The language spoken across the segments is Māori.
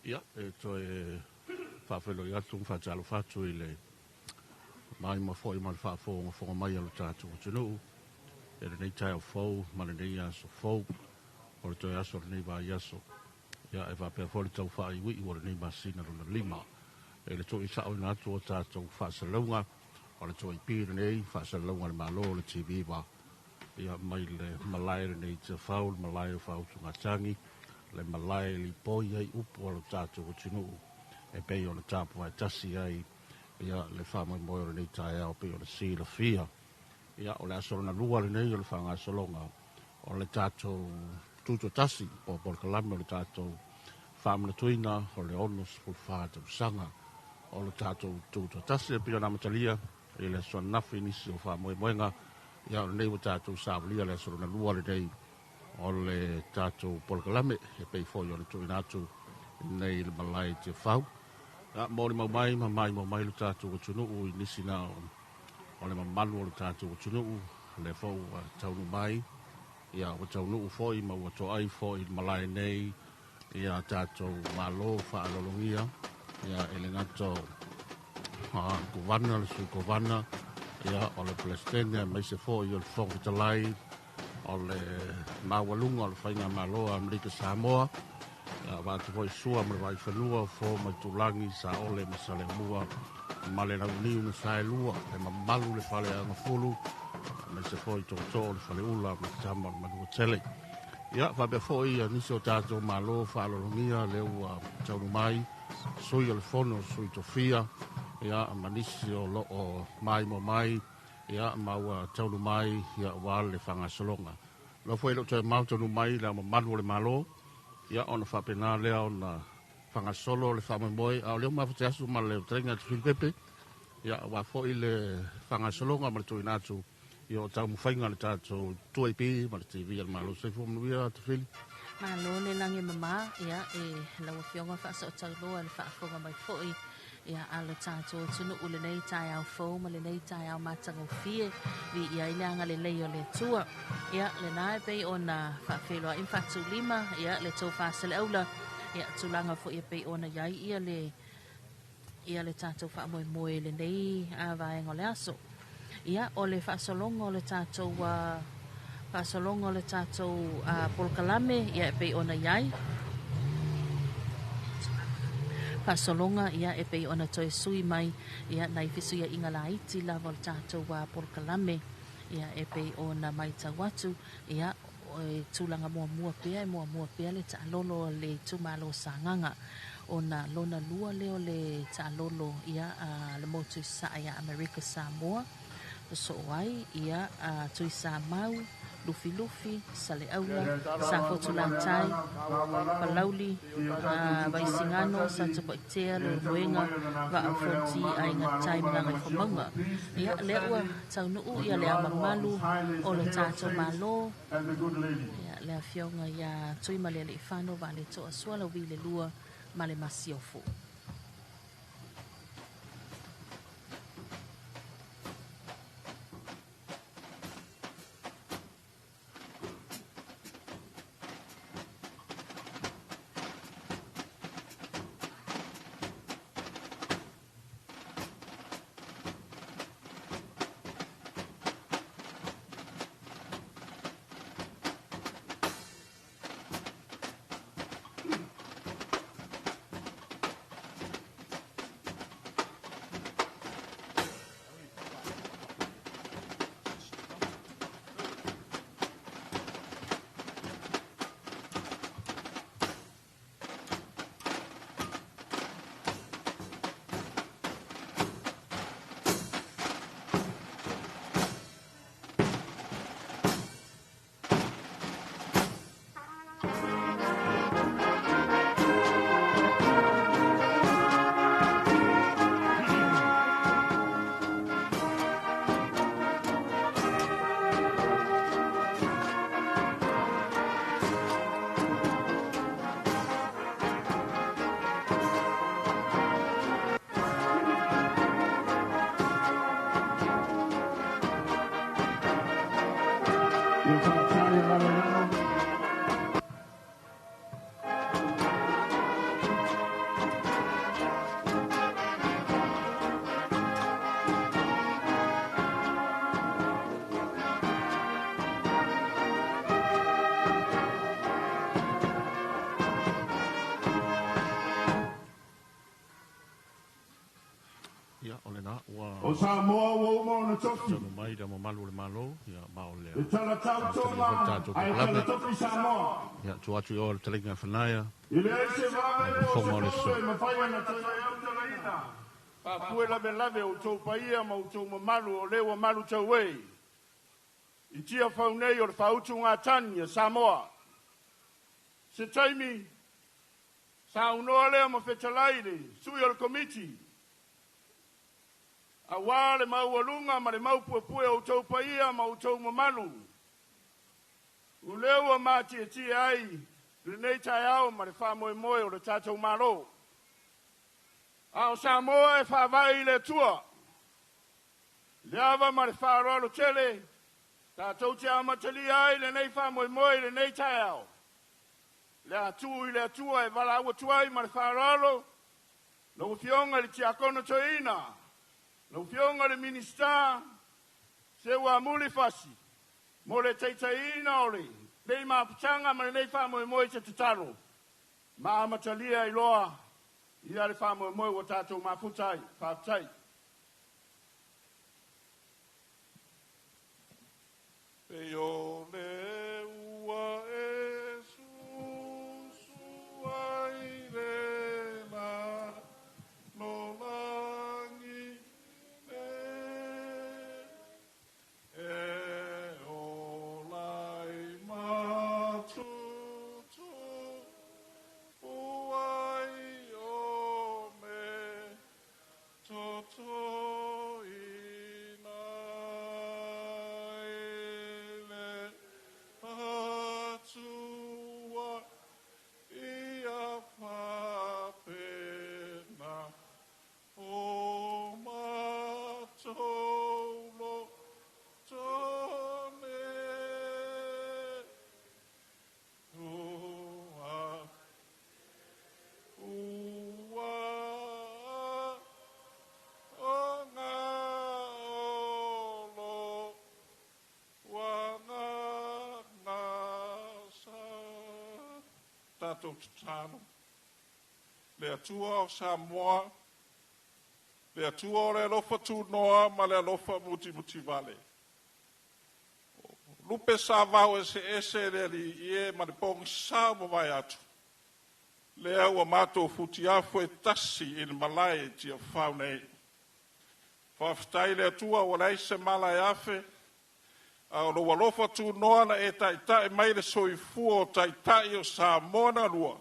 Ia, to e whawhelo i atu, whajalo whatu i le mai ma fo i ma whawhonga whonga mai alo tātu o tunu. E re nei tai o fau, ma le nei aso fau, o le toi aso le nei vai aso. Ia, e whapea fo le tau wha i wii, o le nei masina runa lima. E le toi sa o ina atu o tātu whaasalunga, o le toi pire nei, whaasalunga le malo le TV wa. Ia, mai le malai le nei te whau, le malai o whau tunga tangi, le malai li poi ai upo alo tātu o tunu. E pei o le tāpu ai tasi ai, ia le whamai moi o le nei tai au, pei o le si la fia. Ia o le asolona lua le nei o le whanga asolonga, o le tātou tuto tasi, o Polkalame o le tātou whamana tuina, o le onos o whātou sanga, o le tātou tuto tasi, e pia namatalia, e le asolona nafi nisi o whamoe moenga, ia o le nei o tātou sāwalia le asolona lua le nei, o le tātou Polkalame, e pei foi o le tuina atu, nei le malai te whau. Mōri mau mai le tātou o tunu i nisi nā o le mamalu o le tātou o tunu le fau taunu mai. Ia o taunu foi, mau ato ai foi malai nei, ia tātou malo whaalolongia, ia ele ngato govana, le sui govana, ia o le palestine, mai se foi o le fonga talai, o le mawalunga, o le whainga maloa, Amerika Samoa, wātu hoi sua ma vai whanua fō mai tūlangi sa ole ma sale mua ma le nau niu na sae lua e ma malu le whale anga fulu ma se fōi tō le whale ula ma tama ma nua tele. Ia, whabea fōi a nisi o tātou malo whaalolongia le ua taunu mai sui o le whono sui tofia ia ma nisi o lo o mai mo mai ia ma ua taunu mai ia wale le whangasolonga. Lo fōi lo te mau taunu mai la ma malu le malo ia ona whapena lea ona whangasolo le whamamoi, au leo mawhate asu ma leo trenga te whilpepe, ia wa fo i le whangasolonga ma le tui nātu, ia o tau mwhainga le tātou tuaipi ma le TV al malo, se fo manuia te whili. Malo le lange mama, ia e lawa fionga whaasa o tauloa le whaafonga mai fo i, ia ala tātou tunu ule nei tai au fōu ma le nei tai au matanga o fie vi ia ileanga le lei o le tua ia le nae pei o na whaafeloa in whatu lima ia le tau whaasele aula ia tulanga fo ia pei o na iai ia le tātou whaamoe moe le nei a vaenga le aso ia o le whaasolonga o le tātou whaasolonga o le tātou Polkalame ia pei o na iai Pasolonga ia e pei ona toe sui mai ia nai fisu ia inga laiti la vol tātou wa Polkalame ia e pei ona mai tawatu ia e tūlanga mua pia le ta lolo le tumalo sanganga ona lona lua leo le ta lolo ia le motu sa ia Amerika Samoa so wai ia tui sa mau lufi sale aula sa fotulantai palauli vaisingano sa tupatea le muenga va afonti ainga time nga ngafamanga ia lewa taunuu ia le amamalu o le tato malo ia le afionga ia tui male le ifano va le toa suala wile lua male masiofu O Samoa o mo na tofi. Tonu mai da malu le malo ya maole. E tala tau tonga ai tala tofi Samoa. Ya tu atu o le talinga fanaya. Ile se va e Fonga le so. ma fai na tala au talaina. Pa puela me lave o tau paia ma o tau malu o lewa malu tau wei. I tia faunei o le fautu ngā tania Samoa. Se taimi sa unoa lea ma whetalaire sui o le komiti. A wā le mau alunga ma le mau puapue o tau paia ma o tau mamalu. U lewa mā tia tia ai le nei tai au ma le wha moe moe o le tātou maro. A o Samoa e whawai le tua. Le awa ma le whaarolo tele. Tātou te amatali ai le nei wha moe moe le nei tai au. Le atu i le atua e wala ua tuai ma le whaarolo. Lo fionga le tia kono toina. Lo fionga le minista. Se ua muli fasi. Mo le teitaina ole. Nei maputanga ma le nei wha moe moe te tatalo. Ma amatali ai loa. Ia le wha moe moe wa tātou mafutai. Whaafutai. Peo le ua e susu ai le na no langi e o lai matutu uai o me toto tātou tatano. Le atua o Samoa, le atua o le alofa tūnoa, ma le alofa muti vale. Lupe sa vau ese le li ie, ma le pongi sa mo vai atu. Le au a mātou futi afu e tasi in malai ti a whaunei. Whaftai le atua o lei se malai afe, a lo walofa tu noana e tai mai le soifua o tai o Samoa na lua.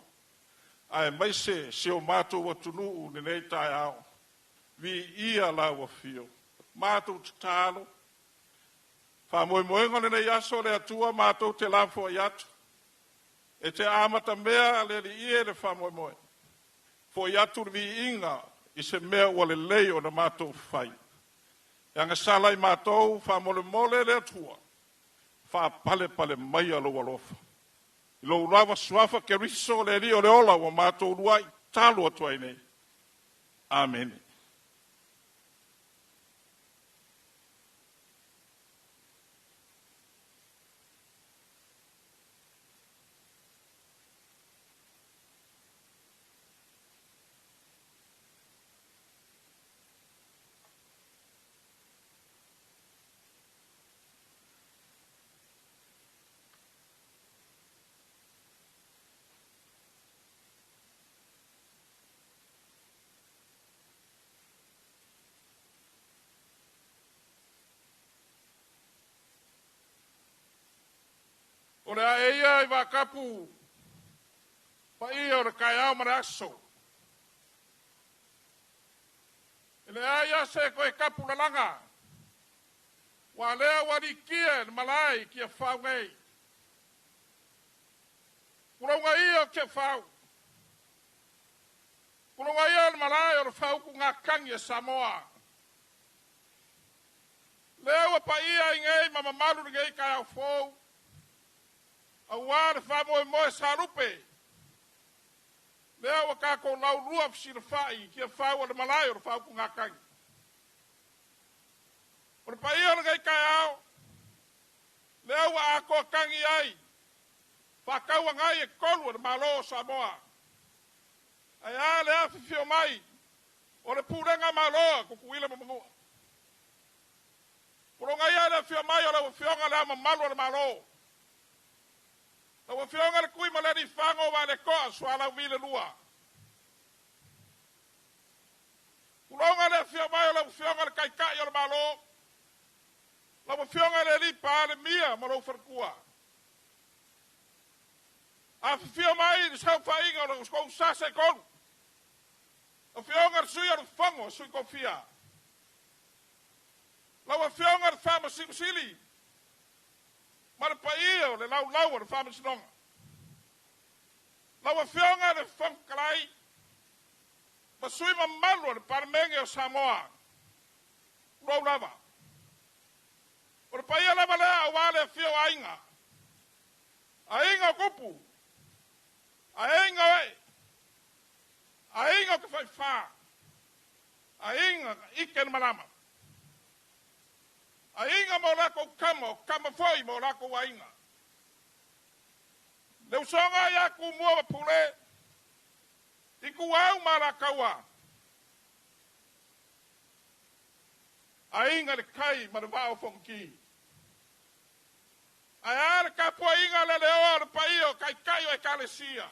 Ai mai se o mātou watunu ne nei tai au. Vi ia la wa fio. Mātou tatalo. Wha moe moenga nei aso le atua mātou te lafo i atu. E te amata mea le li ie le wha moe moe. Fo i atu vi inga i se mea ua le leo na mātou whai. Anga salai mātou wha mole le atua. Wha pale mai alo alofa. I lo urawa suafa ke riso le rio le ola wa mātou ruai talo atuai nei. Amen. O le aia I wakapu pa ia o le kai au mara aso. E le aia se koe kapu la langa. Wa lea wari kia malai kia whau ngei. Kuronga ia o kia whau. Kuronga ia o malai o le whau ku ngā kangi e Samoa. Lea wa pa ia I ngei ma mamaru ngei kai au fōu. A wāre whamoe moe sarupe. Lea wa kako lau rua fsira whai kia whau o le malai o le whau ku ngā kangi. O le pai o le gai kai au. Lea wa ako kangi ai. Whakaua ngai e kolu o le malo o Samoa. Ai a lea whiwhio mai. O le pūrenga maloa kukuila mamangua. le fia mai o le fionga le ama malu le malo. Le fionga le kui ma le ni fango wa le koa swala vile lua. Kulonga le fia mai o le fionga le kaikai o le malo. Le fionga le lipa le mia ma lo farkua. A fia mai ni sa fa inga o le sko sase kon. O fionga sui o le fango sui kofia. Lawa fionga le fama sili. Mara pa iyo le lau le fama sinonga. Lawa fionga le fankalai. Masui mamalu le parmenge o Samoa. Rau lava. O le pa iyo lava lea awale fio ainga. Ainga kupu. Ainga e. Ainga ke fai fa. Ainga iken malama. Ainga mo lako kama foi mo lako wainga. Le usonga ya ku mua pule. Iku au malakawa. Ainga le kai marvao fonki. Ayar kapo ainga le leo le paio kai e kalesia.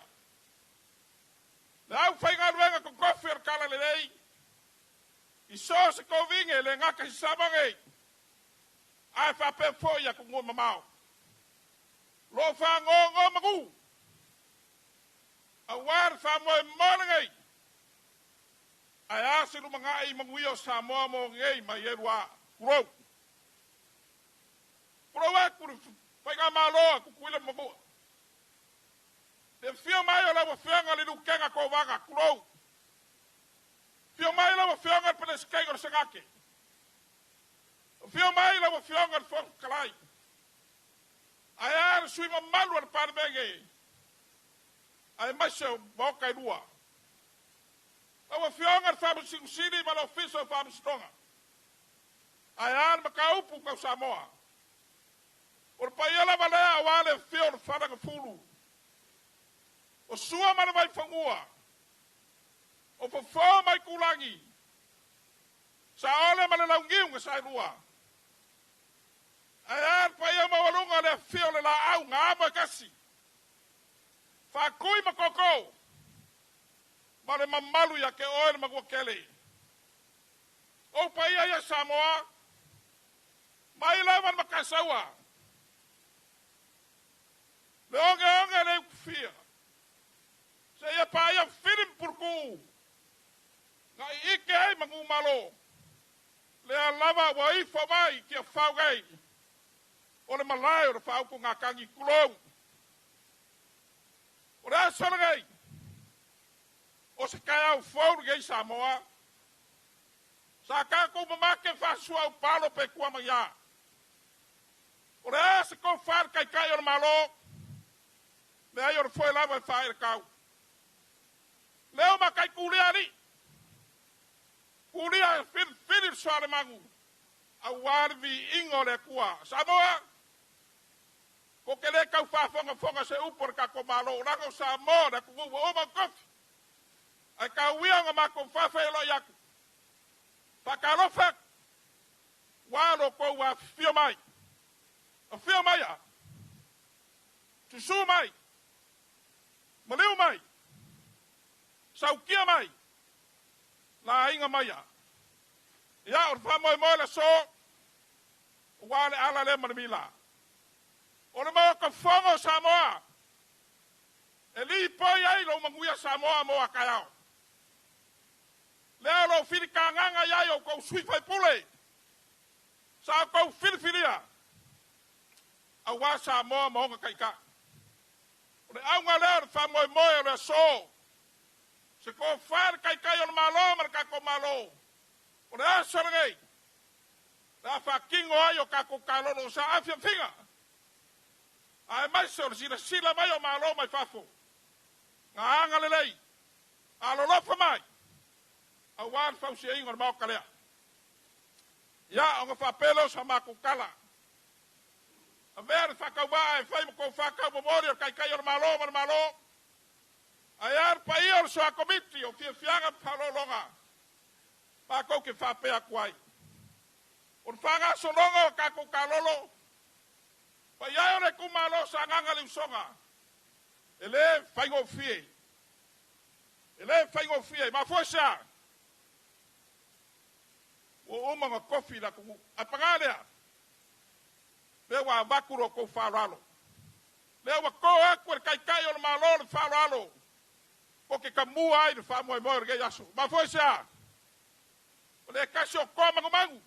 Le au fainga luenga con kofir kala le lei. Iso se kovinge le ngaka hisabange. Ai fa pe foia ku ngoma mau. Lo fa ngo magu. A war fa mo morngai. Ai asilu mangai manguio Samoa mo ngei mai erua. Kuro. Kuro wa ku fa ga malo ku kuile magu. De fio mai o la fianga le lukenga ko vaga kuro. Fio mai la fianga pe skaigo sangake. Fio mai la fionga al fon kalai. Ayar sui mamalu al parmenge. Ay masho boka idua. La fionga al fam siri ma lo fiso fam stonga. Ayar makaupu ka Samoa. Or payela balea wale fio fana ka fulu. O sua mana vai fangua. O fo mai kulangi. Sa ole mana laungiu sa lua. Ayar paya mawalunga le fio le la au ngama kasi. Fa kui makoko. Mare mamalu ya ke oil magwakele. O paya ya Samoa. Mai lawan makasawa. Le onge le fia. Se ya paya filim purku. Nga ike ai mangumalo. Le alava wa ifo mai kia faugai. O le malai o le whao ko ngā kangi kulou. O le asarangai. O se kai au whauru gei Samoa. Sa kako mamake whasua au palo pe kua mai a. O le asa ko whar kai o le malo. Le ai o le whoi lawa e whaere kau. Leo ma kai kulia ni. Kulia e whiri soare mangu. A warvi ingo le kua. Samoa. Ko ke le kau whafonga se upor ka ko malo rango Samoa na ku o ma kofi. Ai ka wianga ma ko whawhelo yaku. Whakarofak. Walo ko wa fio mai. A fio mai a. Tusu mai. Maliu mai. Saukia mai. La inga mai a. Ia o whamoe moe la so. Wale ala le manamila. O le mau ka whongo Samoa. E li poi ai lo manguia Samoa mo a kaiao. Leo lo whiri ka nganga iai o kou sui whai pule. Sa kou whiriwhiria. A wā Samoa mohonga kaika. O le aunga leo le whamoe moe o le so. Se ko whare kaikai o le malo maraka ko malo. O le asarangei. Le a whakingo ai o kako kalono sa afia whinga. Ai mai se o le sila mai o malo mai whafo. Ngā anga le lei. A lolofa mai. A wān whausi e ingo le mau kalea. Ia o ngā whapelo sa mako kala. A mea le whakauwa e whai mo ko whakau momori o kaikai o le malo ma le malo. Ai ar pa i o le soa komiti o fia fianga palolonga. Pa kou ke whapea kuai. O whanga sononga o kako kalolo. Pa iai ore kumalo sa nganga liusonga. Ele whaingo fie. Ele whaingo fie. Ma fosha. O umanga kofi la kuku. Apangalea. Lewa wakuro ko wharalo. Lewa ko akwer kai o malo le wharalo. Porque kamua ai le whamoe moe rege yaso. Ma fosha. O le kasi o koma ngumangu.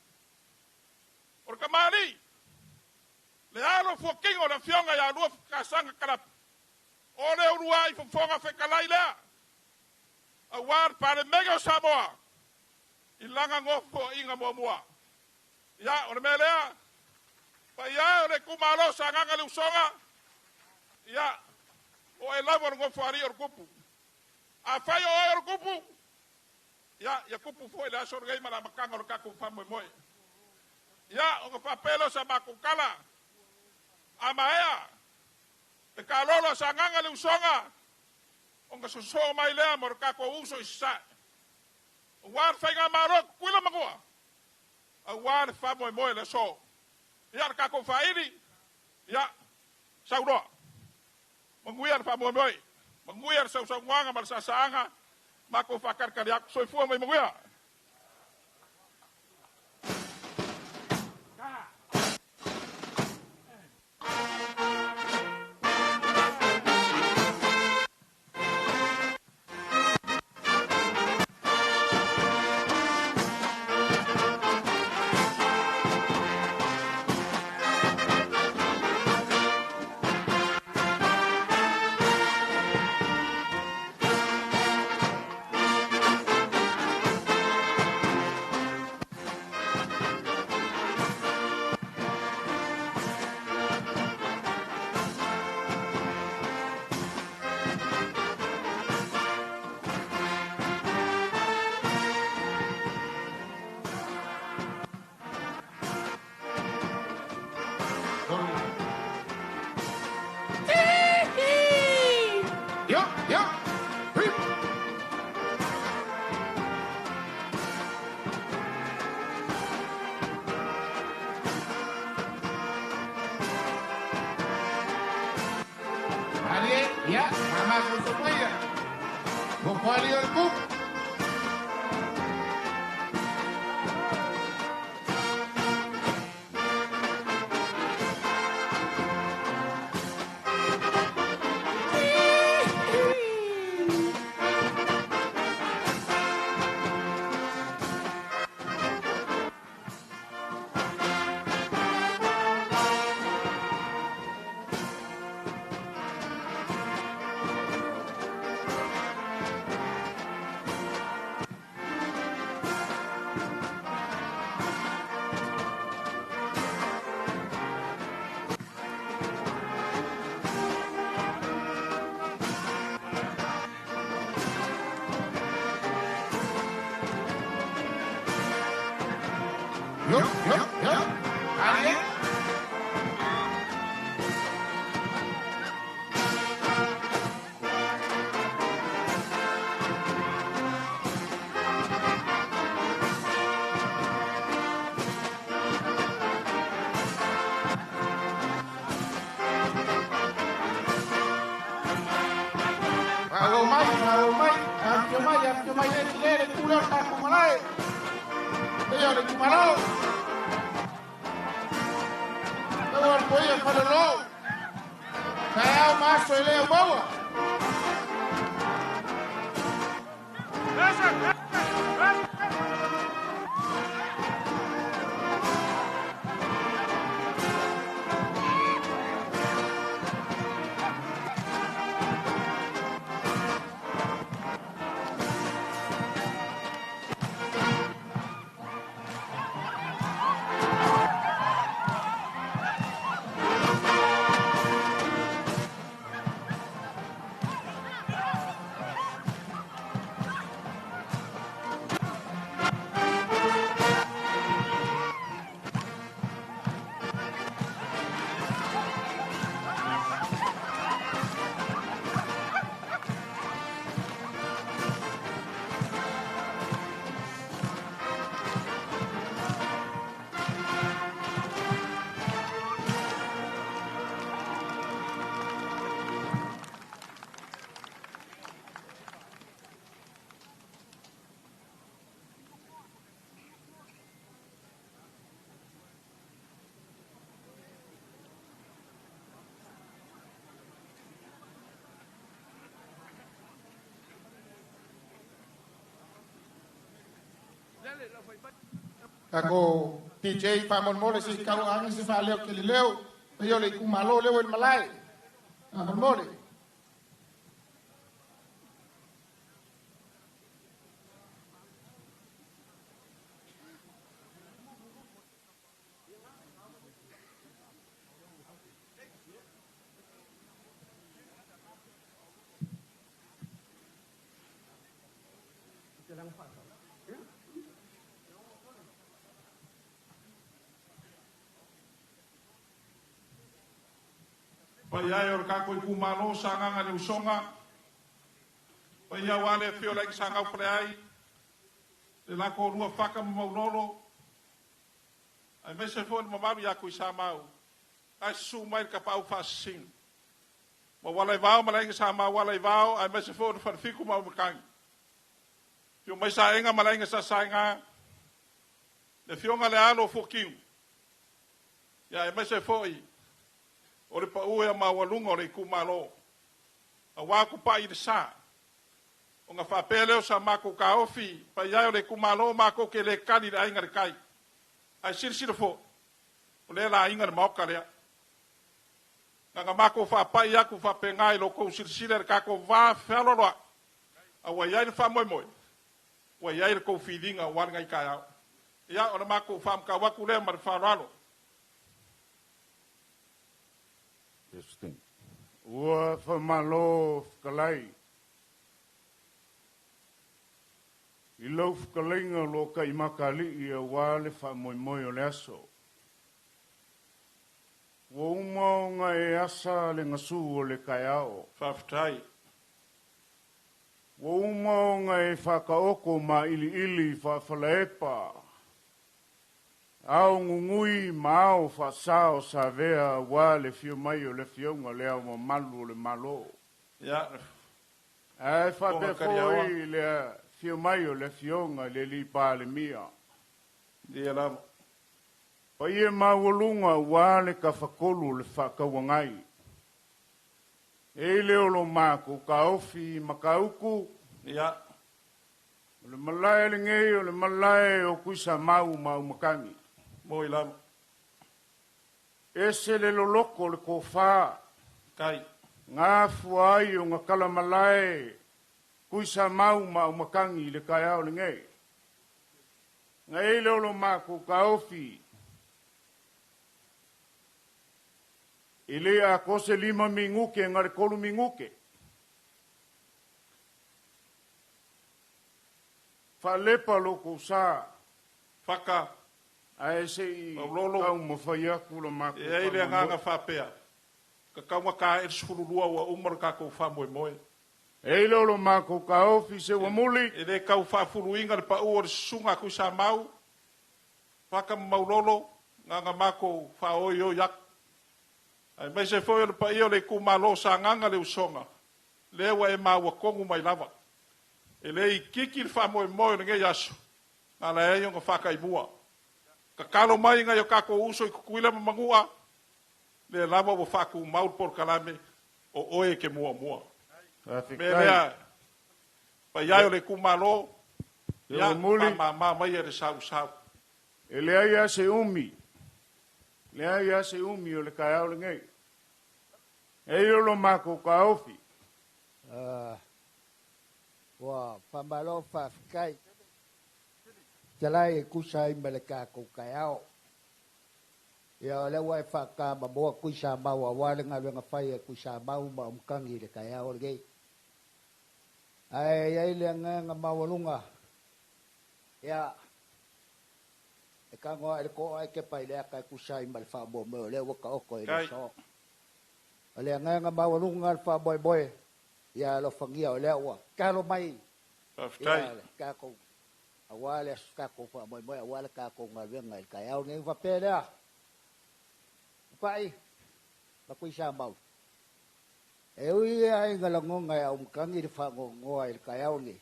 O kamari. Le alo fuakingo na fionga ya lua kasanga karap. O le urua i fufonga whekalai lea. A war pare mega o Samoa. I langa ngofo inga mua. Ya, o le melea. Pa ia o le kumalo sa nganga le usonga. Ya, o e lavo o ngofo ari o kupu. A fai o kupu. Ya kupu foi le aso rei mara makanga o kaku famoe moe. Ya, o papelo sa makukala. Amaea. E kalolo sa nganga le usonga. O nga soso mai lea mo kako uso isa. O war whainga maro kuila magua. A war famoe moe le so. Ya kako whairi. Ya, sauroa. Manguiar famoe moe. Manguiar sau nganga malsa saanga. Mako whakarkariak soifua mai manguia. Ako PJ famon mole si kau angin si faleo ke leo. Yo le kumalo leo el malai. Famon mole. Pai ai o ka koi kumalo sanga ngani usonga. Pai ia wale fio like sanga ufre ai. Le la ko rua faka maulolo. Ai mese fo ni mamaru ya kui sa mau. Ai su mai ka pau fasing. Ma wala vao malenga sa mau wala vao ai mese fo ni farfiku mau makang. Fio mai sa enga malenga sa sanga. Le fio ngale alo fokiu. Ya ai mese fo i. O le paue a mawalunga o le kumalo. A waku pa i de sa. O nga whapele o sa mako ka ofi. Pa iai o le kumalo mako ke le kani le ainga le kai. Ai sirisira fo. O le la inga le maoka lea. Nga mako whapai aku whapengai lo kou sirisira le kako wā whaloroa. A wa iai le whamoe moe. Wa iai le kou whilinga wāringa i kai au. Ia o le mako whamka waku lea ma le whalaro. Interesting. Ua whamalo whakalai. I lau whakalainga lo ka imakali i a wale whamoimoe o le aso. Ua umao nga e asa le ngasu o le kai ao. Whaftai. Ua umao nga e whakaoko ma ili ili whawhalaepa. Au ngungui mao whasao sa vea wale fio mai o le fionga le au malu o le malo. Ia. Ai whape foi le fio mai o le fionga le li pa le mia. Dia lama. Pa ie mawalunga wale ka whakolu le whakawangai. E leo lo mako ka ofi makauku. Ia. O le malai le ngei o le malai o kuisa mau makangi. Moi lama. Ese le loloko le kofa. Kai. Ngā fuai o ngā kalamalai. Kuisa mau makangi le kai au le ngei. Ngai leo lo mako ka ofi. Ile a kose 5 minguke ngare kolu minguke. Falepa loko sa. Faka. Ai sei Maulolo. kau mo faia kula mako. E ile nganga whapea. Ka kaunga ka e sururua wa umar ka kou whamoe moe. E lolo mako ka ofi se wa muli. E le kau whafuru inga le pa ua le sunga ku sa mau. Whaka maulolo. Nganga mako whaoi o yak. Ai mai se foi le pa io le kumalo sa nganga le usonga. Le wa e maua kongu mai lava. E le i kiki le whamoe moe nge yasu. Ala e yonga whaka i mua. Ka kalo mai nga yo kako uso i kukuila mamangua. Le lava wo whaku maul por kalame o oe ke mua mua. Me lea, pa iai o le kumalo, ia ma mai e le sau sau. E lea ia se umi. Lea ia se umi o le kai au le ngei. E iolo mako ka ofi. Wa pambalo whafkai. Talai e kusai malaka ko kai au. Ia le wai whaka maboa kuisa mau a warenga wenga whai e kuisa mau ma umkangi le kai au le ngei. Ai le nga mawalunga. Ia e ka ngoa e ko ai ke pai le ka kusai mal fa bo mo le waka oko e so. Ale nga mawalunga fa boy boy. Ia lo fangia le wa. Ka lo mai. Aftai. Ka ko awale ka ko fa boy boy awale ka ko nga wenga ka au ngai fa pele a. Pai. Ba kuisa mau. E ui ai ngalango ngai au mkangi de fa ngo ai ka au ni.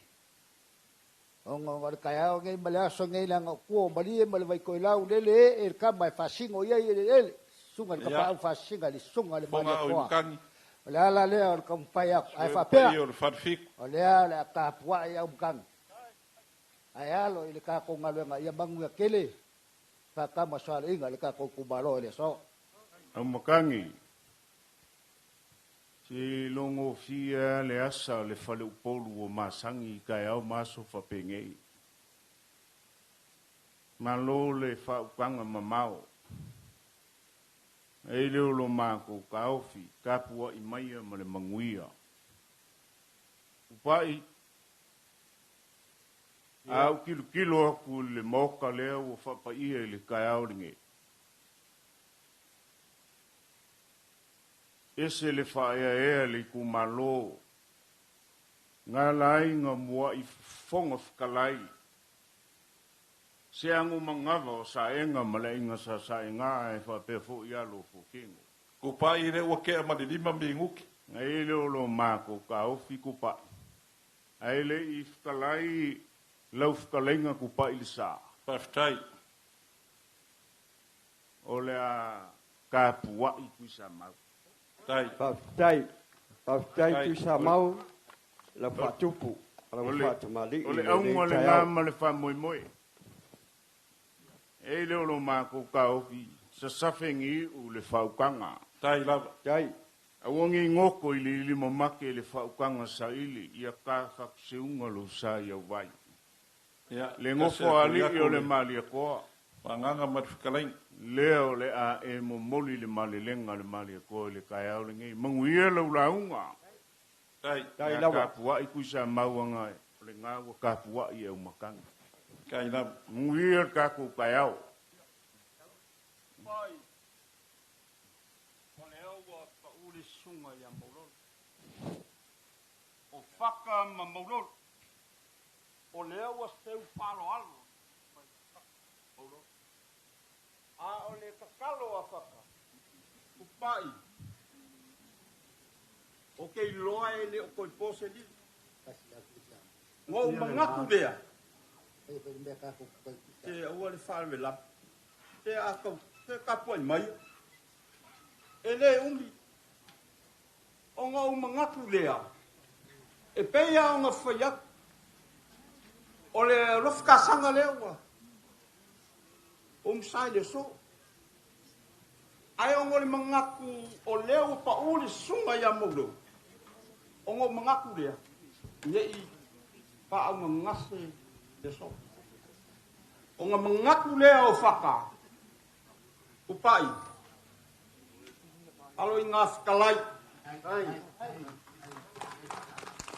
Ongo war ka au ngai mala so ngai la ko mali mal vai ko lau le e ka mai fa singo ia ele sunga ka pa fa singa li sunga le mali ko. Ola la le or ka pai ai fa pe. Ola la ka pua ia mkangi. ai alo ile ka ko ngalenga ia bangu kele fa ka masala inga le ka ko kumalo le so au makangi si longo fia le asa le fale upolu o masangi kai au maso fa pengei malo le fa upanga mamao e le lo mako ka ofi ka pua i mai ma le manguia upai au kilo aku le moka le o fa pa i le kai au ringe ese le fa e le ku malo nga lai nga mua i fonga fkalai se angu mangava o sa enga malainga sa enga e fa pe fo ia lo fo kingo Ko pa i re o ke ma de lima minguki. ai le lo mako ka o fi ku pa ai le i fkalai lau fkalenga ku pa i sa Paftai. o le a ka pua i ku sa mau Tai. Paftai tu sa mau la fatupu ala fatu mali ole au le ngama le fa moi moi e le lo ma ko ka o fi sa safengi u le fa ukanga Tai lava. tai awongi ngoko i li mo make le fa ukanga sa ili ia ka fa se unga lo sa ia vai Ya. le ngofo ali o le mali ko Panganga mat fikalain. leo le a e mo moli le mali lenga le mali ko le ka ia le ngi manguia lo launga Tai. tai ka lava pua i ku sa mauanga le nga wa ka pua i e makanga Kai lava. nguia ka ku ka ia Pai. O leo wa pa uli sunga ya maulol. O whaka ma maulol. O leo wa seu palo alo. Maulol. A o le kakalo a whaka. Upai. O kei loa e le o koi pose li. Ngō mangaku lea. e pe me ka ko Te aua le whare la. Te a kau. Te kapua i mai. E le umi. O ngā umangatu lea. E peia o ngā whaiak. O le rofkasanga lea ua. O msai le so. Ai o ngā le mangaku o leo pa uli sunga ya maulo. O ngā mangaku lea. Ie i pa au ngase le so. O ngā mangaku lea o whaka. Upai. Alo i ngā whakalai.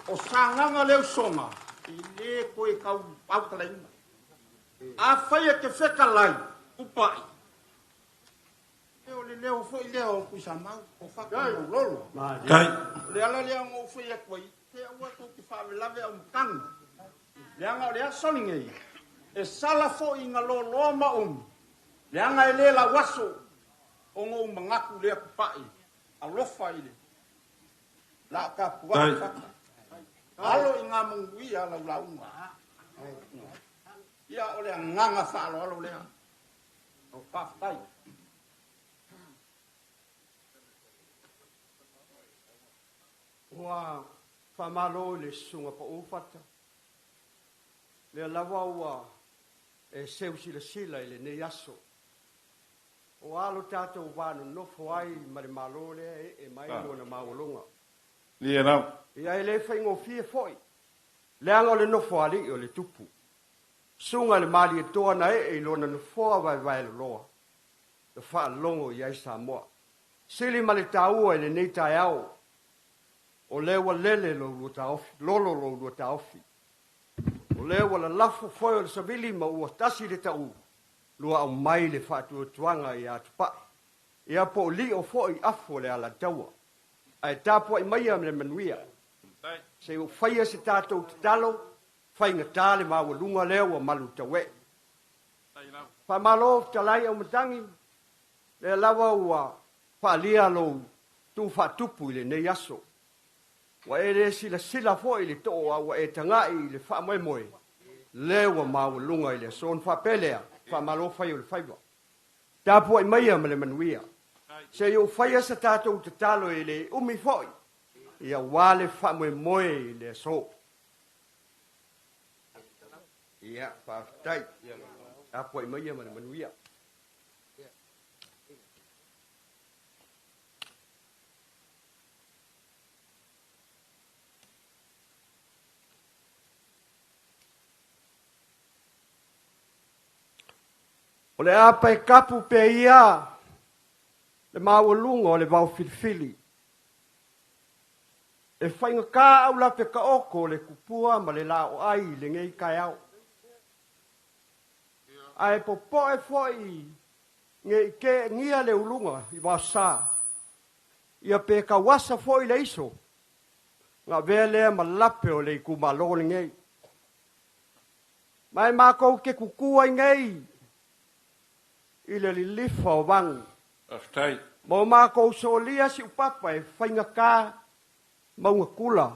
O sanganga leo songa. I le koe kau pautalai. A whaia ke whakalai. Upai. Leo le leo fo i leo kui sa mau. O whaka lolo. Tai. Le ala lea ngō whaia koe. Te aua tō ki whawelawe au mkangu. Le anga o lea soningei. E sala fo i ngā lo loa maum. Le anga e le la waso. O ngō mangaku lea kupai. A lofa i le. La ka pua Tai. whaka. Alo i ngā mungui a lau launga. Ia o lea nganga whaalo alo lea. O whaftai. ua whamalo le sunga pa ufata le lava ua e seu sila i le nei aso o alo tātou wānu nofo ai ma le malo le e mai lona maolonga Lia nau. ia e le whaingo fie foi le anga o le nofo ali o le tupu sunga le mali e toa na e lona nofoa vai lo loa le wha longo i ai Samoa sili ma le tāua e le nei tai au o lewa lele lo luta ofi lolo lo luta ofi o lewa la lafo foi o le savili ma ua tasi le tau lua au mai le fatu tuanga i atupa ia po li o foi afo le ala taua ai tapo i mai am le manuia Tai. se o faia se tatou talo fai ngata le maua lunga lewa malu tawe Tai nau. pa malo talai au matangi le lava ua pa lia lo tu fa tupu le nei aso wa ele sila fo ile to wa e tanga i le fa moe le wa ma lunga ile son fa pelea fa malo fa yo le fa ta po i mai am le manuia se yo fa ya sa tato te talo ile umi foi ia wale fa moe le so Ia whaatai. A poi mai ia mana manuia. O le apa e kapu pe ia, le mawalunga o le vau filifili. E whainga kā au la pe ka oko le kupua ma le la o ai le ngei kai au. A e popo e foi ngei ke ngia le ulunga i wasa. Ia pe ka wasa foi le iso. Nga vele ma lape o le kumalo le ngei. Mai mako ke kukua ngei. Ile li lifa o wang. Aftai. Mo mako solia si upapa e whainga kā maunga kula.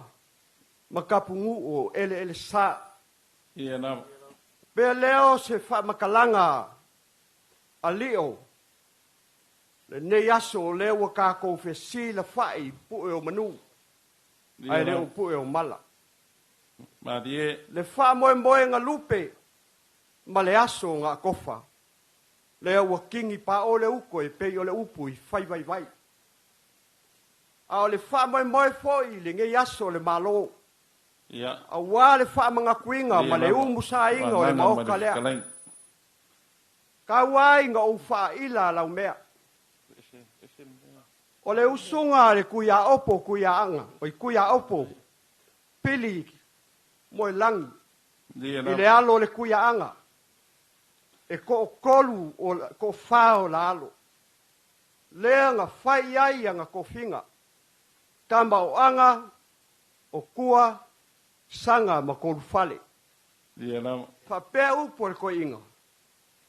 Makapungu o ele sa. Ia nā. Pea leo se wha makalanga a leo. Le nei aso o leo wa kako whesi la whai pue o manu. Ai leo pue o mala. Marie. Le wha moe ngā lupe. Ma le aso ngā kofa. Lea ua kingi pa o le uko e pei o le upu i whai vai vai. A o le wha moe foi le ngei aso le malo. Ia. A wā le wha mga kuinga ma le umu sa inga o le maoka lea. Ka wā inga o wha ila lau mea. O le usunga le kuia opo kuia anga. O i kuia opo. Pili moe langi. I le alo le kuia anga. E ko kolu o ko fao la alo. Lea nga whai ai anga ko finga. Tamba o anga, o kua, sanga ma kolu fale. Whapea upo le ko inga.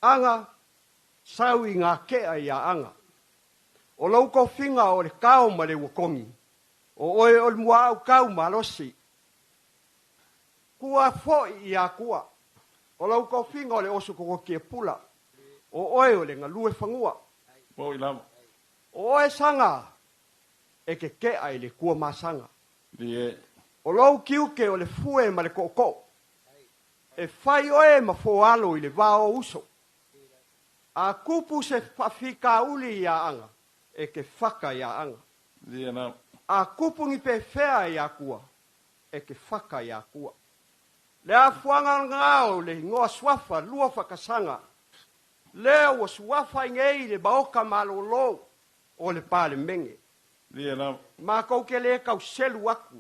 Anga, sau i ngā kea i a anga. O lau ko finga o le kao ma le wakongi. O oe o le mua au kau ma losi. Kua foi i a kua. O lau ko finga o le oso koko kia pula. O oe o le ngalue whangua. O oe sanga. E ke kea i le kua masanga. O lau kiuke o le fue ma le koko. E whai oe ma foalo i le vao uso. A kupu se whawhika uli i a anga. E ke whaka i a anga. A kupu ngi pe whea i a kua. E ke whaka i a kua. Le a fuanga ngao le ngoa swafa lua whakasanga. Lea wa swafa ngei le baoka malolo o le pale menge. Ma kau ke le kau selu aku.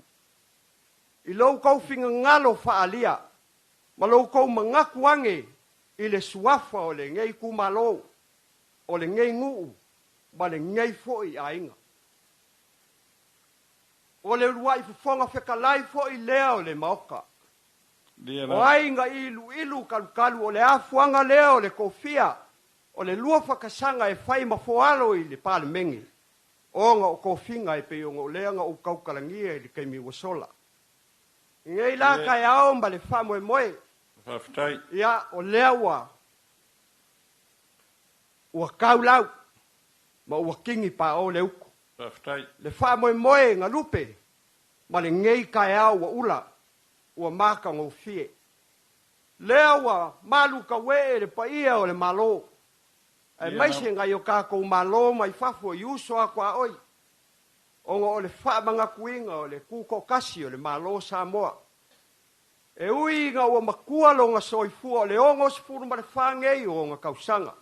I lou kau finga ngalo whaalia. Ma lou kau mangaku ange i le swafa o le ngei kumalo. O le ngei nguu. Ma le ngei foi a inga. O le ruai fufonga whekalai foi lea o le maoka. O ainga ilu kalu o le afuanga leo le kofia. O le lua whakasanga e whai mafoalo i le pale mengi. O nga o kofinga e peonga o leanga o kaukalangia i le keimi wasola. Ngei la kai ao mba le whamoe moe. Ia o leawa. Ua kaulau. Ma ua kingi pa o le uku. Le whamoe moe nga lupe. Ma le ngei kai ao wa ula. Ua maka ngau fie. Lea wa malu ka we le paia o le malo. E maise ngai o kako malo mai fafo i uso a kwa oi. Onga o le whamanga kuinga o le kuko kasi o le malo Samoa. E ui nga ua makua longa soifua o le ongo sifuru ma le whangei o nga kausanga.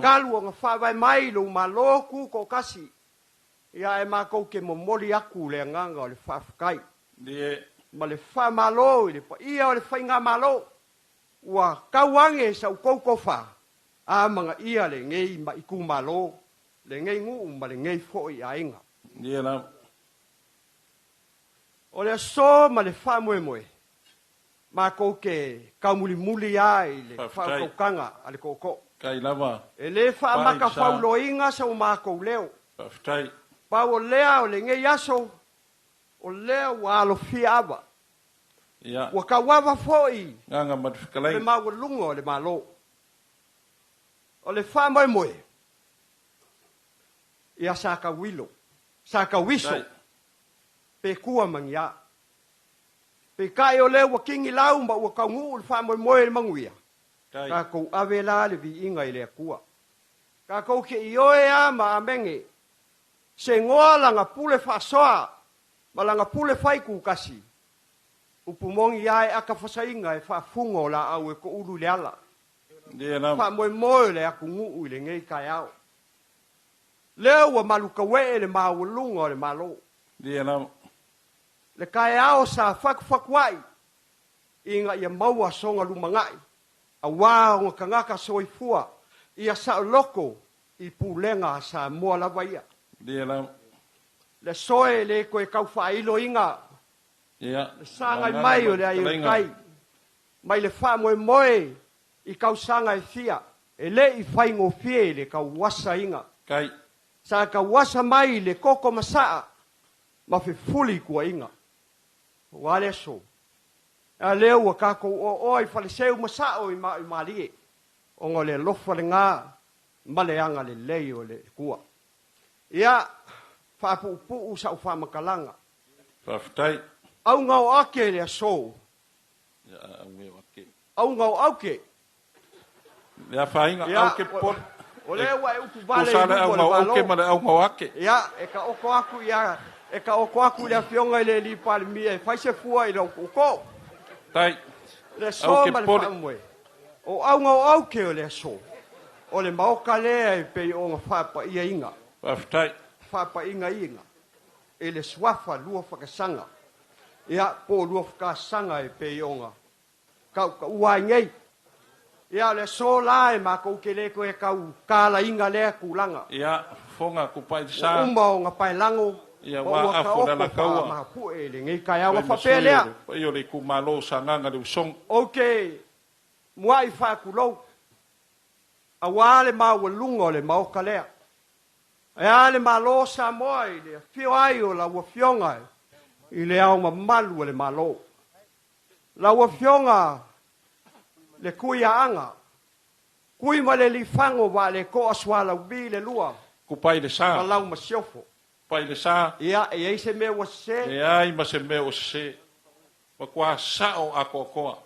Kalu o nga whawai mai lo malo kuko kasi. Ia e mako ke momoli aku le nganga o le whawhakai. Ma le wha malo i le pa ia o le whainga malo. Ua kauange sa ukouko wha. A mga ia le ngei ma iku malo. Le ngei ngu ma le ngei foi a inga. O le so ma le wha moe moe. Ma kou ke kaumuli muli ai le wha kaukanga a le koko. E le wha maka whaulo inga sa o ma kou leo. Pa o lea o le ngei aso. O lea wa alo fiava. Wa ka wawa foi. Le mawa lungo le malo. O le wha moe moe. Ia saka wilo. Saka wiso. Pe kua mangia. Pe kai o le wa kingi lau ma wa ka ngu fa mo mo le manguia. Ka ko avela le vi inga ile kua. Ka ko ke ioe a ma amenge. Se ngoa langa pule fa soa. Ma langa pule fai ku kasi. Upumongi ai aka fasainga e fa fungo la au e ko ulu le ala. Fa mo mo le aku ngu ile ngai kai au. Leo wa maluka we le maulunga le malo. Le kai ao sa fakwai. Inga ia maua songa lumangai. A wā o kangaka soifua. Ia sa loko i pulenga sa mua lava ia. Le soe le koe kau whailo inga. Le sanga i mai o le ai o kai. Mai le wha moe moe i kau sanga i fia. E le i whaingo fie le kau wasa inga. Sa kau wasa mai le koko masaa. Ma fe fuli kua inga. Wale so. A leo wa kako o i faleseu masao i malie. O ngo le lofa le ngā. Maleanga le lei o le kua. Ia, whaapu sa uwha makalanga. Whaftai. Au ngau ake le so. Au ngau auke. Lea whainga auke pot. O le wa e upu vale. Kusale au ngau auke ma le au ngau ake. Ia, e ka oko aku ia. E ka oko aku le fionga le li pali mi e whaise fua i lau oko. Tai. Le so ma le whaamwe. O au ngau auke o le so. O le maoka lea e pei o ngā whapa ia inga. Whaftai. Whapa inga inga. E le swafa lua whakasanga. Ia po lua whakasanga e pei o ngā. Ka ua ngei. Ia le so la e ma kou ke le koe kau kāla inga lea kulanga. Ia fonga ku pai sa. Umba o ngā pai lango. Ia wa afu na la kaua. Ma pu e le ngei kai awa whape lea. Io le ku malo sa nganga le usong. Ok. Mua i whakulou. A wale ma walunga le maoka lea. E ale ma lo sa moi le fio ai o la wafionga. I le au ma malu le ma lo. La wafionga le kuia anga. Kui ma le li fango wa le ko aswala ubi le lua. Ku pai le sa. Ma lau ma siofo. Pai le sa. Ia e eise me wa se. E ai ma se me o se. Ma kua sao a kokoa.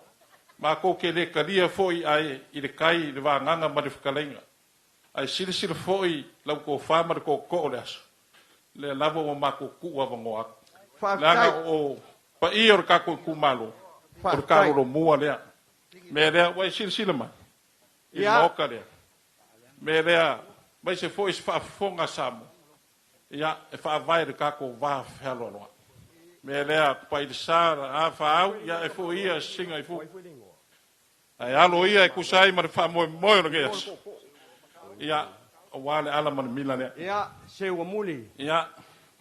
Ma ko ke le kalia foi ai i le kai le vanganga ma le whakalenga. Ai sila foi lau ko whama le ko le aso. Le lavo o mako kua vangoa. Langa o pa i or kako kumalo. Or kako ro mua lea. Me lea wai sila ma. I moka lea. Me lea mai se foi se whaafonga samo. Ia e whaavai le kako wā whialo loa. Me lea pai le sara a whaau ia e fo ia singa i fo. Ai alo ia e kusai ma le wha moe moe no geas. Ia o wale ala ma le mila lea. Ia se ua muli. Ia.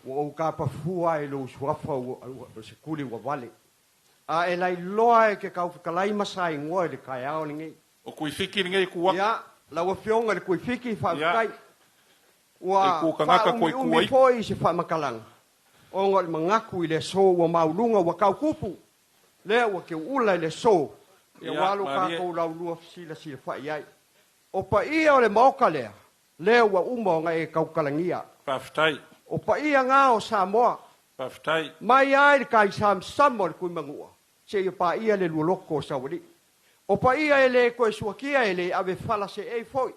Ua o ka pafua e lo suafa o se kuli ua wale. A e lai loa e ke kau whakalai masai ngoe le kai ao ni ngei. O kui fiki ni ngei kuwa. Ia la ua fionga le kui fiki whaakai. Ua umi foi se whaamakalanga. O ngā le mangaku i le so ua maulunga ua kau kupu. Lea ua ke ula i le so. Ia walo kako lau lua sila whai ai. O pa ia o le maoka lea. Lea ua uma o ngai e kau kalangia. Paftai. O pa ia ngā o Samoa. Paftai. Mai ai le kai Samo le kui mangua. Se ia pa ia le luoloko o Sawari. O pa ia e le koe suakia e le ave fala se e foi.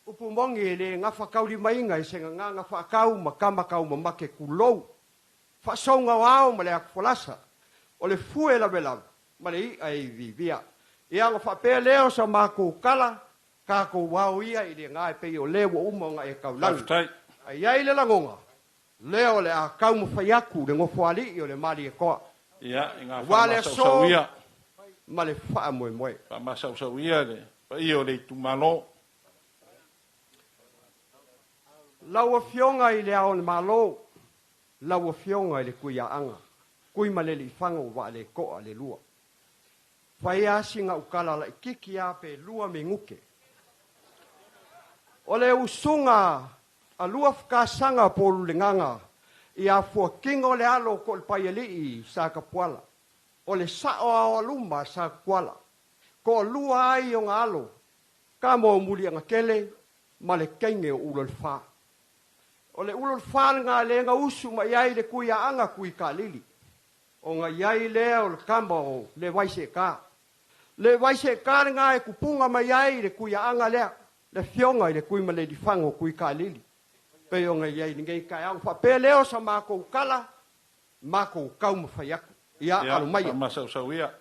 Upu mongi e le ngā whakauri mainga e se ngā whakau ma kamakau ma make kulou. Whasonga wao ma le akufalasa. O le fue la vela. Ma le i ai vivia. Ia ngā whapea leo sa mako kala. Kako wao ia i le ngā e pei o leo uma ngā e kaulangi. Paftai. Ai ai le langonga. Leo le a kau mawhaiaku le ngofo ali i o le mali e koa. Ia i ngā whamasau ma le wha moe moe. Whamasau ia le. Pa i o le tumalo. Laua fionga i le ao le malo. Laua fionga i le kuia anga. Kui ma le li whango wa le koa le lua. Whai asinga ukala la kiki a pe lua me nguke. O le usunga a lua whakasanga polu le nganga. I a fua kingo le alo ko le paiali i sa kapuala. O le sao a aluma sa kapuala. Ko lua ai o ngā alo. Ka mo muli anga kele ma le kenge o ulo le wha. O le ulo le wha ngā le nga usu ma iai le kuia anga kui ka lili. o nga iai lea o le kama o le waise ka. Le waise ka nga e kupunga mai iai le kuia anga lea. Le fionga i le kui ma le difango kui ka lili. Pe o nga iai ngei kai au fa pe leo sa mako kala mako kau mawhaiaku. Ia alumai. Masau sau ia.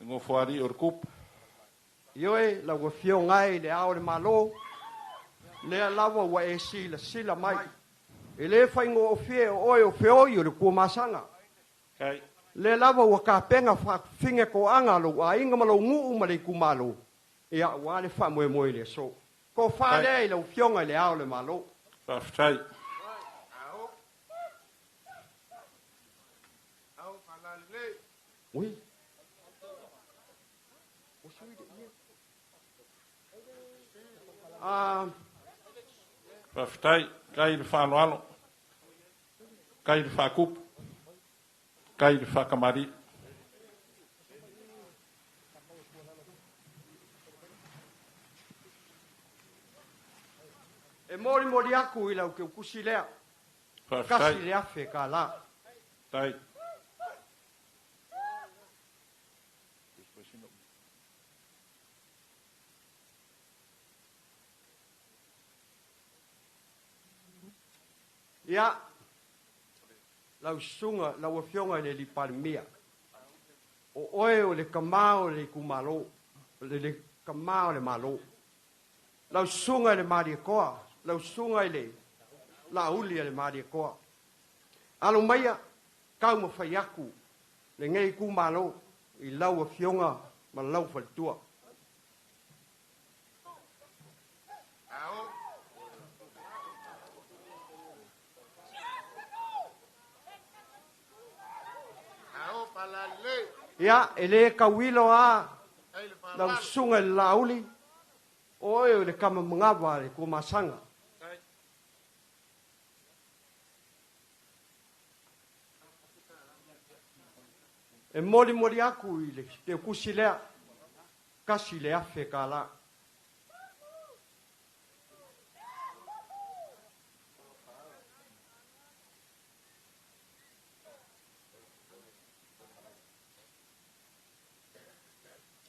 Ngo fuari or kup. Ioe la wa fionga i le ao le malo. Le lawa wa e sila mai. E le whaingo o fie o oi o feoi o le kua masanga. Kai. Le lava wa ka penga whinge ko anga lo a inga malo ngu ma le kumalo. Ia wa le wha moe moe le so. Ko whale i lau fionga i le ao le malo. Whaftai. Ui. Whaftai. Kai le whanoalo. Kai le whakup. Kai le whakamari. E mori mori aku i lau ke ukusi lea. Kasi lea fe ka la. Tai. Ia. Lau sunga, lau fionga le li palmia. O oe o le kamao le kumalo. Le kamao le malo. Lau sunga le mari koa. Lau sunga le la uli le mari koa. Alo maia kau ma faiaku le ngei kumalo i lau fionga ma lau faltua. Ia, ele kawilo a lau sunga le lauli o e le kama mangawa le kumasanga. E mori mori aku i le te kusi lea kasi le afe ka la.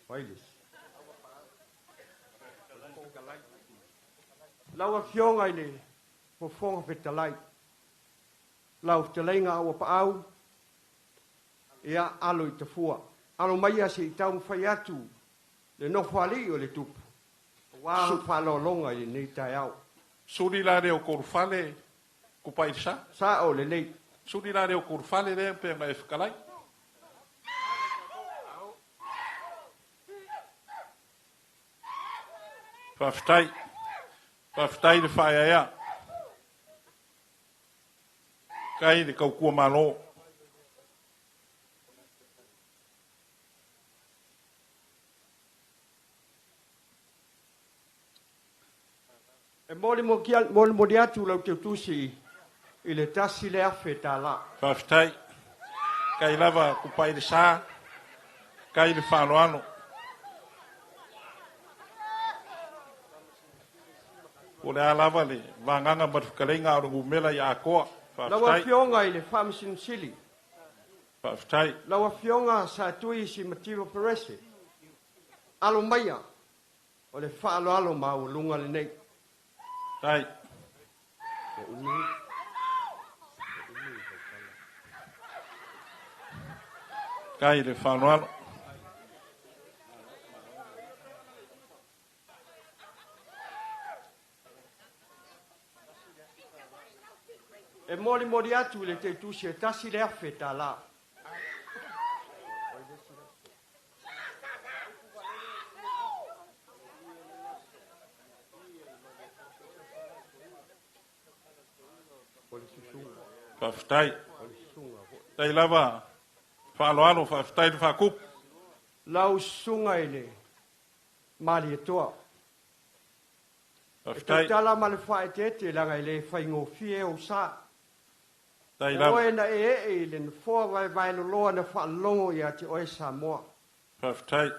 Wailis. Lau a fionga i le pofonga fetalai. Lau telenga au pa au. Ia alo i te fua. Alo mai a se i tau mwhai atu. Le no whali o le tupu. Wāhu whalolonga i nei tai au. Suri la reo korfale kupai sa. Sa o le nei. Suri la reo korfale reo pe mai whakalai. Whaftai. Whaftai le whaia ia. Kai le kau kua malo. E mori mo di atu lau te tusi i le tasi le afe tā la. Whaftai. Kai lava kupai le sa. Kai le whanoano. O le alava le vanganga matukalenga o rungu mela i a koa. Lawa fionga i le whamsin sili. Whaftai. Lawa fionga sa tui si Matiro Perese. Alo maia. O le whaalo alo ma o lunga le nei. Tai. Kai le whanoano. E mori mori atu le te tusi e tasi le afe tā la. Whaftai. Tai lava whaloalo whaftai le whakup. Lau sunga i le mali e toa. E Whaftai. tala ma le whae te te langa i le whaingo fie o sa. Tai E lava. oe na e le na fua vai lo loa na whaalongo i a te oe Samoa. Whaftai.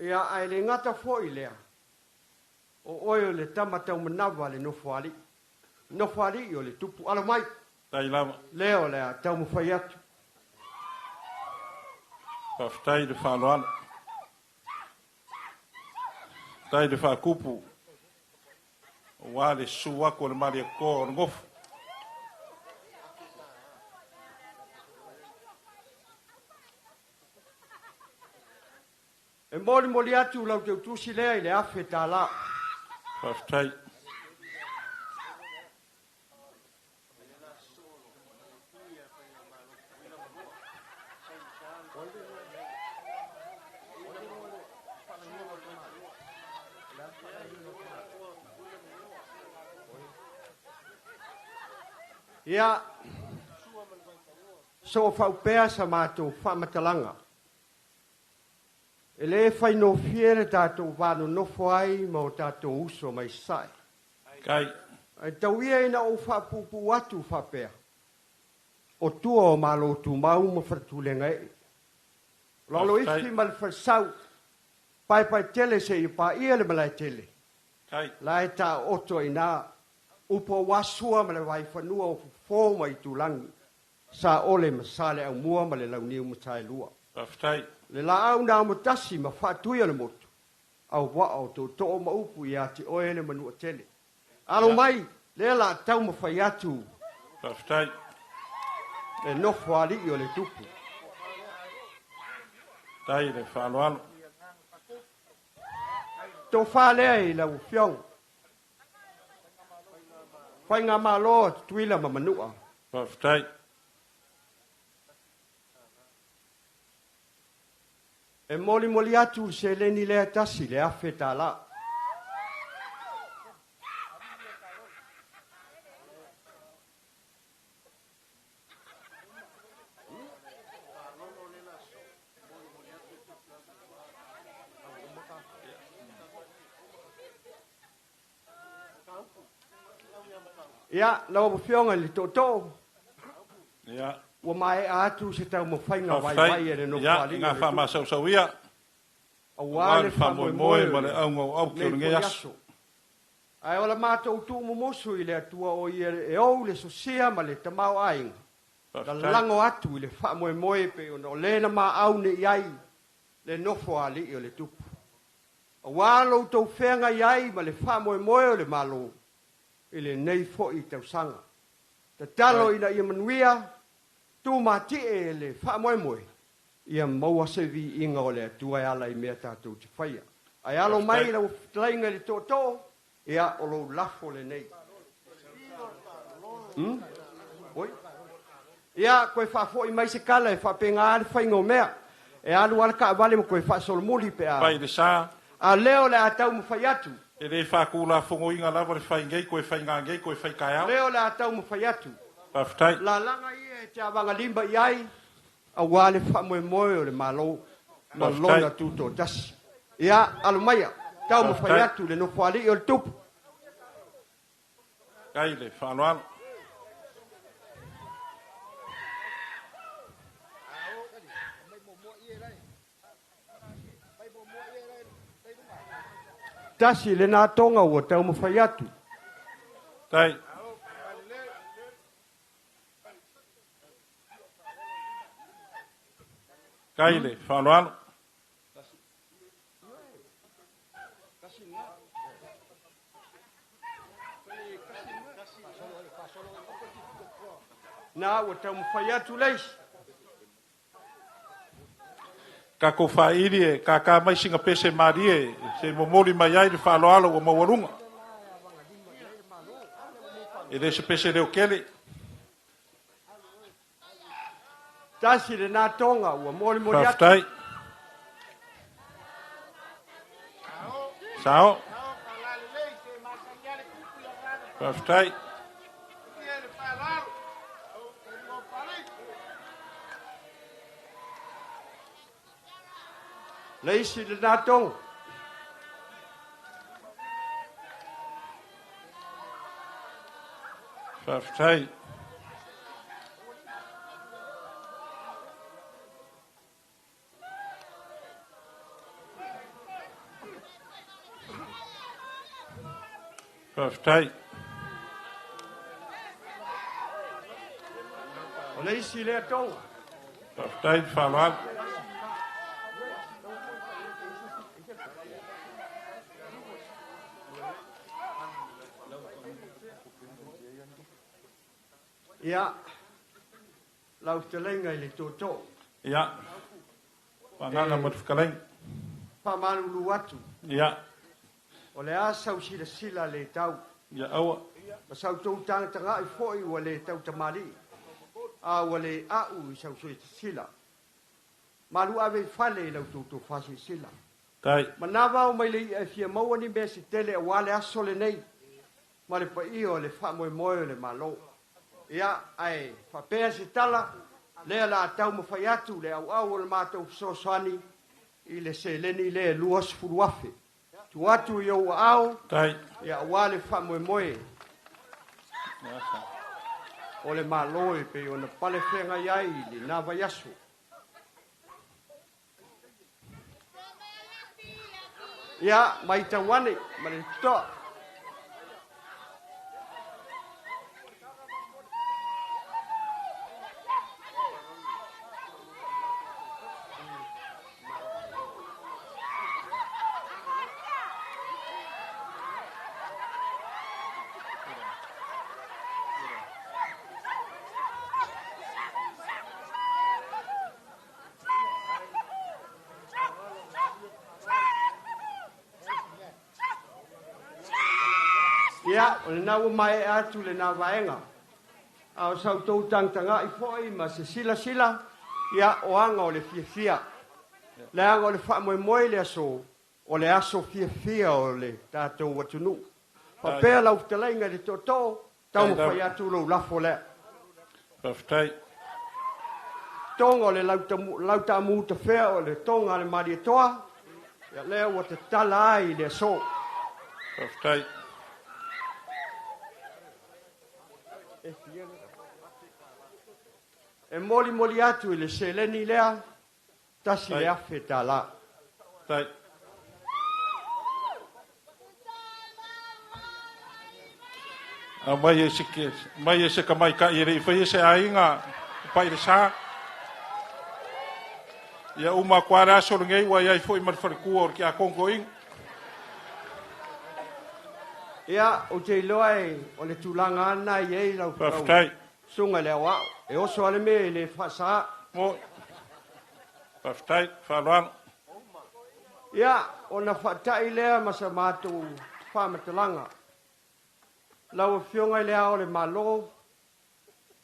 Ia ai le ngata fo i lea. O oe o le tamatau manawa le nofwali. Nofwali i o le tupu. Alo mai, Tai lava. leo lea tau mwhai atu. Whaftai de whanoana. Tai de whakupu. Wale sua ko le mari ko ngofu. E moli atu lau te utusi lea i le afe tā la. Whaftai. Ia, so whaupea sa mātou whamatalanga. E le whai no fiere tātou wāno nofo ai ma o tātou uso mai sai. Kai. Ai tau ia ina o whapupu atu whapea. O tua o malo tu mau ma whatulenga e. Lalo ifi mal whasau. Pai tele se i pa ia le malai tele. Kai. Lai tā oto ina. Upo wasua ma le wai whanua o fōma i tūlangi. Sa ole ma sale au mua ma le launiu ma tai lua. Whaftai. Le la au nā mutasi ma whatuia le motu. Au wao tō tō ma upu i ati oe le manua tele. Alo mai, le la tau ma whai atu. Whaftai. Le nofo ali i o le tupu. Tai le whanoano. Tō whālea i lau whiong. Whai ngā māloa tuila ma manua. Whaftai. E moli atu se le ni le atasi le afe tā la. Ia, lau mawhionga li tō. Ia. Wa mai atu se tau mawhainga vai e le no whali. Ia, ngā whama sau ia. A wale whamoe ma le aunga au ki o nge aso. Ai ola mātou tū momosu i le atua o i e au le sosia ma le tamau ainga. Ka lango atu i le whamoe pe o no lena ma au ne iai le nofo ali i o le tupu. A walo tau whenga iai ma le whamoe o le malo i le nei fo i tau sanga. Ta talo ina i manuia tu mati e le whamoe ia maua se vi inga o le atua e ala i mea tātou te whaia. Ai alo mai lau tlainga le tō ia o lo lafo le nei. Oi? Ia koe whafo i mai se kala e whapenga ale whainga o mea. E alu ala ka vale mo koe whasolomuli pe a. Pai le sa. A leo le atau mo whai atu. E le whakula whongo inga lawa le whaingei koe whainga ngei koe whaikai au. Leo le atau mo whai atu. Whaftai. La langa i e te awanga limba iai. A wale whamoe o le malo. Malona tuto tasi. Ia alu maia. Tau mo whai atu le no whali o le tupu. Kai le whanoano. Tasi le nā tonga ua tau mo whai atu. Tai. Kai le whanoano. Nā ua tau mo whai atu leis. Ka ko whairi e, ka mai singa pese mari e, se momori mai ai le whaaloalo o mawarunga. E le se pese reo kele. Tasi le nā tonga ua mori atu. Whaftai. Sao. Whaftai. Leisi le nā tonga. Whaftai. Whaftai. Leisi le tonga. Whaftai whanoano. Ia, lau te lenga i le tōtō. Ia. Wanganga mo te whakaleng. Whamalulu atu. Ia. O le a sau sila le tau. Ia aua. Ma sau tō tanga i fōi ua le tau tamari. A ua le au i sau sila. Malu ave fale i lau tōtō whasi sila. Tai. Ma nawa o mai le i fia maua ni me se tele a wale aso le nei. Ma le pa i o le wha moe moe o le malo. Ia, ai, whapea se tala. Lea la tau ma whai atu le au au o le mātou sosani. I le se leni le luas furuafe. Tu atu i au au. Tai. Ia wale wha moe moe. O le malo i pe o na pale whenga iai le nawa yasu. Ia, mai tawane, ma le toa. Ia, o le nau mai atu le nā vaenga. Au sau tau tangtanga i fōi ma se sila. Ia, o anga o le fia. Le anga o le wha moe le aso. O le aso fia o le tātou watunu. Pa pēr lau talainga le tō. Tau mo whai atu lau lafo le. Paftai. Tonga o le lau tamu ta whea o le tonga le mari toa. Ia lea o te tala ai le aso. Paftai. E moli atu i le seleni lea, tasi le afe tā la. Tai. A mai e se ka mai ka i rei whai se ainga pai le sā. Ia uma kwa raso ngei wa iai fo i marwharikua or ki a kongo ing. Ia, o te iloai, o le tūlanga ana i ei lau. Paftai. Sunga le wao. E oso ale me le whasa. Mo. Paftai, whaluano. Ia, o na whatai lea masa mātou whamatalanga. Lau a whionga i lea o le malo.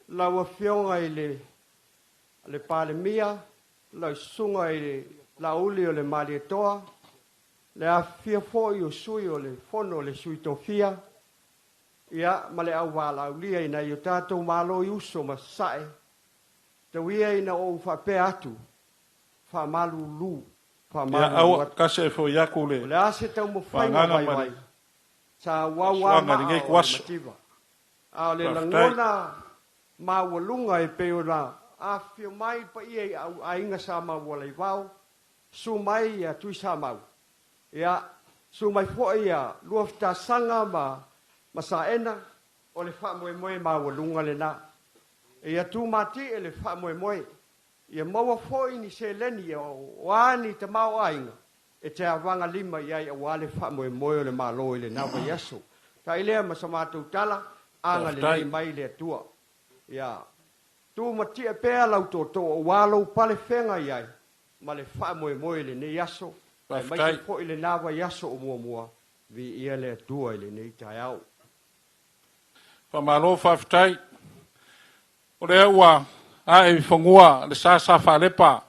Lau a whionga i le pālemia. Lau sunga i le lauli o le malietoa. Le a fia foi o sui o le fono le sui tofia. Ia, ma le au wala ulia ina i o tātou malo i uso ma sae. Te wia ina o whapea atu. Whamalu lu. Ia, au kase e fo iaku le. Le ase tau mo whainga vai. Sa wawa maa o mativa. A le langona ma walunga e peona. A fio mai pa ia a inga sa ma walai vau. Su mai a tui sa mau. Ia, su mai fo ia luafta sanga ma saena o le wha moe ma walunga le na. Ia tu mati e le wha moe. Ia maua fo ni se leni o ani te mau ainga. E te awanga lima iai a wale wha moe o le malo i le nawa yaso. Ta ilea ma sa mātou tala, anga le nei mai le atua. Ia, tu mati e pēa lau tō o walo pale whenga iai, ma le wha moe le nei yaso. Mai se fo i le nawa yaso o mua, vi ia le atua i le nei tai au. Pamalo whaftai. O le ua, a e whangua le sa whalepa.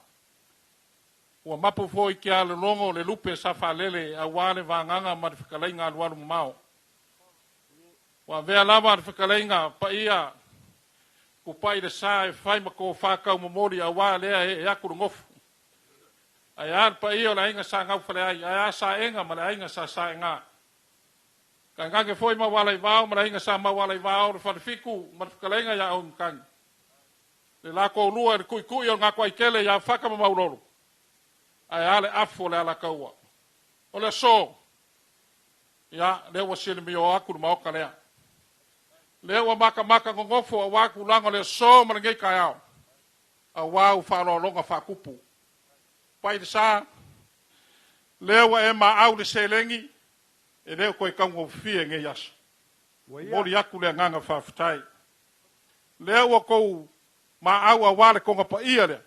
Ua mapu fo i kia le longo le lupe sa whalele a wale wanganga ma le whakaleinga aluaru mau. Ua vea lava le whakaleinga pa ia ku pai le sa e whai ma ko whakau mamori a wale e akuru ngofu. Ai ar pa ia o la inga sa ngau whale ai, ai a sa enga ma la inga sa enga. Ka ngange foi ma wale vau, ma la inga sa ma wale vau, le whalifiku ma le whakaleinga ia au mkangi. Le lako lua e kui o ngako ai kele ia whaka ma mauroro. Ai ale afo le ala kaua. O le so. Ia, le ua sili mi o aku ma oka lea. Le ua maka ngongofo a waku lango le so ma le ngei kai au. A wau whalo longa whakupu. Pai le sa. Le ua e ma au le selengi. E leo koe kaungo fie ngei aso. Mori aku le nganga whawhitai. lea ua kou maau awale konga pa ia lea.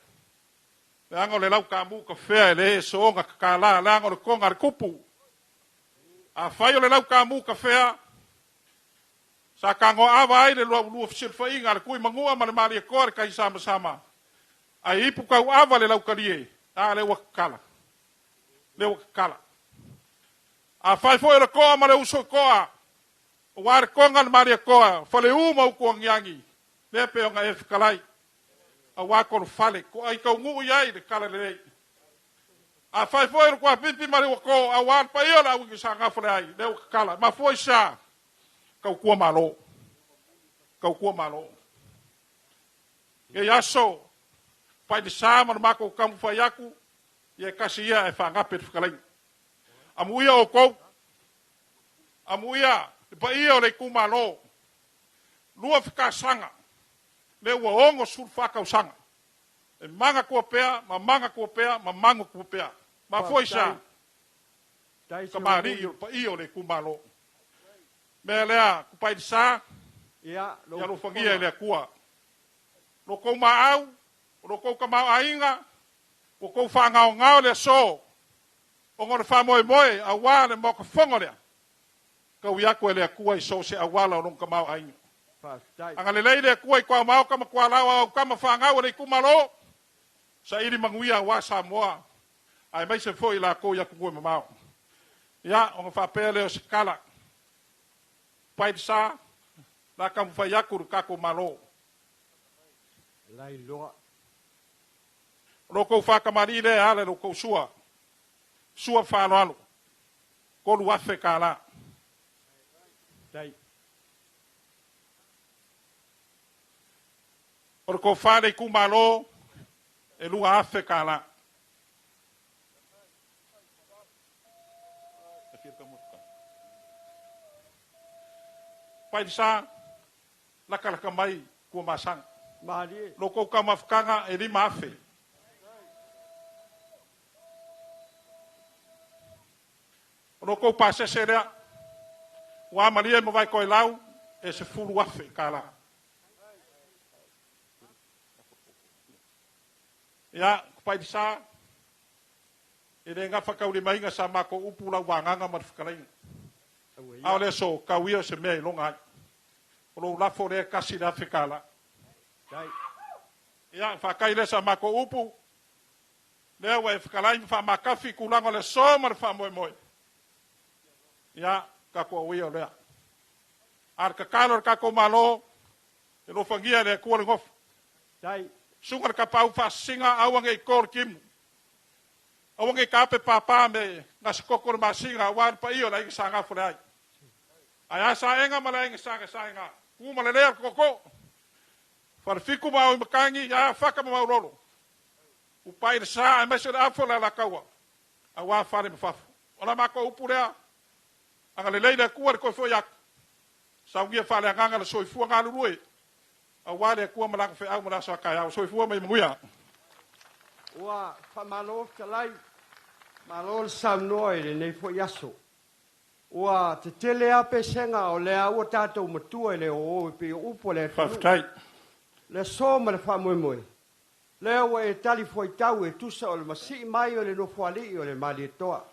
Le anga le lau kamu ka fea le e soonga kakala, le anga le konga le kupu. A whai o le lau kamu ka fea, sa kango awa ai le lua fisilfa inga le kui mangua ma le mali e kore kai sama sama. A ipu kau awa le lau karie, a le ua kakala. Le ua kakala. A whai foi le koa ma le uso koa, o ware konga le mali e koa, whale uma uko ngiangi, le peo nga e whikalai. A wako fale, ko ai kau ngu iai le kala le rei. A whai foi le koa pipi mari wako, a ware pa ia la wiki sa ngafale ai, le ua kakala. Ma foi sa, kau kua malo. Kau kua malo. E yaso, pai de sa ma mako kamu fai aku, ye kasi ia e whangape te whikalai. Amuia o kou, amuia, pa ia o le kumalo, lua whikasanga, le ua ongo surfaka usanga. E manga kua pea, ma manga kua pea, ma mango kua pea. Ma foi sa, ka maari pa ia o le kumalo. Me lea, kupai di sa, ia lo whangia lea kua. Lo kou maau, lo kou ka mau ainga, lo kou whangao ngao lea so, o ngore wha moe moe, a wā le mo ka whongo lea. Kau iaku e lea kua i so se a wala o nong ka mau ainga. Anga le lei lea kua i kua mau kama kua lawa au kama whangao le kumalo, sa iri manguia wā sa moa, ai mai se fo i la kou iaku kua mamau. Ia, o ngā whapea leo se kala, pai sa, la kamu whai iaku ru kako malo. Lai loa. Roko whakamari le ale roko sua. Sua whālo alo. Kolu afe ka la. Dai. Roko whare kumalo e lua afe ka la. Pai sa, laka mai kua masang. Mahari. Roko ka mafkanga e lima afe. Roko pasese rea, wa maria mo vai koe lau, e se fulu afe ka la. Ia, kupai di sa, e re nga whakauri mainga sa mako upu lau wanganga marifukalainga. Ao le so, kauia se mea i longa ai. Olo lafo rea kasi na afe ka la. Ia, whakai le sa mako upu, lea wa e whakalainga wha makafi kulanga le so marifa moe moe. Ia, kako awia lea. Ar ka kalo kako malo, e lo fangia le kua le ngof. Dai. Sunga ka pau fa singa awang e kor kim. Awang e kape papa me ngas kokor masinga wan pa io lai sanga fulai. Ai sa enga malai sanga sanga. Ku malai koko. Far fiku mau makangi ya faka mau rolo. Upai de sa me se afola la kawa. Awa fare me fafu. Ola mako upurea. Anga le leida kua ko fo yak. Sa ngia fale anga le soifua nga lue. A wale kua malaka fe au malasa kai au soifua mai muia. Ua whamalo kalai. Malo samnoi le nei fo yaso. Ua te tele ape senga o le au tatou matua le o pe upo le Faftai. Le soma le whamoe moe. Le ua e tali foi tau e tusa o le masi mai o le nofuali o le mali toa.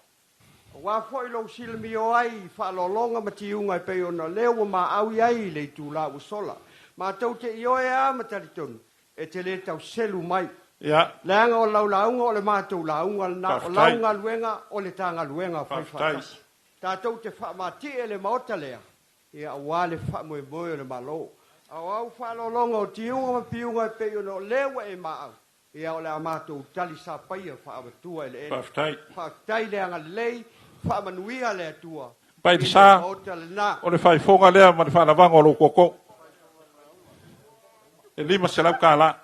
Wa foi lo silmi o ai fa lo longa mati unga pe ona lewa ma au ai le tu la usola ma tau te io e a mataliton e te le tau selu mai Ya. langa o la unga o le ma tau la unga na o la unga luenga o le tanga luenga fa fa ta tau te fa ma ti ele maota lea e a wale fa mo boy le malo au fa lo longa o ti unga ma pi unga pe ona lewa e ma au e o le amato tali sa pai fa abatua ele Faftai. fa tai le anga lei fa manuia le tua Pai di sa, o le fai fonga lea ma le fa lavanga o lo koko. E lima se lau ka la.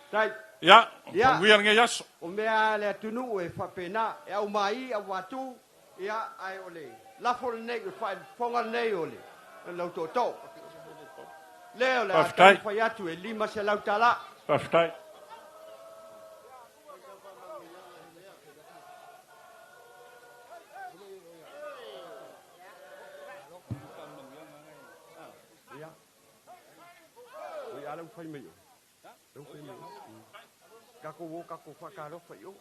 tai Ya, Ya. wia nge yaso. o mea le tunu e fa pena e au mai a watu ia ai ole la fol nei fa fonga nei ole lo to to leo la Pastai. fa yatu e lima se lau tala Faftai. lau fai mai. Lau fai mai. Kako wo kako whakaro fai o.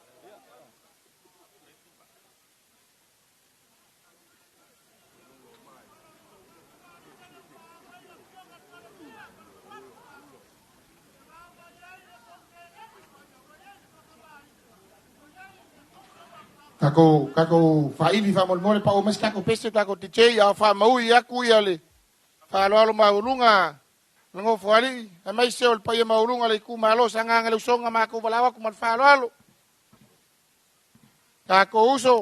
Kako faili fa mol pa o mas kako pese kako te chei a fa mau ia ku ia le fa lo maulunga ngo fuali a mai se ol pa ia maulunga le ku malo sanga ngale songa ma ku balawa ku mal fa lo kako uso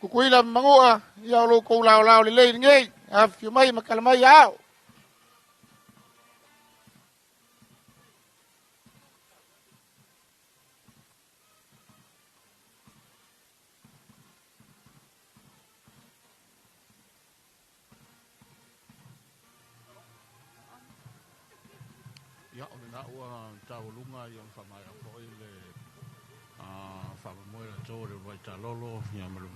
ku kuila mangua ia lo ku lao le le ngei a fi mai makal mai ao Ya, o na ua tau lunga i on whamai a koi le whamamoe na tō re wai tā lolo, ia maru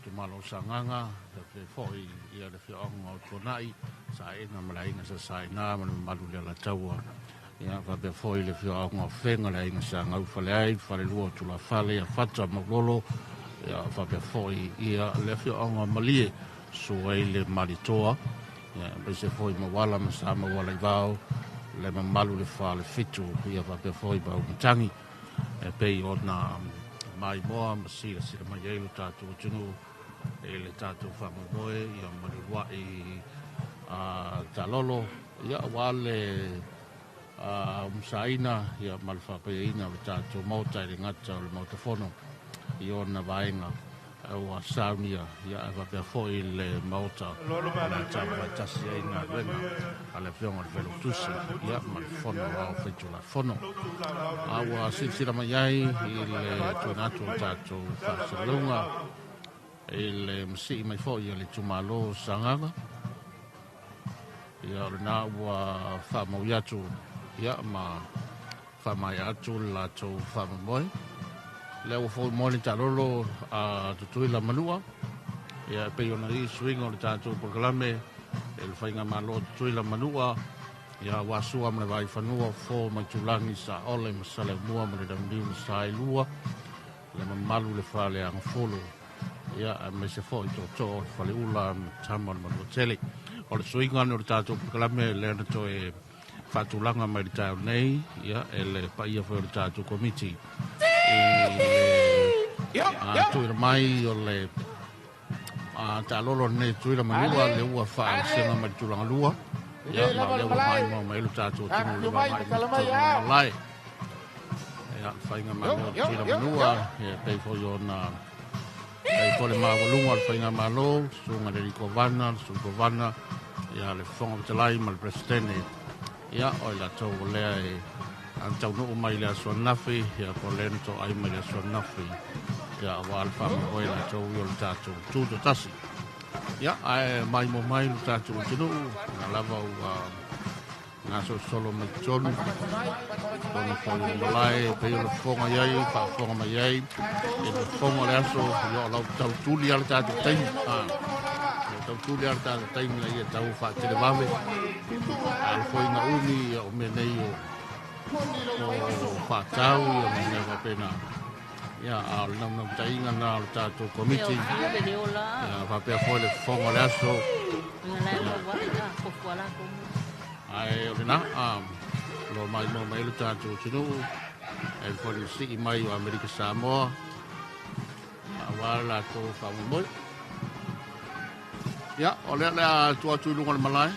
te malo sanganga, te whoi ia le whiaonga o tōnai, sa e na malainga sa sai nā, manu maru le la taua, ia whape whoi le whiaonga o whenga le inga sa ngau whale ai, whale lua tula whale a whata maulolo, ia whape whoi ia le whiaonga malie, so ai le maritoa, ya bese foi mawala masama wala ivao le mamalu le fa le fitu ia va pe foi ba utangi e pe ona mai moa masira sira mai ele tatu tunu ele tatu fa moe ia malua i talolo ia wale musaina ia malfa pe ina tatu mota le ngata le mota fono ia na vainga o saunia ia va pe foi le mota na tapa tasi ina venga ale fiona velo tusi ia mal fono ao fetu la fono awa sila mai ai ile tonato tato fasalunga ile msi mai foi ile tumalo sanganga ia na wa fa mo yatu ia ma fa mai atu la to fa mo le o fo mo le talolo a tutui la manua ia pe ona i swingo le tato programe el fainga malo tutui la manua ia wasua me vai fanua fo mai tulangi sa ole masale mua me le dambi sai lua le malu le fale ang folo ia me se fo to fale ula tamon mo tele o le swingo no le tato programe le to e fatulanga mai tau nei ia ele pa ia fo le tato committee tuira mai o le talolo nei tuira manua le ua faa senga mai tulanga lua ia ma le ua mai mai lu tatu tunu le mai malai ia whainga mai o tuira manua ia pei fo yo na pei fo le maa walunga le whainga malo sunga le riko vana sunga vana ia le fonga vitalai ma le presidente ia o la tau lea e antau no mai le so nafi ya polento ai mai le so nafi ya wal fa mo la to yo tato tudo tasi ya ai mai mo mai lu tato tudo na lava o na so solo mai tonu ono fa mo lai pe yo fonga yai fa fonga mai yai e fonga le so yo la tau tuli al tato tai tau tuli al tato tai mai e tau fa te vame al foi na uni o me nei o whātau ia mene wa pena ia al nam tainga na al tātou komiti ia whapea fo le whonga le aso ai o rena lo mai mo mai le tātou tinu e fo le si mai o Amerika Samoa a wala ko whamumoi ia o lea lea tua tuilunga le malai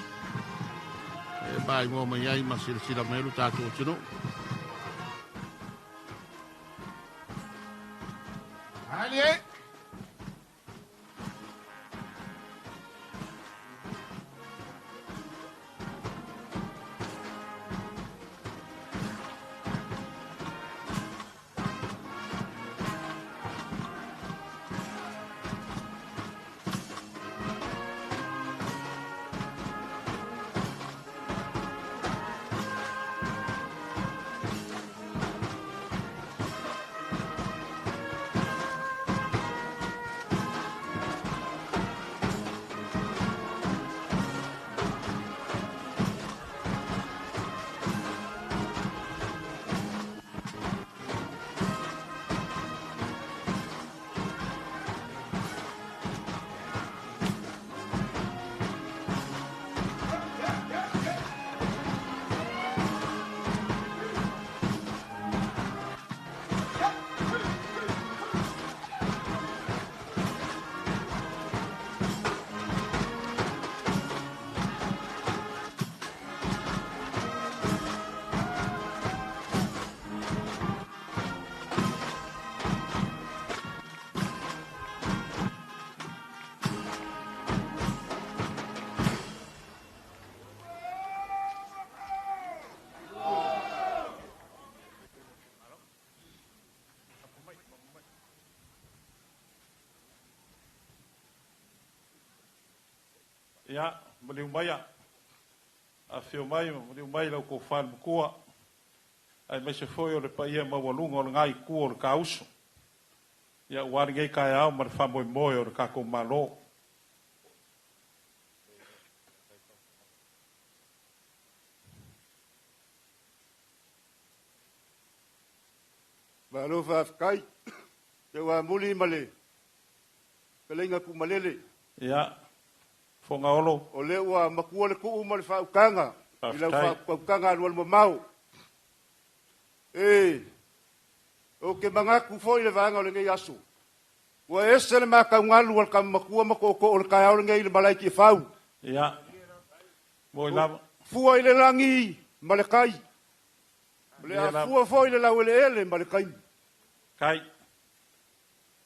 e bai mo mai ai ma sila mai lu tātou tino ali Ia, mali umaya. A fio mai, mali umai lau ko whan mukua. Ai mai se foi o le pa ia mawalunga o le ngai kua o le kausu. Ia wari ngai kai au ma le whamoi moe o le kako malo. Malo whafkai, te wā muli male, kalenga ku malele. Ia, fonga olo. O le ua makua le kuu ma le whaukanga, i lau whaukanga alua le mamau. O ke mangaku foi le vanga o le ngai aso. Ua ese le makaungalu al kam makua makoko o le kai au le ngai le malai ki whau. Ia, moi lama. Fua i le langi, ma le kai. Le a fua foi le lau ele ma le kai. Kai.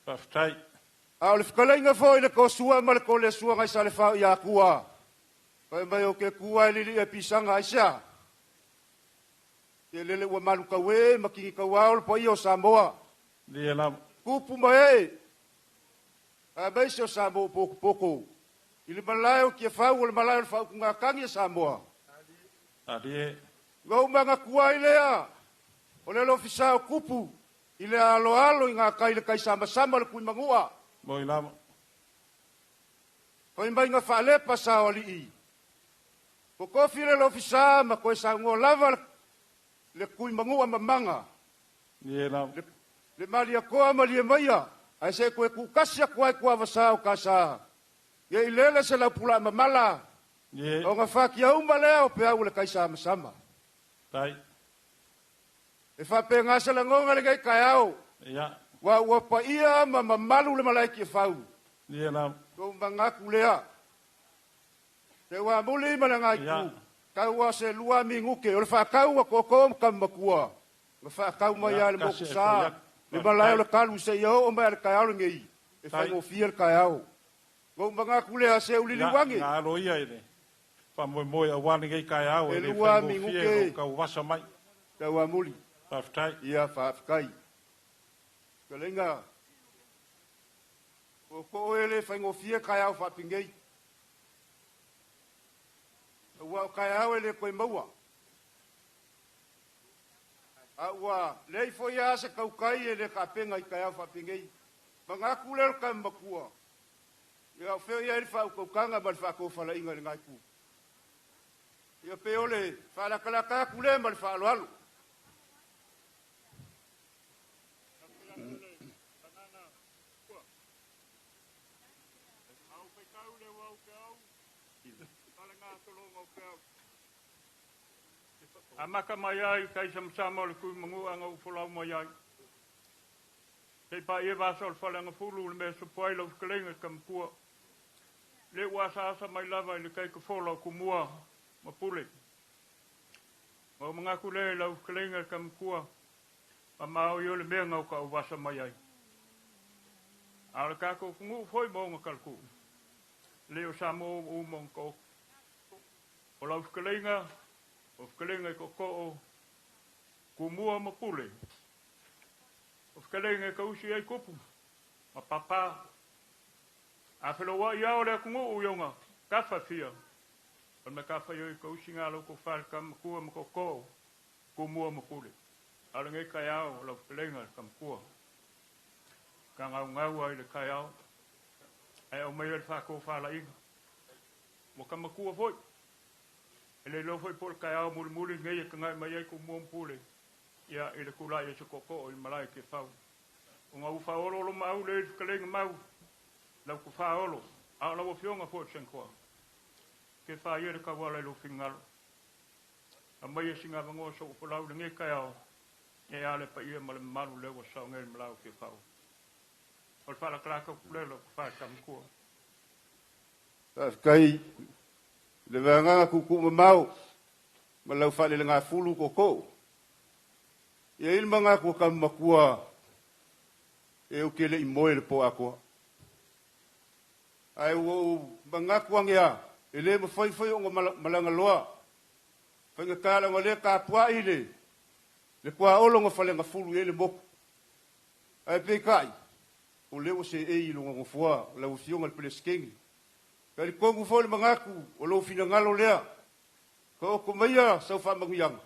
Whaftai. A o le whakalenga foi le kosua ma le kole sua ngai sa le whau i a kua. Pai mai o ke kua e lili e pisanga aisa. Ke lele ua malu kawe, makingi kawao po i o Samoa. Lia lama. Kupu mai. A mai se o Samoa poko poko. I le malai o kia whau o le malai o le whau kunga kangi o Samoa. Adie. Ngau manga kua i lea. O le lofisa o kupu. I le alo alo i ngā kai le kai sama sama le kui mangua. Moi lama. Pai mai ngā whaalepa sa o li i. Ko kofi le lofisa ma koe sa ngō lava le kui mangua mamanga. Lia lama. Le malia koa malia maia. Ai se koe kukasia koe kua wasa o kasa. Ia i lele se lau pula mamala. O ngā whaki au malea o pe au le kai sama sama. Tai. E whape ngasa la ngonga le kai kai au. Ia. Wa pa ia ma mamalu le malaiki e whau. Lia lama. Ko mangaku lea. Te wa muli ma le ngai ku. Kau wa se lua minguke. O le whakau wa koko kam makua. Le whakau mai a le moku sa. Le malai o le kalu se iau o mai le kai au le ngei. E whango fia le kai au. Ko mangaku lea se ulili wangi. Ngā alo ia ene. Whamoi moe a wani ngai kai au. E lua minguke. Kau wasa mai. Te wa muli. Whaftai. Ia whafkai. Ka lenga. Ko ele whaingo fia kai au whapingei. Ua kai au ele koe maua. Ua lei foi a se kaukai ele ka penga i kai au whapingei. Mangaku leo ka makua. Ia wheo ia ele whau kaukanga ma le whako whala inga le ngai ku. Ia pe ole whalakalaka kule ma le whalo alu. Amaka mai ai kai samsama le kui mangu anga ufolau mai ai. Kei pa ia vasa o le whalanga fulu le mea supoi lau whakalenga kampua. Le wasa asa mai lava i le kai ka wholau kumua ma pule. Mau mga kule lau whakalenga kampua. Ma mao i o le mea ngau ka uvasa mai ai. A le kako kungu foi mo ngā kalku. Le o samo o mongko. O lau whakalenga. O whakalenga i koko o kumua ma pule. O whakalenga i kausi ai kupu. Ma papa. A wheloa i ao lea kungu o ionga. Kawha fia. O me kawha i kausi ngā loko whalka ma kua ma koko o kumua ma pule. Ala ngai kai ao lau whakalenga kam kua. Ka ngau ngau ai le kai ao. Ai au mai le whako whala inga. Mo ka makua foi. Ele lo foi por kai au muli ngai ka ngai mai ko mo pule. Ia ele kula ia se koko o malai ke fau. O ngau fa olo lo mau le kalenga mau. Lau ku fa olo. A lau fionga fo senkoa. Ke fa ia le ka wala lo fingal. A mai singa vango so fo lau ngai kai au. E ale pa ia mal malu le wa sa ngai malau ke fau. O fa la klaka le lo fa kam ko. Kai le vanga kuku mau ma lau fa le nga fulu koko. Ia il manga ko kam makua e o kele i moe le po ako. Ai wo manga ko ngia ele mo foi o malanga loa. Fa nga kala ngole ka pua ile. Le kwa olo ngo fale nga fulu ele mok. Ai pe kai. O le o se e ilo ngo fua la o fionga le peleskengi. Kali kongu fo le mangaku o lo fina ngalo lea. Ko ko maia sau fa mangiang.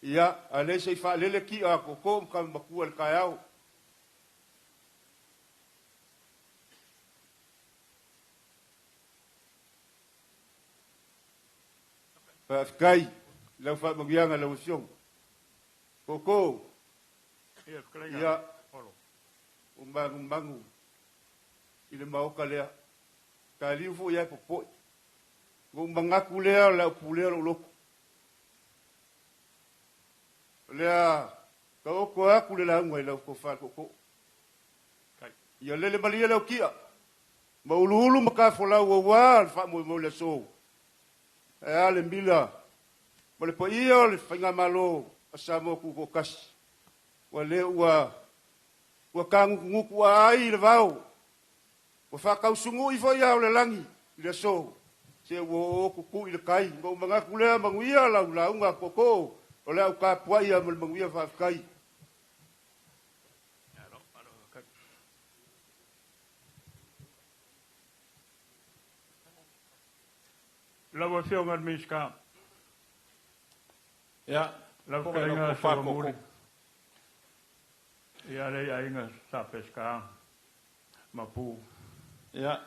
Ia ale sei fa lele ki a ko ko kam maku al kayao. Pa kai lau fa mangiang lau siong. Ko ia umbangu ile mau kalea kali fu ya popo go mangaku lea la pulea lo lea ko aku le la ngoi la ko fa ko ia lele malia la kia maululu maka fola wa fa mo le so ale mbila mo le po ia le fanga malo asamo ku ko kas wale wa kangu nguku ai le vau wa fa kau sungu I foi au le langi le so se wo ku le kai ngo manga kule manguia la unga koko o le au ka pua ia mo manguia fa kai la wa fio ngal miska ya la ka nga fa ko ia le ainga sa pesca mapu ya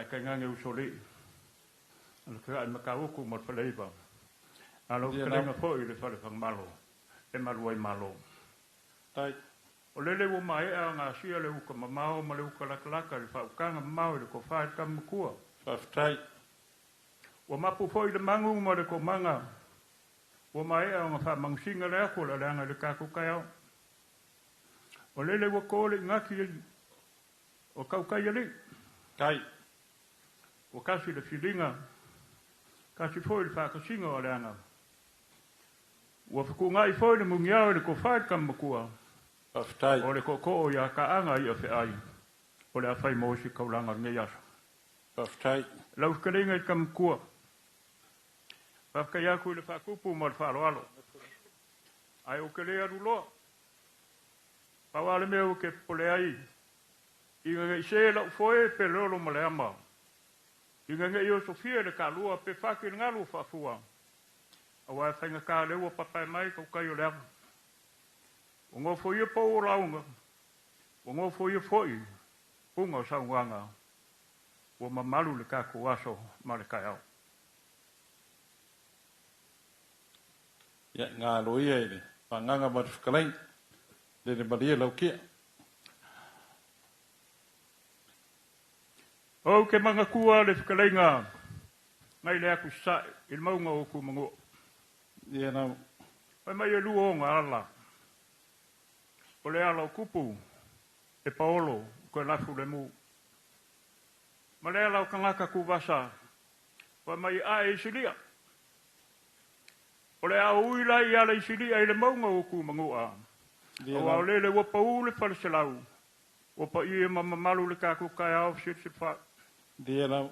ka nga nge usoli al ka makau ku mo faleba alo ka nga fo ile fa le fang malo e maluai malo tai o lele wo mai a nga sia le ku mamao ma le ku la le fa ka nga mau le ko fa ka mkua fa tai wo mapu fo ile mangu mo le ko manga wo mai a nga fa mangsinga le ko la nga le ka ku ka o lele wo ko le ngaki o kaukai ali kai o kasi le filinga kasi foi le whakasinga o leanga o whikunga I foi le mungiao le ko whae kamakua aftai o le koko o ia ka anga I a whaai o le a whai mosi kaulanga ngai asa aftai lau karinga I kamakua whaka iaku le whakupu mo le whaaloalo ai o ke lea ruloa pawale meo ke pole ai Inga ngai se lau foe pe lolo maleama. Inga ngai o Sofia le kalua pe whaki ngalu whafua. Awa whainga ka lewa papai mai kau kai o leama. O ngō foia pou o launga. O ngō foia foi. Punga o saunganga. O mamalu le kako aso ma le kai au. Ya ngā loia ele. Panganga marifkalain. Le maria lau kia. O ke manga kua le whakalenga, ngai le aku sae, il maunga o ku mango. Ia nau. Pai mai e lua o ngā ala. O le ala o kupu, e paolo, koe lafu le mu. Ma le ala o kangaka ku vasa, pai mai a e silia. O le a uila I ala I silia I le maunga o ku mango a. O au le wapa u le whale selau. Wapa I e mamamalu le kaku kai au sitwha. Dia nau.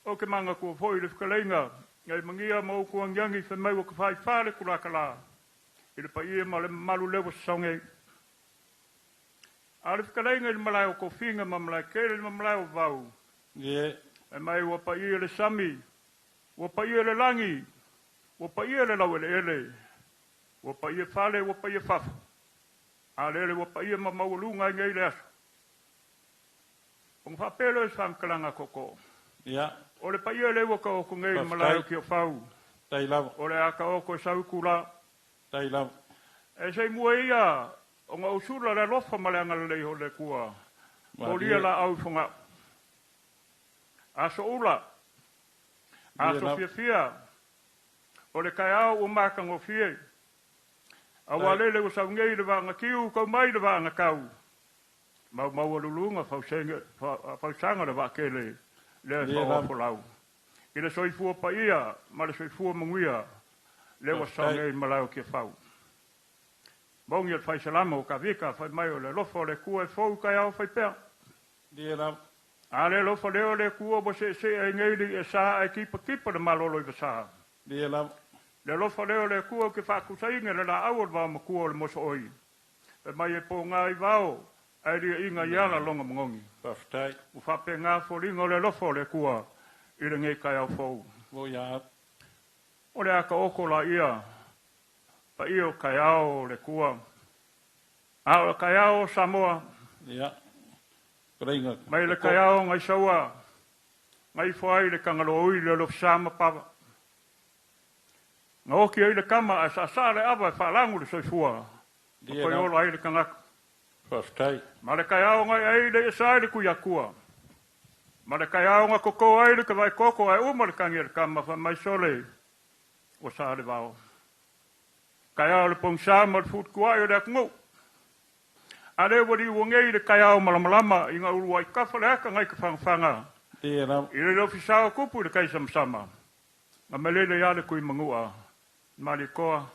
O ke manga kua foi le whakalenga, ngai mangia mau kua ngiangi whamau o ka whai whare kurakala. I le paie ma le malu lewa songe. A le whakalenga I le malai o kofinga ma malai kere ma malai o vau. Ie. E mai wa paie le sami, wa paie le langi, wa paie le lau ele ele, wa paie whale, wa paie whafu. A lele wa paie ma maulunga ngai le aso. O whapelo e whamkalanga koko. Ia. O le paia le waka o kungei malai o ki o whau. Tai lau. O le aka o ko sau kula. Tai lau. E sei mua ia, o ngā usura le lofa maleanga le ho le kua. O lia la au funga. Aso ula. Aso fia fia. O le kai au o mākango fie. A walele o sau ngei le vanga kiu, kau mai le vanga kau. Mau lulunga fausanga le wakele le whaafolau. I le soifua paia, ma le soifua manguia, le wasange I malau kia whau. Maungi at whai salama o ka vika, whai mai o le lofo le kua e whau kai au whai pēr. A le lofo leo le kua bo se e ngeili e saa e kipa le malolo I wasaa. Le lofo leo le kua ke whakusainga le la awal wā ma kua le moso oi. E mai e po ngā I vao, ai ri inga iala longa mongongi. Whaftai. U whape ngā whoringa o le lofo le kua i le ngai kai au whou. Wo ia. O le aka oko la ia, pa i o kai au le kua. A o kai au Samoa. Ia. Reinga. Mai le kai au ngai saua. Ngai whai le kangalo ui le lo sama pava. Ngā oki ai le kama a sa le awa e whalangu le soifua. Koi olo ai le kangaka. Whaftai. Ma le kai au ngai ai le isai le kuia kua. Ma le kai au ngai koko ai le kawai koko ai uma le kangi le kama wha mai sole o sa le vao. Kai au le pong sa ma le fut kua i le akungu. A le wadi uangei le kai au malamalama i ngā uru ai kafa le aka ngai ka whangwhanga. Ia na. I le ofisao kupu le kai samsama. Ma melele ia le kui mangua. Ma le koa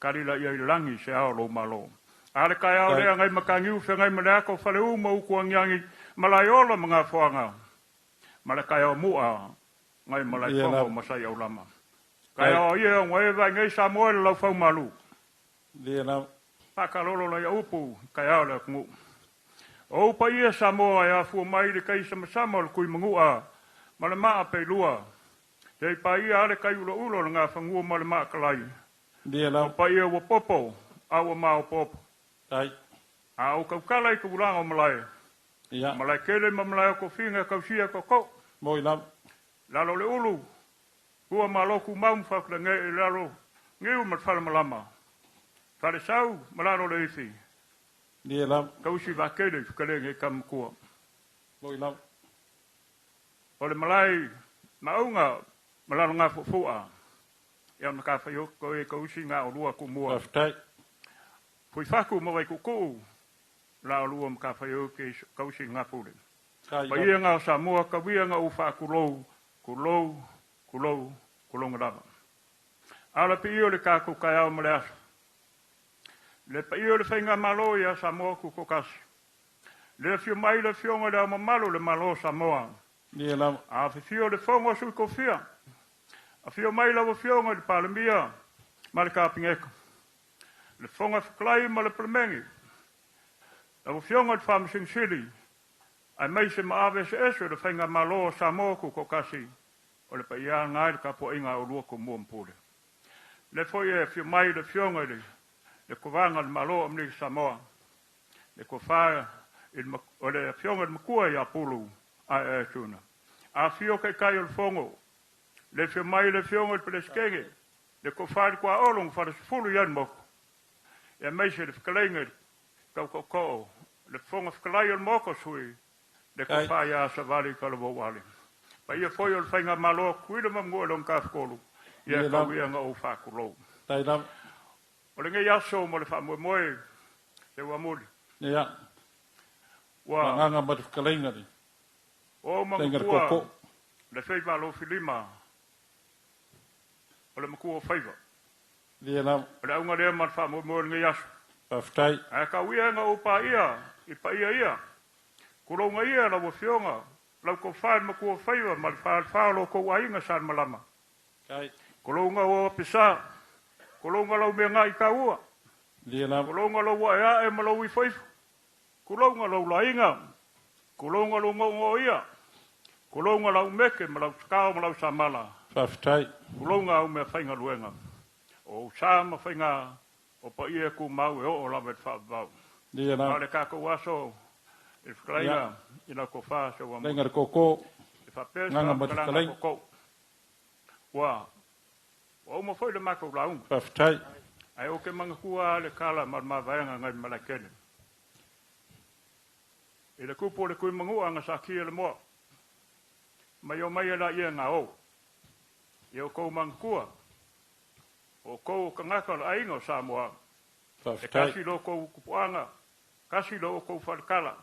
karila ia i langi se ao lo malo. A le kai au lea ngai makangiu fe ngai maleako whale uma uku angiangi malai ola mga whoanga. Ma le kai au mua ngai malai whonga o masai au lama. Kai au ia ngai vai ngai Samoa le lau whau malu. Ia na. Pakalolo la ia upu kai au le kungu. O upa ia Samoa ia fua mai le kai sama le kui mangua. Ma le maa peilua. Te pa ia ale kai ulo ulo ngā whangua ma le maa kalai. Ia na. O pa ia wa popo, awa maa o popo. Tai. A o kaukala i ka uranga o malai. Ia. Malai kele ma malai o kofinga kausia koko. Moi lam. Lalo le ulu. Hua maloku maumu whakla nge e lalo. Ngeu mat whala malama. Whale sau, malalo le ithi. Ia lam. Kausi wa kele whakale nge kamukua. Moi lam. O le malai, maunga, malalo ngā fufua. Ia maka whaioko e kausi ngā o lua kumua. Whaftai. Fui whaku mawai kuku. La o lua maka whaioke kausi ngā pule. Pa ia ngā Samoa, ka wia ngā uwha kulou, kulonga lava. Ala pe io le kako kai au male aso. Le pa io le whainga malo ia Samoa kuko kasi. Le fio mai le fionga le ama malo le malo Samoa. Ia lam. A fio le fonga sui kofia. A fio mai la fionga le palamia, ma le kapingeka. Le fonga whaklai ma le plemengi. La fionga le whamasing sili. Ai mai se maawe se eso le whainga malo Samoa kuko kasi. O le pa ia ngai le kapo inga o lua ko mua mpule. Le foi e fio mai le fionga le kovanga le malo amni Samoa. Le kofaya o le fionga le makua ia pulu a e tuna. A fio kai o le fongo. Le fio mai le fionga le peleskenge. Le kofaya kwa olong fara sifulu yan moko. E mai se le whakalenga kau le fonga whakalai o le moko sui. Le kofaya sa vali kalabo wali. Pa ia foi o le whainga malo kuila mamua long kafkolu. Ia kawia nga o whakulou. Tai lam. O le ngai aso mo le whamoe moe te wamuli. Ia. Wa nganga ma te whakalenga ni. o mangkua le whaiva lo filima. O le makua o whaiva. Ia lam. O le aunga lea ma le whamoe moe le ngai aso. Whaftai. A kawia nga o pa ia, i pa ia. Kuronga ia la wa fionga. Lau ko whae makua o whaiva ma le whaalo ko wainga san malama. Kai. Kolonga o pisa. Kolonga lau mea ngā i ka ua. Ia lam. Kolonga lau wa ea e malau i whaifu. Kolonga lau lainga. Kolonga lau ngongo ia. Kolonga lau meke malau skao malau samala. Whaftai. Kolonga au mea whainga luenga. O sama whainga o pa ia ku mau e o lawe whaabau. Ia lam. Male kako waso. E whakainga ina ko wha se wa mo. Lenga koko. E whapesa. Nganga ma te whakalenga. Wa. O mo foi le mako launga. Whaftai. Ai o ke manga kua le kala ma vaenga ngai malakene. E le kupo le kui mangua nga sa kia le moa. Mai o mai la ia ngā o. E o kou manga kua. O kou kangaka la ainga o Samoa. E Whaftai. kasi lo kou kupuanga. Kasi lo o kou whalikala.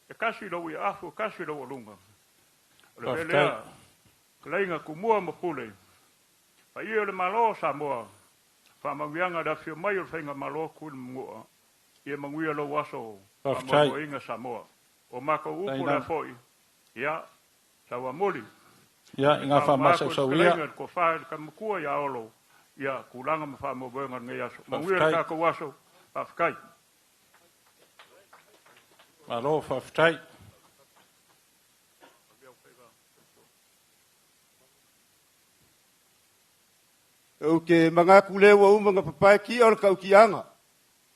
E kasi lo i afu, kasi lo o lunga. O le Whaftai. pelea. Kaleinga kumua mapule. Pa ia le malo Samoa. Whamawianga da fio mai o whainga malo kule mngua. Ia manguia lo waso. Whaftai. O inga Samoa. O mako upo la foi. Ia. Sawa muli. Ia inga whamasa sau ia. Ko whae ka mkua ia olo. Ia kulanga ma wha mo wenga ngai aso. Manguia Whaftai. kako waso. Whafkai. Malo whawhitai. O ke mga kulewa o mga papai ki o ka ukianga.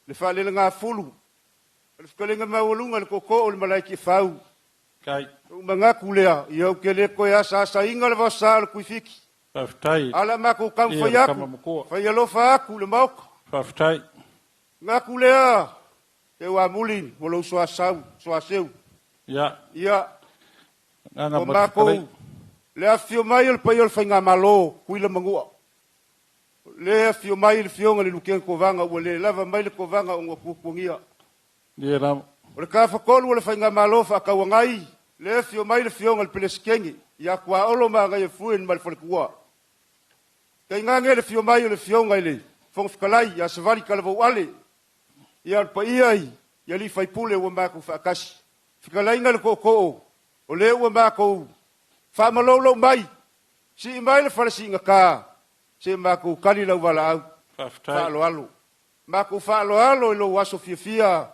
Le whale ngā fulu. Le whakalenga mawalunga le koko o le malaiki whau. Kai. O mga kulea, i au ke le koe asa inga le wasa le kuifiki. Whawhitai. Ala mako kam whaiaku. Whaialofa aku le mauka. Whawhitai. Ngā kulea, te wā mulin, wolo soa sau, soa seu. Ia. Ia. Ngana O mako, le a fio mai le pai o le whainga malo, kuila mangua. Le a fio mai le fionga le lukeng kovanga, ua le lava mai le kovanga o ngā kukungia. Ia ramo. O le ka whakolu o le whainga malo whakawangai, le a fio mai le fionga le peleskengi, ia kua olo maa ngai e fuen ma le whalekua. Kei ngange le fio mai o le fionga le, whongwhikalai, ia savari kalawau ale, ia le paiai, ia li whaipule ua mako whaakasi. Whikalai ngale ko o le ua mako whaamalolau mai, si mai le whalasi inga ka, se mako kani lau wala au, whaaloalo. Mako whaaloalo i lo waso fia,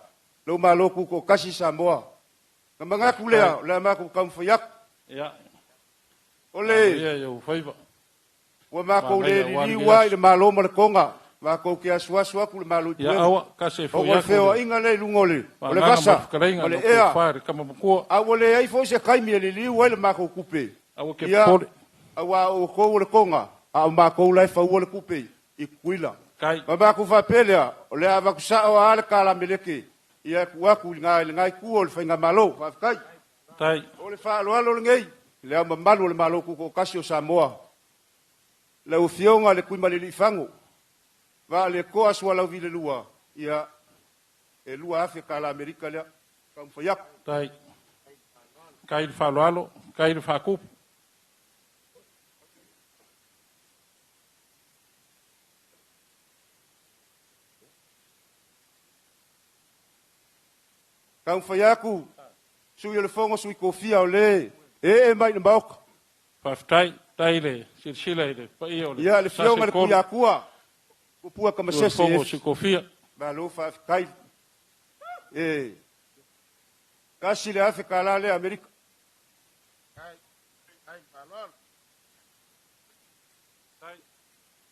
lo maloku ko kasi Samoa. Ka mga kulea, le mako kamwhayak. Ia. Ole. Ia, iau whaiva. Ua mako le liwa i le malo ma le konga. Mako ke asua ku le malo i ia awa kase fo ia. O feo inga le lungole. O le vasa. O le ea. A o le ai fo se kaimi le liwa i le mako kupe. Awa ke pole. Awa o kou le konga. A o mako lai fa ua le kupe. I kuila. Kai. Ma mako fa pelea. O le avakusa o ale kala meleke. Ia kuaku ngai kuo le whainga malo. Kai. Tai. O le wha alo le ngei. Le au mamalu le malo kuko kasi o Samoa. Le o fionga le kuima le li fango. Va le koa sua lau vile lua. Ia e lua afe ka la Amerika lea. Kam whayak. Tai. Kai le whaaloalo. Kai le whaakupu. Kam whayaku. Sui o le fonga sui kofia o le. E mai na mauka. Whaftai. Tai le. Silsila le. Pai o le. Ia le fionga le kuia kua. Kupua kama sese. Fongo si kofia. Ma lo whafkai. E. Kasi le afe ka la le Amerika.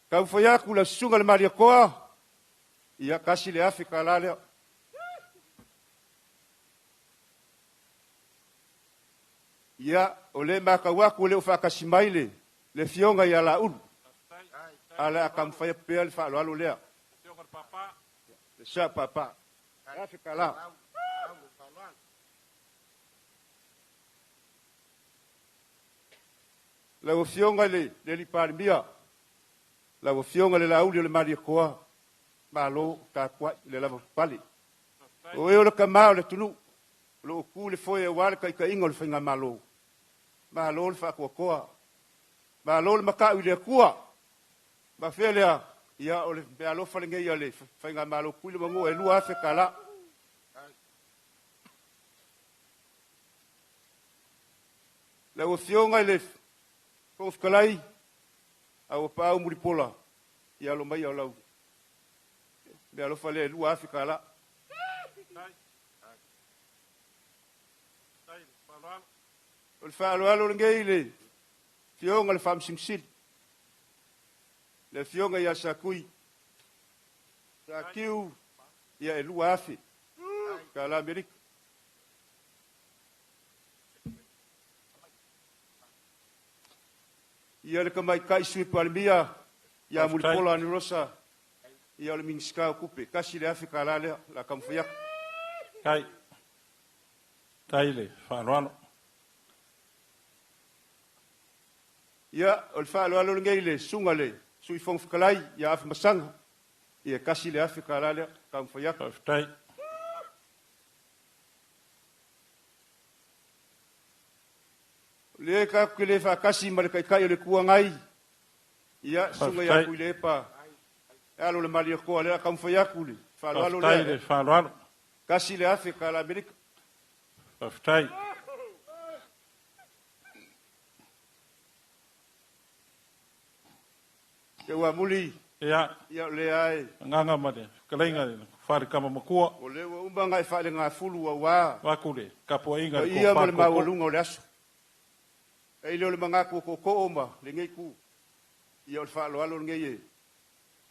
Kau whaiaku la sunga le maria koa. Ia kasi le afe ka la le. Ia o le makawaku le o whakasimaile. Le fionga ia la ulu. Ala akam whaia pea le whaalo alo lea. Le sa papa. Afe ka la. La o fionga le li parimia. La o fionga le la uli o le maria koa. Malo ka kwa le lava pali. O eo le kamao le tunu. Lo ku le foi e wale ka ingo le whainga malo. Malo le whakua koa. Malo le makau le kua. Ma felea. Ia o le mea lo whalinge ia le whainga malo kuile mango e lua afe ka la. Le o fionga le Kofkalai, au pau muripola, ia lo mai au lau. Le alo fale lua Afrika la. O le whaalo alo ngei le fionga le wham simsil. Le fionga ia sa kui. Sa kiu ia e lua Afrika. Ka la Amerika. Ia le kamai kai sui palmia, ia muripola ni rosa, ia le minska kupe, kasi le Afrika la le la kamfuyak. Kai. Tai le whaaloalo. Ia o le whaaloalo ngei le sunga le, sui fongfukalai, ia afi masanga, ia kasi le Afrika la le kamfuyak. Tai. Le ka kule fa kasi ma le kai o le kuangai. Ia sunga ia kule pa. Alo le mali ko le ka mfa ya kule. Fa lo le. Fa lo. Kasi le Afrika la Amerika. Faftai. Ke wa muli Ia. Ia le ai. Nganga mare. Kalenga whare kama makua. O le ua umba ngai whale ngā fulu a wā. Wakure. Kapua inga. Ia ma le mawalunga o le aso. Ei leo le mangako ko oma le ngei ku. Ia o le whaalo alo ngei e.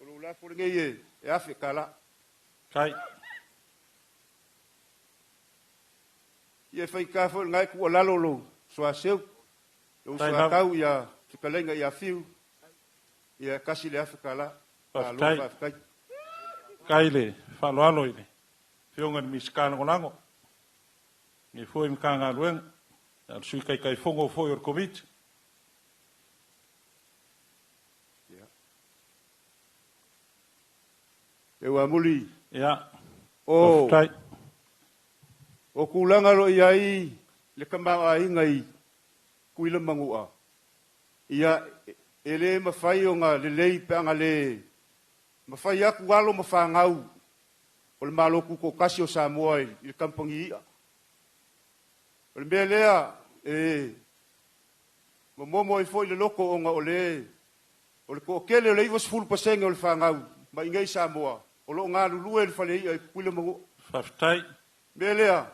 O le ulafo le ngei e. E afe kala. Kai. Ia whai ka fo ngai ku o lalo lo. Soa seu. O soa kau ia tukalenga ia fiu. Ia kasi le afe kala. Kai. Kai le. Whaalo alo ile. Whionga ni miskana kolango. Ni fwoi mkanga luenga. Al sui kai fongo foi or komit. E wa muli. Ya. O. O kulanga lo iai le kama ai ngai kuila mangua. Ia ele mafai o nga le lei panga le mafai aku walo mafangau. O le maloku ko kasi o Samoa i kampangi ia. O le melea momo i foi le loko o nga o le ko kele o le iwas fulu pasenge o le whangau ma ingai Samoa o lo ngā lulue le whale i kuila mangu Whaftai melea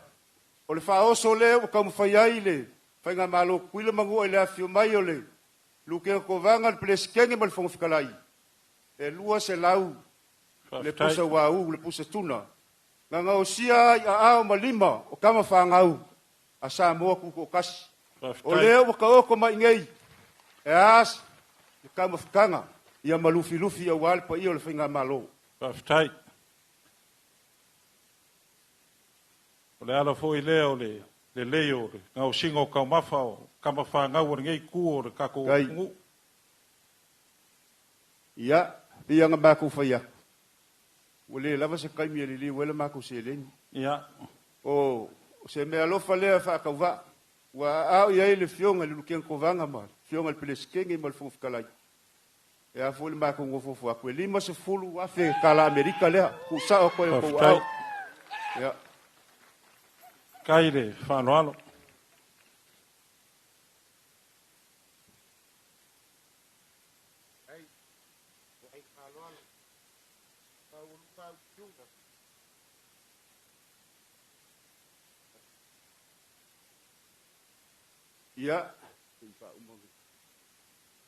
o le whaoso le o ka mwhai ai le whainga malo kuila mangu i le awhio mai o le luke ko vanga le pleskenge ma le whangwhikalai e lua se lau le pusa wau le pusa tuna nganga o sia i a ao ma lima o kama whangau a Samoa kuko kasi. O leo waka oko mai ngei. E as, i kama whikanga, ia malufi-lufi a wale pa ia o le whainga malo. Whaftai. O le ala fo i leo le leo, ngau singo kau mafa o kama whangau o ngei ku o le kako ngu. Ia, ia nga mako whaia. O le lava se kaimi ali li, wele mako se eleni. Ia. O se me alofa lea whaakauwa. Wa au iai le fionga le lukiang kovanga ma. Fionga le peleskenge ma le fungufikalai. E a fo le mako ngofofu a koe. Lima se fulu wafe kala Amerika lea. Ku sao koe o kou au. Ia. Kaire, whanoalo. Ia,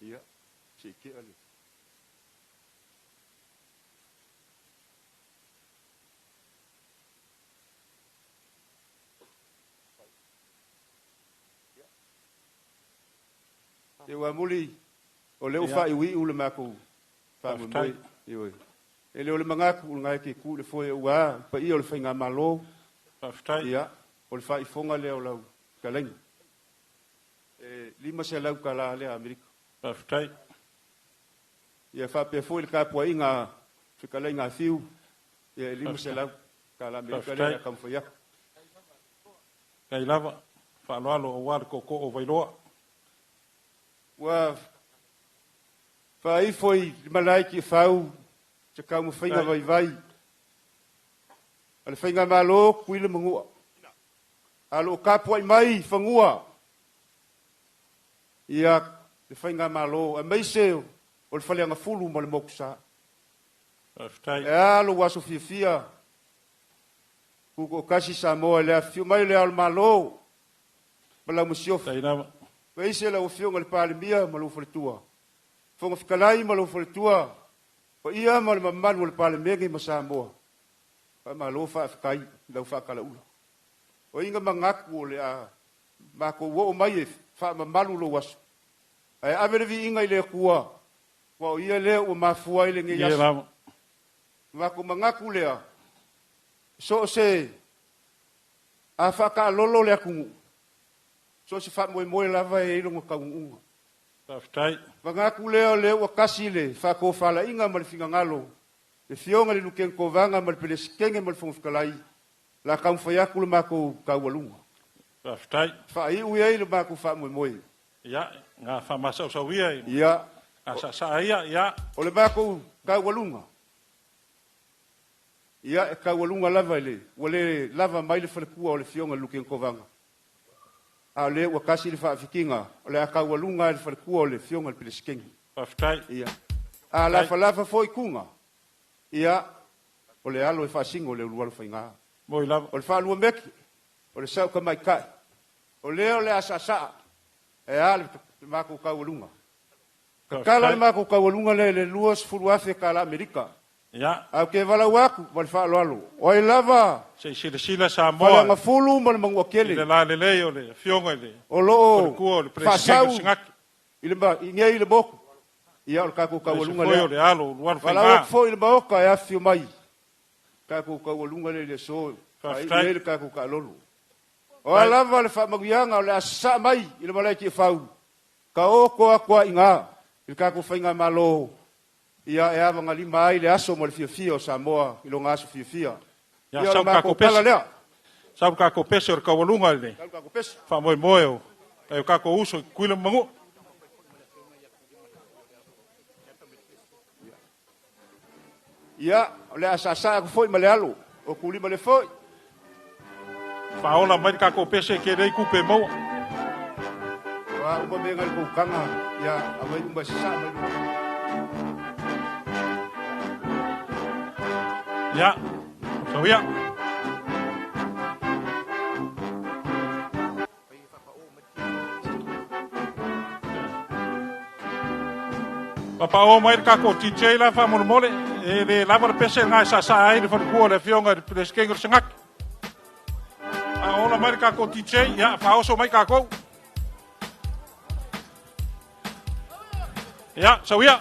ia, se ke ale. E wa muli o leo fa iwi u le mako fa mo moi iwi. E leo le mangaku u ngai ke ku le foi wa pa i o le fainga malo. Whaftai. Ia, o le fa i fonga leo lau kaleng. Lima se lau kala le Amerika. Whaftai. Ia fa pe foi le kapua inga fikala inga fiu. Ia lima se lau kala Amerika le kam foi ya. Kai lava whanoalo o war ko o vailoa. Wa fa i foi malai ki fau te kau mo fainga vai vai. Ale fainga malo kuile mangua. Alo kapua mai fangua. Ia le whainga malo, a meiseo, o le whaleanga fulu mo le mokusa. Whaftai. E alo waso fia. Kuko kasi Samoa le a fiu mai le al malo. Malau musiof. Tainama. Weise la o fionga le palemia malau faletua. Fonga fikalai malau faletua. Pa ia ma le mamanu le palemia ma Samoa. Pa malo fa fikai, lau fa kala ula. O inga mangaku o le a mako wo mai e fa mamalu lo waso. Ai avere vi inga ile kua. Wa ia le o mafua ile nge yas. Mako mangaku lea. So se a fa ka lolo le aku. So se fa moe lava e ilo ka unga. Whaftai. Mangaku lea le o kasi le fa ko fala inga mal finga ngalo. Le fionga le luken ko vanga mal peleskenge mal fonfikalai. La kam fa yakul mako ka walunga. Whaftai. Fa i ui ai le mako fa moe. Ia, ngā whamasau sau ia. Ia. Ngā sa ia. O le mako ka walunga. Ia e ka walunga lava ele. Wale lava mai le whalekua o le fionga luki en kovanga. A le wakasi le whaafikinga. O le a ka walunga le whalekua o le fionga le pileskengi. Whaftai. Ia. A lava foi kunga. Ia, o le alo e whasingo o le urualu whainga. Moi lava. O le whanua meki, o le sau ka mai kai. O le asasa, e ale te mako kaualunga. Kala le mako kaualunga le luas furuafe ka la Amerika. Ya. Au ke wala waku, wale whaaloalo. O e lava, Se sila sa wale moa. anga fulu ma le mangua kele. Le la le le o le fionga le. O loo, Kua le whasau, presidente singaki. ingia i le boku. Ia o le kako kaualunga Foi o le. le alo, luar Wala whainga. wak fo i le maoka e afio mai. Kako kaualunga le so. Whaftai. Le kako kaulolu. O a lava le whamaguianga o le asa mai i le malai ki e whau. Ka o koa koa inga. I kako whainga malo. Ia e awanga lima ai le aso mo le fia o Samoa. I lo ngaso fia. Ya Ia o sau le mako pala pese. lea. Sau kako pese o kawalunga le. Kako pese. Fa moi moe. E kako uso kuila mangu. Ia o le asasa ko foi male alo. O kulima le foi. Fa ola mai kako pese ke rei kupe mo. Wa o me ngal ko kanga. Ia a mai umba sa mai. Ya. So ya. Papa o mai kako TJ la fa mole. E le lava le pese ngai sa ai le fa ko le fionga le skengel singak. A ola mai kako TJ ya fa oso mai kako. Ya, so ya.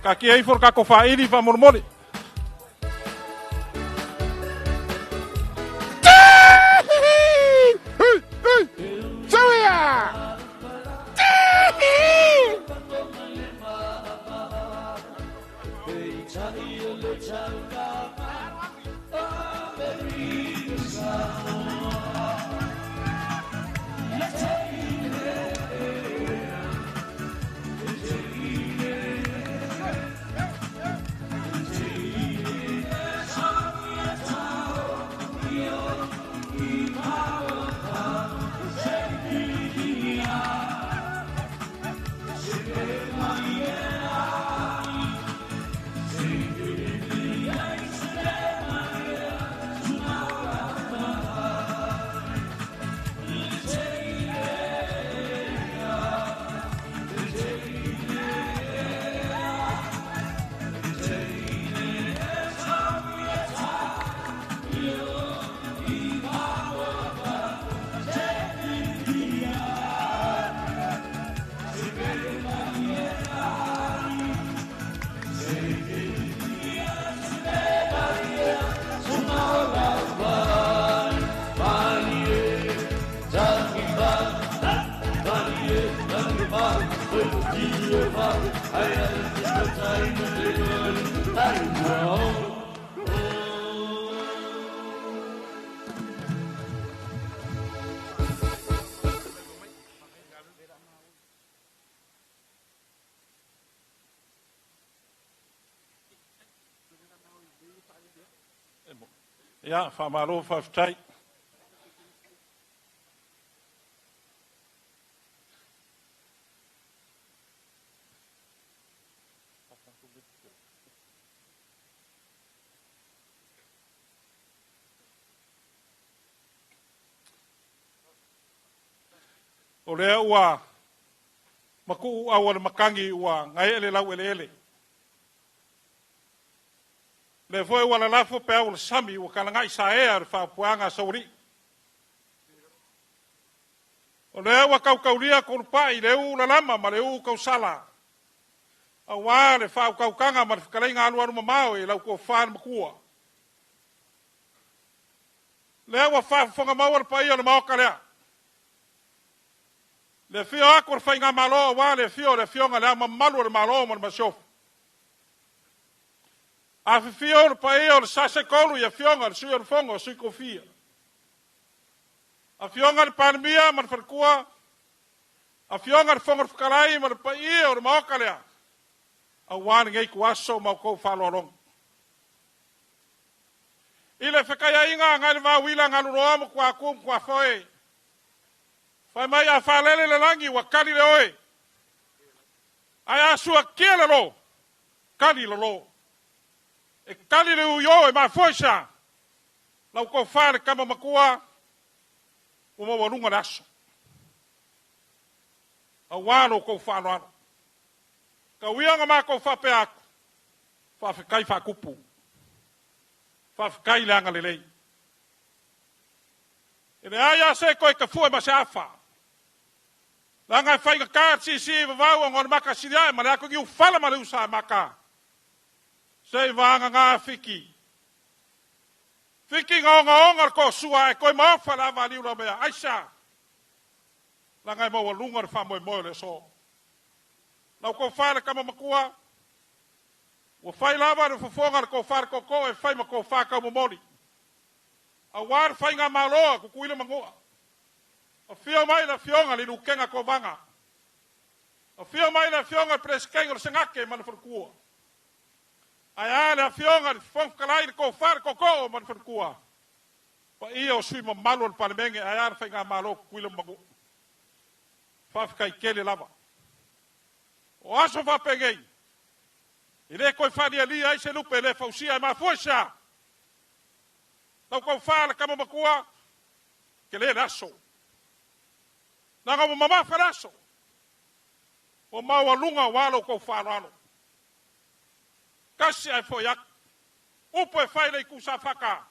Kaki ai for kako fa ili fa mole. Ja, fa malo fa ftai. O lea ua maku ua wale makangi ua ngai ele lau ele ele. Le foi wala lafo pe au sami ua kalangai sa ea fa puanga sauri. O lea ua kaukaulia kon pai leu la lama ma leu kausala. A wa le fa kaukanga ma fikalenga alu alu mamao e lau ko fa makua. Le ua fa fonga mau al pai al mau kalea. Le fio akor fa inga malo wa le fio nga le malu le malo ma masof. A fio le pai o sa se kolu ya fio nga su yo fongo su kofia. A fio nga le pandemia ma farkua. A fio nga le fongo fkalai ma le pai o le maokalea. A wan ngai kuaso ma ko fa lorong. Ile fekaya inga ngai va wila ngalu roa kwa kum kwa foi. Fai mai a whalele le langi wa kari le oe. Ai a sua kia le lo. kali lolo. E kali le uyo e mafoisa. Lau ko fare kama makua. O mawalunga raso. A wano ko whano ano. Ka wianga mā ko whape aku. Whawhikai whakupu. Whawhikai leanga lelei. E ne aia se koe ka fua ma se awha. Langa e whainga kār si vavau a ngona maka siriae. Ma le ako ki ufala ma le usa maka. Se vanga ngā whiki. Whiki ngaonga ko sua e koe mawha la valiu la mea. Aisha. Langa e maua lunga re whamoe moe le so. Lau ko whaere kama makua. Wa whai lava re whafonga ko whaere ko e whai ma ko whakau momori. A wāre whai ngā māloa ko kuila mangoa. A whio mai la whionga li nukenga ko vanga. A whio mai la whionga preskenga le sengake mana whanakua. Ai ale a whionga le whonkalai ko whaere ko mana whanakua. Pa ia o sui ma malo le palemenge ai are whai ngā māloa ko kuila mangoa. Whawhikai kele lava. O aso whapengei. I le koe wharia li ai se lupe le whausia e maa fuesa. Tau kau whaala kama makua. Ke le raso. Nanga mo mama wharaso. O maua lunga walo kau whaarano. Kasi ai foiak. Upo e whaile i kusa whaka.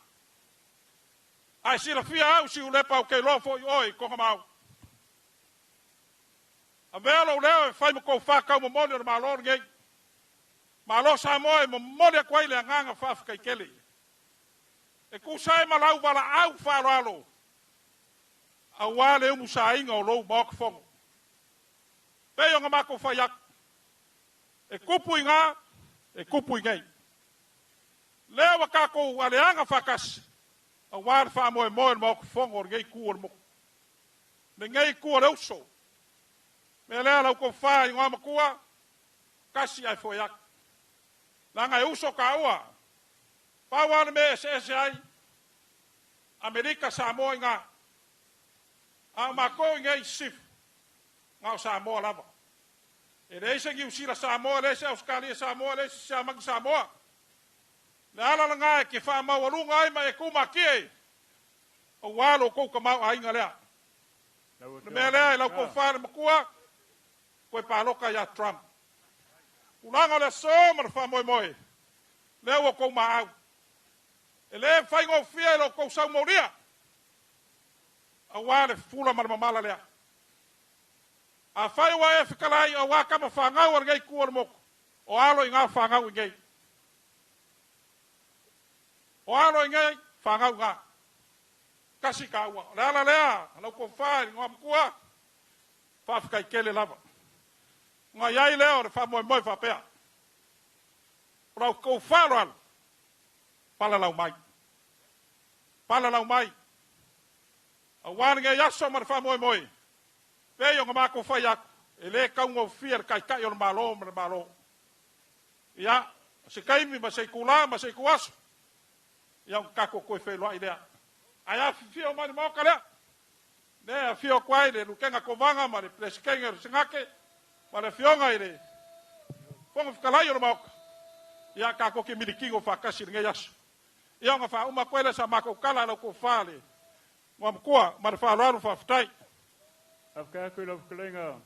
Ai sila fia au si ulepa o kei lofo i oi konga mau. A velo leo e fai mo ko whakau mo mole o malo ngei. Malo sa moe mo mole a kwaile a nganga whawhikai kele. E kusai malau wala au wharoalo. A wale umu sa inga o lou maok fongo. Peo nga mako whaiak. E kupu inga, e kupu ingei. Leo wa kako aleanga whakas. A wale wha moe moe maok fongo o ngei kuor mo. Ne ngei kuor euso. Me lea lau ko wha i ngā makua, kasi ai foiak. Langa e uso ka ua. Pāwana me ese ai, Amerika Samoa i ngā. A mako i ngei sif, ngā o Samoa lava. E reise ki usira Samoa, reise Australia Samoa, reise Samangi Samoa. Le ala la ngā e ke wha mau alunga ai ma e kumakie. O walo kou ka mau a inga lea. Le mea lea e lau ko wha makua, koe pāloka ia Trump. Ulanga le so mana wha moe moe. Leo o kou maau. E le whai ngō whia e lo kou sau mauria. A wāle fula mana mamala lea. A whai wa e whikalai a wākama whangau ar ngei kuar moko. O alo i ngā whangau i ngei. O alo i ngei whangau ngā. Kasi ka ua. Lea lea. Lau kou whai ngā mkua. Whawhikai kele lava. Ngā iai leo re wha moe moe whapea. Rau kou whāroan. Pala lau mai. Pala lau mai. A wāringa yaso mara wha moe moe. Peo ngā māko whai aku. E le kaunga o whia kai kai o na mālo mara mālo. Ia. Se kaimi ma se kula ma se kuaso. Ia un kako koe whelua i lea. Ai a whio mani mauka lea. Ne a whio kwai le lukenga kovanga ma le plesikenga le singake. Ma le whionga i le. Ponga whikalai o na mauka. Ia kako ke milikingo whakasi ngei aso. Ia ngā wha uma koele sa mako kala lau ko whale. Ngā mkua ma le whaloaru whawhitai. Afka koe lau whikalenga.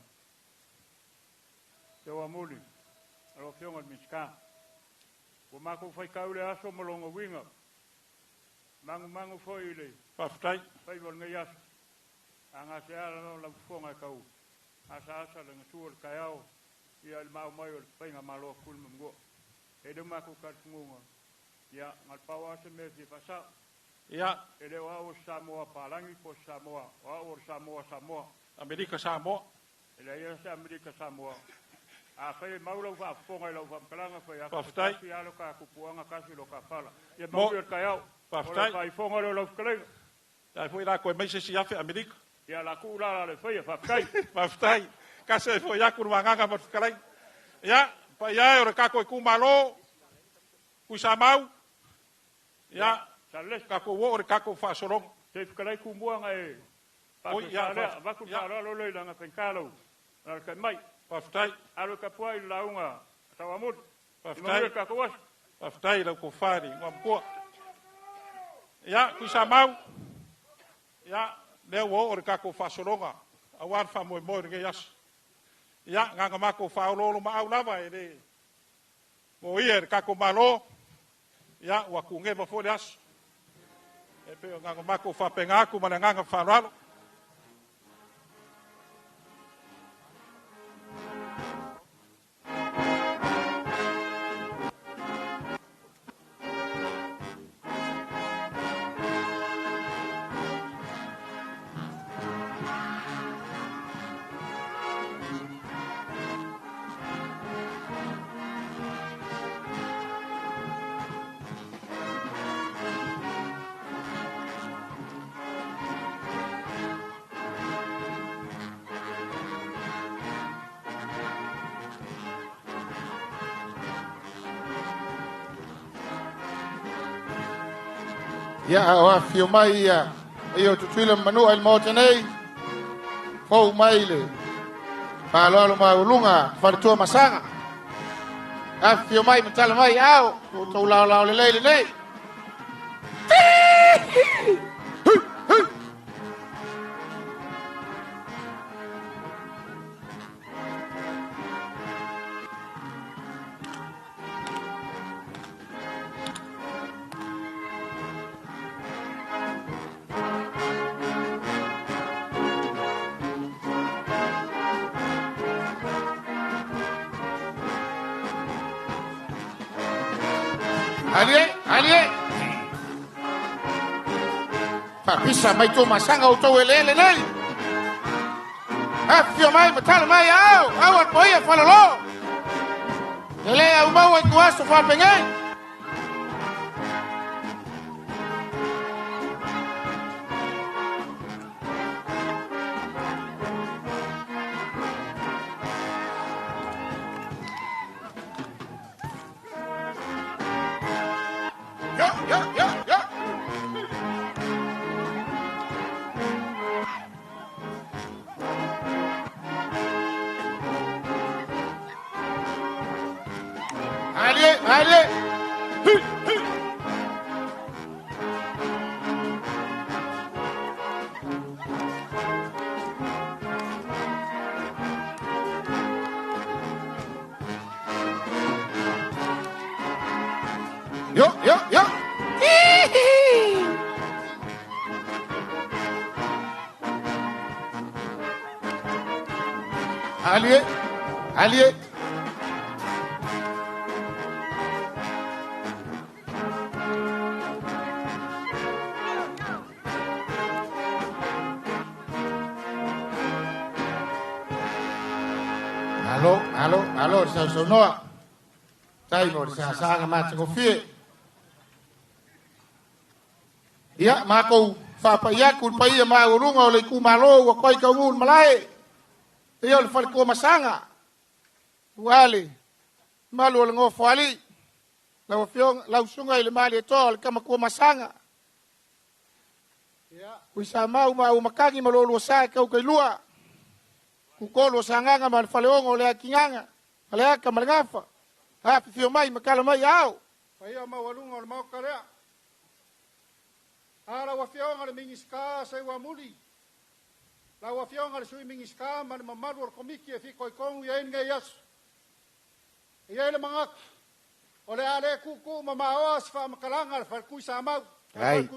Te wa muli. Alo whionga miska. Ko mako whaikau le aso malonga winga. Mangu foi le. Whawhitai. Whaiwal ngei aso. Anga se ala lau whonga kau. Asa le ngasuo le kaiao. Ia le mau mai o le whainga maloa kulma mgoa. E de mako kartungunga. Ia ngal pawa se me fi pasa. Ia. E de wa o Samoa palangi po Samoa. Wa o Samoa. Amerika Samoa. E le ia se Amerika Samoa. A whai maulau wha whonga i lau whamkalanga whai aka. Whawhitai. Kasi alo ka kupuanga kasi lo ka pala. Ia mau i o kaiao. Whawhitai. O le kai whonga lau whakalenga. Ia fwoi la koe meise si afe Amerika. Ia la kuulala le whai a whapkai. Whawhitai. Kase e fwoi aku rua nganga mat whakalai. Ia. Pa ia e ore kako i kumalo. Kui sa mau. Ia. Kako wo ore kako whaasorong. Te whakalai kumuanga e. Oi, ia. Waku whaaralo loi langa penkalo. Nara kai mai. Whawhitai. Alo ka puai launga. Tawamut. Imamia kakawas. Whaftai lau ko whāri, ngā mpua. Ia, kui sa mau. Ia, leo o ore kako whasoronga. Awan whamoe moe ringe yas. Ia, nganga mako whaololo ma au lava e re. Mo ia, kako malo. Ia, waku nge mafore as. E peo nganga mako whapengaku, mana nganga whanalo. Ia o afio mai ia o tutuila manua il mo tenei fou mai le paloalo maulunga fartua masanga afio mai matala mai ao tau lao le nei Ali. Papisa mai tu masanga o tau ele nei. Afio mai matala mai ao al poia falalo. Ele au mau ai kuaso fa pengai. Yo. Ali. Yo. Ali. Alô, sa noa. Tai mo sa ma tko fie. Ia mako fa pa ia ku pa ia ma urunga o le ku malo wa koi ka un malai. Ia le fal ko masanga. Wale. Malo le ngo fali. La fiong la sunga ile mali to le kama ko masanga. Ia ku sa mau makagi malolo sa ka kai lua. Ku kolo sanganga mal faleongo le akinganga. Ale ka malgafa. Ha fio mai makala mai ao. Pa ia ma walunga le mau karea. Ala wa fionga le mingiska sai wa muli. La wa fionga le sui mingiska man mamalu or komiki e fiko ikong ia inga yas. Ia le mangak. Ole ale kuku mama os fa makalanga fa ku sama. Ai.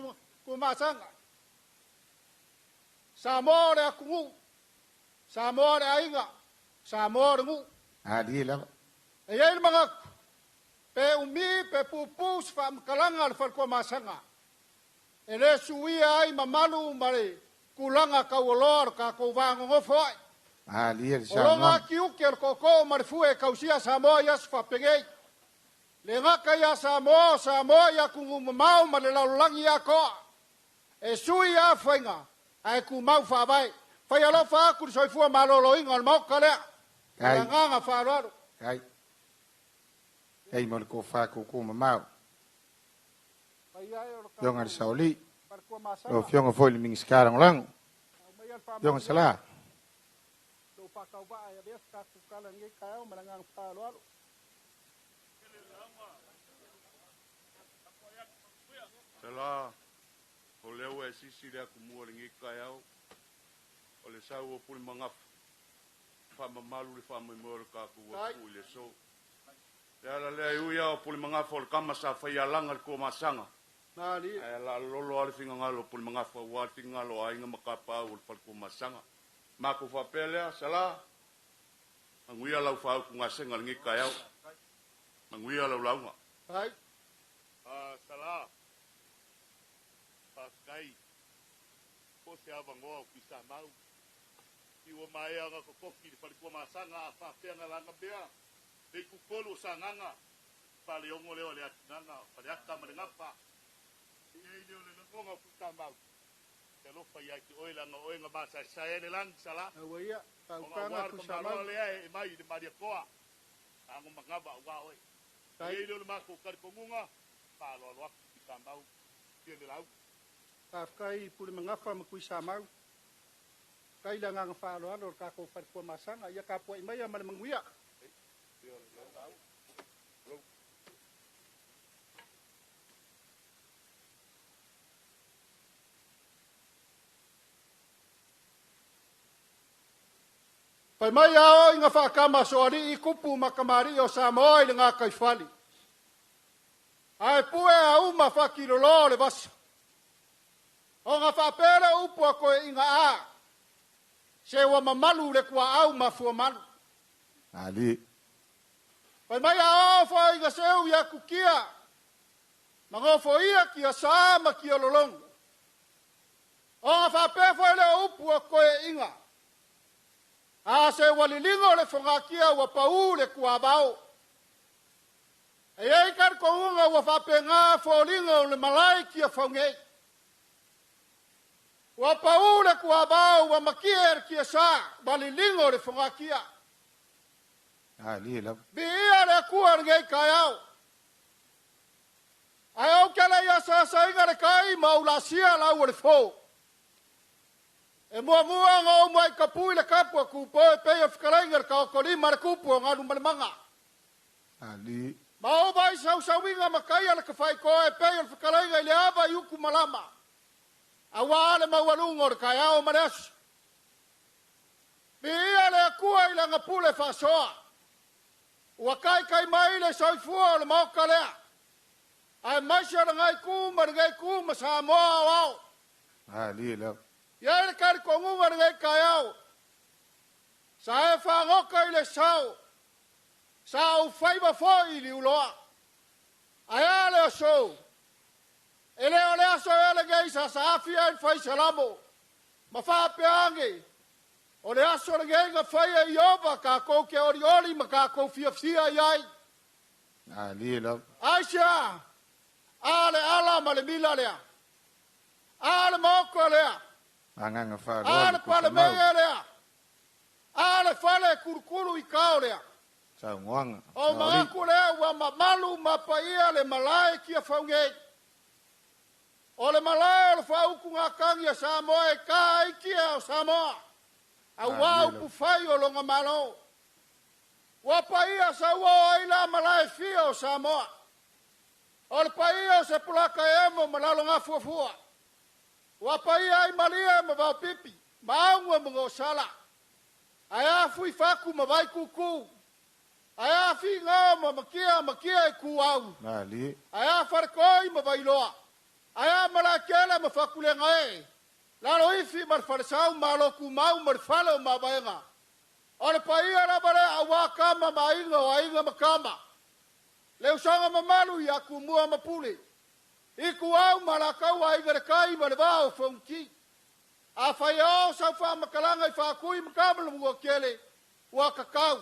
Ku masanga. Samore aku. Samore ainga. Samore ngu. Adi la. Ia le mangak. Pe umi pe pupus fa makalanga fa ku masanga. Ele suia ai mamalu mare kulanga ka olor ka ko vango ngofoi. Ali sa. Olonga kiu ker koko mare fue kausia samoya sfa pegei. Lenga kaya samoya kungu mau mare laulangi ako. E suia fainga ai ku mau fa vai. Fai alo fa ku soi fu malolo inga mau kale. Nga fa ro. Ei mo ko fa ku mau. Yung sauli. O fiong foi ming sekarang lang. Yung salah. Tela, o leo e sisi lea kumua ringi kai au, o le sau o puli mangafu, whamamalu le whamamimo le kākua ku le so. Lea la lea iuia o puli mangafu o le kamasa whaialanga le kua masanga. Nari. E la lolo ale finga ngalo puli mangafu o wale finga ngalo a inga makapa o le whalkua masanga. Mako whapelea, sala, anguia lau whau ku ngasenga ringi kai au, anguia lau launga. Hai. Sala. Paskai. Ko se avangoa o kisa mau. I o mai anga ko koki di pali kua masanga a whapea langa bea. Dei kukolo sa nganga. Pali ongo leo le atinanga. Pali aka marengapa. I ei leo le ngonga o kisa mau. Te lofa ia ki oilanga oinga basa sa ene lang sala. Awaia. Paukanga kisa mau. Lea e mai de maria koa. Ango mangaba ua oi. I ei leo le mako karikongunga. Palo alo aku kisa mau. Tiene lau. Kai puli mangafa makui samau. Kai la nga whaalo ano ka ko wharkua masanga. Ia ka pua imaya male manguia. Pai mai ao inga whakama soari I kupu makamari o Samoa I ngā kaifali. Ai pue a uma whakirolo le basa. O ngā whapere upu a koe inga a. Se wa mamalu le kua au mafua malu. Ali. Pai mai a o wha inga seu ia kukia. Mangofo ia kia sama kia lolong. O ngā whapere le upu a koe inga. A se walilingo le whangakia wa pau le kua bau. E ei kar ko unga wa whapenga wholingo le malai kia whaungei. Wa paule kua bau wa makier kia sa balilingo le whangakia. Ali la. Bi ia le kua ngei kai au. Ai au kele ia sa inga le kai maulasia lau le fo. E mua ngau mai kapui le kapua kupo e pei o whikarainga le kaokoli ma le kupu o nganu malemanga. Ali. Mau bai sauinga makai le kawhai koe e pei o whikarainga I le ava I uku malama. Awa le mawalungo le kai au maresu. Bia le akua I langa pule whasoa. Ua kai mai le soifua le mauka lea. Ai maisha le ngai kuma le ngai kuma sa moa au. Ali la. Ia le kari kongunga le ngai kai au. Sa e whangoka I le sau. Sa u whaiva foi li uloa. Ai ale o sou. Ele o le aso ele gei sa afia I whai salamo. Ma whape ange. O le aso le gei nga whai e ioba ka kou ke orioli ma ka kou fia iai. Ali la. Aisha. Ale ala ma le mila lea. Ale moko lea. Anganga whaalo. Ale pale mea lea. Ale whale kurukuru I kao lea. Sa ngoanga. O maaku lea wa mamalu mapaia le malai kia whaungei. O le malai le whauku ngā kangi a Samoa e ka ikia o Samoa. A wau pufai o longa malo. Wa paia sa ua ila malai fia o Samoa. O le paia o se pulaka emo malalo ngā fuafua. Wa paia ai malia ma vau pipi. Maungwa mga o sala. Ai afui faku ma vai kuku. Ai afi ngā ma makia e kuau. Ali. Ai afarkoi ma vai loa. Ai amara kele ma fakule ngai. Lalo ifi mar farsau malo ku mau mar falo ma baenga. Ora paia ra bare awaka ma mainga o ainga makama. Leu sanga ma malu ya ku mua ma pule. Iku au malakau ainga kai ma le vao fonki. A faio sa fa makalanga I fa kui makabel mo kele. Wa kakau.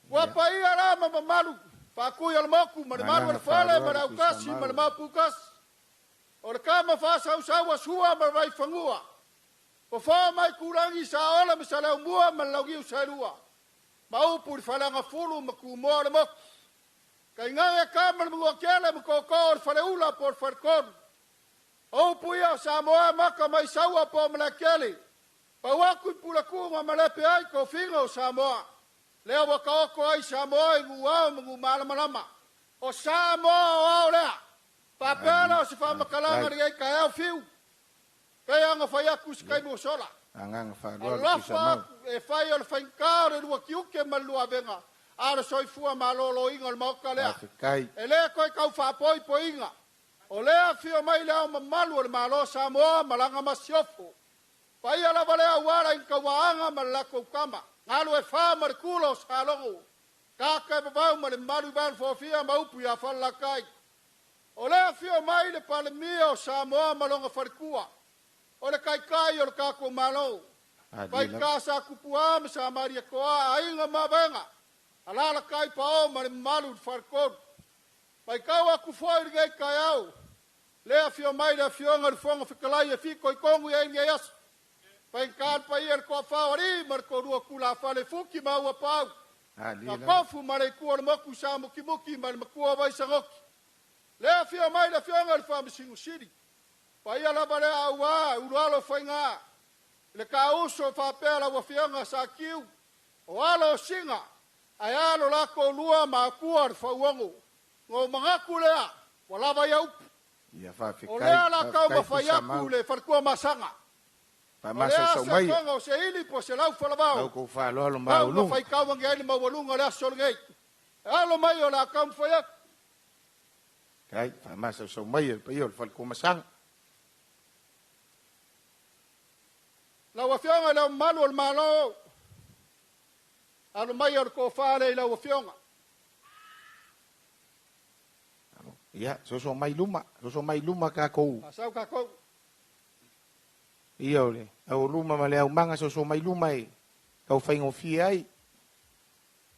Wa paia ra ma malu. Fa kui al moku ma le malu al fale ma au kasi ma le mapukas. O le kama whasau sua ma vai whangua. Po wha mai kurangi sa ola me sa lau mua ma lau giu sa rua. Ma upu li whalanga fulu ma ku moa le moku. Kai ngange kama le mua kele ma koko o le whale ula po le wharkonu. O upu ia o Samoa maka mai saua po ma le kele. Pa waku I pula kunga ma lepe ai ko whinga o Samoa. Leo waka oko ai Samoa I ngu au ma ngu malamalama. o Samoa o lea. Papela o se whamakalanga ni kai au fiu. Kai anga whai aku si kai mo sola. Anganga O whaaloalo ki sa mau. lafa e whai o le whainkaa le lua kiuke malua venga. Ara soifua malolo inga le mauka lea. Awhikai. E lea koe kau whapoi po inga. O lea fio mai lea mamalu o le malo Samoa malanga masiofo. Pai ala lea wara in kawaanga malako kama. Ngalu e wha marikulo sa longo. Kaka e babau ma le malu ban fofia maupu ya whalakai. O lea fio mai le palemia o Samoa malonga wharikua. O le kai o le kako malo. Pai kasa kupua me sa maria koa ainga mabenga. Alala kai pao ma le malu wharikon. Pai kawa kufoi ringai kai au. Lea fio mai le fio ngar fonga whikalai e fiko i kongu e inga yasu. Pai kan pai er ko whawari marko rua kula whale fuki maua pau. Ka kofu mare kua le moku sa muki muki mare makua vai sangoki. Lea fio mai le fio ngar whamisingu siri. Pai ala bare aua urualo whainga. Le ka uso whapela wa fionga sa kiu. O alo singa. Ai alo lako lua ma kua le whauango. Ngō mangaku lea. Walawa iaupu. O lea la kau ma whaiaku le wharkua masanga. Pa masa so mai. O se ili po se lau whalawau. Au ko whaaloalo maulunga. Au ma whaikauangi aile mawalunga lea solngei. E alo mai o la kau whaiaku. Kai, pa masa so mai pa yo fal ko masang. La wafionga la malu al malo. Alo mai o ko whale la wafionga. Ya, so mai luma ka ko. Asau ka ko. Ia ole, au luma ma le au manga so mai luma e. Kau whaingo fia ai.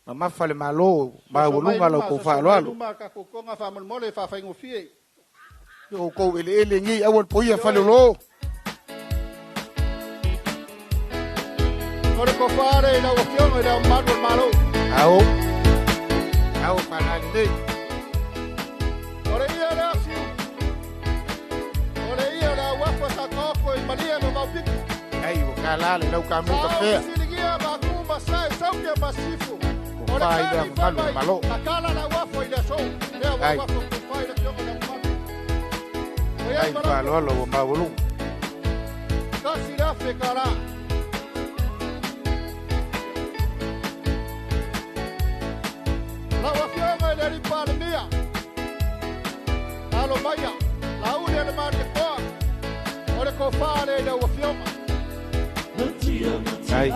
Ma mawhale malo, ma ulunga lau ko whaaloalo. Luma ka ko konga whamolmole whaingo fia. Yo ko ele ngi awal poia whale lo. Kore ko whare la wafionga la malu al malo. Au whanani nei. Ore ia la fiu. Ore ia la wafa sa koko i malia no maupiki. Ai, o kalale lau ka muka fea. Siligia makuma sai sauke masifu. Ore Ida malu malo. Nakala la wafa i la so. Lea wafa kufai la kionga la malu. Ai, whaaloalo o maulunga. Kasi la fekara. La wafionga i le palemia. Alo maya, la ule le mare koa. Ore ko fare le wafionga. Ai,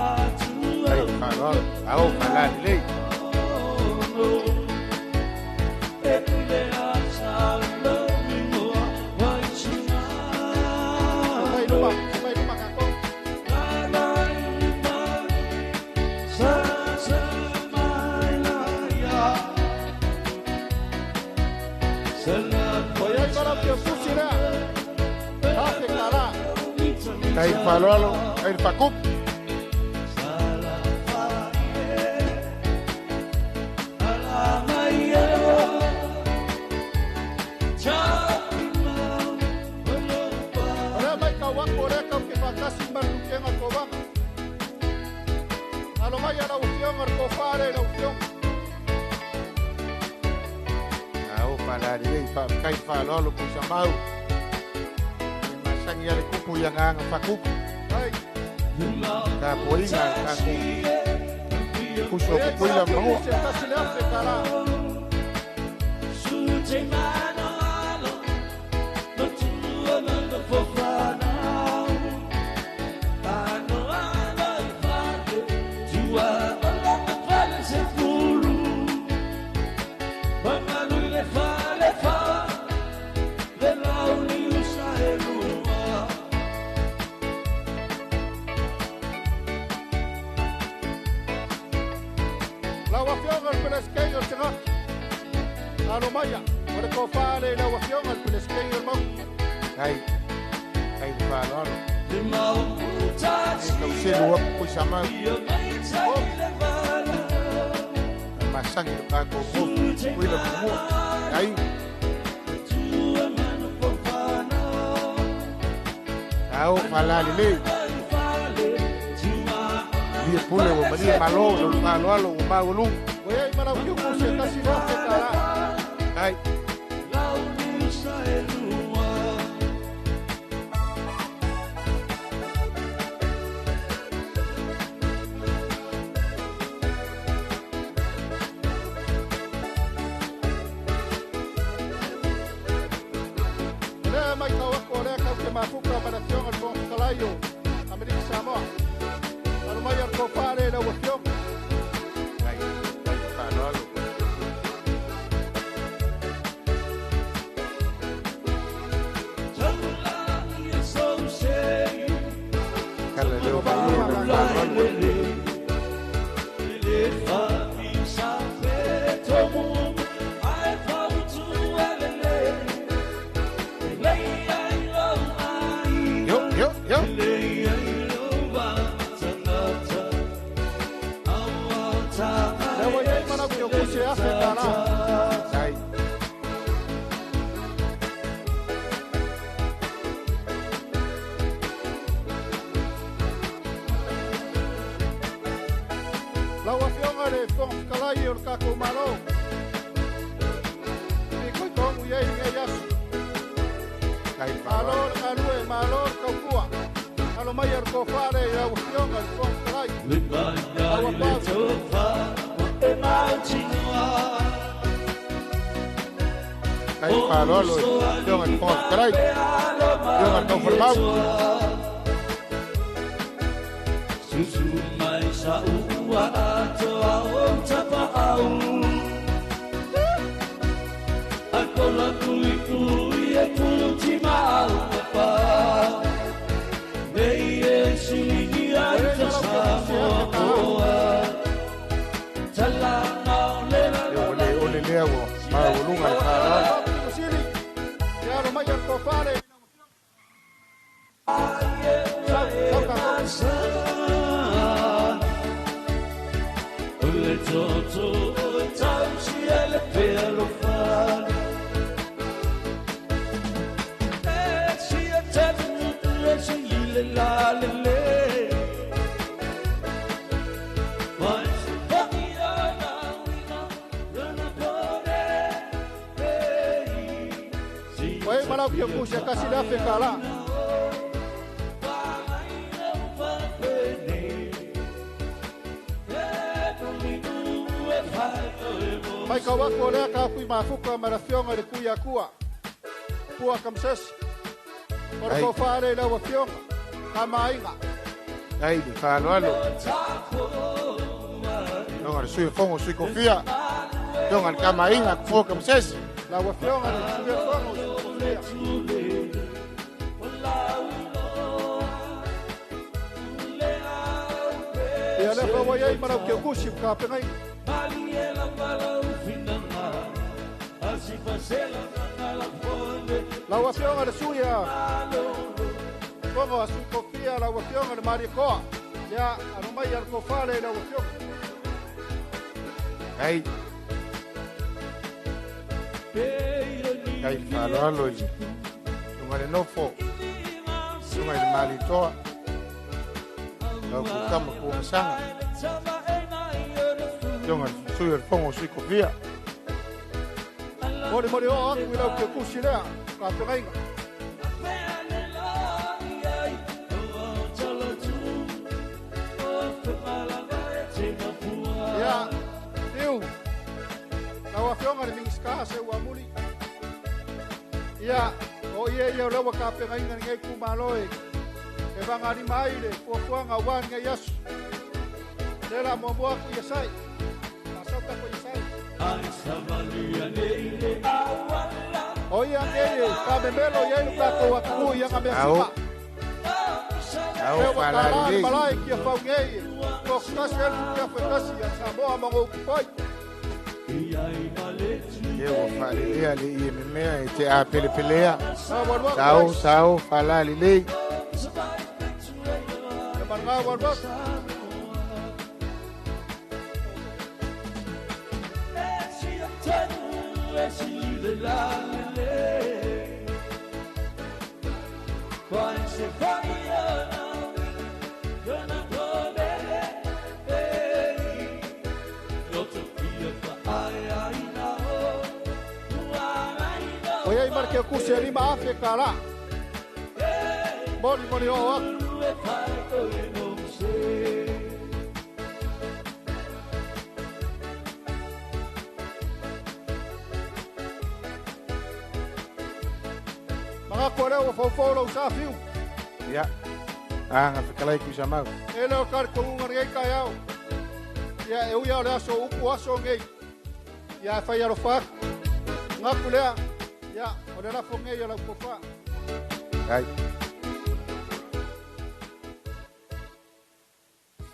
whaaloalo. Au whalani nei. Mai luma kako. Oye, para que fusiona. Hace cara. Kai whaaloalo, kai whakup. Ora mai ka wako re ka ke fakasi marukenga ko wa. Alo mai ana wafionga ko fare le wafionga. Au whalani nei, kai whaaloalo ko sa mau. E masangi ale kupu yang anga whakup. Ai, Ka poinga, ka ku. Kuso ku poila mango. se kasi le hace cara. La wafionga al pelesqueño el tengah. Alo maya, ore ko fare la wafionga al pelesqueño el mau. Kai whaaloalo. E kau selu aku ko sa mau. Masangi ka ko ko. Kuila kumu. Kai. Au whalani nei. Dia pule o maria malo, o whaaloalo o maulunga. Oye, maravilloso se kasi le hace cara. mafuka operación al Fong Kalayo, Amerika Samoa. Alumaya ko pare la wafiong. Ai, falalo. Kala leo ba La wafiong ale Fong Kalayo ka kumaro. Ikoy kong uyay ngayas. Ai, Malor alue malor kaupua. Alumaya ko pare la wafiong al Fong Kalayo. Ai, falalo. Jangan Fong Kalayo. Jangan confirmar. Wa ato au tapa au akola kui kui e kuluti mau pa nei e sini ato samoa tala na le Ole lewo. Ulunga falalo. Ya Alumaya ko pare. Toto tausi ele pelo fan si atenu si le la le mas pokia na na pore si Wai mana pia kusya kasi da fe kala. Mai kawa ko le ka pui mafuka marafiong ale kuya kua. Kua kamses. Por ko fare la wafiong kamainga. Ai, falalo. Jangan sui Fong sui confia. Jangan kamainga ko kamses. La wafiong ale kuya Fong. Ya le fa wai mana ke kusi ka pengai. La wafiong ale suya. Como a su confia la wafiong ale marikoa. Ya Alumaya ko fare la wafiong. Ai. Ai, falalo. Jangan nofo. Jangan malitoa. Aku kama kumasanga. Jangan sui Fong sui confia. Mori o aku ila ke kusi le ka pengai. Ya, eu. La wafiong ale mingiska se wa muli. Ya, o ye le wa ka pengai ngai kumaloe. E vanga ni mai le fo nga wan ngai yasu. Dela mo mo aku yesai. Asota ko yesai. Oye, kamemelo yenu kako waku yang amesima. Au falali. Malai kia faungei. Koktas el kia fekasi ya Samoa mango kupai. Eu falali ali e me te a pelea. Sau falali le. Manga warwas. Oye, marque kusi lima Afrika la. Mori o aku. Mga kore o fofolo sa fiu. Ya. Nga whikalai kui sa mau. E leo kar ko ngari kai au. Ya e uia le aso upu aso ngei. Ya fai aro fa. Nga kulea. Ya, o le la fo ngei la upu fa. Ai.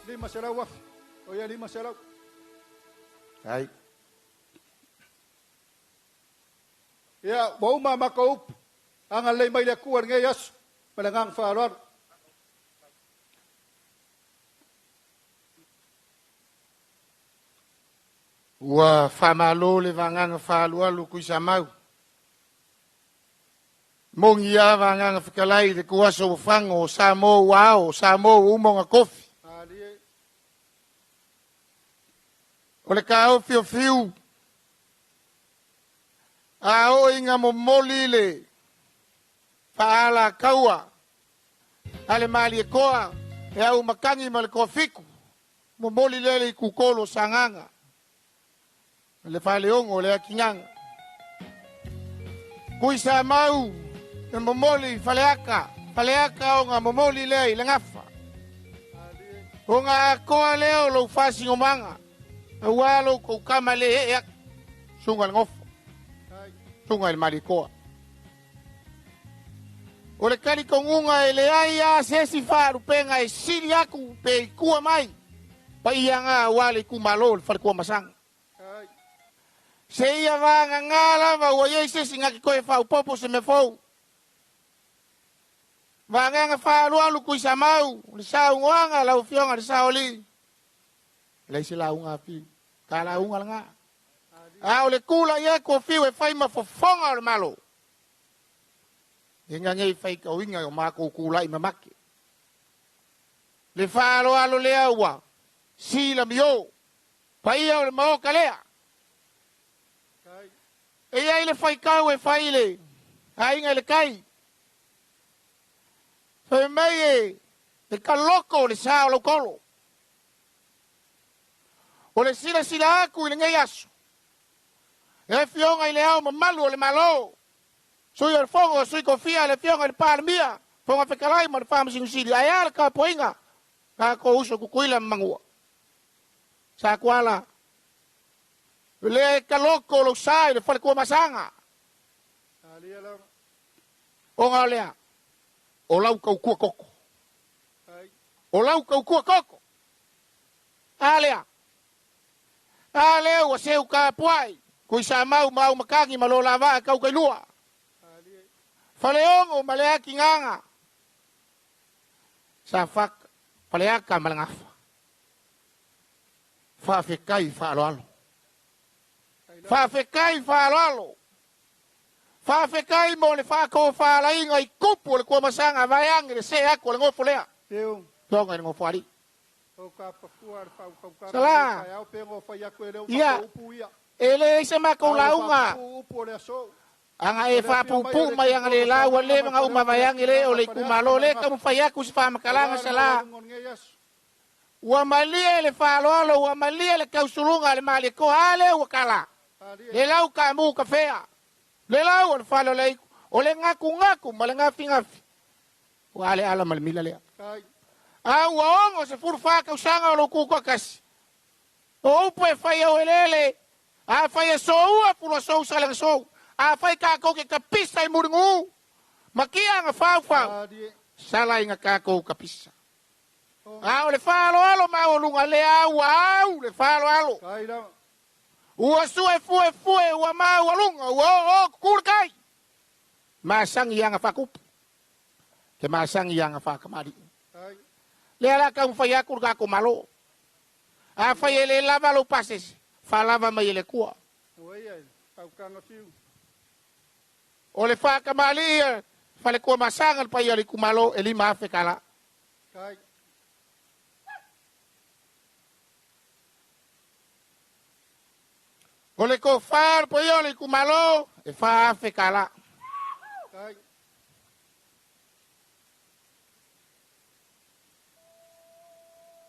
Lima serau waf. O ya lima serau. Ai. Ya, bau ma makaup. Ang alay may lakuan ngayas. Malangang faarar. Ua whamalo le vanganga whalualu kui sa mau. Mongi a vanganga whikalai le kuaso whango sa mo wao, sa mo umonga kofi. O le ka o fiu fiu. A o inga mo moli le. Paala kaua. Ale mali e koa. E au makangi ma le koa fiku. Mo moli le kukolo sanganga. Le fale ongo le akinganga. Kui sa mau. E mo moli faleaka. Faleaka o nga mo moli le le ngafa. O nga koa leo lo fasi ngomanga. Awalo ko kamale e sungal ngof. Sungal malikoa. O le kari kongunga e le aia se si faru penga e siri aku pe kua mai. Pa ia nga wale kumalo le far kua masang. Se ia vanga ngala va o ye se singa ki koe fau popo se me fau. Vanga nga faru alu kui sa mau. Le sa unga la ufionga le sa oli. Le si la unga fi. Kala unga nga. A o le kula ia ko fiu e fai ma fofonga o le malo. Inga ngei fai ka winga o mako kula i mamake. Le falo alo le aua. Sila mio. Paia o le mao kalea. E ia le fai kau e fai le. A inga le kai. Fai mai e ka loko le sa o lo kolo. O le sila sila aku i le ngai aso. E fionga i le au mamalu o le malo. Sui al fongo, sui kofia le fionga i le pārmia. Fonga whekalai ma le whamasingu siri. Ai ala ka poinga. Ka ko uso kukuila mangua. Sa kuala. Le kaloko lo sai le whare kua masanga. O ngā lea. O lau kau kua koko. O lau kau kua koko. A lea. A leo a seu ka puai. Kui sa mau makangi malola waa kau kai lua. Faleongo maleaki nganga. Sa fak faleaka malangafa. Fa fekai fa alo. Fa fekai fa alo. Fa fekai mo le fa ko fa la inga i kupu le kua masanga vayang le se ako le ngofo lea. Teu. Tonga le ngofo ali. Sala. Ia. Ele se mako launga. Anga e fa pupu mai anga le la wa le nga uma vayang ile o le kumalo le ka mfaya ku fa makalanga sala. Wa malia le fa lo wa malia le kausulunga le mali ko ale wa kala. Le lau ka mu ka fea. Le lau o fa lo le o le ngaku malenga fingafi. Wa ale ala mal mila le. A wa ongo se furfa ka usanga lo ku ko kas. O pe fa yo elele. A fa so a pulo so sala so. A fai kako ke kapisa i muringu. Makia nga fau. Sala inga kako kapisa. A o le falo alo ma o lunga le au le falo alo. Ua sue fue ua ma o lunga o kurkai. Masang ia nga fakup. Ke masang ia nga fakamari. Le ala ka fai akur kako malo. A fai ele lava lo pases. Fa lava mai ele kua. O le whaka mali, whale kua masanga pa ia le kumalo e lima afe kala. O le ko whar pa ia le kumalo e wha afe kala.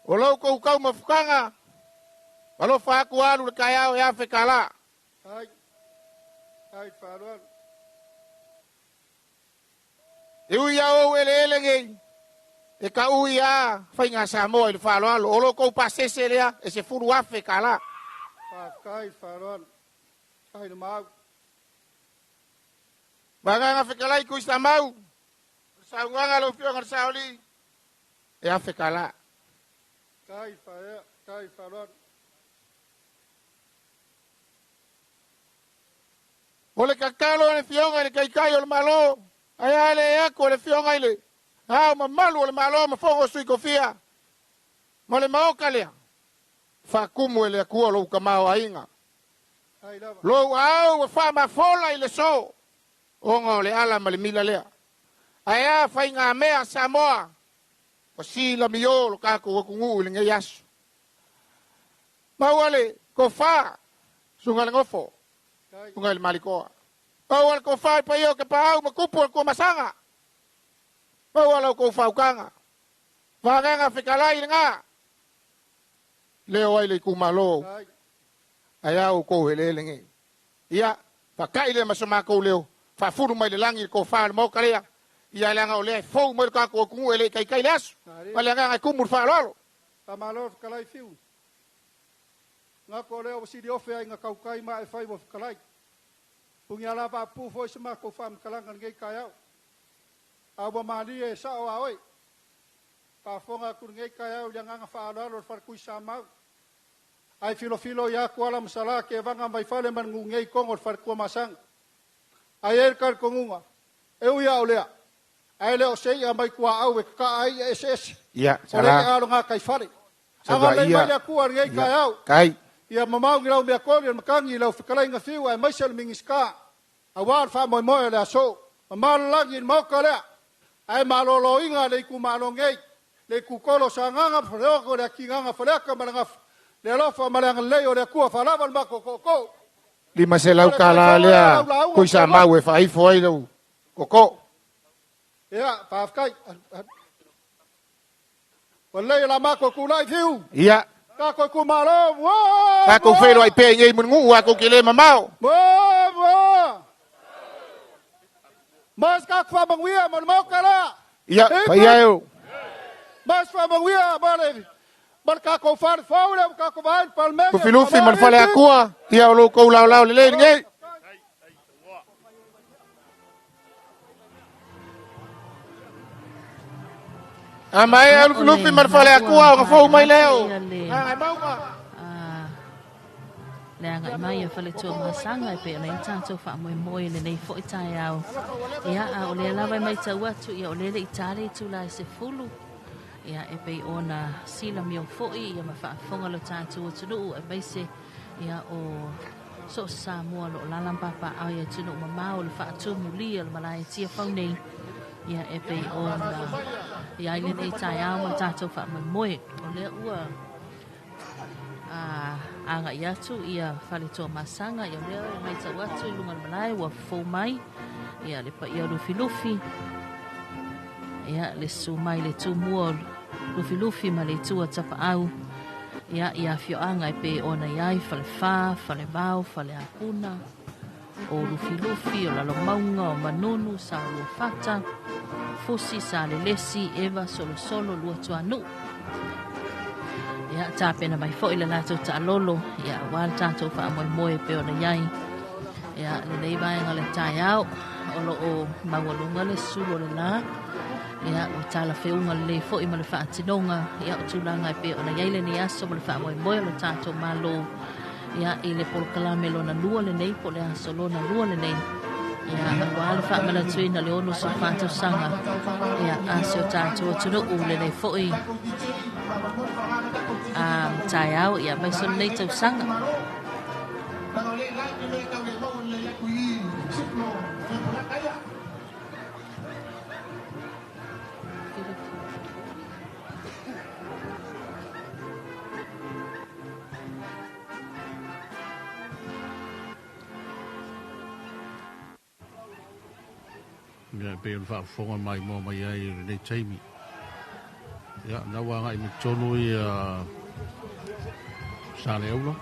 O lau kou kau mafukanga, walo whaku alu le kaiao e afe kala. Ai, wharuan. E ui au ele ngei. E ka ui a whainga Samoa i le whaaloalo. Olo kou pasese lea e se furu afe ka la. Whaakai, whaaroan. Ai no mau. Manganga whekalai kui sa mau. Saunganga lo whionga saoli. E afe ka la. Kai whaea, kai whaaroan. Ole kakalo le whionga le kai o le malo. Ai ale e ako le whionga ile. Hau ma malu o le malo ma whongo sui kofia. Ma le maoka lea. Whakumu ele akua lo ukamao a inga. Ai lava. Lo au wha ma fola i le so. Onga le ala ma le mila lea. Ai a whai ngā mea Samoa. O si la mio lo kako o kungu ili ngai asu. Mauale ko wha. Sunga le ngofo. Sunga le malikoa. Mauale ko wha i pa io ke pa au ma kupu al kua masanga. Mauale ko wha ukanga. Whanganga whikalai le ngā. Leo ai le kumalo. Ai au ko hele le ngai. Ia, whakai le masomako leo. Whafuru mai le langi ko wha le moka lea. Ia leanga o lea fau mai kako o kungu ele kai le asu. Ma leanga ngai kumur wha lolo. Ta malo kalai fiu. Nga ko leo si di ofe ai nga kaukai ma e fai mo kalai. Pungi ala pa pu foi se ma ko fam kalanga ngai kai au. Abo mali e sa o ai. Pa fonga ku ngai kai au leanga nga fa lolo far ku sa mau. Ai filo ya ku ala masala ke vanga mai fale man ngai kongo far ku masang. Ai er kar kongunga. Eu ia olea. Ai leo sei a mai kua au e ka ai SS. Ia, sala. Ora alo nga kai fare. Anga mai mai ku ar ngai kai au. Kai. Ia mamau ngrau me ko ia makangi lau fikalai nga fiu ai mai sel mingiska. A war fa moi moi le so. Mamal lagi mo kala. Ai malolo inga le ku malongei. Le ku kolo sanganga fro ko le kinganga fro ka malanga. Le lofa malanga le o le ku fa lava ma ko. Lima se lau kala lea. Kui sa mau e whai foi lau. Koko. Ia, paafkai. Walei la mako kulai fiu. Ia. Kako ku malo. Kako whelo ai pe ngei mun ngu ako ki le mamao. Mas kako fa mangwia mon mau kala. Ia, pai au. Mas fa mangwia bale. Bal kako far faule kako vai palme. Ku filufi man fale akua. Ia lo ko lau le ngei. Amai alu lupi man fale akua ka fau mai leo. Ai mau ka. Le anga mai e fale tō masanga e pe o nei tātou wha moi le nei fo i tai au. Ia a o le lawa mai tau atu ia o le le i tare i tūla i se fulu. Ia e pe o na sila mi o fo i ia ma wha fonga lo tātou o tunu e beise ia o so Samoa lo lalampapa au ia tunu ma mao le wha atu mulia le malai tia whau nei. Ia e pe o na ia i le nei tai au ma tātou wha moi o le ua. Anga ia tu ia fale tō masanga ia leo mai tau atu i lunga malai wa fō mai ia le pa ia lufi ia le su mai le tu mua lufi ma le tua tapa au ia fio anga e pe ona iai fale whā, fale vau, fale apuna o lufi o lalo maunga o manonu sa lua fata fusi sa le lesi eva solo lua tua nu. Ia tā pena mai fo i le lātou ta lolo. Ia wāle tātou wha moi pe o na iai. Ia le nei vaenga le tai au. Olo o mawalunga le suro le la. Ia o tala whiunga le fo i ma le wha atinonga. Ia o tūlanga pe o na iai le ni aso ma le wha moi o le tātou malo. Ia i le polkalame lo na lua le nei po le aso lo na lua le nei. Ia wāle wha mala tuina le ono so whātou sanga. Ia aso tātou tunu u le nei fo i. Tai au ia mai son nei tau sanga. Ia pe o wha whonga mai mō mai ai nei taimi. Ia na wanga i me tonu i Sale Aulo.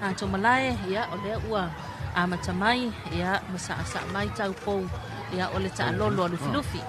a to malae ia o le ua a matamai ia masa asa mai tau pou ia o le ta lolo le filufi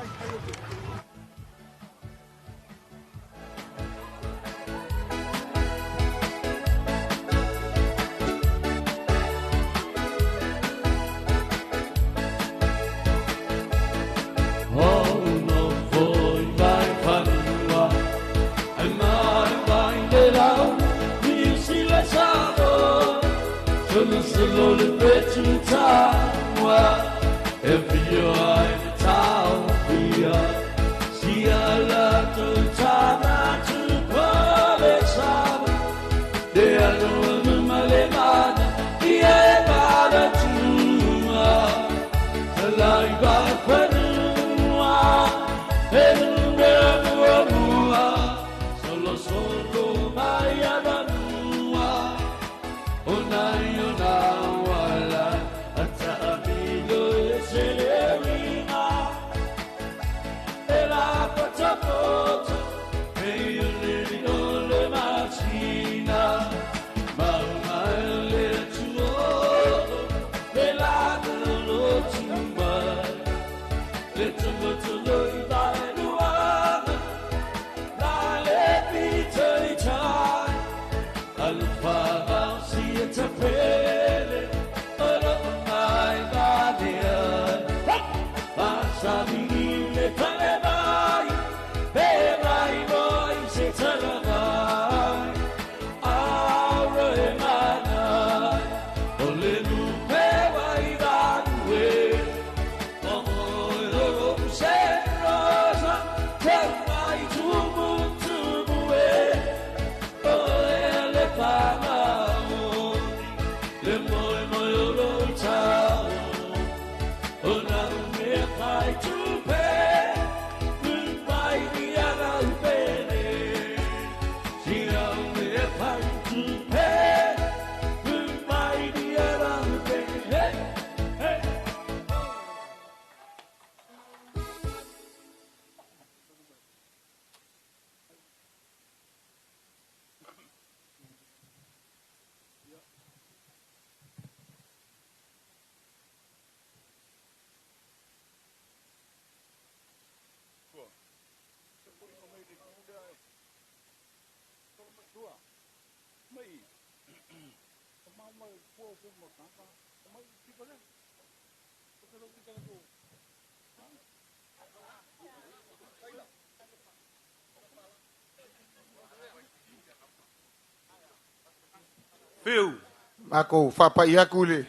Fiu. Mako whapa i aku le.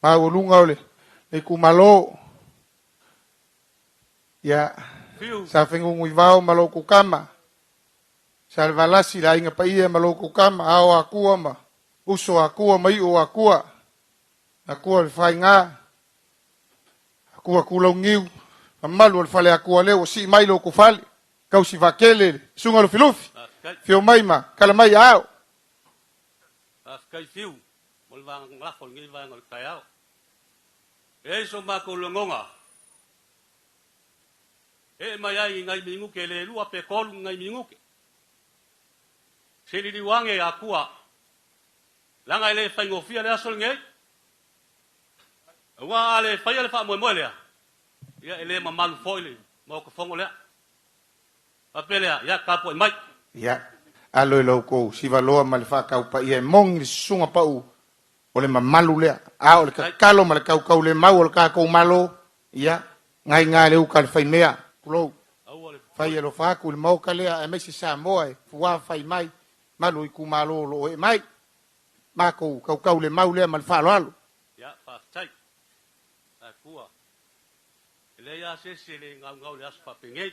Mau lunga ole. E ku malo. Ya. Fiu. Sa whengungu i wao malo ku kama. Sa valasi la inga pa ia malo ku kama. Ao akua ma. Uso akua mai o akua. Akua le whai ngā. Akua kulau ngiu. Amalu le whale akua leo. Si mai lo ku whale. Kau si wakele. Sunga lo filufi. Fio mai ma. Kala mai ao. Kai fiu, mol vang lakol ngi vang ol kayao. E so ma ko longonga. E mai ai ngai mingu ke le lua pe kol ngai mingu ke. Seli di wange akua. Langa ile fa ngofia le asol ngai. Wa ale fa ile fa mo mo le. Ya ele mamalu foile, mo ko fongo le. Apele ya kapo mai. Ya. Alo lo ko si valoa mal fa ka pa ia mong ni sunga pa u ole mamalu le a ole ka kalo mal ka ka le mau ole ka ko malo ia ngai ngai le u ka fai mea kulo fai lo fa ku le mau ka le a me si sa moe fuwa fai mai malu i ku malo lo e mai ma ko ka le mau le mal fa lo alo ya fa tai a kuwa le ya se le ngau ngau le aspa pingai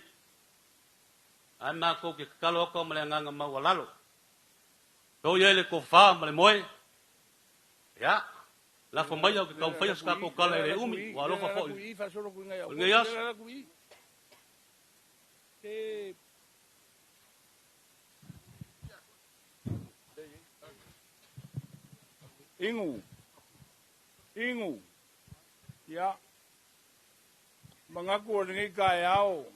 ana ko ke kalo ko male nganga mawalalo to yele ko fa male moe ya la fo mai ko fa ya ska ko kala le umi wa lo fa fo ngayas ingu ya mangaku ngi kayao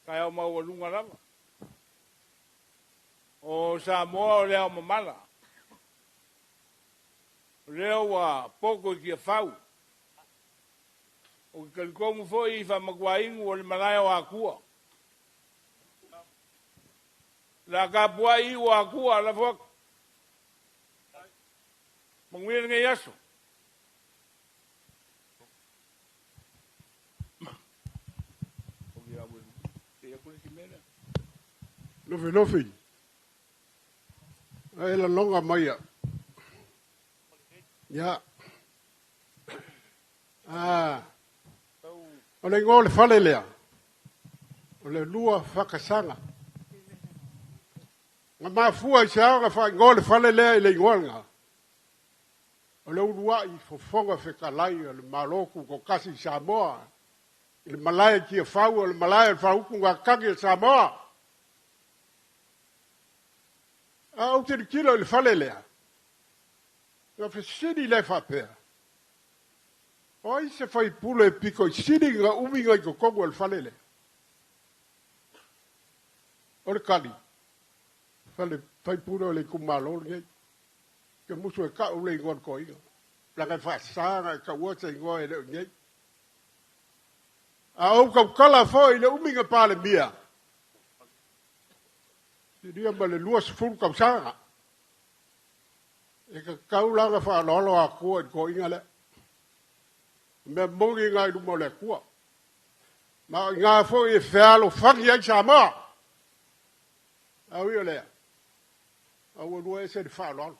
kaya mau lunga lava. O Samoa o leo mamala. Leo wa poko ki fau. O ke kongu foi fa magwaing o le malaya wa kua. La ka puai wa kua la fok. Mangwir ngai yaso. Lofi lofi. Ai la longa maia. Ya. O le ngole fale lea. O le lua whakasanga. Nga mafua i sea nga wha ngole fale lea i le ngolnga. O le urua i fofonga whekalai o le maloku ko kasi Samoa. I le malaya kia whau o le malaya whauku ngā kangi Samoa. Au te kilo i le fale lea. Nga whesini le whapea. O i se whai pule piko i sini nga uminga i kokongo al whalele. O le kani. Whai pule o le kumalo ngei. Ke musu e ka ule ingon ko inga. Laka whaasanga e ka uata ingoa e leo ngei. A au kau kala fo i le uminga pale mia. Siria ma le lua sifuru kau sanga. E ka kaulanga wha lolo a kua i ko inga le. Me mongi ngai lumo le kua. Ma ngā fo i whealo whangi ai Samoa. Au i o lea. Au anua e se di whaololo.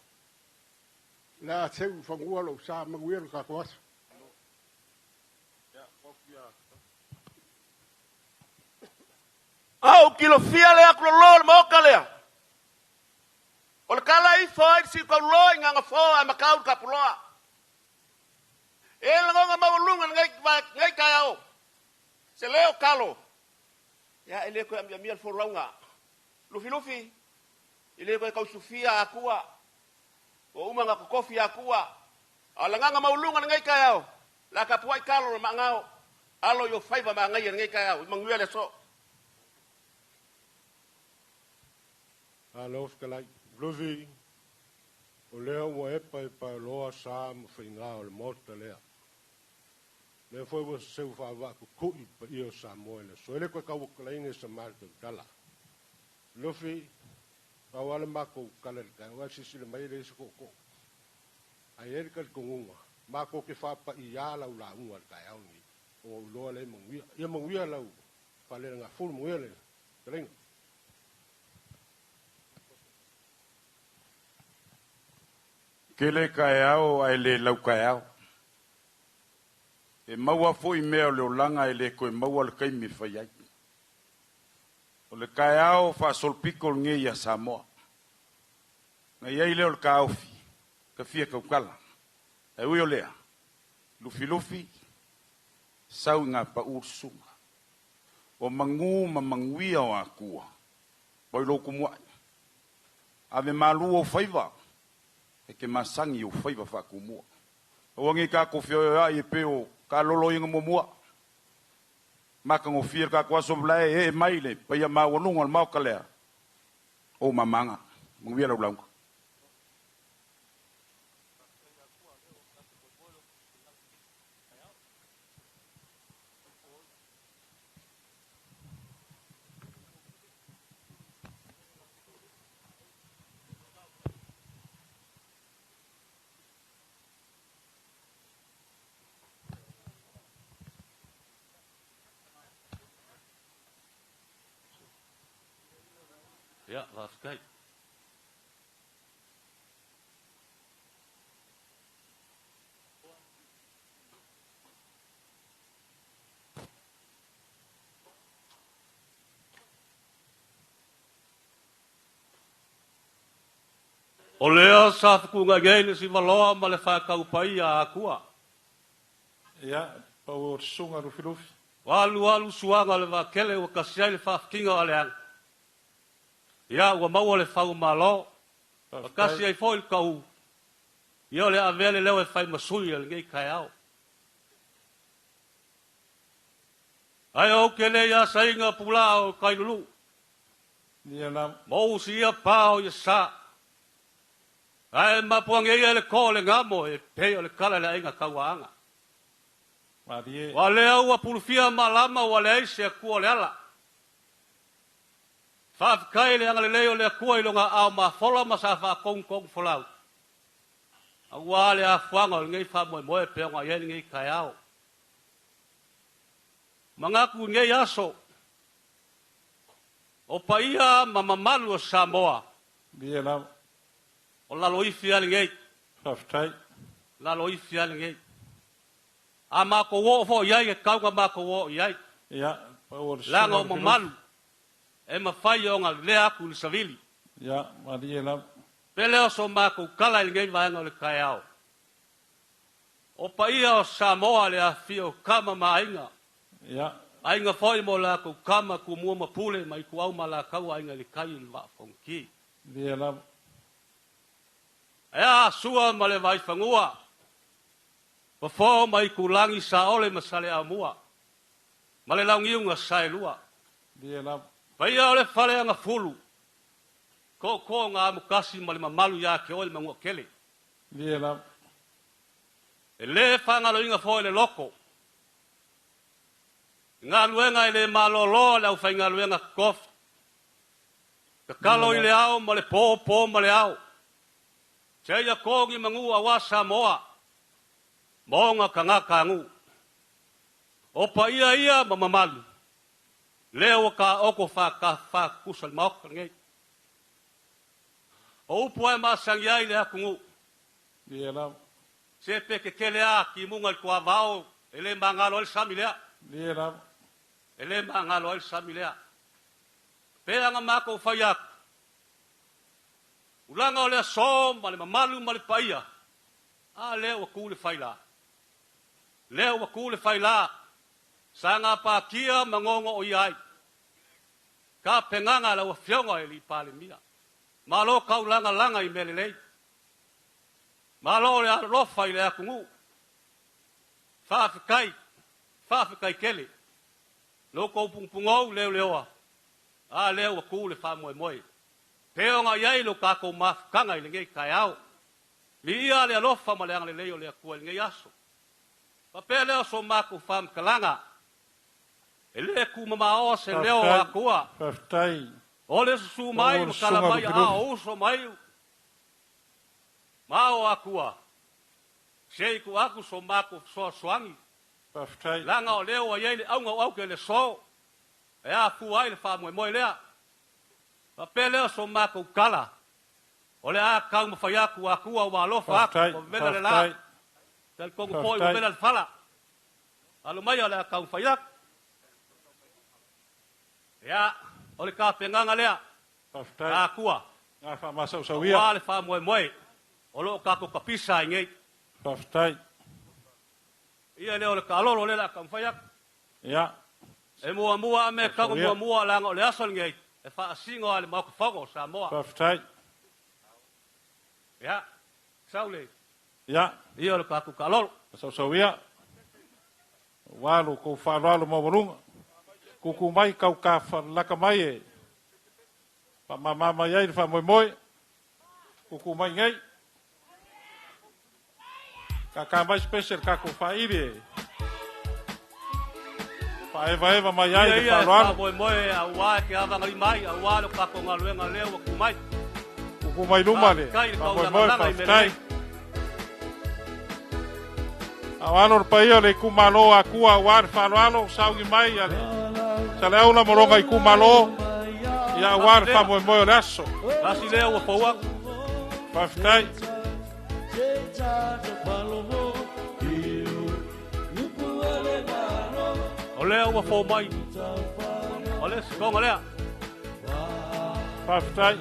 Lea teu whangua lo sa manguiru ka kuasa. Au kilo fia lea kulolo moka lea. O le kala i fo i si kulolo i nganga fo a makau ka puloa. E la ngonga maulunga ngai kaya o. Se leo kalo. Ya ele ko am yamia fo raunga. Lufi lufi. Ile ko kau sufia akua. O uma nga kofi akua. Ala nganga maulunga ngai kaya o. La ka puai kalo ma ngao. Alo yo faiba ma ngai ngai kaya o. Manguele so. Alo skalai. Lufi. O leo wa epa e pa loa sa mo whainga o le mota lea. Le foi o seu fava ku kui pa io Samoa. So ele ko kau kalaine sa marto kala. Lufi pa wale mako kala ka wa sisi le mai le ko ko. Ai ele ka kunga. Mako ke fa pa ia la ula unga ka au ni. O lo le mongia. Ia mongia la u. Pa le nga ful mongia le. Trenga. Kele kaiao ai le lau kaiao. E maua foi mea o le olanga e le koe maua le kaimi whaiai. O le kaiao wha solpiko nge ia Samoa. Nga iai leo le kaofi, ka fia kaukala. E ui o lea, lufi lufi, sau ngā pa ursunga. O mangu ma manguia o a kua. Poi loko muai. Ave malu o whaiva. E ke masangi o whaiva whakumua. O wangi ka kofio ia i peo ka lolo inga momua. Maka ngo fir ka kwa soblai e maile. Pa ia maa wanunga al mau kalea. O mamanga. Mungwia lau launga. Ja, was kijk. O lea sa fukunga gele si valoa ma le whakau pai a akua. Ia, pau sunga rufi rufi. Walu suanga le wakele o kasiai le whafkinga o leang. Ia, ua maua le whau malo. Kasi ai foil kau. Ia le avele leo e whai masui le ngei kai au. Ai o kele ia sainga pula o kai lulu. Ia nam. Mou si ia pao ia sa. Ai mapuang ia le ko le ngamo e pe o le kala le inga kauanga. Wa le au pulfia malama wa le se ku le ala. Fa kai le anga le leo le ku i longa au ma fola ma sa fa kong kong folau. Wa le a fuanga ngai fa mo mo e pe nga ye ngai kaiao. Mangaku ngai aso. O paia mamamalu o Samoa. Biela. O lalo i fiali ngai. Faftai. Lalo i fiali ngai. A mako wo fo iai e kaunga mako wo iai. Ya. Langa o mamalu. E mawhai o ngā lea aku le savili. Ya, Mariela. Pele o so mako kala i ngai vaenga o le kaiao. O paia o Samoa le a fio kama mainga. Ya. Ainga foi mo la ko kama ku mua mapule mai ku au mala kau ainga le kai le va fonki. Biela. Ea sua male vai fangua. Pa fo mai ku langi sa ole masale a mua. Male laungi unga sai lua. Biela. Paia ole fale anga fulu. Ko ngā mukasi male mamalu ya ke ole mangua kele. Biela. E le fangalo inga foi le loko. Ngā luenga i le malolo le au whai ngā luenga kof. Ka kalo i le au ma le pō ma le au. Teia kōngi mangu a wā Samoa. Maonga ka ngā kāngu. Opa ia ma mamalu. Leo ka oko wha kusal maoka ngei. O upu ai maa sangiai le akungu. Biela. Se peke kele a ki munga i kua vao. Ele mangalo el samilea. Biela. Ele mangalo el samilea. Pea nga mako whaiak. Ulanga o lea som, ma le mamalu ma le paia. A leo wa kule whaila. Leo wa kule whaila. Sa ngā pākia mangongo o iai. Ka penganga la wa whionga e li pāle mia. Malo kau langa i mele lei. Malo le alofa i le akungu. Whawhikai kele. Loko pungpungou leoa. A leo wa kule wha moe. Peonga iai lo kako mafukanga i le ngei kai au. Li ia le alofa ma le anga le leo le akua i ngei aso. Pa pe leo so mako wham kalanga. E le ku mama o se leo akua. Faftai. O le susu mai makala mai a oso mai. Mao akua. Sei ku aku so mako so swangi. Faftai. Langa o leo a iai le aunga au ke le so. E a fuai le wha moe lea. Pa pe leo so mako kala. O le a kau mawhaiaku akua o walofa aku. O vena le la. Tal kongo poi o vena le fala. Alo mai o le a kau mawhaiaku. Ea, o le ka penganga lea. Faftai. Akua. Ngā wha masau sauia. O le wha moe. O lo kako kapisa i ngei. Faftai. Ia leo le ka alolo le la kau mawhaiaku. Ya. E mua me kango mua langa o le asol ngei. E wha asingo ale mauka whago sa moa. Faftai. Ya, saule. Ya. Ia le kako ka alolo. Masau sauia. Walu ko whaaralo mawarunga. Kuku mai kau ka laka mai e. Pa mama iai fa moe. Kuku mai ngai. Ka mai special kako whaire. Eva mai ai le wharoalo. Ia moe a ua ke awa ngai mai. A ua le kako ngā luenga leo wa kumai. Kuku mai luma le. Moe whaftai. Awano paia le kumalo akua war wharoalo. Saugi mai ale. Sa le aula moronga i kumalo. Ia war fa moe le aso. Kasi leo wa paua. Whaftai. O leo wa fo mai. O le sikonga lea. Whaftai.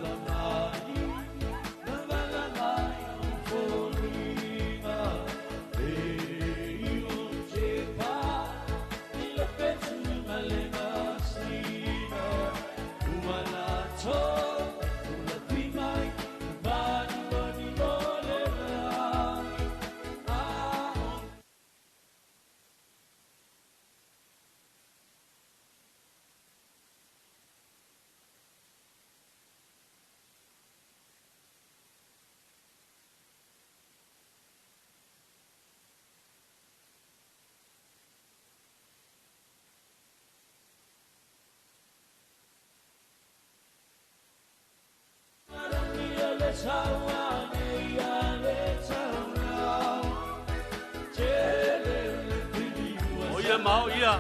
O ia mau ia.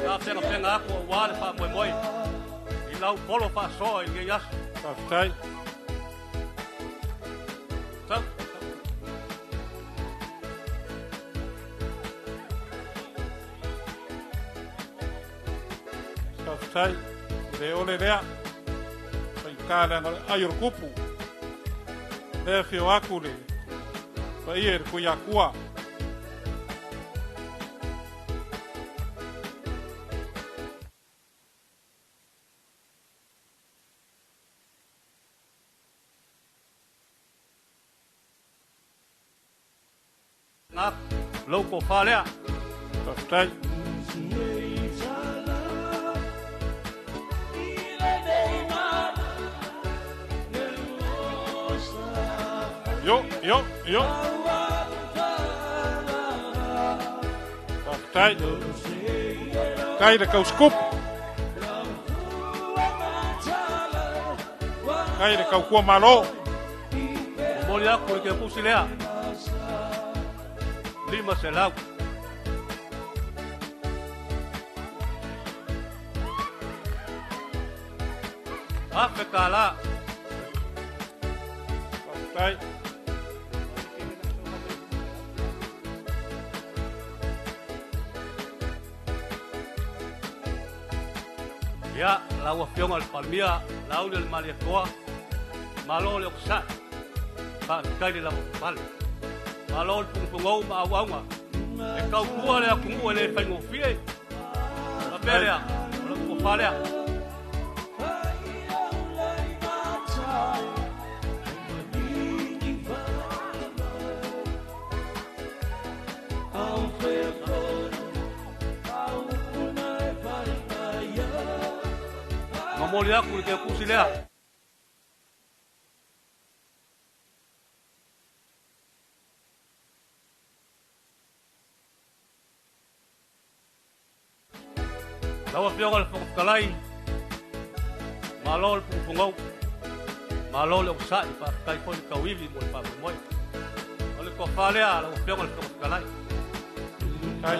Ka penga aku wale fa moi. I lau polo fa so i nge yas. Taftai. Tau. Taftai. Le ole rea. Pai kala ayur kupu. Le fio aku le. Pai er kuyakua. Ngap loko falea. Taftai. Yo. Taftai. Kai de kau skup. Kai de kau kua malo. Molia ku ke pusilea. Lima selau. Ape kala. Taftai. Ya, lawa fiong al palmia, lau del maliakoa, malo le oksa, pa kai de la pal. Malo pungpungau ma awanga. E kau kua le akungu le faingo fie. La pelea, lo ko falea. Mamoli aku ke pusilea. Lawa piong al kalai. Malol pungpungau. Malol ang sa pa kai pon kawiwi mo pa mo. Ole ko falea lawa piong al kalai. Kai.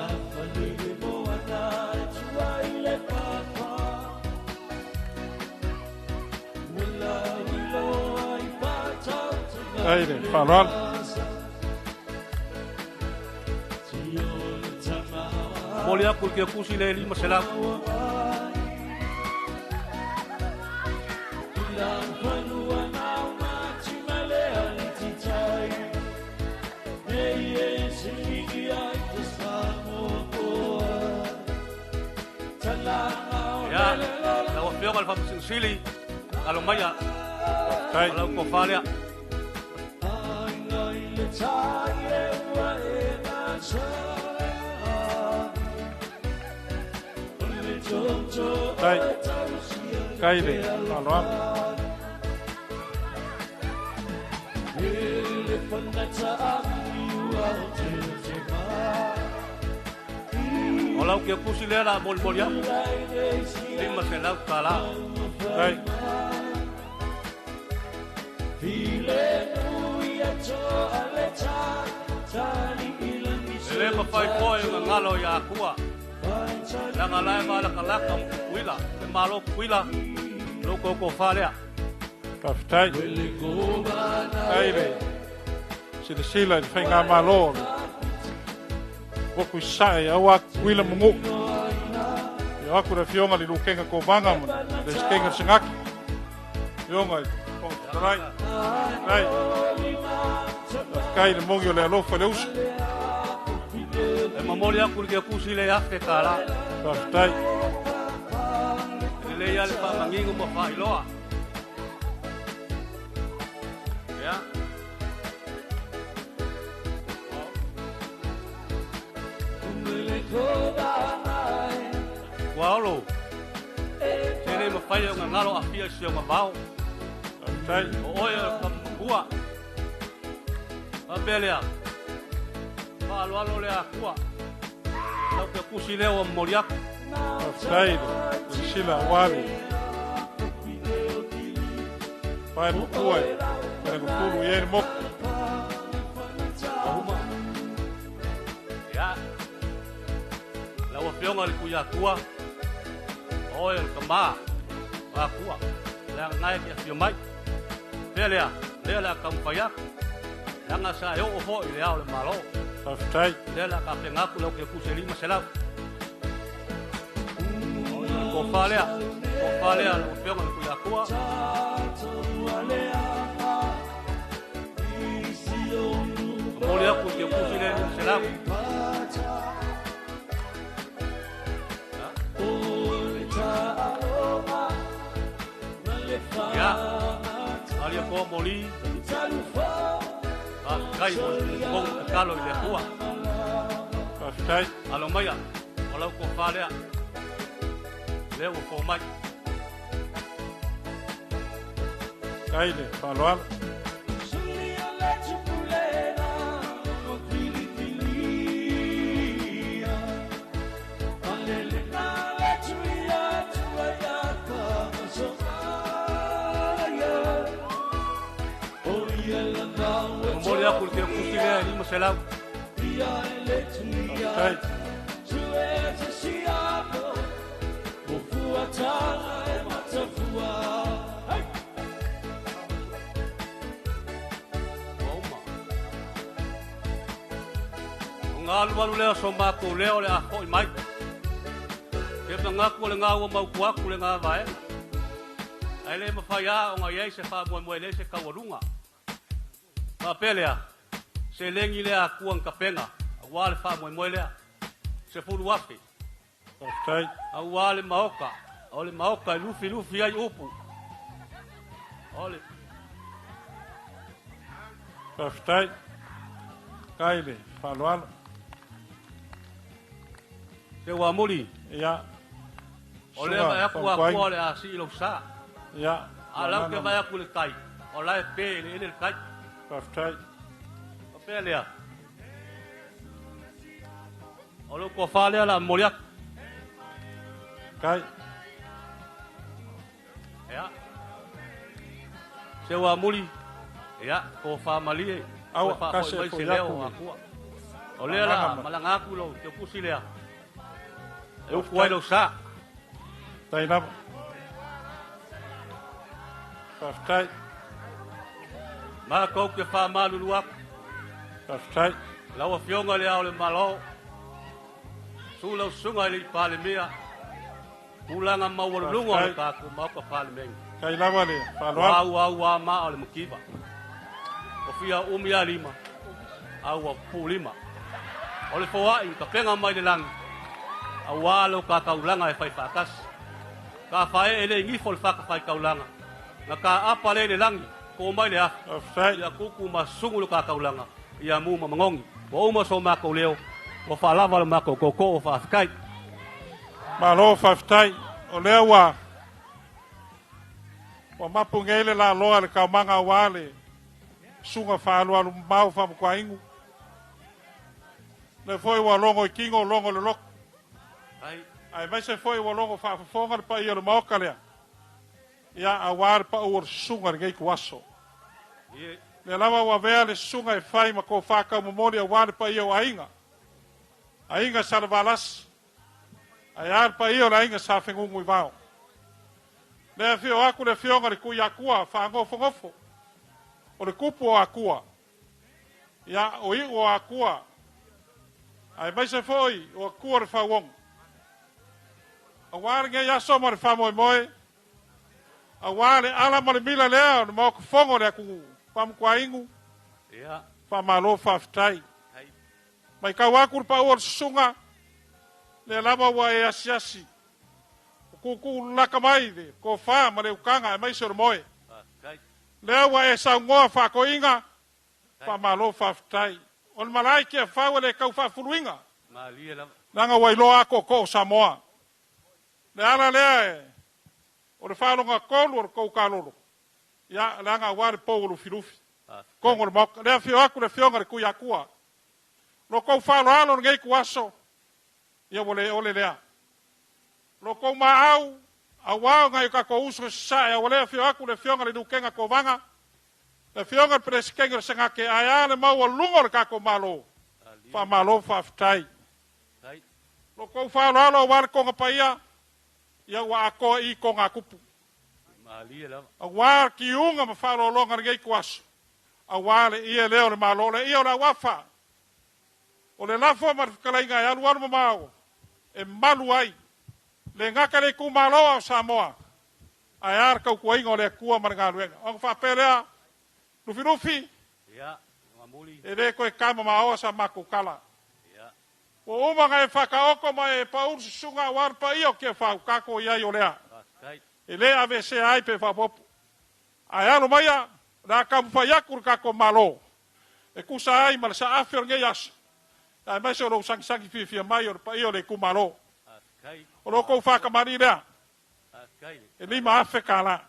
Aire, falal. Molia porque pusi le lima selau. Ya, la opción al famoso Sili, a lo maya, a la cofalia. Kai de alwa. Olau que pusilera molmolia. Lima selau kala. Kai. Lema fai foi ngalo ya kuwa. Nanga lai mala kalaka wila, malo wila. Loko ko falea. Taftai. Aire. Sila sila fenga malo. Woku sai awa wila mungu. Ya aku da fionga li lukenga ko banga mo. Des kenga singaki. Yonga ko trai. Ai. Kai de mogio le lo faleus. Memoria porque pusile ya que kala. Taftai. Le ya le pa mangingo mo failoa. Ya. Walo. Sene mo faio ngalo afia sio mabau. Taftai. Oya kambua. Abelea. Alo le akua. Lau ke kusile o moriak. Taftai. Sila wali. Pai bukuai. le fulu ye mo ya la wa pionga le kuya kua oi kama wa kua la ngai ki fio mai pelea lela kam paya langa sa yo ofo ile au le malo aftai lela ka penga ku lo ke ku se lima sela ko falea lo pionga le kuya kua Molia ku ke ku sile sela ya alia ko moli kai mo kalo ile tua aftai alo maya ola ko falea leo ko mai kai le paloal Molia ku ke ku sile lima sela aftai ngalu walu leo somba ko leo le ako mai ke ngaku le ngawa mau ku aku le ngawa ai le mafaya o ngai se fa mo le se kawarunga pa pelea se lengi le aku ang kapenga wale fa mo le se fulu wapi aftai awale maoka ole maoka lufi ai upu ole aftai kai le paloal ke wa moli ya ole ma aku le asi lo sa ya ala ke vai aku le kai ola e pe le kai aftai pelea olo ko fale la molia kai ya se wa moli ya ko fa mali au fa ka se ko se leo aku ole la malanga aku lo ke kusilea eu kuai sa tai na aftai ma ko ke fa malu aku aftai lawa fionga le au le malo sulo sunga le pale mea ulanga mawalunga le ka ku ma ka pale meng kai lava le paloal wa ma ole mkiba o fia umia lima au pulima ole foa in ka penga mai le lang awalo ka kaulanga e fai fakas ka fai ele ngi fol fa ka fai kaulanga na ka apa le lang ko mai le aftai ya kuku masungu ka kaulanga ya mu mangongi o mo so ma ko leo o fa lava le mako koko o fa skai malo aftai o lewa o mapungele la loa le ka manga wale sunga fa lo alu mau fa ko ingu le foi wa longo kingo longo le lok ai vai se foi wa longo fa fonga pa ia le mau kale ya awar pa ur sunga ngai kwaso le lava wa vea le sunga e fai ma ko fa ka mo mori awar pa ia ainga salvalas ai ar pa ia ainga sa fengu ngui vao le fio aku le fionga le kuia kua fa ngofo o le kupu o akua ya o i o akua ai vai se foi o akua le fa wong a wale nge ya so mo le fa moe a wale ala mo le mila lea o mo ko fongo le aku pam kwa ingu ya pa malo fa ftai mai ka waku pa o sunga le lava wa e asiasi ku la kamai de ko fa ma le ukanga mai so moe le wa e sa ngoa fa ko inga pa malo fa ftai on malai ke fa le ka fa fuluinga malia la nanga wa lo ako ko Samoa le ala le o le fa longa ko ko ka lo ya langa wa po lo filufi ko ngol mo le fio aku le fio ngar ku ya kua lo ko fa lo alo ngai ku aso ya ole le lo ko ma au ngai ka ko uso sa ya ole fio aku le fio ngar du kenga ko vanga Le fionga preskenga sanga ke ayane mau lungor ka ko malo. Fa malo fa ftai. Lo ko fa lo war ko ngapaia. Ya wa ko I ko ngakupu. Mali la. A war ki unga ma fa lo longa ngai kwas. A war I leo le malo le I la wafa. O le lafo mar kalainga ya luar mau. E malu ai. Le ngaka le ku malo a Samoa. Ayar kau kuinga le kua margaluenga. Ong fa pelea. Rufi. Ya, mamuli. Ere koe kama maoa sa makukala. Ya. O umanga e whakaoko mai e paur sunga warpa io ke whau kako iai o lea. E lea ave se ai pe whapopu. Ai alo maia, rā kamu whaiakur kako malo. E kusa ai mara sa awhir nge yas. Ai mai se o rau sangi whiwhia mai o pa io le ku malo. O roko whakamari lea. E lima awhe kāla.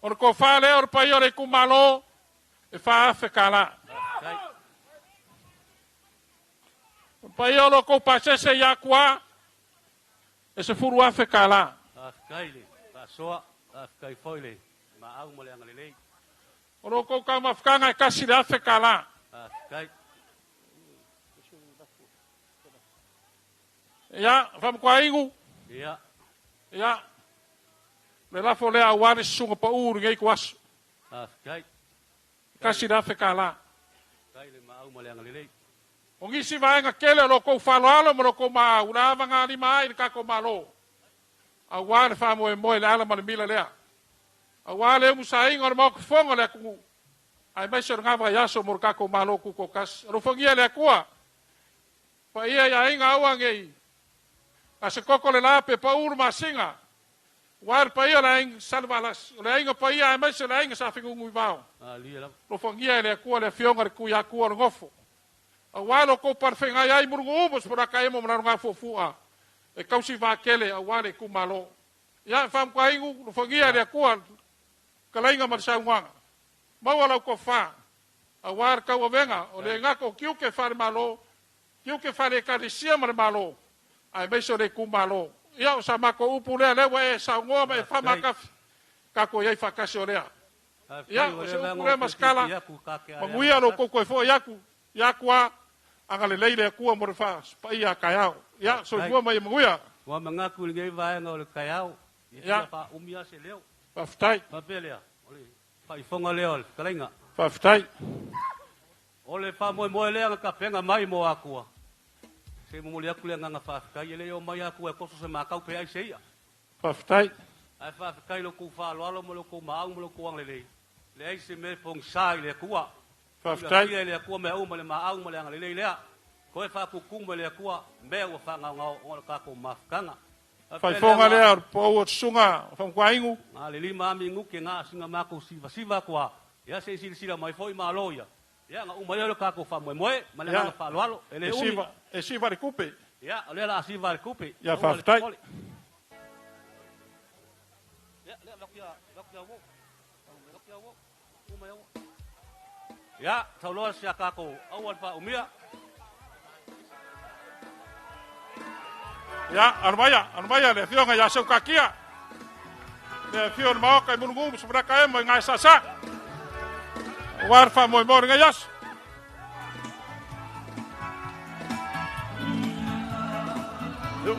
Or ko fa le or pa yore ku malo e fa fe kala. Pa yoro ko pa se ya kwa e se furu fe kala. Afkaile, pa soa, afkai foile, ma au mo le ngalele. Or ko ka ma fkanga e kasi la fe kala. Afkai. Ya, fam kwa ingu. Ya. Ya. Le la fo le awari sunga pa uru ngai kwas. Afkai. Kasi da fe kala. Kaile ma au mo le ngalele. O ngisi vaenga kele lo ko falo mo ko ma una vanga ni mai ka ko malo. Awari fa mo le ala ma mila le. Awale mu sai ngor mo ko fonga le ku. Ai mai so nga va yaso mo ka ko malo ku ko kas. Ro fongia le kwa. Pa ia ya inga awange. Ase koko le la pe pa uru masinga. War pa ia la ing salvalas. Le inga pa ia mai se la inga sa fingu ngui vao. Ali la. Ro fongia le kwa le fionga ku ya ku ngofo. A walo ko parfenga ai murungu ubos para kaimo mna nga fofua. E kausi va kele a wale ku malo. Ya fam kwa ingu ro fongia le kwa kalainga marsa ngwa. Ma wala ko fa. A war ka wenga o le nga ko kiu ke far malo. Kiu ke fare ka risia mar malo. Ai beso le ku malo. Ya o sama ko upu le we sa ngo me fa maka ka ko ye fa kasi olea. Ya o se upu le maskala. Manguia lo ko ko fo yaku. Yakwa angale leile ku mo fa pa ia kayao. Ya so fu mai manguia. Wa mangaku le vai ngol kayao. Ya pa umia se leo. Pa ftai. Pa pelea. Ole pa ifonga leo kalainga. Pa ftai. Ole pa mo lea ka penga mai mo akua. Se mo le akule nga fa ka ile o mai aku e koso se ma kau pe ai seia. Pa ftai. Ai fa ka lo ku fa lo mo lo ku ma mo lo ku ang le. Le ai se me pong sai le kuwa. Pa ftai. Le kuwa me o mo le ma au mo le ang le le. Ko e fa ku ku mo le kuwa me o fa nga o ka ko ma kanga. Fa fonga le po o sunga fam kwa ingu. Ma le lima mi ngu ke nga singa ma ko siva kwa. Ya se sila mai foi ma loya. Ya nga umayolo ka ko fa mo ma le nga fa lo ele umi. E si va recupe. Ya, ole la si va recupe. Ya fa ftai. Ya, le la wo. Umayo. Ya, taulo sia ka ko awal fa umia. Ya, armaya le fionga ya se kakia. Le fion ma ka mungu subra ka mo ngai sasa. War fa mo ngai yas. Yo.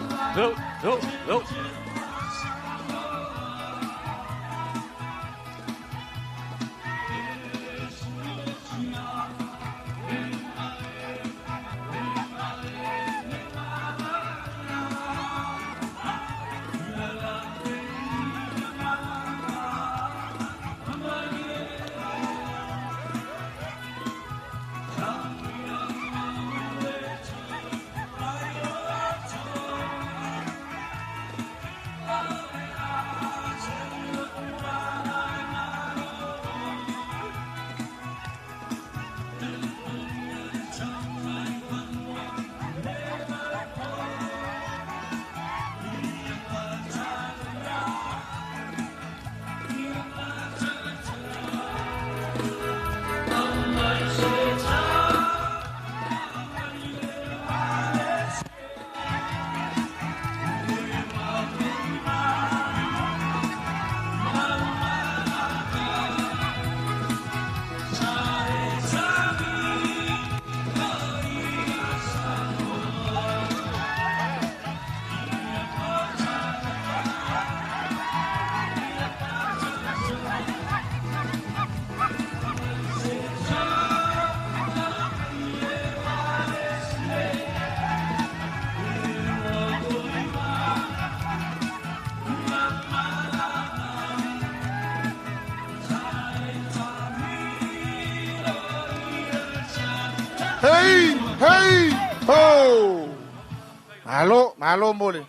Malo mole.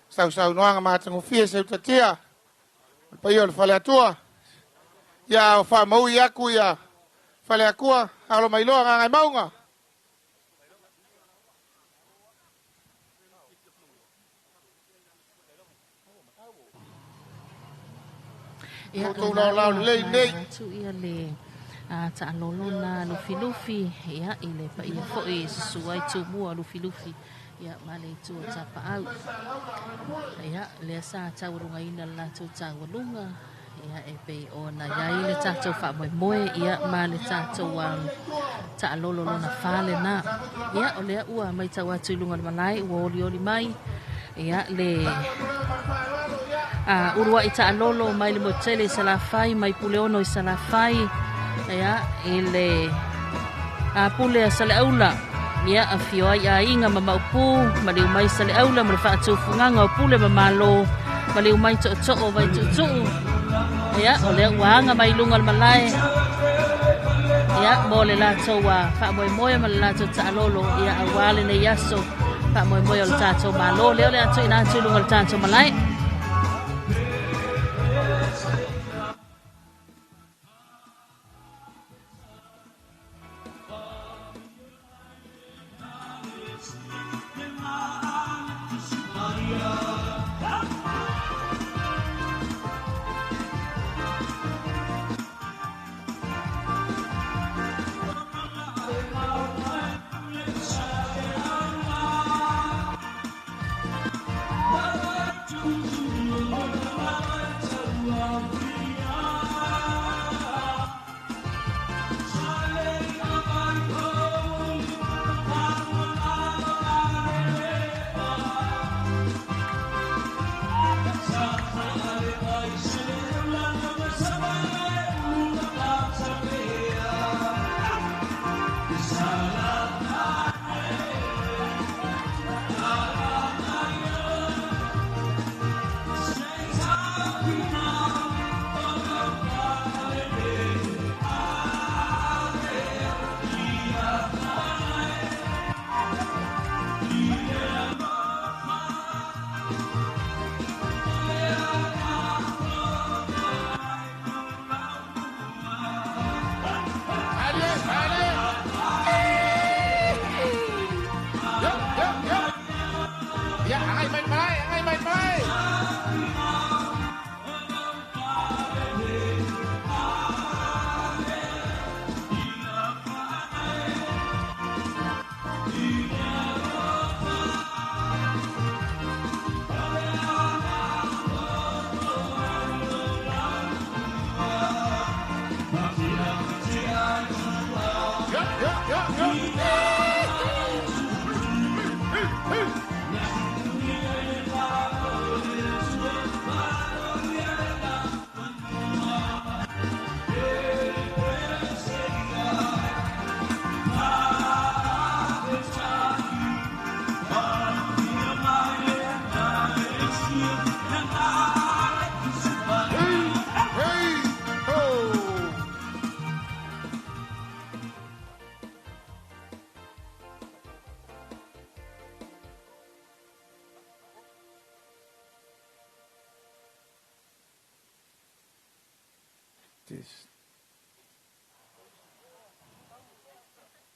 Sau noanga matango fie se utatia. Pa yo fale atua. Ya fa mau yaku ya. Fale akua alo mai loa ngai maunga. Ya tu lau le nei. Tu ia le ta lolo na lufi ya ile pa ia fo e suai tu mua lufi ya male tu ta pa au ya le sa ta urunga ina la tu ta walunga ya e pe ona ya ile ta tu fa moi ya male ta tu ta lolo na fale na ya ole ua mai ta wa tu lunga malai wo oli mai ya le urua i ta lolo mai le motele sala fai mai puleono i sala fai ya ile pule sala aula ya afio ya inga mama upu mali mai sala aula mal fa tu funganga pule mamalo mali mai to vai to ya ole wanga mai lungal malai ya mole la to wa fa moi mal la to ta lolo ya awale ne yaso fa moi al ta to malo le to ina tu lungal ta to malai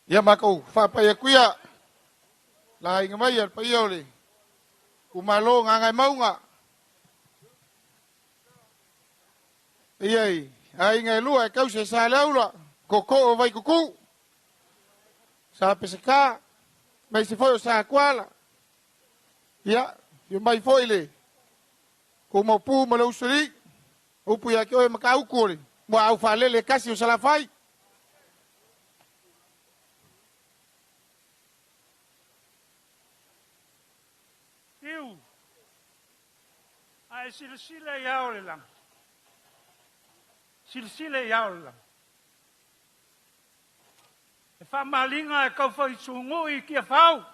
Ya makau fa pa ya kuya la inga mai al pa yole kumalo ngai maunga ei ai ngai lua kau se sa laula koko vai kuku sa pesaka mai se foi sa kwala ya yo mai foi le como pu malo suri upu ya ke makau kore mo au fa le kasi o sala fai ai silsila yao le lang silsila yao le lang e fa malinga e kau fai sungu i kia fau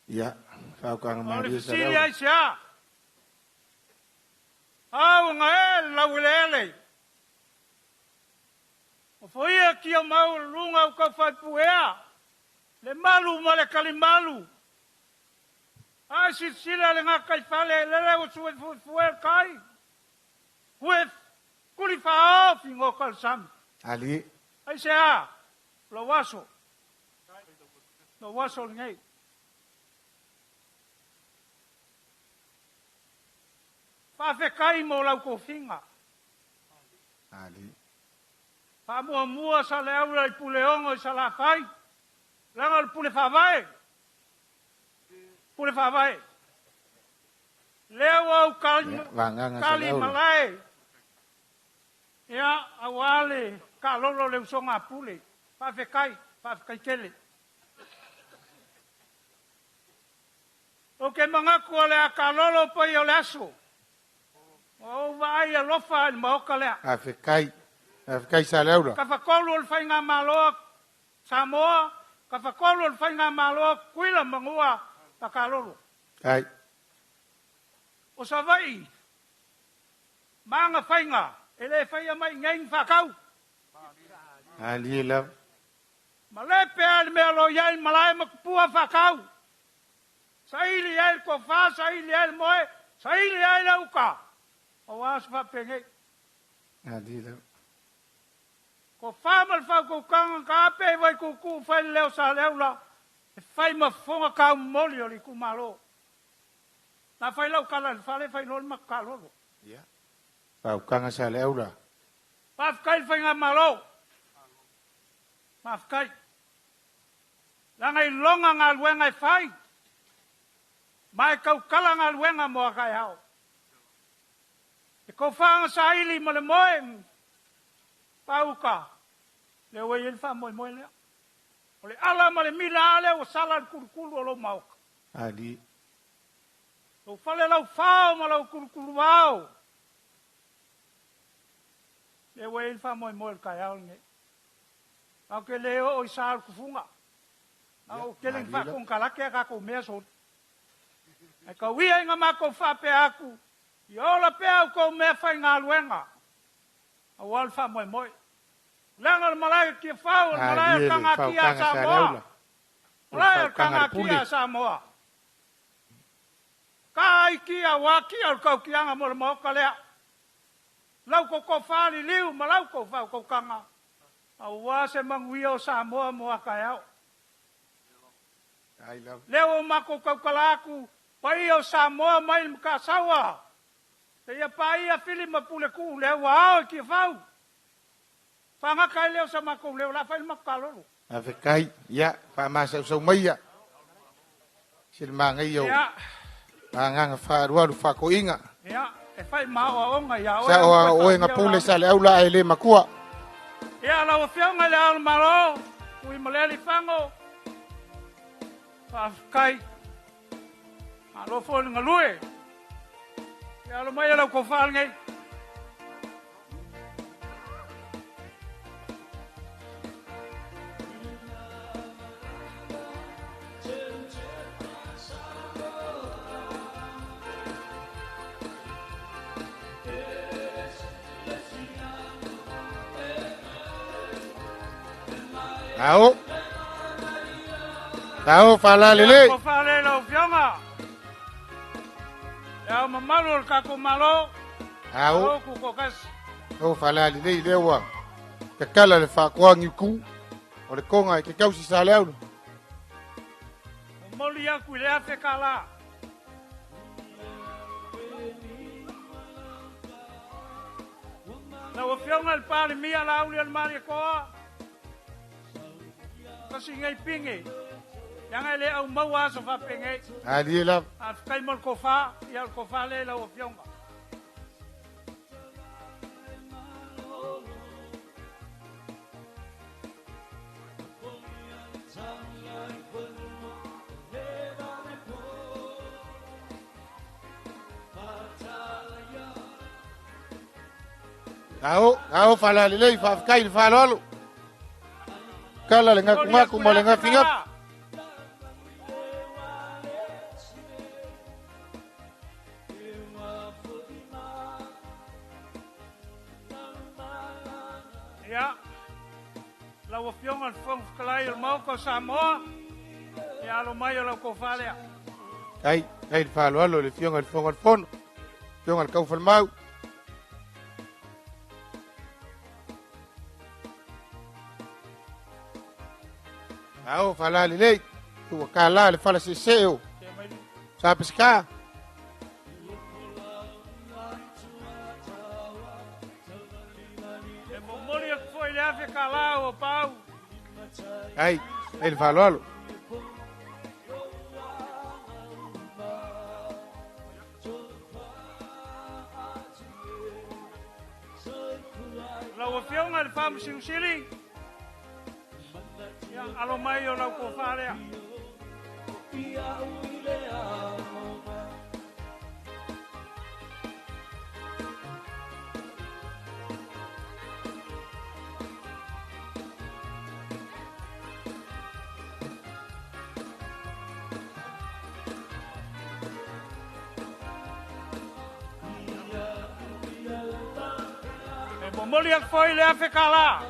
ya fau kang ma ri sa silsila sia au ngae laulele o foi kia mau lunga o kau fai puea le malu ma le kalimalu Ai sila le ngā kai whale lele o sue fuel kai. Hue kuli whao fingo kalsam. Ali. Ai se a, lo waso. Lo waso ngei. Whawhe kai mo lau ko finga. Ali. Whamua sa le aura I pule ongo I sa la whai. Langa le pule whawai. Pule whawai. Leo au kali malai. Ia awale ka lolo le usonga pule. Whawhe kai kele. O ke mga kua le a ka lolo pa I o le aso. O vai a lofa I maoka lea. Afrikai sa leura. Ka whakolo le whainga maloa Samoa. Ka whakolo le whainga maloa kuila mangua pa ka lolo. Ai. O sa vai. Maanga whainga. Ele whaia mai ngein whakau. Ali la. Ma le pea le mea lo iai malai makupua whakau. Saili iai ko wha, saili iai moe, saili iai la uka. O asu whapenge. Ali la. Ko wha mal whau ko kanga ka ape vai ko ku whai leo sa leo la. E whai ma whonga kau moli o li ku malo. Na whai lau kala le whale whai lol ma ka lolo. Pau kanga sa leura. Pafkai whai ngā malo. Pafkai. Langai longa ngā luenga I whai. Mai kau kala ngā luenga moa kai hao. E ko whanga sa ili ma le moe. Pauka. Le wei il wha moe moe lea. O le ala ma le mila ale o sala kurukuru o lo mauka. Ali. Lo whale lau whao ma lau kurukuru wao. Le wei il wha moe moe kai hao nge. Au ke leo o I sāru kufunga. Au keleng wha kong kalake a kako mea sot. E ka wia inga mako wha pe aku. I ola pe au ko mea whai ngā luenga. Au al wha moe moe. Lenga le malaya kia whau, le malaya kanga kia Samoa. Malaya kanga kia Samoa. Ka ai kia waki al kau kianga mo le maoka lea. Lau ko whali liu, ma lau ko whau ko kanga. Au wase manguia o Samoa moa kai au. Leo mako kau kalaku, pai o Samoa mai mka sawa. Te ia pai a fili ma pule ku, leo wao kia whau. Whanga kai leo sa mako leo la whai maka lolo. Afrikai, ya, whamasa usau maia. Sila mga iyo. Ya. Mga wharuaru whako inga. Ya, e whai maua onga ya. Sa oe nga pule sa le aula ai le makua. Ya, la o whionga le aula maro. Ui maleli whango. Whafkai. Alo fōni ngā lue. Ya, alo mai alau ko whangai. Tao fala lele. Ko fale lo fianga. Ya mamalu ka ko malo. Au. Ku ko kas. O fala lele lewa. Ka kala le fa ko ngiku. O le konga ke kausi sa leo. Moli ya ku le afe kala. Na o fianga el pale mia la uli al mari ko. Kasi ngai pingi. Yang ele au maua so fa pingi. Ali la. Af kai mol ko fa, ya ko fa le la o fianga. Tao fala lele fa kai fa lolo. Kala le ngaku mo le ngafingap. Ya. La o fianga al fong kalai al mau ko Samoa. Ya lo mai lo ko fale. Kai le whaaloalo le fionga le whonga le whono. Fionga le kau whalmau. Ao whala le lei. Tua ka la le whala se seo. Sa pesca. E momoli e foi le ave kalao o pau. Ai, le whaaloalo. Lau o fionga le whamu siusili. Ia alo mai o lau ko whalea. E momoli ak foi le afe kala.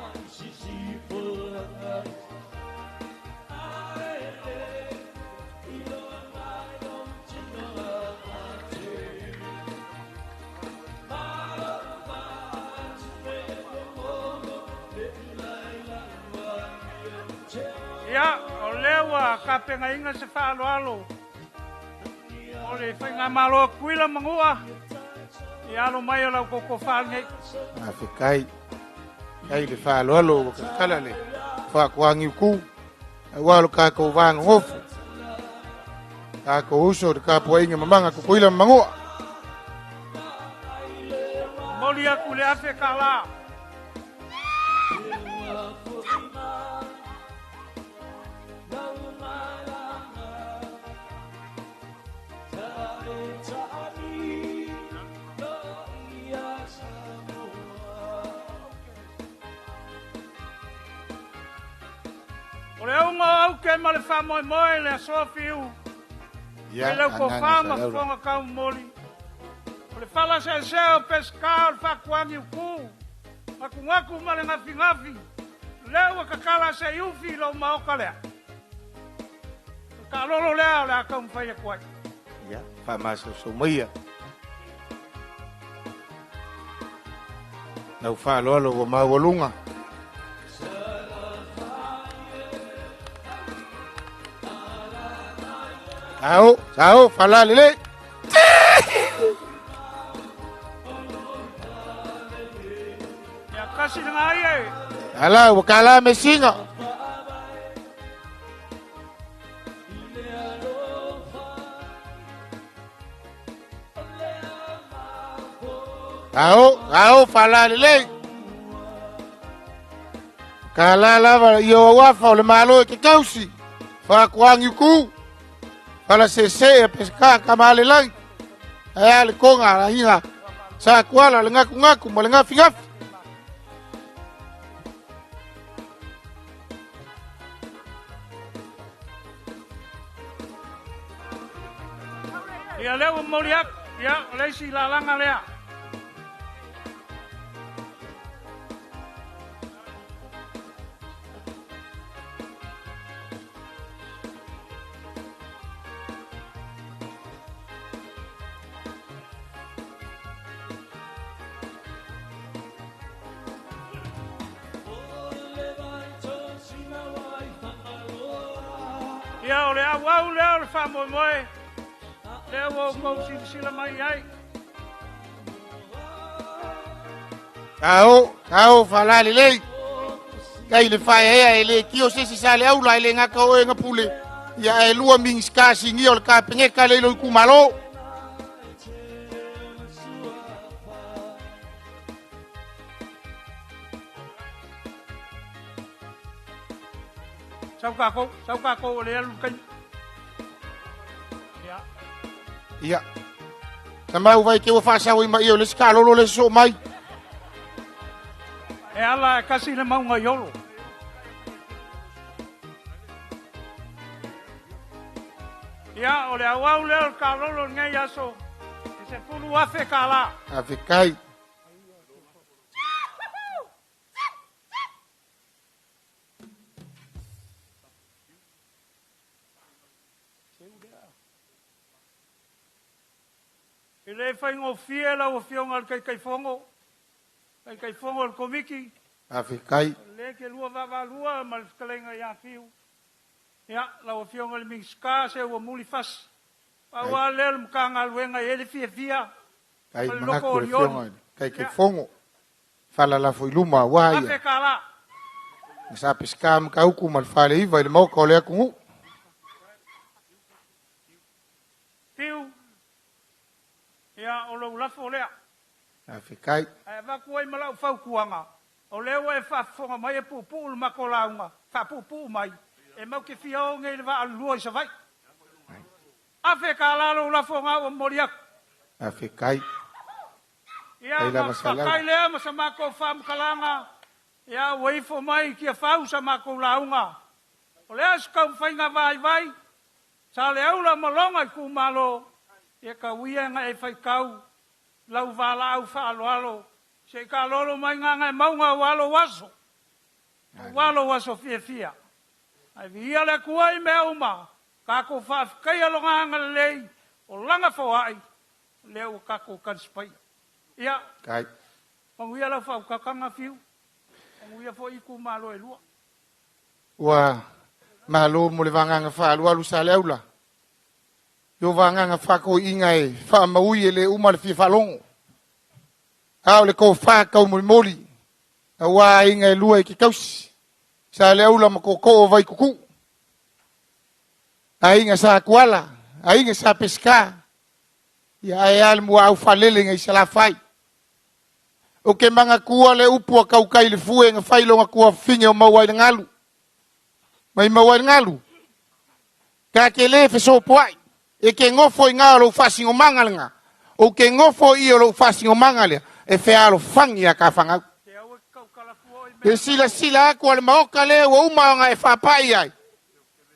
Ia, o lewa ka penga inga se whaaloalo. O le whainga malo kuila mangua. Ia alo mai o lau koko whaange. Afe kai. Kai le whaaloalo ka kala le. Whakuangi uku. Walo ka kou vanga ngofu. Ka kou uso de ka puainga mamanga kukuila mangua. Moli aku le afe kala. O le unga au ke ma le wha moe moe le asoa fiu. Ia, Lau ko ananga whama sa laura. whonga kau moli. O le whala se seo pesca o le whakuangi uku. Maku ngaku ma le ngafi ngafi. Leo a kakala se iufi lo maoka lea. Ka lolo lea o le akau mwhaia kuai. Ia, whamasa so maia. Nau whaaloalo o maualunga. Sao, whala lele. Ia kasi na ngai e. Ala, wakala me singa. Ao, whala lele. Kala lava yo wafa o le malo e ke kausi. Whakuangi uku. Whala se e pesca kamale lang. Ea le konga la hinga. Sa kuala le ngaku ma le ngafi. Ia leo moli ak. Ia leisi la langa lea. Ia o le au leo le wha moe moe. Leo o kou sila mai ai. Ao, whala lele. Kai le whae ea e le kio sesi sa le aula e le ngaka o e ngapule. Ia e lua ming skasi ngi o le ka pengeka le ilo kumalo. Sau kako o le alu kai. Ia. Tamau vai ke o whaasau ima i o le skalolo le so mai. E ala e kasi le maunga iolo. Ia o le au leo ka lolo ngai aso. E se pulu afe ka la. Afe kai. le fai ngofia la o fionga kai fongo. Kai fongo le komiki. Afikai. Le ke lua va lua mal kalenga ya fiu. Ya la o fionga le miska se o muli fas. Awa le mkanga luenga ele fia. Kai mga ko fionga. Kai fongo. Fala la foi luma wai. Afe kala. Sa piskam ka huku mal fale iva le mo ko le ku. Fiu. Ya o lo la folea. Afikai. Ai va kuai mala fau kuanga. O lewa e fa fonga mai e pupu le makolaunga. Fa pupu mai. E mau ke fio ngai le va alua sa vai. Afe kala lo la fonga o moriak. Afikai. Ya kai le ma sama ko fam kalanga. Ya wai fo mai ki fau sa makolaunga. O le as ka fainga vai. Sa le aula malonga ku malo. E ka wia nga e fai kau. Lau vala au fa alo. Se ka lolo mai nga maunga walo waso. Walo waso fia. Ai via le kuai me uma. Ka ko fa kai alo nga lei. O langa fo ai. Leo ka ko kan spai. Ia. Kai. Panguia la fa ka kanga fiu. Panguia fo iku malo e lua. Wa malo mo le vanga fa alu sa leula. Yo vanga fa ko inga e fa maui le uma le fi falongo. Au le ko fa ka moli. Wa inga e lua ki kausi. Sa leula ma ko vai kuku. Ainga sa kuala, ainga sa pesca. Ya ayal mo au falele ngai sala fai. O ke manga kua le upu ka kai le fue nga fai lo nga kua finge o mawai ngalu. Mai mawai ngalu. Ka ke le fe so poai. E ke ngofo inga lo fasi ngo manga nga. O ke ngofo i lo fasi ngo manga le. E fe alo fangi ka fanga. E sila ko le maoka le o uma nga e fa pai ai.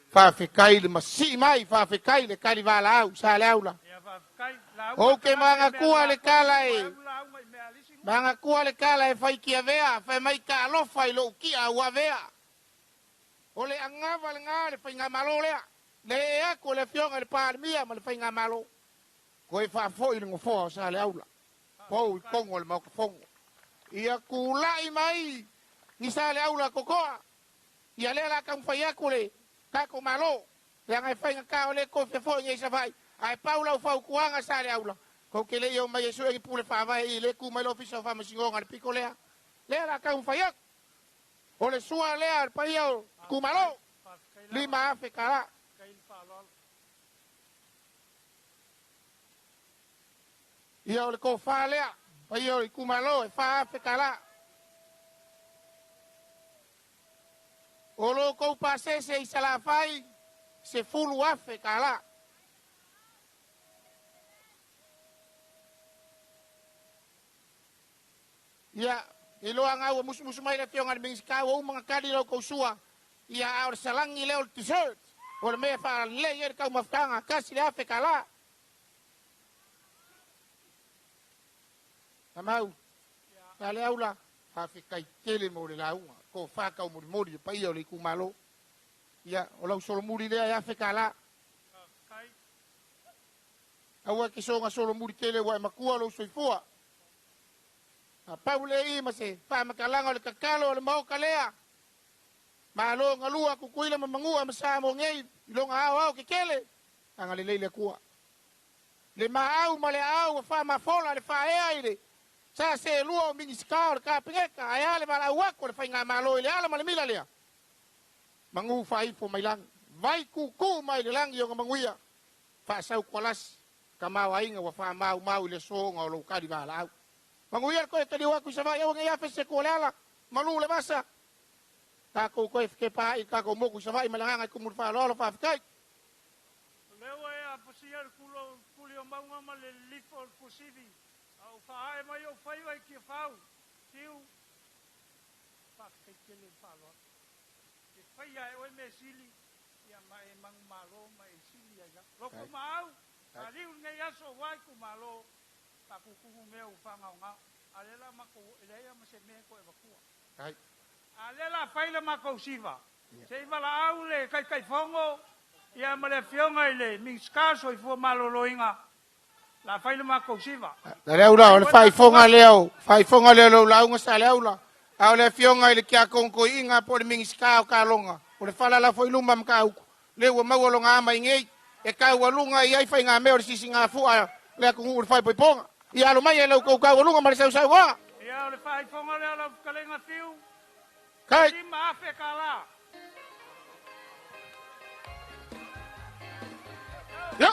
Fa fe kai le masi mai fa fe kai le kali vala au sa le aula. O ke manga kua le kala e. Manga kua le kala e fai kia vea, fai mai ka alofa i lo kia ua vea. O le angava le ngā le fai ngā malo lea. Le ea ko le fionga le pārmia ma le fai ngā malo. Ko e wha fo i le ngofoa o sa le aula. Pou i kongo le mauka fongo. Ia kulai mai ni sa le aula kokoa. Ia le la kam fai aku le kako malo. Le ngai fai ngā kao le ko fe fo ngai sa vai. Ai paula u fau kuanga sa le aula. Ko ke le yo mai Yesu e pule fa vai i le ku mai lo fisa fa masingonga le piko lea. Le la ka un fayak. O le sua lea al paio ku malo. Lima afe kala. Ia o le ko fa lea. Paio i ku malo e fa afe kala. O lo ko pasese i sala fai se fulu afe kala. Ia, ilo ang awa musu mai na fionga ng ska o mga kadilo ko suwa. Ia aur salangi leo t-shirt. O me fa layer ka mafkanga kasi la fe kala. Tamau. Dale aula fa fe kai tele mo le launga. Ko fa ka mo mori pa io le ku malo. Ia, o la solo muri le ya fe kala. Awa ki so nga solo muri tele wa makua lo soifua. Paule i mase pa makalanga le kakalo le mau kalea. Malo ngalua ku kuila mamangua masamo ngei ilonga au ke kele. Anga le leile kua. Le maau male au fa mafola le fa ele. Sa se lua mingi skar ka pengeka ayale mala wako le fainga malo ile ala male mila le. Mangu fa ifo mailang. Vai ku mai le lang yo manguia. Fa sau kolas kama wainga wa fa mau le songa lo kadi bala au. Manguiar ko tadi waku sama ya ngai afe se kolala malu le masa ta ko ke pa i ka ko mo ku sama i malanga ku murfa lo fa kai lewa ya pasia kulio maunga male lifo kusivi au fa ai mai o fai vai ki fau tiu pa ke le fa lo ke fai ya o me sili ya mai mang malo mai sili ya lo ko mau ali ngai aso wai ku malo pakukungu meu fanga nga alela mako eleya maseme ko evakua ai alela faila mako siva seiva la aule kai fongo ia male fionga ile minskaso i fo maloloinga La fai le mako siva. Leo la ole fai fonga leo lo la unga sa leo la. A ole fionga ile kia konko inga po le mingiska ka longa. Ole fala la foi lumam ka u. Le wa mau longa ama ingei. E ka wa lunga i ai fai nga me o sisi nga fu a le ko u fai ponga. Ia lo mai le ko ka wa lunga ma sa sa wa. Ia ole fai fonga le la kalenga fiu. Kai. Si ma fe kala. Ja.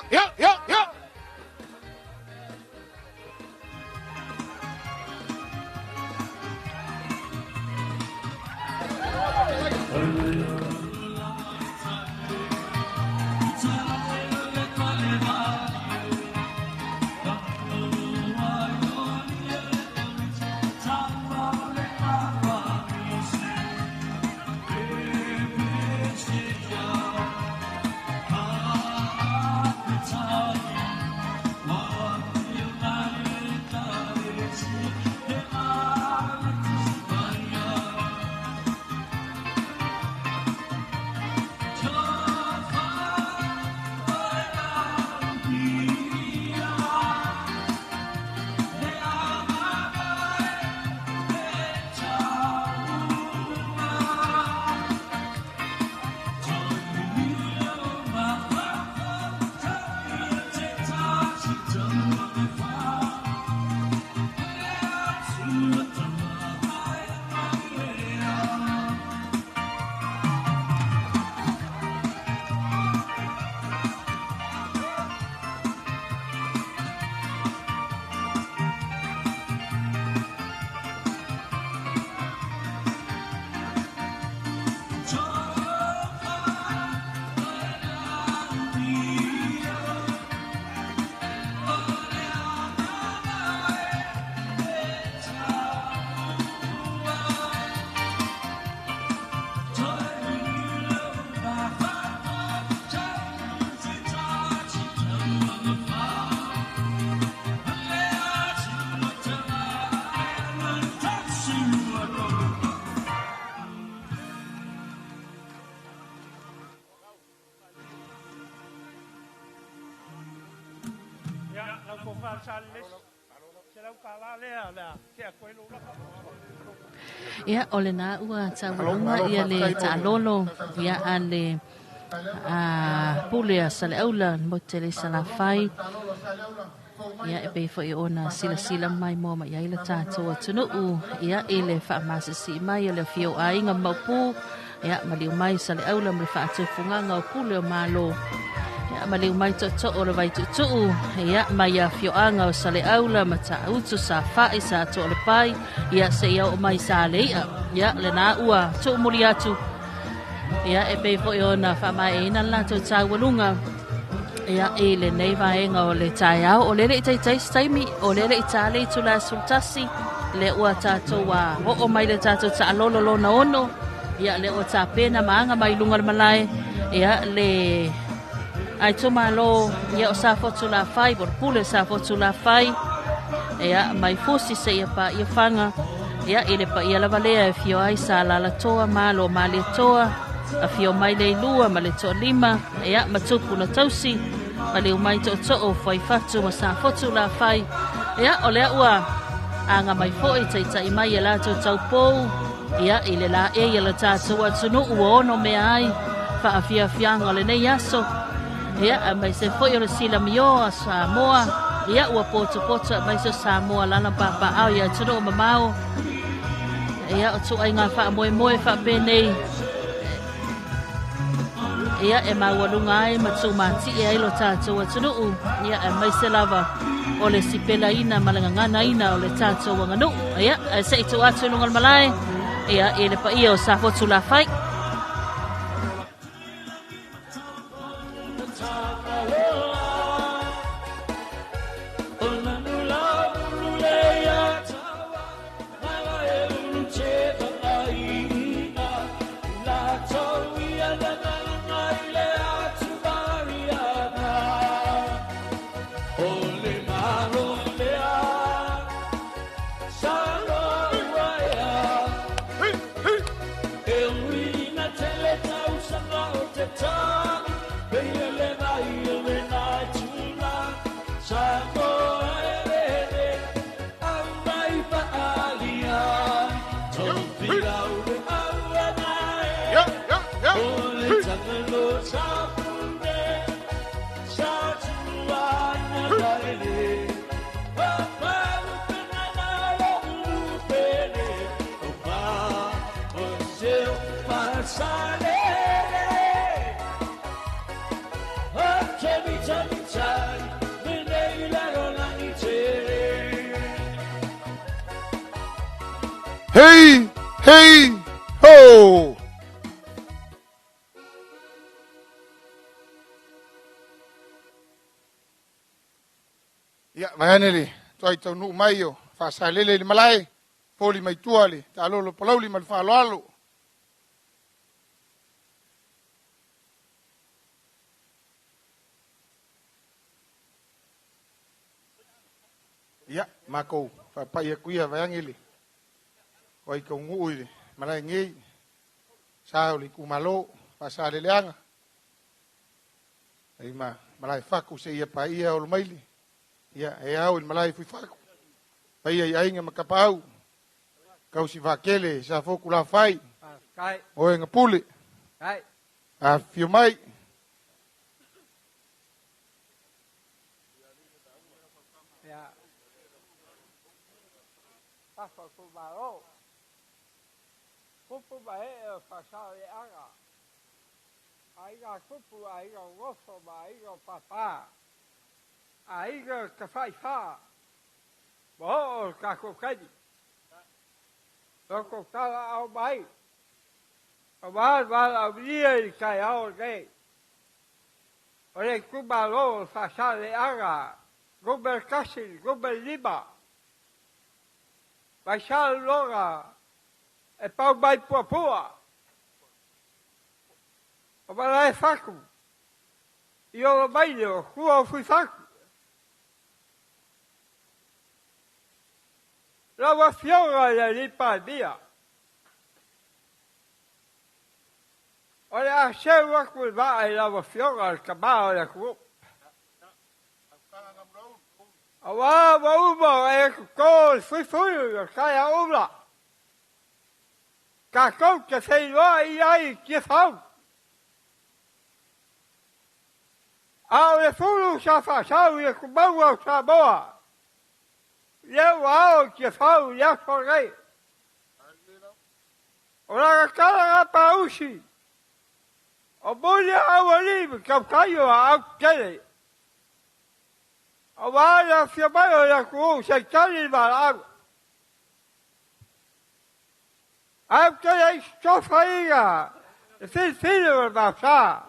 Ia ole na ua tawalunga ia le ta'alolo ia ale pule a sale aula mo tele salafai ia e pei foi ona sila mai mo mai ia le tātou atunuu ia ele whaamasisi mai le fio a inga maupu ia maliu mai sale aula mo le whaatefunganga o pule o malo ia maliu mai to o le vai tutu ia mai a fio anga o sale aula ma ta'utu sa fai sa to le pai ia se ia o mai sa le ia le na ua tu muri atu ia e pei foi ona whamai ina la to tawalunga ia e le nei vaenga o le tai au o le tai staimi o le itale tu la sultasi le ua tātou wa o mai le tātou ta alolo na ono ia le o ta pena maanga mai lunga le malai ia le ai to malo ia o sa fotu la fai por pule sa fotu la fai ia mai fosi se ia pa ia fanga ia ele pa ia la valea e fio ai sa la toa malo male toa a fio mai le lua ma le to lima ia matupu na tausi ma le mai to o fai fatu ma sa fotu la fai ia o le ua anga mai foi tai mai la to tau pou ia ile la e ia la tatu atunu uono me ai fa afia fianga le nei aso ia mai se foi o sila mio a Samoa ia ua poto mai se Samoa lana papa au ia tunu mamao ia o tu ai nga fa moe fa penei ia e mawalunga ai matumati e ai lo tātou atunu ia e mai se lava o le sipela ina malangangana ina o le tātou wanganu ia e se itu atu nungal malai ia e le pa ia o sa fotu la fai Sango Hey, hey, ho! Ya, mahanele, toi tau nu mai o, whasalele li malai, poli mai tuale, ta alolo palauli mal whaaloalo. Ya, mako, whapai kuia vayangele. Wai kau ngui, malai ngei, sao li kumalo, whasaleleanga. Ei ma, malai whaku se ia pa ia o lumaili. Ia, e au in malai fui whaku. Pai ai ainga makapau. Kau si wakele, sa foku la whai. Kai. Oe nga pule. Kai. A fio mai. Ya. Papa kumaro. Kupu bae e whasare anga. Aiga kupu, aiga ngoso, aiga papa. Aiga ka whai wha. Moho ka kukadi. Toko kawa au mai. Awal wal au lia i kai au gei. Ore kumaro whasare anga. Gubel kasin, gubel lima. Vaisal longa. E pau mai puapua. O malai whaku. I o mai leo, kua o fui whaku. Rawa fionga ia lipa mia. O le a seu waku maa i rawa fionga al kamao le kuo. Awa wa e ko fui fui kai a umla. Ka kou ke sei loa i ai ki fau. Au le fulu sa whasau i kumau au sa moa. Leu au ki fau i aso rei. O raga kala pa usi. O muli au alimu kau kaio a au kele. O wala fia mai o la kuu se kali malau. Au kele stofa iga. E filho o mafá.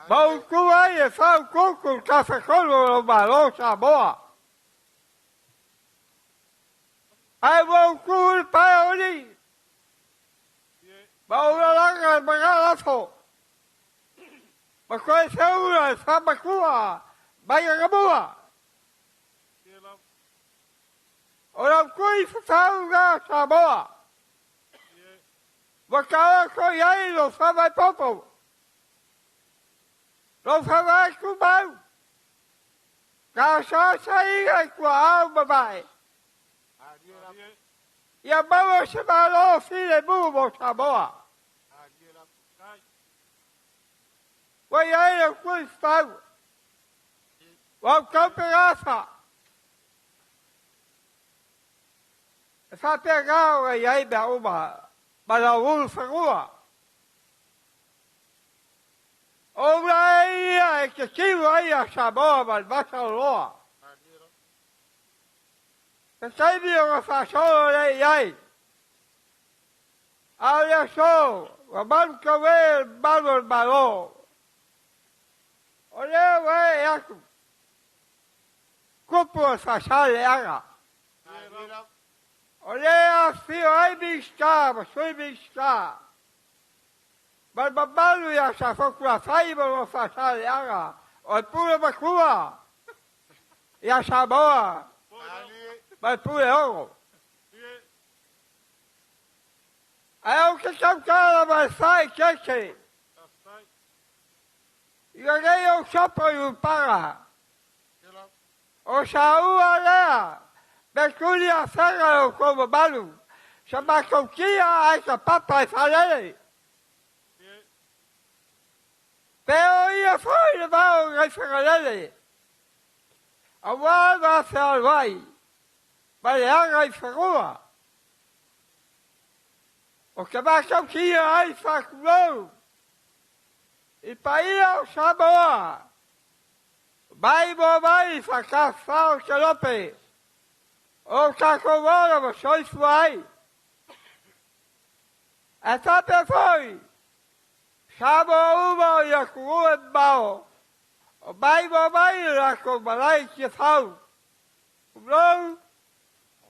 Mau kua e fau kuku kafe kolo o malo sa boa. Ai mau kua pa oli. Mau langa magalafo. Ma koe seura e whamakua, mai a gamua. O rau kui whawhau ngā Samoa. Wakawa ko iai lo whawai popo. Lo whawai ku mau. Ka sasa inga kua au mamae. Ia maua se malo file mu mo Samoa. Wai ai le kui whau. Wau kaupe rasa. E whapea ngāo e iai mea uma. Mana ulu whangua. O mea ia e ke kiwu ai a Samoa man masa o loa. Ke taimi o ngā whasolo le iai. Au lea so. Wa manu ka wea manu malo. O lea wea e aku. Kupu o whasale anga. O lea fio ai mista, ma sui mista. Ma mamalu ia sa whakua whaima o whasale anga. O pura makua. Ia Samoa. Ma pura ongo. Ai au ke kaukara mai whai keke. Ia rei au sopo i upara. O sa ua lea. Me kuli a whanga o koma malu. Sa makaukia ai ka papa e whalele. Pero ia foi le vau ngai whakalele. A wā ngā whaalwai. Mai anga I whakua. O ke mākau kia ai whakurau. I paia o Samoa. Mai mo mai whakawhao ke lope. O kakowara mo soifu ai. A tape foi. Samoa uma I a kurua mao. O mai mo mai rako malai ki whau. Kurau.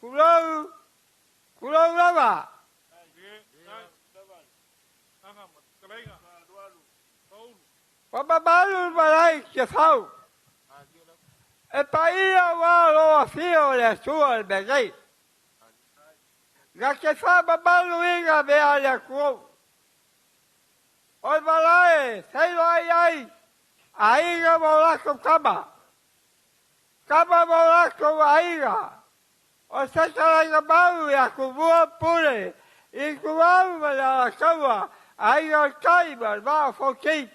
Kurau. Kurau rama. Wamabalu malai ki whau. E paia wā loa whio le tua le megei. Ga ke whamabalu inga mea le kuo. O malai, teilo ai ai. A inga mo lako kama. Kama mo lako a inga. O setara inga mau I a kumua pule. I kuau ma la kaua. A inga kaima ma whokei.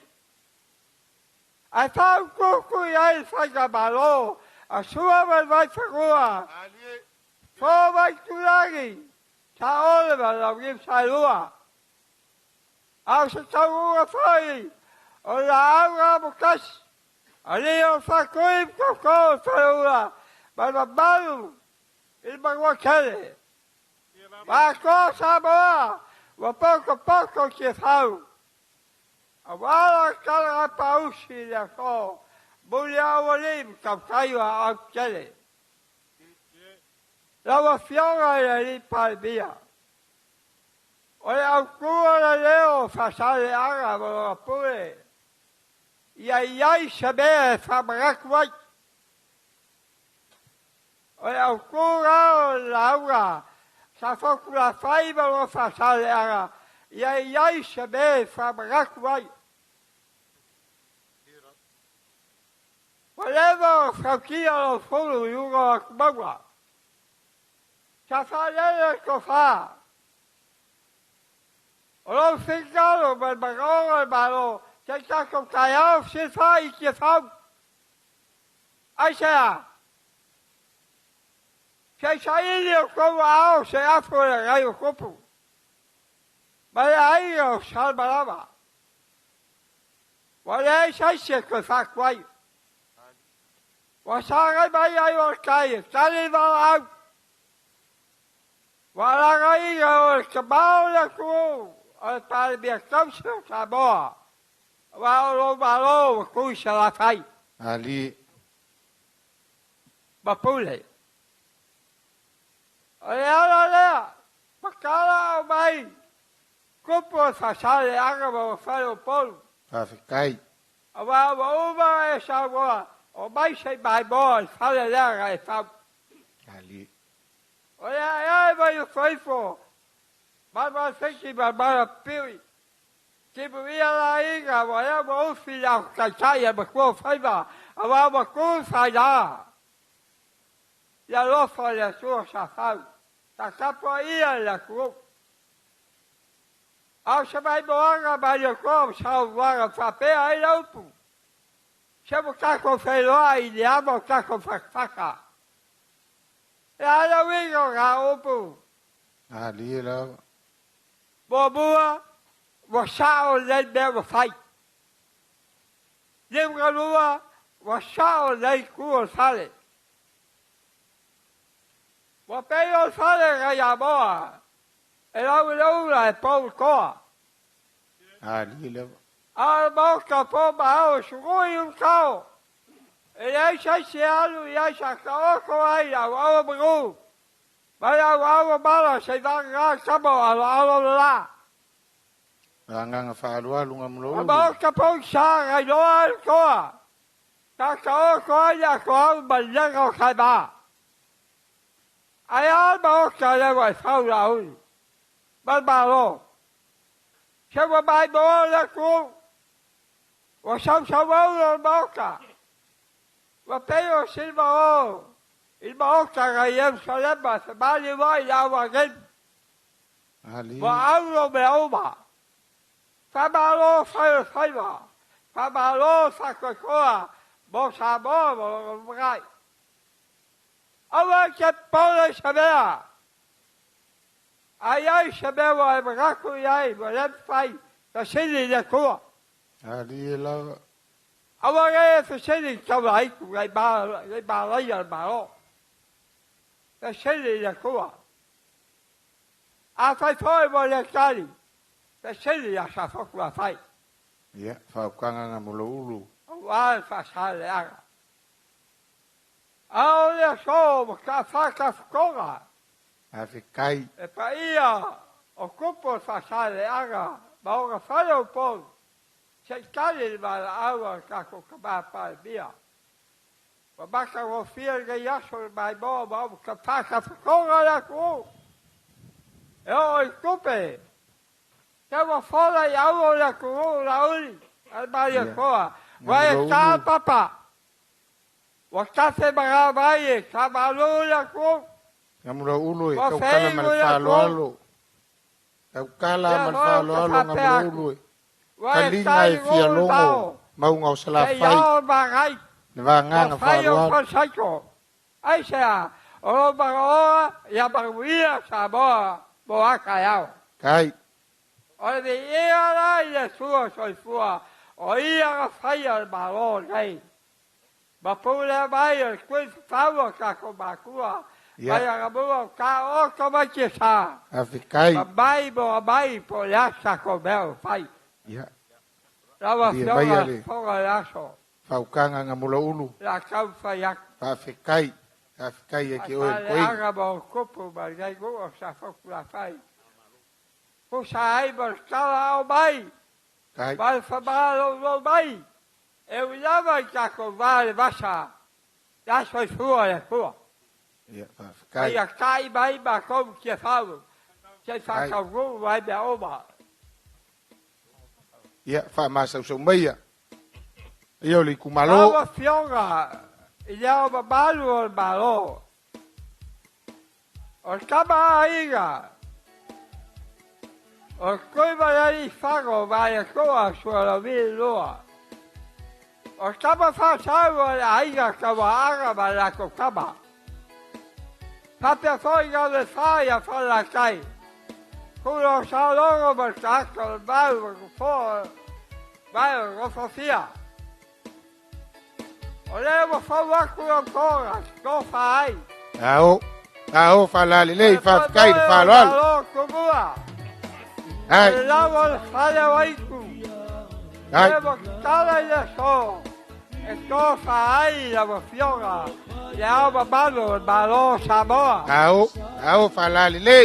A tau kuku I ai whakamalo. A sua mai mai whakua. Fō mai turangi. Ta ole ma la ngim sailua. Au se tau unga whai. O la aunga mokasi. A leo whakuim koko whaua. Mai ma malu. I mangua kere. Wa ko Samoa. Wa poko ki whau. A wala kala pausi le ko. Muli awa lim kam kaiwa au kere. Lawa fionga le li palbia. O le au kua le leo fasale anga mo pule. Ia iai sabe whamarakuai. O le au kua la aunga. Sa whakura whaiba mo fasale anga. Ia iai sabe whamarakuai. Whatever whaukia o whulu I unga a kumaua. Sa whalele ko wha. O lo whingaro mai magonga maro. Te kako kai au se wha I ke whau. Ai sea. Se sa ili o koua au se afore gai o kupu. Mai ai o salmarama. Wale ai saise ko whakuai. Wasangai mai ai o kai, tali mau au. Walangai o kamau le ku, o tali bia kausa Samoa. Wa o lo malo ku sa la fai. Ali. Mapule. O le ala lea, pakala o mai. Kupo fasale anga mo faro polu. Pafikai. Wa uma e Samoa. O mai sei mai boa, fale lea e whau. Ali. O ia mai o whaifo. Mai mai whiki mai mai a piwi. Kipu ia la inga, wa ia ma uwhi la kaitai a makua whaiva. A wa makua whaida. Ia lofa le sua sa whau. Ta kapua ia le kua. Au sa mai moanga mai o kua sa wanga whapea ai laupu. Se mo kako whailoa I le ama kako whakwhaka. E ala wingo ngā upu. Ali la. Mo mua, mo sao nei mea mo whai. Nim ka lua, mo sao nei kua whale. Mo peo whale ka ia moa. E lau e pau koa. Ali la. Al mau ka po mau sugoi kao. E ai sai se alu I ai sa kaoko ai au au magu. Mai au au mala se vanga kamo au la. Ranga whaalua lunga mlo. Mau ka po sa ai loa koa. Ka kaoko ai a ko au malanga o kai ba. Ai al mau ka le wa fau la ui. Mal malo. Se wa mai bo le ku. Wa sau au mau ka. Wa peo silva o. Il maoka ga yem saleba se bali vai la wa gen. Ali. Wa aulo me oma. Fa malo fa fa Whamalo whakokoa. Mo Samoa mo magai. Awa ke pole sabea. Ai sabea wa magaku ai mo lem fai. Ta sili le koa. Ali la. Awa ke fa sili kawai ku ai ba lai ya ba lo. Ta sili le koa. A fai foi mo le kali. Ta sili ya sa fa ku fai. Ya, fa kanga nga mulo ulu. Wa fa sa le aga. Ao le so ka fa ka koga. Afikai. E pa ia o kupo fa sa le aga. Ba o fa o po. Se kali ba awa ka ko ka ba pa bia. Ba ba ka o fia ga ya so ba bo ba ka fa ka koga la ko. E o kupe. Ka wa fa la ya o la ko la uli. Al ba ya ko. Wa ka papa. Wakase baga baye kabalo la ko ngamura ulu kau kala malfalo alo kau kala malfalo alo ngamura ulu kalinga e fia longo mau ngau sala fai va nganga falo ai sa o baga ya baguia sa bo akayao kai o de ia la suo soi fua o ia fai al balon kai ba pula vai quel favo ka ko bakua vai a boa ka o ko ba che sa afikai ba po ya sa ko bel fai ya lava foga ya so faukanga ngamula ulu la ka fai ya afikai e ke o koi aga ba ko po ba dai go sa fo la fai ko sai ba ka o bai kai ba fa ba lo bai eu lava kako vale basa ya soy fuera fuera ya kai kai bai ba kom que falo que fa kago vai be oba ya fa masa so meia eu li kumalo ava fionga ya ba balu balo o kaba aiga o koi vai fago vai koa suela vi loa o kaba fa sawa aiga kaba aga ba la ko kaba papia foi ga le faia fa la kai kulo sa longo ba ka ko ba ko fo ba ko fia o le mo fa wa ko fa ai ao fa la le fa kai fa lo ko bua ai la vol fa le wai ku ai mo kala ya so esto fa ai la fioga ya ba balo Samoa ao fa la le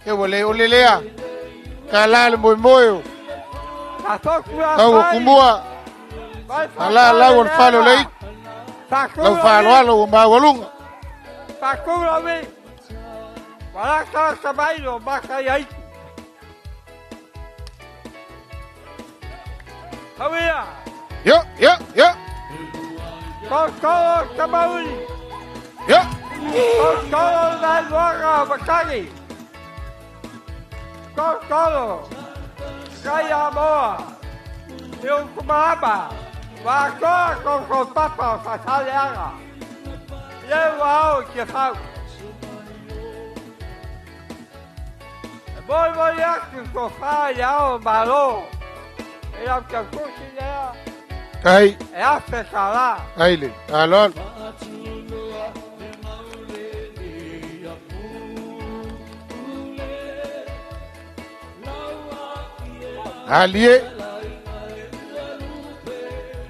ke vole o le lea kala le moyo au kumua ala la wal falo le lau falo alo ma walunga pakula mi wala ka sabailo baka yai Havia yo Koko Kabauli yo Koko Nalwaga Bakagi Koko Kaya Moa Yung Kumaba Wako Koko Papa Fataliaga Lewao Kifau Boy Yaku Kofa Yao Malo Era que a coisa kai é a fechada. Ai le alol alie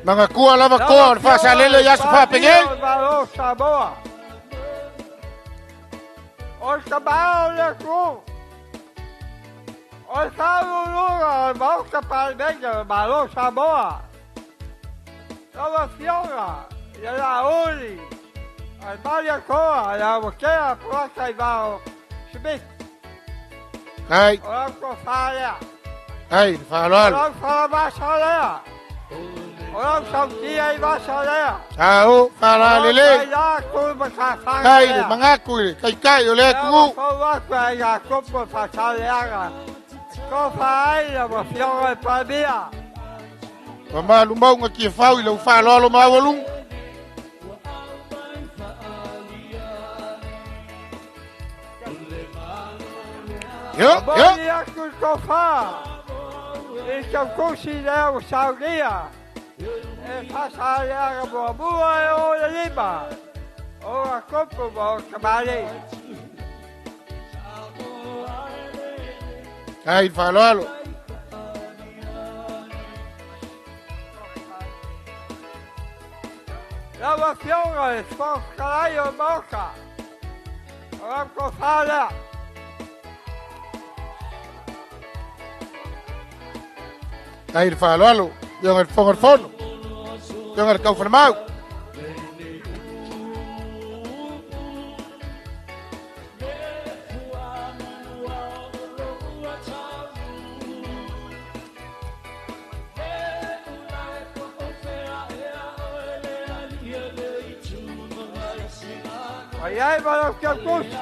manga kua lava ko fa salele ya fa pengel Balou Samoa. O Samoa le ku. O Samoa vau capal bega Balou Samoa. Lava Fionga, e la Uli, a Maria Coa, la Boquea, Proca e Val, Schmidt. ai O Cofalia. ai fa alol O Fala Basalea. O Sautia e Basalea. ao fa la le La Cuba Cafalia. kai mangaku kai o le ku O Coa e a Cuba Fasalea. Cofa e la Fionga e Pabia. Wa malu mau nga kia fau ila ufa lolo mawalung. Yo. Boni aku kofa. Ika kusi leo saugia. Pasa ya bua o lima. O a kopo o kamali. Ai falalo. Lava fiora, sfocalaio boca. Ora cofala. Ai falalo. Yung el fono. Yung el kau formau. Ai vai o que eu gosto.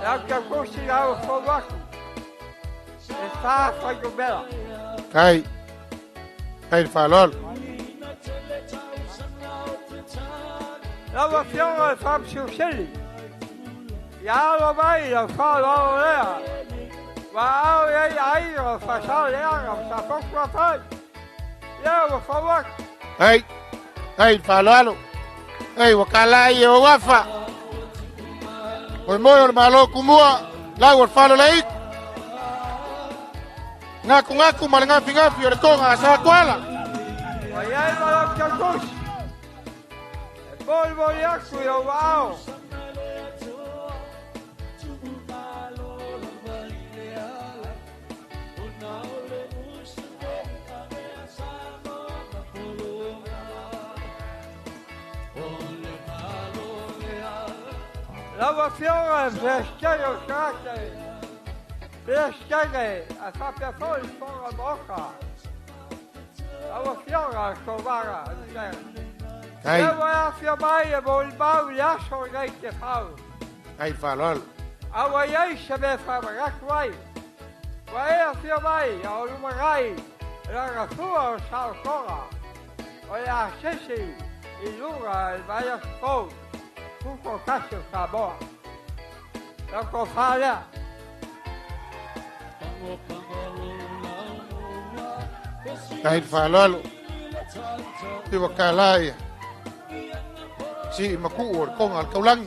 É o que eu gosto de o fogo. Está foi o bela. Ai falalo. Lava fiora, fam suceli. Ya lo vai, lo fa lo lea. Wow, ai, fa sa lea, fa pouco fa. Ya, por favor. Ai falalo. Ai wakala ye wafa. Oi moyo malo kumua. Lago falo leit. Ngaku malinga finga fiore konga sa kwala. Ai malo kakus. Volvo yaku yo wow. Lava fiora, pesqueiro, craque. Pesqueiro, a sua pessoa fora a boca. Lava fiora, covara. Eu vou afirmar e vou levar e acho que é falo. Ai falalo. Awai sabe falar vai. Vai afirmar, ao lumarai. Era sua sal cora. Olha, xixi. E lugar vai a fogo. Kuko kasi sabor. Eu vou falar. Ai falalo. Ti wakala. Si makuor kong al kaulang.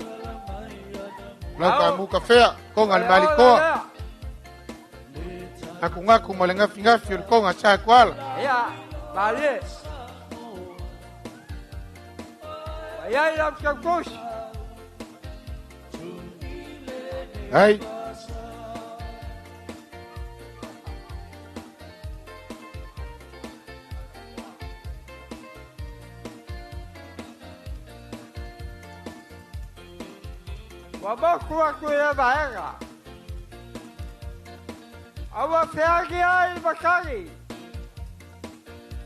Lau kamu kafea kong al malikoa. Aku ngaku malengafi kong asa kwala. Ya, vale. Ai lá que eu gosto. Ai. Wabaku aku ya baega. Awa feagi ai bakari.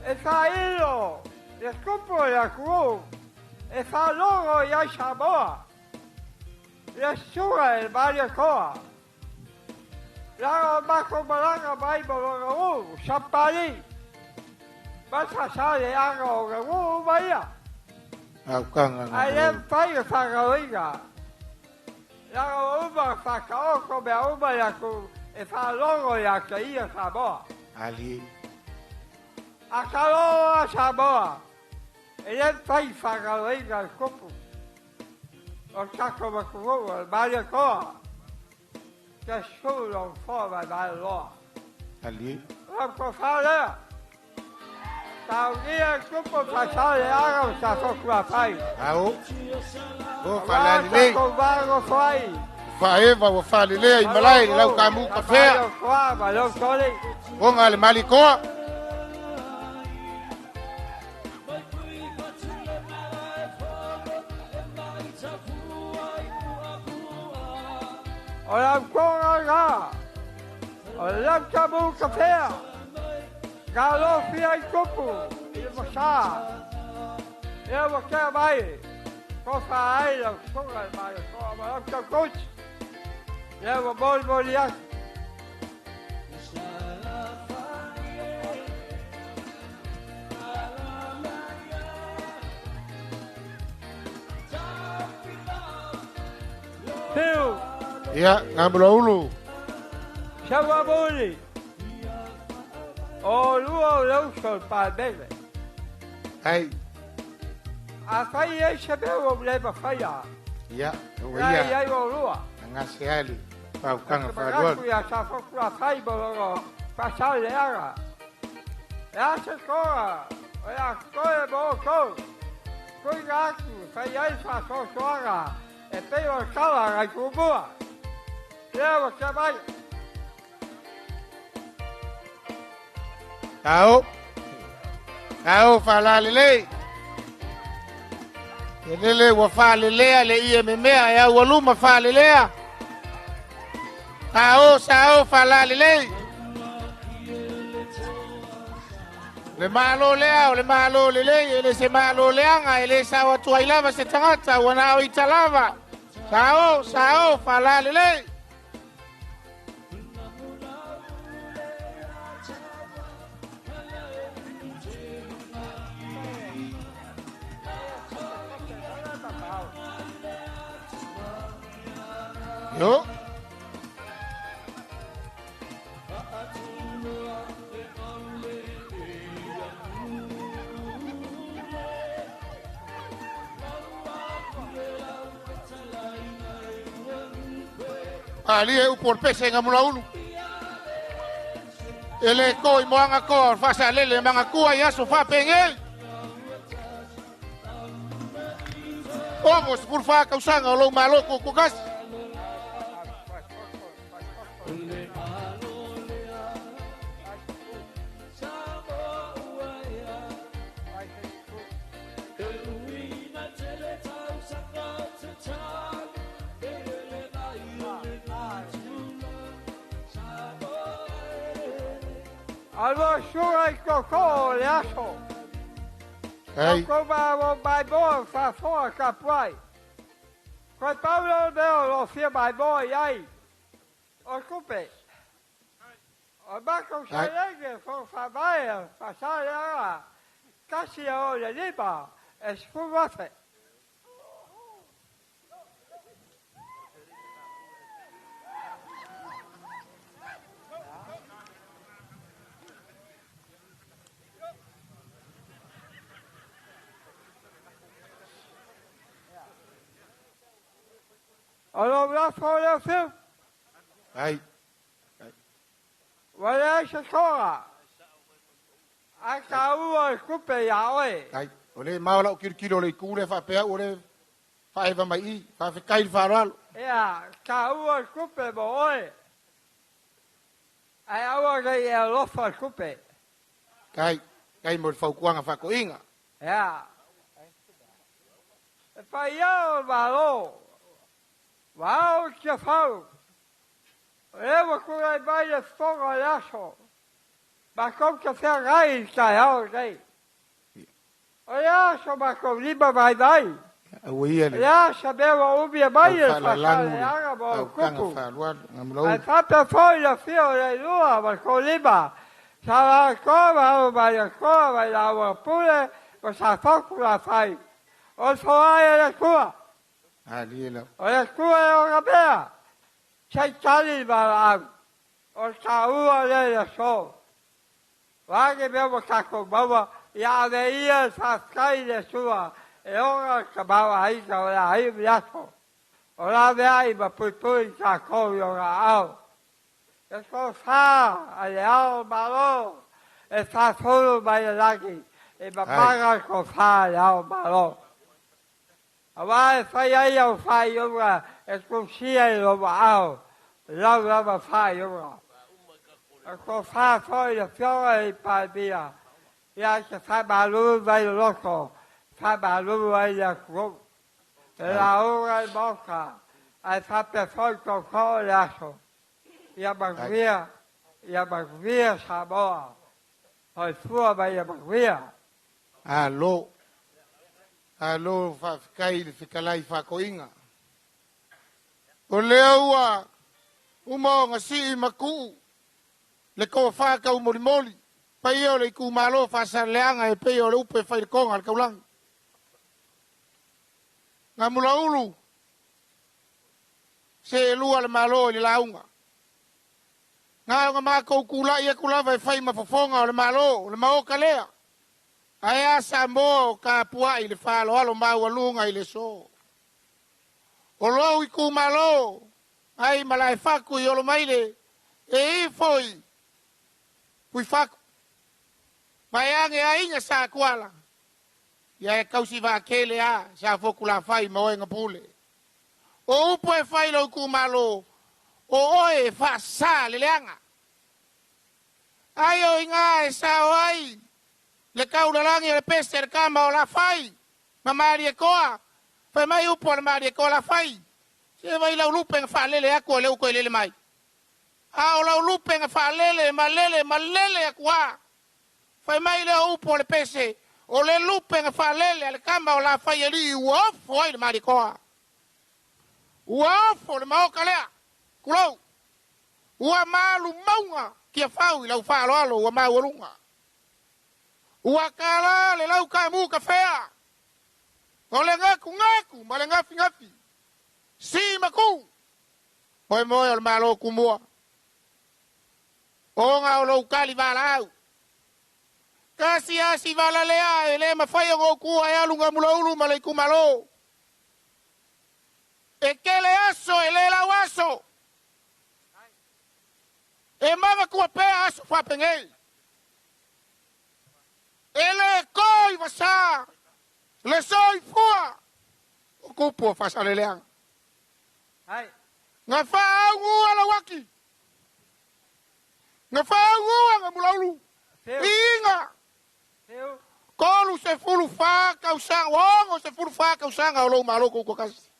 Esailo. Desculpo ya ku. Esa logo ya Samoa. Ya suga el Mario Coa. Lago bajo malanga vai bologu. Champali. Vas a sale algo gagu vaya. Aukanga. Alem pai fagaoiga. Lago uba fakao come uba ya ku. Esa logo ya que ia Samoa. Ali. Acalo a Samoa. Ele fai fagaoiga al copo. O caco bacuo al Mario Coa. Que solo forma da loa. Ali. Vamos falar. Taugia grupo pasal água já só com a pai. Ao. Vou falar lei. Com vago foi. Faeva vou falar lei malai lau kamu café. Valeu sole. Vou al malikoa. Olha com lá. Olha kamu café. Galo fia e copo, e moça. Eu vou querer mais. Cofa aí, eu sou mais, eu sou mais, eu coach. lea ua moli atu. Piu, Ia, ngā mula ulu. sawa moli. O lua o lausol pa bele. Ai, A whai e se beo o leba whaia. ia, o Ai, ia. ai o lua. Ngā se ali. Paukanga Whakaku wharuan. ia sa whakura whai bolongo. Whasau le ara. E a se koa. O ia koe mo kou. Kui ngāku. Whai ai whaso soanga. E peo kawa ngai kumua. Lea wa kia mai. Tau. Tau whalalelei. E lele ua whalelea le ia me mea e au aluma whalelea. Tau sao whalalelei. Le malo lea o le malo lelei e le se malo leanga e le sao atua ilava se tangata wana o italava. Sao whalalelei. Yo. Ali e upor pese nga mula ulu. Ele ko i moanga ko fasa lele manga kua ia so fa pengel. Vamos por fa causanga lo malo ko gas. Alô, chura e cocô, le aso. Ei. Cocô o bai boa, fa fora capuai. Coi Paulo deu, lo fia bai boa, e aí? O cupe. O baco salege, fa vai, fa salege, casi a olha liba, esfumafe. Alô, lá fora o filme. Ai. Wala sa soa. A kaua kupe ya oe. Ai, ole maula o kirkiro le kule fa pe ole fa eva mai I, fa fe kai faral. Ya, kaua kupe mo oe. Ai awa gai e lofa kupe. Kai mo fa kuanga fa ko inga. Ya. E fa ia valo. Wow, que fau. Ewa kura bai le fonga laso. Ma kom que fer gai ka hao gai. O ya so ma kom liba bai bai. Ui ele. Ya sabeva ubia bai e fa le aga bo kuku. Ai fa pe foi la fio le lua ma kom liba. Sa la kova bai la wa pule. O sa foku la fai. O so ai le kua. Aliela. O le kua e o gabea. Sai tali ba o sa ua le so. Wage me o kako baba ya de ia sa kai le sua. E ora ka baba ai ka ora ai biaso. Ora de ai ba pui ka ko yo ga au. E so fa ale au malo. E fa solo ba le lagi. E ba paga ko fa ale au malo. Awa fai ai au fai ora e consia e lo au. Lava fai ora. Ko fa foi la fiora e palbia. Ya che fa balu vai loco. Fa balu vai la cro. La ora e bocca. Ai fa per foi co laso. Ya bagvia saboa. Ai fua vai ya bagvia. Alô. Alô, fa kai le fikalai fa ko inga. O lea ua Umo ngasi maku. Le ko fa ka umoli moli. Pa io le ku malo fa sarleanga e pe io le upe fa il konga al kaulang. Ngamula ulu. Se lua le malo le launga. Nga mako kula ia kula vai fai mafofonga le malo le mao kalea. Aya sambo ka pua ile falo alo mau lunga ile so. Olo iku malo. Ai malai faku yolo maile. E foi. Pui faku. Maiange ainga sa kuala. Ya kausi va kele a sa fokula fai mo nga pule. O upo e fai lo ku malo. O oe fa sa le leanga. Ayo inga e sa oai. Le kau na langi le pese le kama o la fai. Mamari e koa. Fai mai upo le mari e koa la fai. Se vai la lupe nga fa lele ako le uko lele mai. A o la lupe nga fa lele malele akwa. Fai mai le upo le pese. O le lupe nga fa lele le kama o la fai li uofo ai le mari koa. Uofo le maoka lea. Kulau. Ua malu maunga kia fau i lau fa alo ua mau alunga. Ua kala le lau ka mu ka fea. O le ngaku ma le ngafi. Si maku. Hoi moe o le malo kumua. O nga o lau kali vala au. Kasi asi vala lea e le mawhai o kua e alunga mula ulu ma le kumalo. E ke le aso e le lau aso. E manga kua pea aso whapengei. E le koi wasa. Le soi fua. O kupu whasa le leang. Nga whaangu ala waki. Nga whaangu anga mulaulu. Inga. Kolu se fulu whaka usanga. Wongo se fulu whaka usanga o lou maloko kua kasi.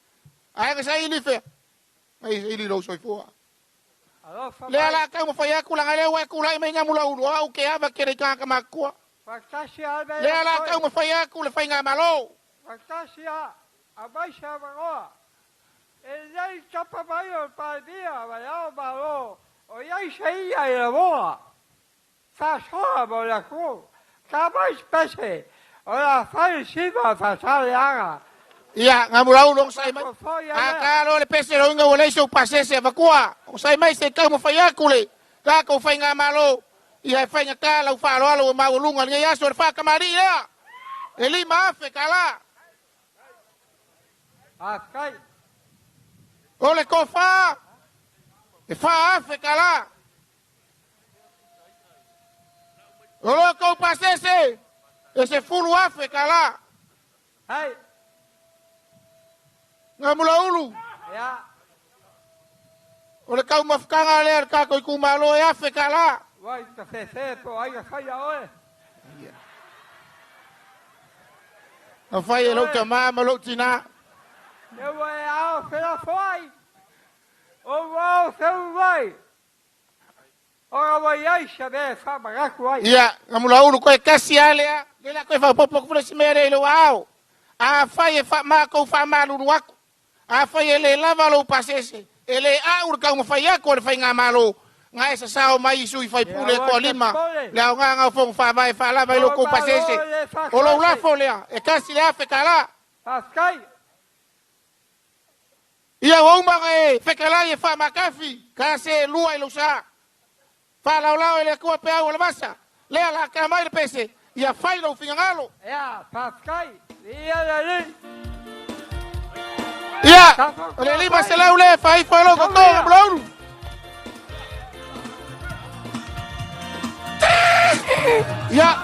Aega sa ili fea. Ai ili lou soi fua. Le ala ka mo faya kula ngale wa kula me nga mulaulu. Au ke ava kere ka makua. Le ala ka mo faya kula fai nga malo. Fantasia, abaisha bagoa. El dai capa baio para dia, vai malo. O ia saía e boa. Fa soa bola cu. Capa especie. Ora fai siva fa sale aga. Ia, nga mula ulong sai mai. Akalo le pese lo nga wala so pasese vakua. O sai mai se ka mo faya kule. Ka ko fai nga malo. Ia fai nga kala u fa lo alo ma ulunga nga ya so fa kamari ya. Eli mafe kala. Askai. Ole ko fa. E fa afe kala. Ole ko pasese. Ese fulu afe kala. Hai. Nga mula ulu. Ya. Ole kau mafkanga le ka ko ku malo e afe kala. Vai ka se po ai ka ya oe. Na fai lo ka mama lo tina. Eu vou ao pela foi. O vou seu vai. Ora vai ai saber fa bagaku ai. Ia, nga mula ulu ko e kasi ale. Le la ko fa popo ko se mere lo ao. A fai e fa ma ko fa malu wako. A fai ele lava lo pasese. Ele aur ka mo fai ko le fai nga malo. Nga esa sao mai sui fai pule ko lima. Le nga fong fa vai fa lava lo ko pasese. O lo la folia e kasi le afe kala. Askai. Ia wong e fekala e fa makafi. Ka se lua i lo sa. Fa la la ele ko pe au le masa. Le la ka mai le pese. Ia fai lo fingalo. Ya, paskai. Ia la le. Ia, le lima se la ule fai fa lo ko to blou. Ya.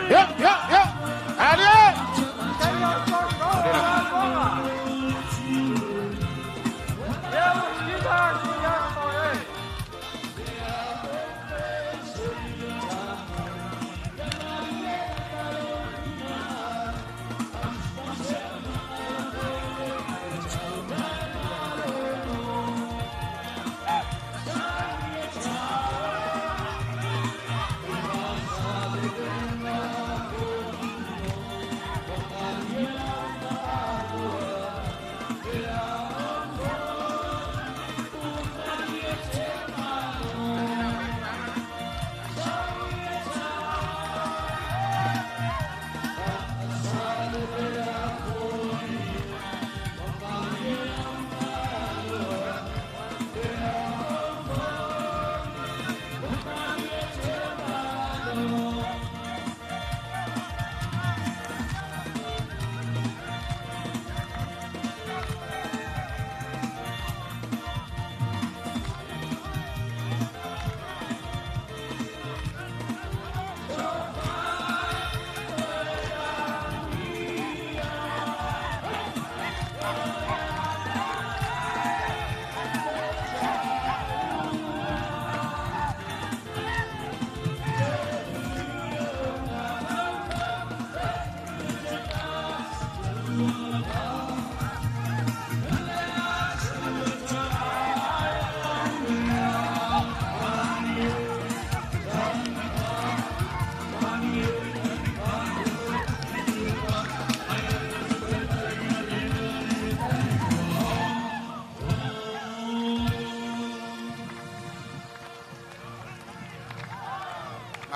Ya. Adieu.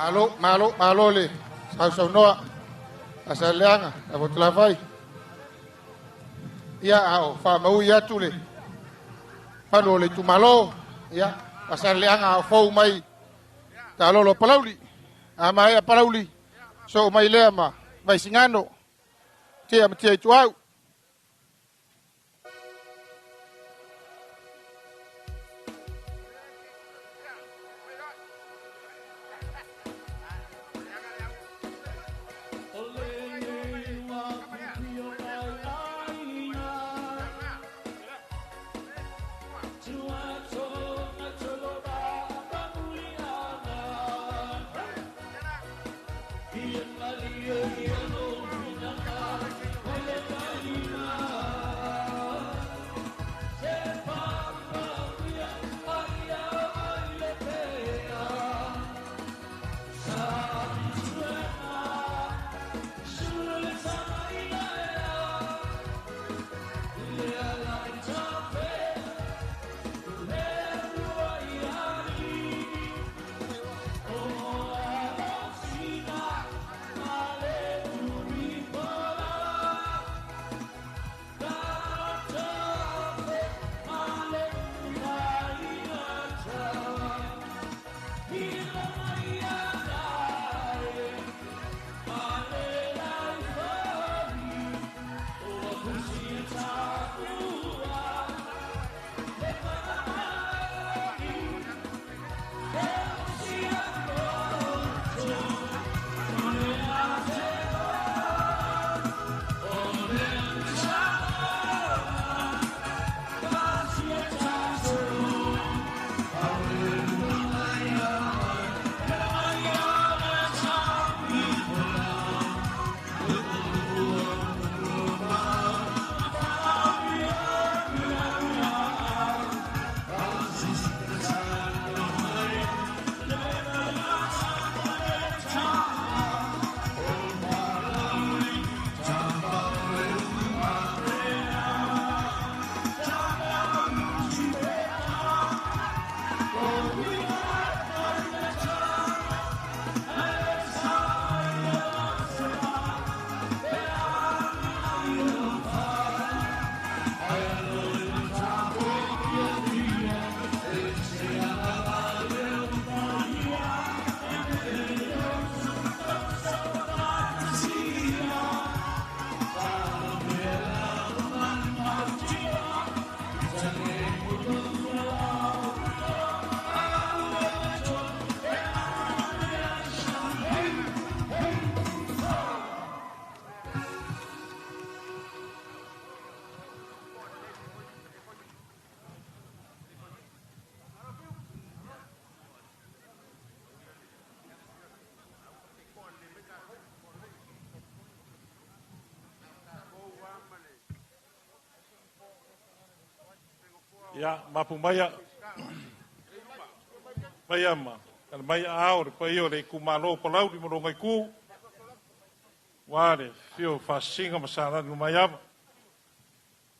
Malo le. Sau noa. Asa leanga. A botla vai. Ia ao fa mau ia tule. Malo le tu malo. Ia. Asa leanga ao fou mai. Ta lolo palauli. Ama ia palauli. So mai lea ma. Vai singano. Tia matia tu au. Ya, mapu maya. Maya ma. Kana maya ao re pai o re kumalo palau di morongai ku. Ware, fio fasinga masana no maya.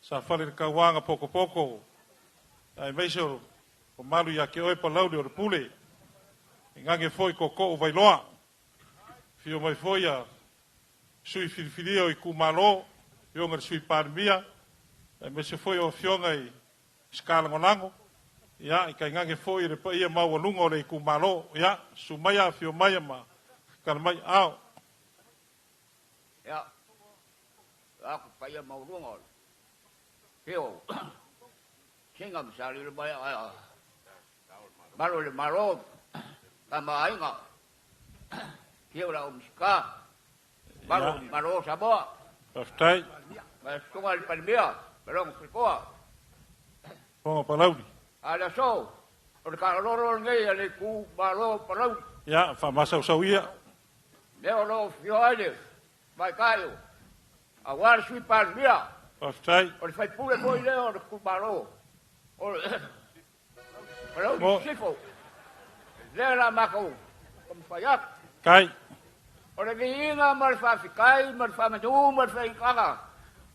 Sa fale ka wanga poko poko. Ai meiso o malu ya ke oi palau di o re pule. Ngange foi koko o vai loa. Fio mai foi a sui filifilio i kumalo. Fio ngar sui parmia. Ai meiso foi o fiongai skala ngolango ya ikai ngange foi re pa ia mau lungo le ku malo ya sumaya fio maya ma kan mai ao ya aku pa ia mau lungo fio singa misali le mai le malo kama ainga fio la umska malo sabo aftai mas tunga le palmia pero ngkoa Ponga palauri. Ala so. O ka loro ngai ale ku malo palauri. Ya, fa masa usawia. Leo lo fioale. Vai caio. Agora sui palmia. Aftai. O fai pure coi leo ku malo. O palauri sifo. Lera mako. Como fayak. Kai. O le vinga mal fa fikai, mal fa matu, mal fa ikanga.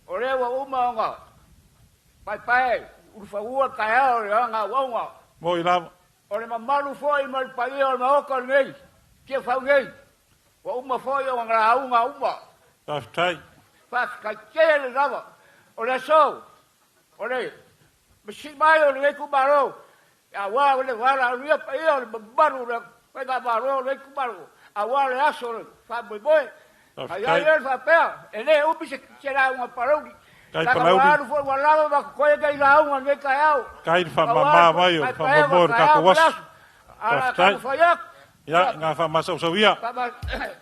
O le wa uma nga. Pai. Ufa ua kaya o le anga wonga. Moi lava. O le mamalu foi mal pai o ma oka nei. Kia whau nei. Wa uma foi o ngara unga uma. Taftai. Whafika kea le rawa. O le so. O le. Masi mai o le kumaro. A wā o le wala ria pa ia o le baru le. Wai ka maro le kumaro. A wā le aso le. Whamoi moe. Ai ai le whapea. E le upi se kera unga parauri. Kai palauri. Foi wala ma koe kai la unga ne kai au. Kai whamama mai o whamamor ka kawas. Taftai. Ya, ngā whamasa usawia.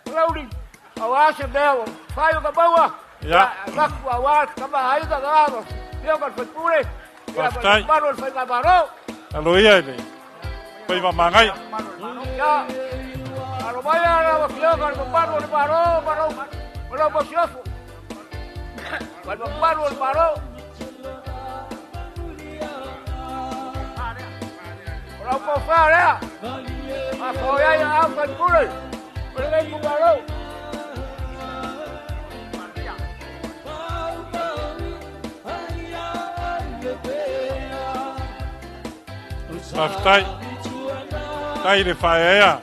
Palauri. A wā se mea. Whai o ka maua. Ya. Maku a wā kama hai ka gāma. Pia ka whapure. Taftai. Maro le whai ka maro. Aloia ele. Pai mamangai. Ya. Alo mai ara wa pia ka maro le maro. Maro mo siofo. Maro le maro. Maro mo fa rea. A koia ya a whapure. Maro le maro. Taftai. Tai le whaea.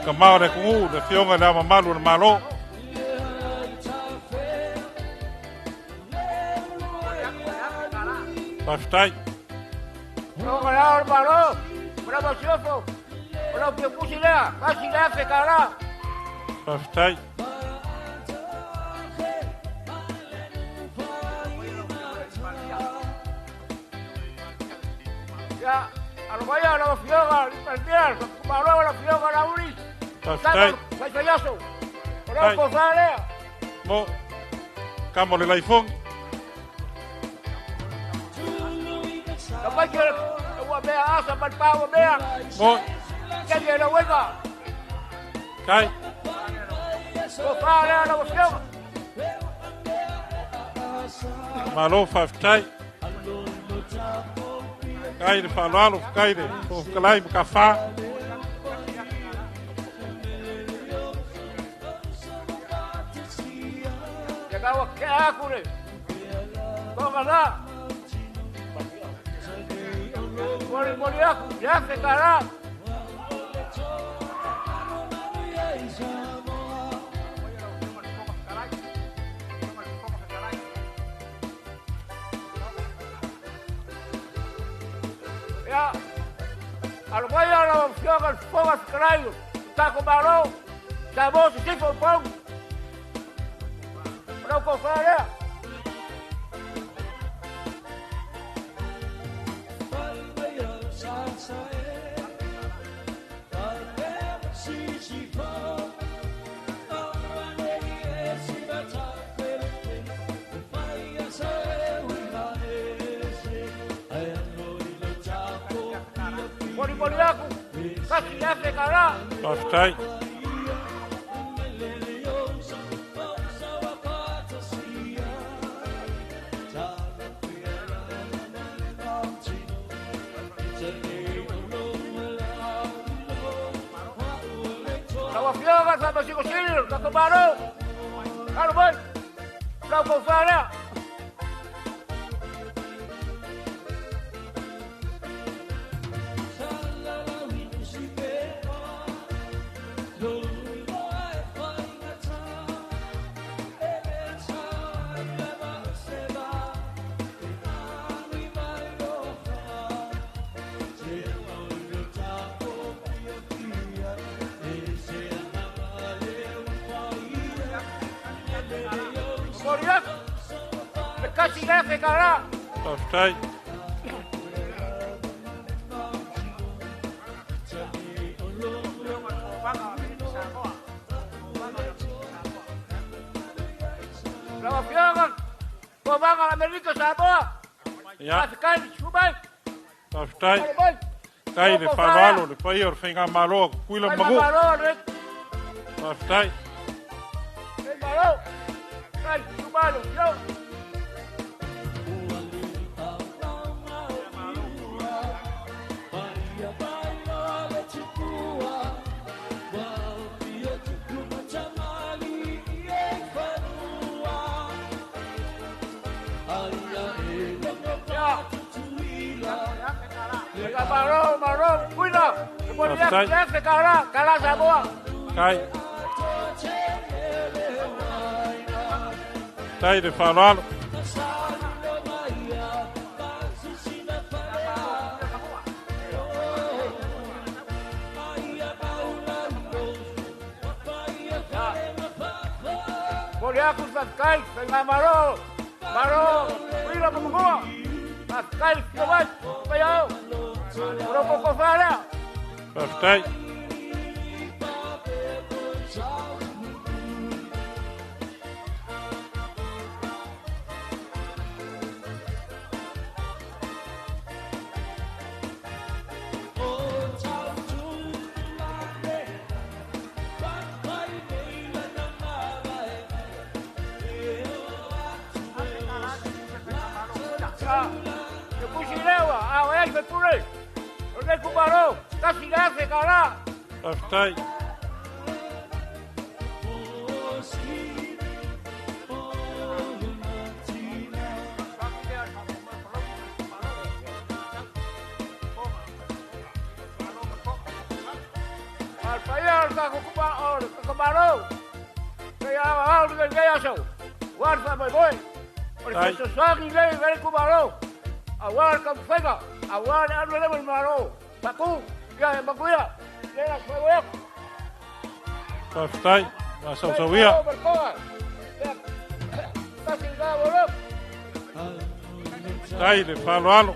Ka maore kungu, le whionga le ama malu le malo. Taftai. No ganaba el balón. Bravo Siofo. Bravo que pusilea. Casi le hace cara. Taftai. Ya. A lo vaya a la fioga. Perdiar. Como luego la fioga la uri. Taftai. Sai payaso. Bravo González. Mo. Kamo le laifong. Kapag yung wabea asa malpa wabea. Mo. Kaya na wega. Kai. González la fioga. Malo Taftai. Kai le whalalo, kai le. O kalai ka wha. Llegaba que acure. Tómala. Moriaku, ya se cara. Ya. Al vaya la opción al fuego al crayo. Taco marrón. Sabos y tipo pon. No cofaré. Moriaku, casi le hace cara. Taftai. La fioga, sama si kusilir, na kumaro. Ano ba? Ikaw po sana. Moriaku, casi le hace cara. Taftai. La fioga, pues van a la América Samoa. Ya. Kai, subay. Taftai. Kai le whalalo, le pai or whinga malo, kuila mahu. Taftai. Malo. Kai, subalo, yo. Marrón, cuida. Pastai. Ese cara Samoa. Kai. Tai de whanalo. Moriakus Paskai, Penga Maro, Wila Mungua, Paskai, Kawai, Payao, Ropo Kofara. Pastai. Yo pusilewa, a ver, pure. Onde Kumaro, casi nace, cara. Pastai. Al payar ka Kumaro. Kaya mahal dengan gaya so. Warsa boy. Porque se sabe lei ver Kumaro. Awal kam fega, awal anu le Maro. Baku, ya bakuya. Ya saya. Pastai. Masa usawia. Casi ga bolo. Tai de whanalo.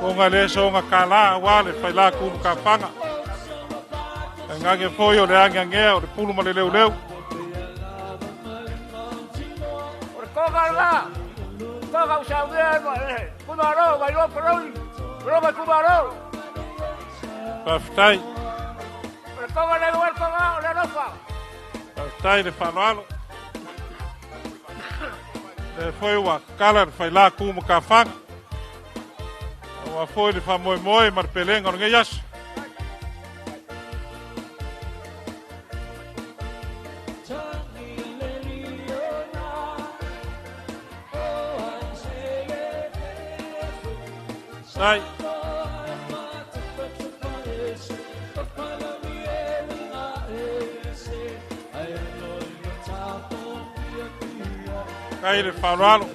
Konga le so nga kala wale whaila kumu ka panga. Ngange foi o le angangea o le pulu ma le leu. Koga usawia no Kumaro, vai lo proi. Roma Kumaro. Pastai. Koga le lugar koga le rofa. Pastai de whanalo. E foi ua kala whaila kumu ka whanga. Ua foi de whamoe marpelenga o ngeias. Sai. Kai de whanalo.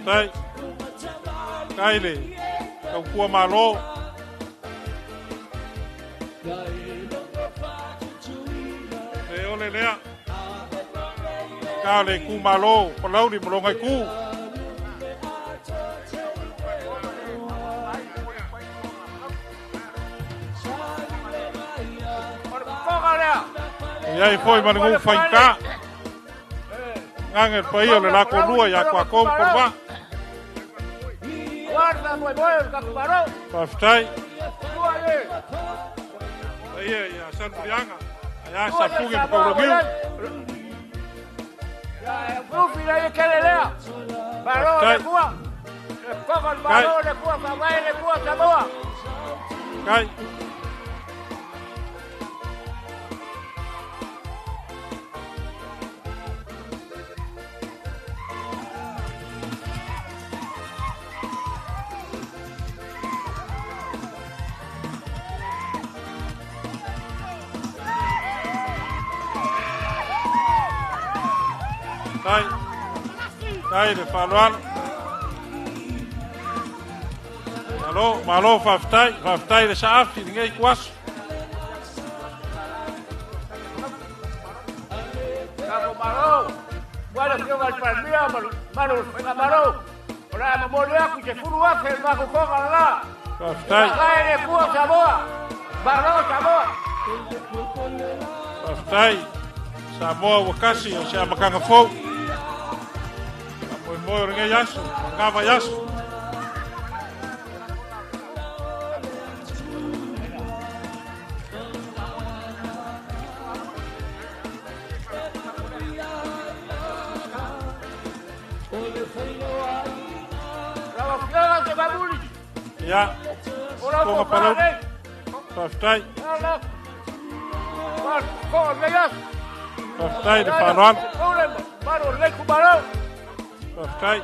Tai. Kaile. Kau kua malo. Le ole lea. Kale ku malo. Palau di molongai ku. Iai foi manungu whaika. Ngange pai o le lako lua ya kua kou korwa. Guarda, boy, ka Kumaro. Pastai. Tuale. Ia ia san prianga. Ia sa fugi ko rogiu. Ya, fugi le kelelea. Baro le kua. Koga baro le kua, vai le kua Samoa. Kai. Tai de whanalo. Malo whaftai de saafi, ngei kuasu. Kako Maro. Guarda que eu vou para mim, Maro, Maro. Ora, memoria que se furu afe, Mako Koga lá. Whaftai. Vai le kua Samoa. Baro Samoa. Whaftai. Samoa wakasi o se amakanga fou. mo nge yasu nga va yasu ya ko para pastai pastai de panon pastai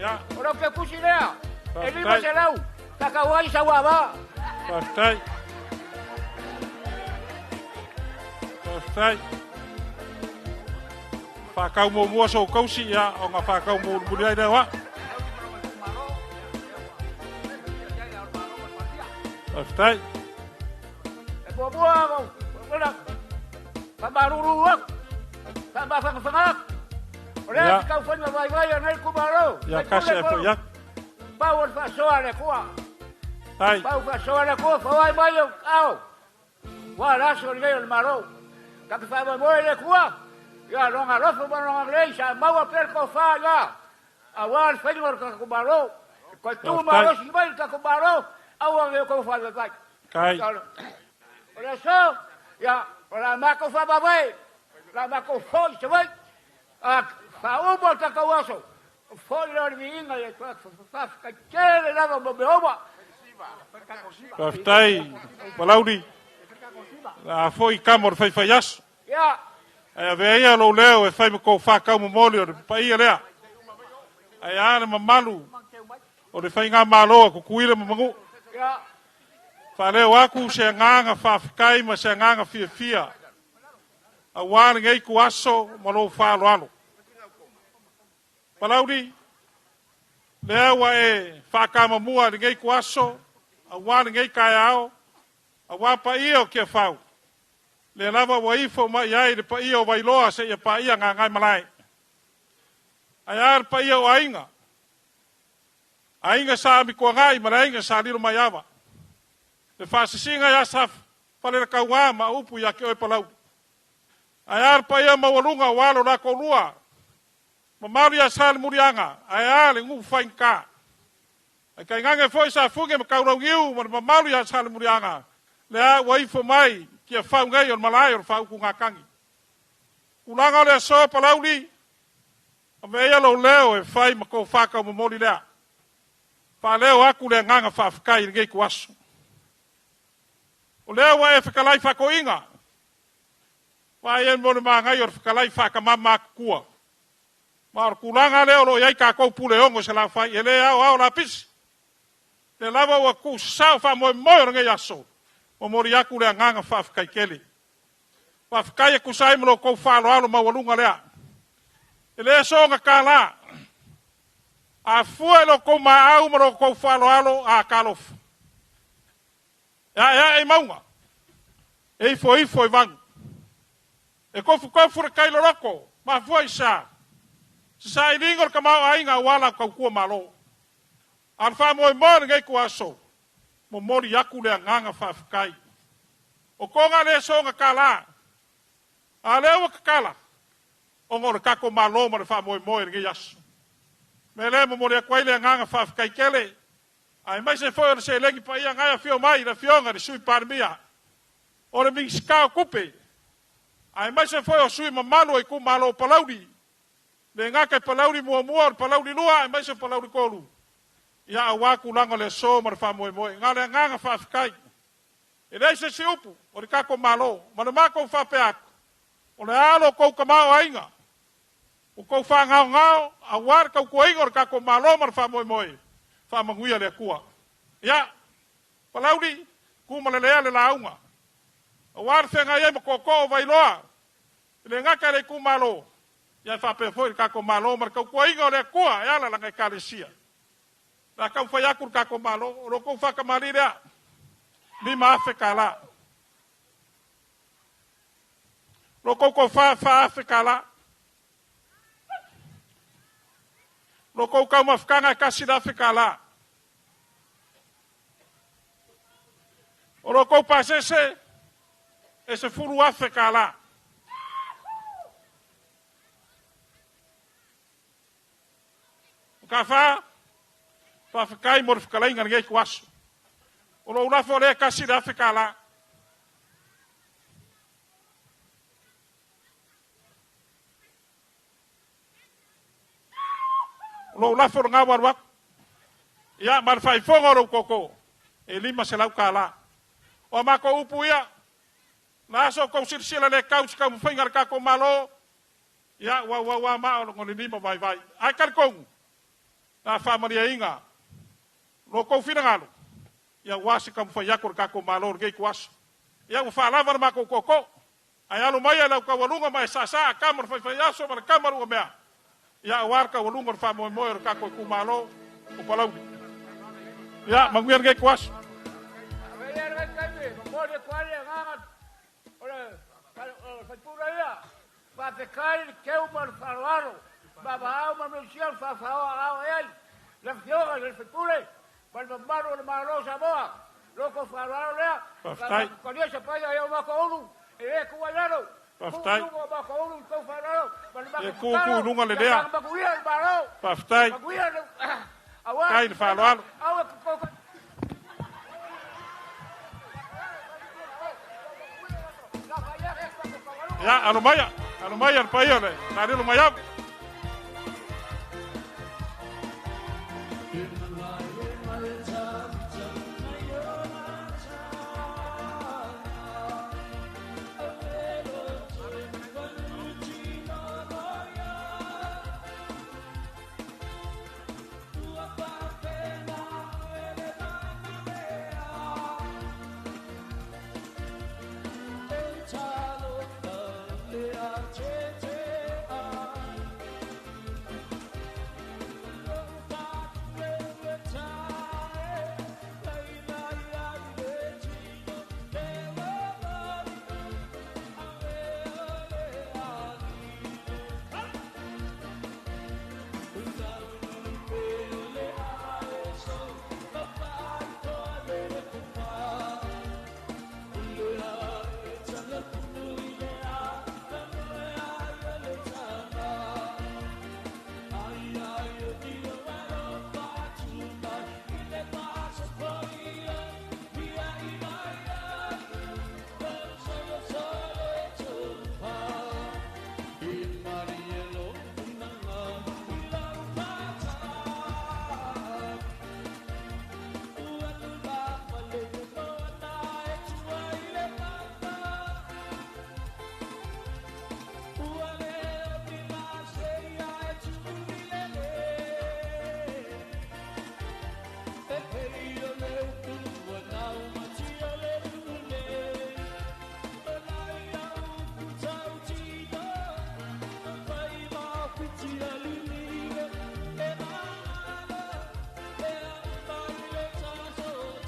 Ya. Orang ke kusinea. Eli masalau. Takawai sawaba. Pastai. Pastai. Fakau mo mo so kausi ya, o nga fakau mo bulia dewa. Pastai. Buah kau. Budak. Kabaruruak. Kabafang-fangak. Oleh kau fanya vai-vai nai kubaro. Ya kasih apa ya? Bawon fa soa le kuah. Hai. Bau fa soa le kuah, vai-vai au. Wala so le el maro. Kaki fa vai le kuah. Ya longa rofa longa leisa, mau perco fa ya. Awal fenor ka kubaro. Ko tu maro si vai ka kubaro, awal le ko fa vai. Kai. Oleh so, ya, ora mako fa vai. La mako foi, se vai. Paubo takawaso. Foi la vinga e fa kachere la bobeoba. Pastai. Palaudi. La foi camor fai faias. Ya. Ai veia lo leo e fai ko fa ka mo molio pa ia lea. Ai ana mamalu. O de fai nga malo ko kuile mo mangu. Ya. Fa leo aku se nganga fa kai ma se nganga fia. A wan ngai ku aso mo lo fa lo alo. Palaudi, lewa e whakama mua ni ngei kuaso, a wāni ngei kai ao, a wāpa ia o kia whau. Le lava wa ifo ma iai de pa ia o wailoa se ia pa ia ngā ngai malai. A iar pa ia o ainga. Ainga sa mi kua ngai, mana ainga sa liro mai awa. Le whasisinga ia sa whalera kauā ma upu ia ke oi palau. A iar pa ia mawalunga walo la kolua. Mamari ya sal murianga, ai le ngu fainka. Ai kai ngange foi sa fuge me kaurau ngiu, mamari ya sal murianga. Le a waifo mai kia fau ngai on malai or fau ku ngakangi. Ulanga le so palauli. Ame lo leo e fai mako faka mo moli lea. Fa leo aku le nganga fa fkai ngai ku asu. O leo wa e fakalai fa ko inga. Wa yen mo ma ngai or fakalai fa ka mama kua. Mar kulanga leo lo yai ka ko pule ongo se la fai ele ao la pis. Le lava wa ku sa fa mo ngai aso. O mori aku le nganga fa fkai kele. Fa fkai ku sai mo ko fa lo alo ma walunga lea. Ele so nga kala. A fuelo ko ma au mo ko fa lo alo a kalof. Ya e maunga. E foi vang. E ko fu kai lo roko. Ma foi sa. Sa ilingor ka mau ainga wala ka ku malo. Al fa mo ngai ku aso. Mo mori aku le nganga fa fkai. O ko nga le so nga kala. Ale o kala. O ngor ka ko malo mo fa mo ngai aso. Me le mo mori aku le nganga fa fkai kele. Ai mai se foi se lengi pa ia ngai fio mai na fionga de sui parmia. O le mi ska kupe. Ai mai se foi o sui mamalo e ku malo palaudi. Le ngaka palauri mua palauri lua, mai se palauri kolu. Ia awaku langa le so mar fa moe. Ngale nganga fa fkai. E dei se si upu, o le kako malo. Ma le mako fa peak. O le alo kou kamao ainga. O kou fa ngao, a war kou kuinga o le kako malo mar fa moe. Fa manguia le kua. Ia, palauri, kuma le lea le launga. A war whenga iei ma koko vailoa. Le ngaka le kumalo. Ia fa pe foi ka ko malo mar ka ko ingo le kua ya la nga kalesia la ka fa ya kur ka ko malo ro ko fa ka malira lima Afrika la. Lo koko fa Afrika la. Lo koko mafkanga kasi da Afrika la. O lo koko pasese ese furu Afrika la. Kafa fa fikai mor fikalai ngan ngai kwaso. O lo una fore kasi da Afrika la. Lo la for nga warwak ya mar fai fongo ro koko e lima se lau kala o ma ko upu ya na so ko sila le couch ka fingar ka ko malo ya wa ma o ngoni lima vai ai kar ko na fa maria inga lo ko fina ngalo ya wasi kam fa yakor ka ko malo ge kwas ya fa lava ma ko koko ai alu mai la ka walunga mai sa kamar fa ya so mar kamar o mea ya warka walungor fa mo ka ko kumalo o palau ya manguer ge kwas fa pura ya fa te kai ke o mar farwaro baba o mar sial fa ao ai la fioga del future para maro de malo saboa loco farwaro ya con esa paya yo va con uno e ko walaro Paftai. E kuku lunga le dea. Paftai. Kai le falo. Ya, alumaya al payo le. Nari lumaya.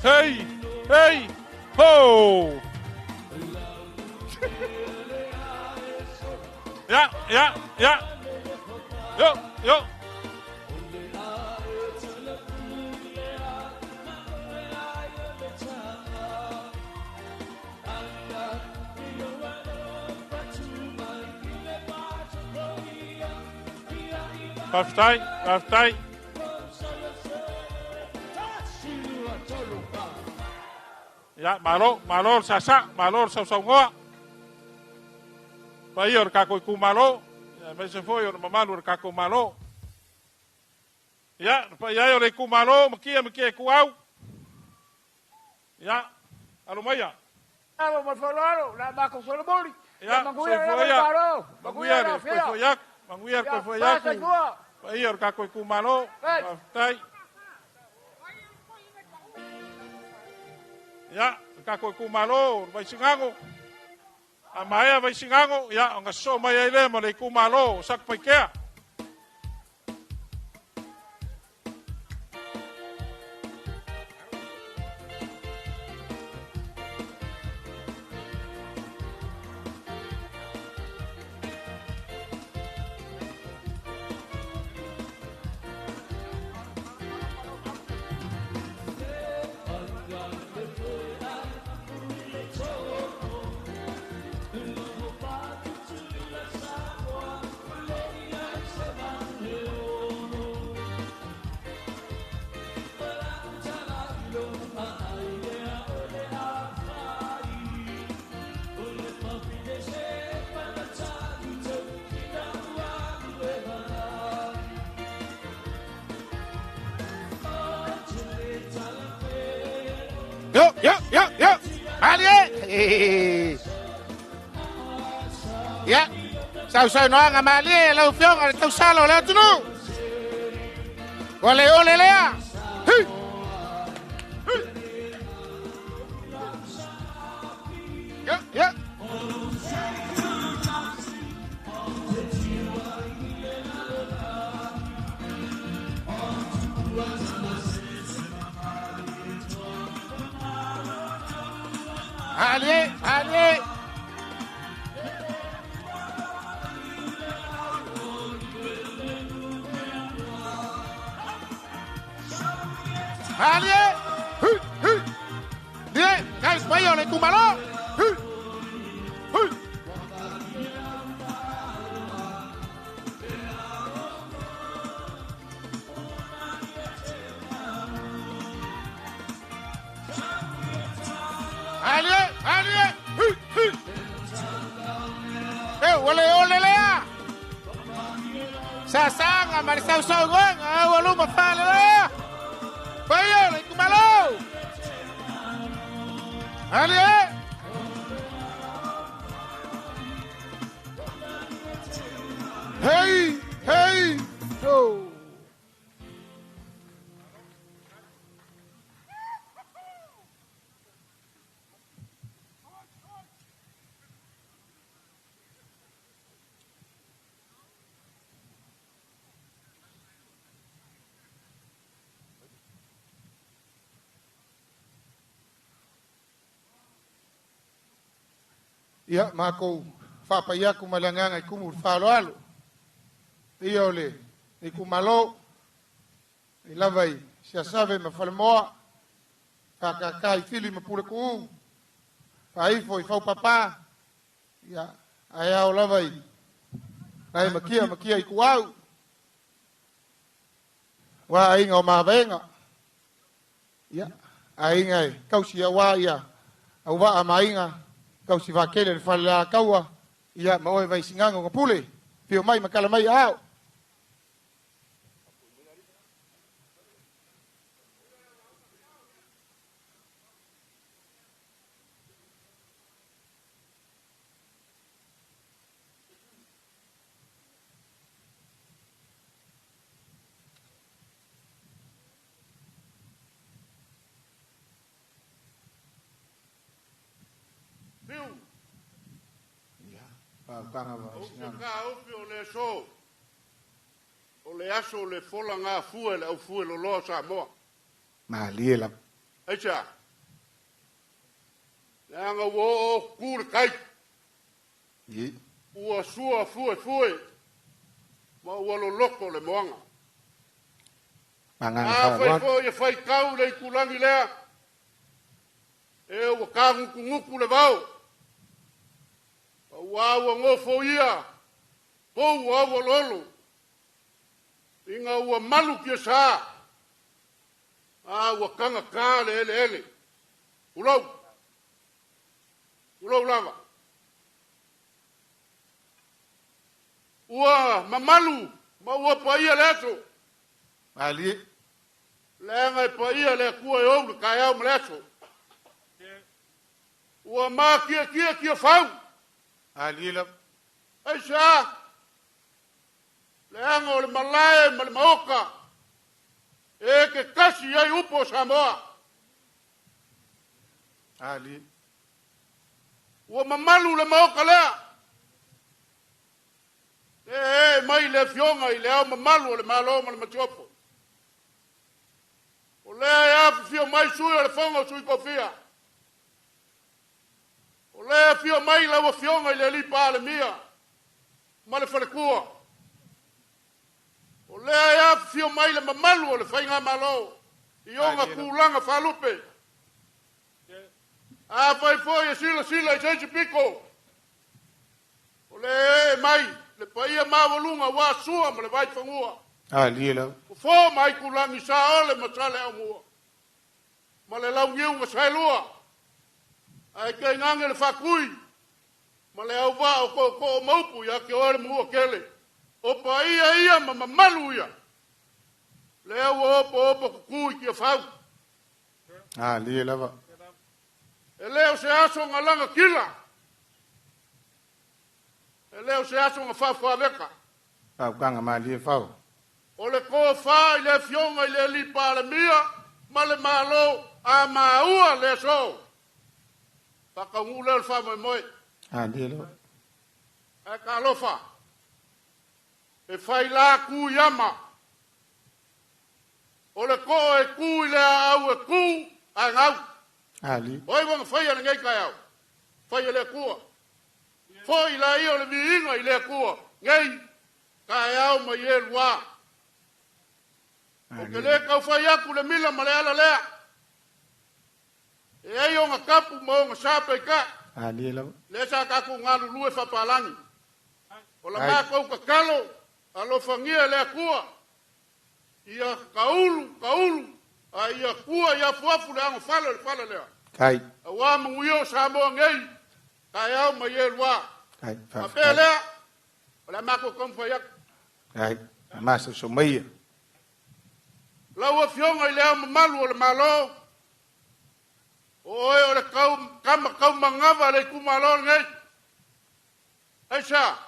Hey, hey, ho! Ja. Jo. Paftai. Ya, malor sasa, malor sausaungoa. Paior kako ku malo, ya me se foi or mamalo kako malo. Ya, paior ku malo, mkia ku au. Ya, alumaya. Alo mafolaro, la bako solomoli. Ya, manguiar ko foi yak. Paior kako ku malo, paftai. Ya, kako ku malo, vai singango. Amaya vai singango, ya, nga so mai ile mo le ku malo, sak paikea. Yo. Ali ya. Sao no anga mali lau fiong al tau salo le tunu. Ole lea. Ya. Ali. Dia, guys, bayo le kumalo. Ali. Ole lea. Sasanga marisau sogong, walu mafale lea. Bayo le kumalo. Ali. Hey. Oh. Ya, mako whapaya kumalanganga i kumur whaloalo. Ia ole, i kumalo, i lavai, sia save ma whalemoa, whakakai fili ma pule kuu, whaifo i whaupapa, ia, ai au lavai, nai makia i kuau, wa inga o mawenga, ia, ainga e, kausia wa ia, au wa a mainga, kau si vakele le fala kaua ia maoi vai singango ngapule pio mai makala mai ao kanga wa sinanga ka ofi o le so o le aso le fola nga fuele au fuele lo Samoa maliela acha nga wo kur kai ye ua sua fue ma ua lo loko le moanga manga fai kau le kulangi lea e ua kangu kunguku le vau Wawa ngofo ia, pou wawa lolo, inga ua malu kia saa, ua kanga kā le ele, ulau lava. Ua mamalu, ma ua paia leso. Ali. Lenga paia le kua e oulu, kai au mleso. Ua ma kia fau. Alila. Aisha. Leango le malae ma le maoka. E ke kasi ai upo Samoa. Ali. Ua mamalu le maoka lea. Mai le fionga i leo mamalu le malo ma le matiopo. O lea e afu fio mai sui o le fonga sui kofia. O lea fio mai lawa fionga i le lipa le mia. Ma le whalekua. O lea e afu fio mai le mamalu o le whainga malo. I onga kulanga whalupe. A fai foi e sila i seisi piko. O le mai, le paia mawalunga wa sua ma le vai whangua. Alila. O fo mai kulangi sa ole ma sale au mua. Ma le lau ngiunga sailua. Ai kai ngange le whakui. Ma le au wa o ko maupu ya ke ore mua kele. O pa ia ma mamalu ia. Le au opo kukui kia whau. Alila va. E leo se aso ngā langa kila. E leo se aso ngā whawha weka. Whaukanga mali e whau. O le ko wha i le fionga i le li paramia, ma le malo a maua le so. Whakangu leo le wha moi. Dilo. E ka lofa. E whai la ku yama. O le ko e ku i le au e ku a ngau. Ali. Oi wanga whai ala ngai kai au. Whai le kua. Whai la i o le miinga i le kua. Ngai kai au ma i e lua. O ke le kau whai aku le mila ma le ala lea. E ei o ngā kapu ma o ngā sāpe ka. Dilo. Le sa kaku ngalu lue whapalangi. O la mā kou ka kalo. Alo whangia le kua. Ia kaulu. A ia kua ia fuafu le anga whala lea. Kai. A wā munguio sa moa ngei. Kai au ma ye lua. Kai. A pē lea. O la mā kou komwha yak. Kai. Masa so meia. Lau a fionga i lea mamalu o le malo. Oe o le kau mangava le kumalo ngei. Aisa.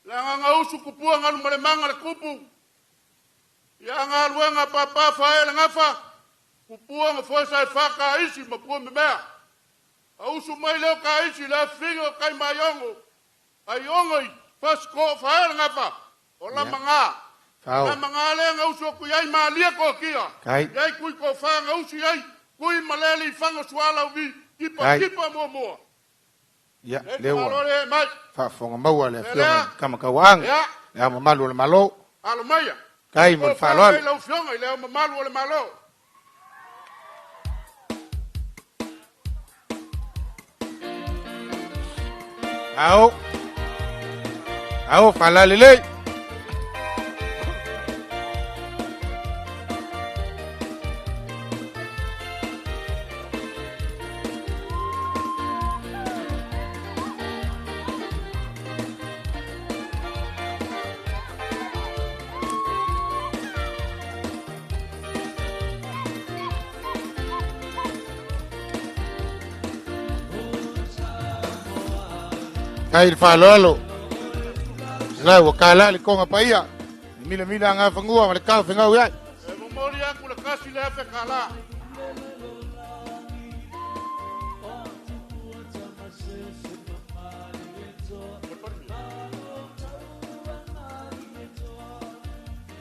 La nganga usu kupua ngalu mare manga le kupu. Ia ngā luenga papa whae le ngafa. Kupua ngā fwesa e whaka isi ma pua me mea. A usu mai leo ka isi le whigo kai mai ongo. Ai ongoi fasko whae le ngafa. O la manga. La manga le ngā usu ku iai maa lia ko kia. Kai. Iai kui ko wha ngā usu iai. Kui maleli whanga suala uvi. Kipa mua. Ia, lewa. Malore mai. Whafonga maua le fionga kamakauanga. Lea mamalu le malo. Alo maia. Kai mo whaloa. Kai lau fionga i leo mamalu le malo. Au whalalelei. Kai whalolo. Lai wa kala li konga paia. Mila ngā whangua ma le kau whengau iai. E momori aku le kasi le efe kala.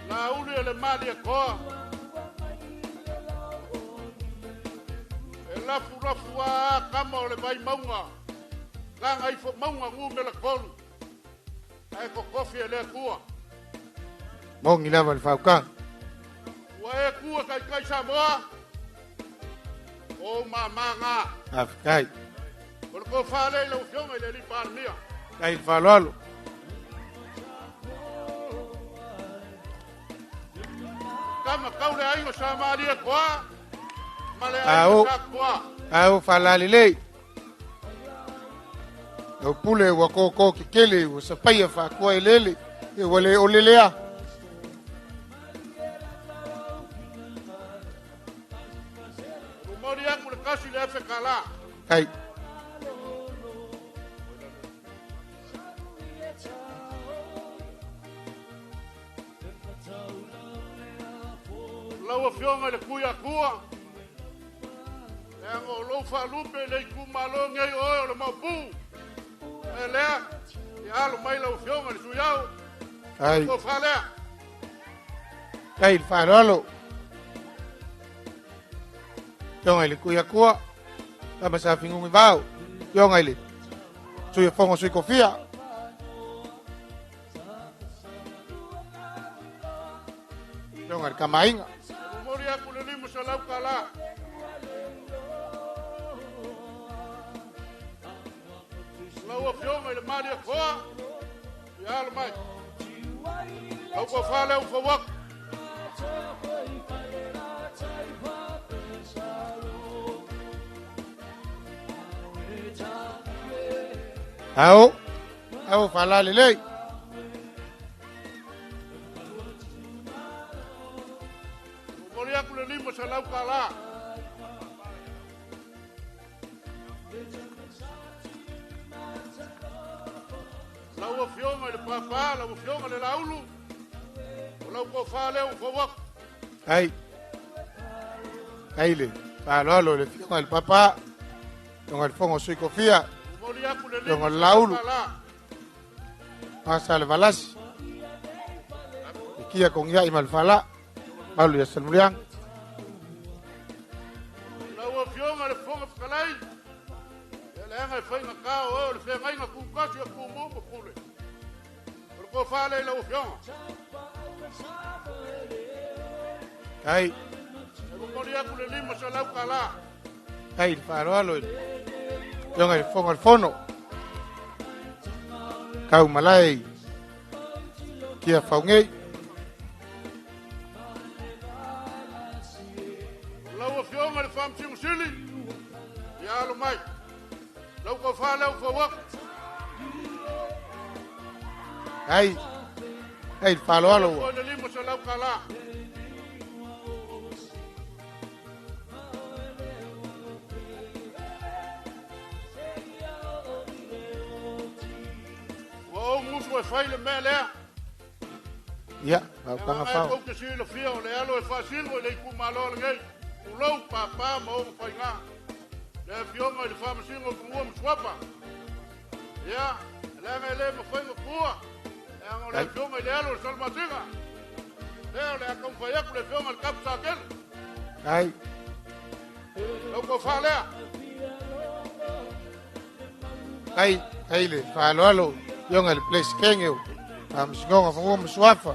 Na uli e le mali e koa. E lafu a kama o le vai maunga. Langa ifo maunga ngu me le kolu. Ai ko kofi e le kua. Mongi lava le whaukanga. Ua e kua kai Samoa. O ngā. Kai. O le ko whale lau fionga i le li pārmia. Kai whalolo. Kama kaule aingo sa maari e koa. Male aingo sa koa. Au whalalelei. Au pule wa koko ki kele wa sapaia wha kua e lele. E wale o lelea. Umori aku le kasi le efe kala. Kai. Lau a fionga le kuia kua. E ango lou whalupe le kumalo ngei oe o le mabu. E lea, i alo mai lau fionga le suyau. Kai. Ko whalea. Kai whalolo. Yonga ile kuia kua. Kama sa fingungi vau. Yonga ile. Sui fongo sui kofia. Yonga ile kamainga. Umori aku le limu sa lau kala. Lau a fionga ile maari e koa. I alo mai. Au ko whale au whawak. Au whalalelei. Umori aku le limu sa lau kala. ua fionga le papa, la ua fionga le laulu. O lau ko fa leo ko wak. Ai. Ai le. Alo le fionga le papa. Donga le fongo sui kofia. Donga le laulu. Pasa le valasi. Ikia kong ia imal fala. Malu ya salmuriang. La ua fionga le fonga fkalai. Nga fai nga kao o le fai nga ku kasi ku mo mo pule. Ko fa le la ufion. Ai. Ko lia ku le lima sa lau kala. Ai fa alo. Yo ngai fonga al fono. Kau malai. Kia faungei. La ufion le fam ting sili. Ya lo mai. Lau ko fa lau ko wak. Ai. Ai fa lo alo. Ko le lima sa lau kala. Wo muso e fai le mele. Ya, au kanga fa. Ko ke si le fia o le alo e fa silgo le ku malo ngai. Ulo papa mo fai nga. Le fionga le fama singo kuwa mswapa. Ya, le ngele mo fai ngua. Ya le fionga le alo salma singa. Le akon fai ku le fionga le kapsa kel. Ai. Lo ko fa le. Ai le fa lo alo. Yo ngai place kengeu. Am singonga fongo mswafa.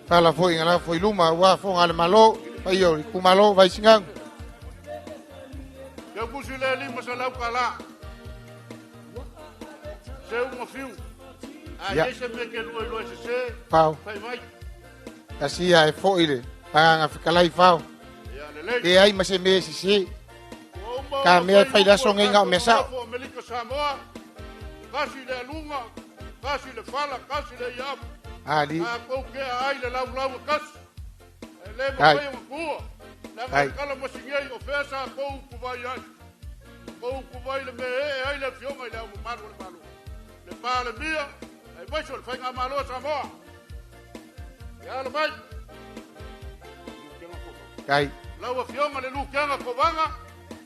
Fala foi ngala foi luma wa fonga le malo. Ai yo ku malo vai singang. Eu pusi le lima sa lau kala. Seu mo fiu. Ya. Ai se me ke lo se. Pau. Fai mai. Kasi ai foi le. Panga fikalai fau. Ya le. E ai ma se me si. Ka me fai la songa nga me sa. Melika Samoa. Kasi le lunga. Kasi le fala, kasi le yap. Ali. Ko ke ai le lau kasi. Le mo Ai. fai mo kua. Ai. La kala mo singai o fesa ko ku vai ai. Ko ku vai le me ai le fionga le mo malu le malu. Le pa le mia. Ai vai so fai nga malo sa mo. Ya le mai. Ai. La o fionga le lu kenga ko vanga.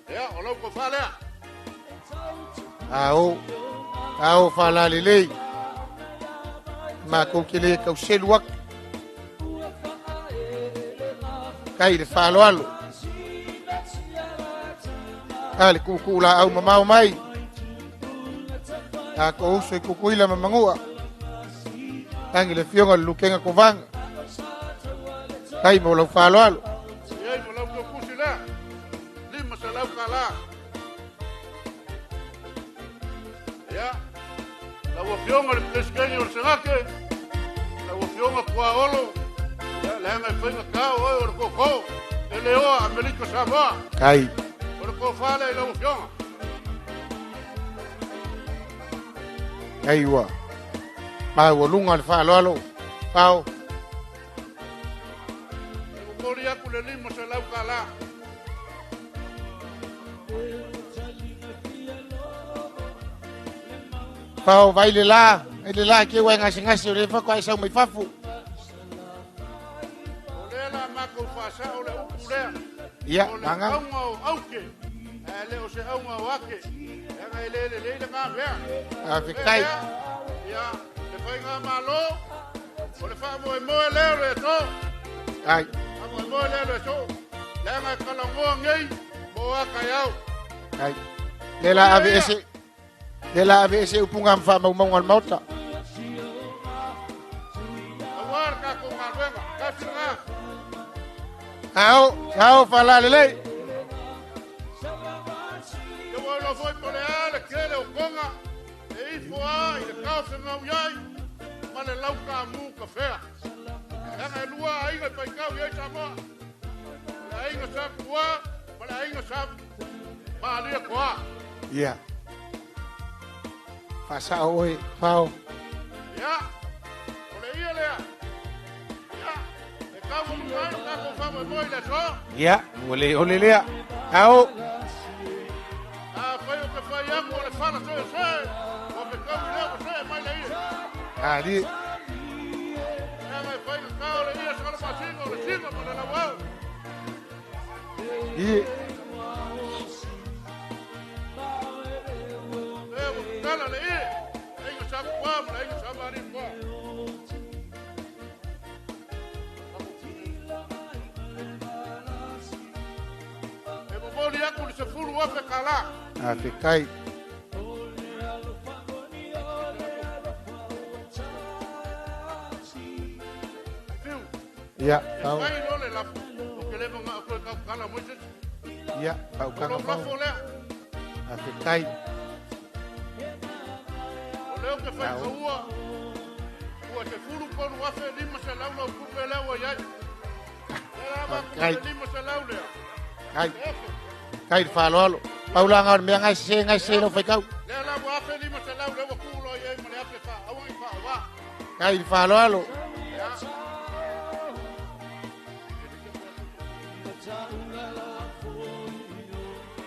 Ya o lo ko fa le. Au fala lele. Ma ko kile ka useluak. Kai le falo alo. Ale kukula au mamau mai. Ako uso i kukuila mamangua. Tangi le fionga lukenga kovanga. Kai mo lo falo alo. Ya mo lo ko kusila. Lima sa lau kala. Ya. La o fionga le pesqueño o sengake. La o fionga kwa olo. Ya le nga fenga ka o ko ko. Ele o America Samoa. Kai. O ko fala la o fionga. Aiwa. Ma wo lunga le falo alo. Pau. Ko ria ku le lima sa lau kala. Pau vai le la. Ele la ke wa ngasi le fa kwa sa mai fafu. Lela mako fasa o le ukule. Ya, manga. Auke. Le o se au wake. Nga le nga vea. Fikai. Ya, le fai nga malo. O le fa mo le to. Ai. Mo le to. Le nga kala ngo ngai. Mo aka yau. Ai. Lela ABS. Lela ABS upungam fa mau al mauta. Awar ka ko ngalwenga. Ka singa. Au fala lele. Yo voy lo voy por le que le ponga. E ifo ai, le causa nga yai. Male lauka mu café. Nga lua ai nga pai kau yai sama. Ai nga sa kwa, male ai nga sa. Ma le kwa. Ya. Pasa oi, pau. Ya. Ole ia le. Ya. E kau mu ai ka ko fa mo le so. Ya, ole lea. Au. Foi o que foi a mo le fala so. Ali. I. Fikai. Ya, tahu. Ya, tahu kan apa? Fikai. Tahu. Kai. Kai falo. Paulangan me ngai no fai kau. Kai falo.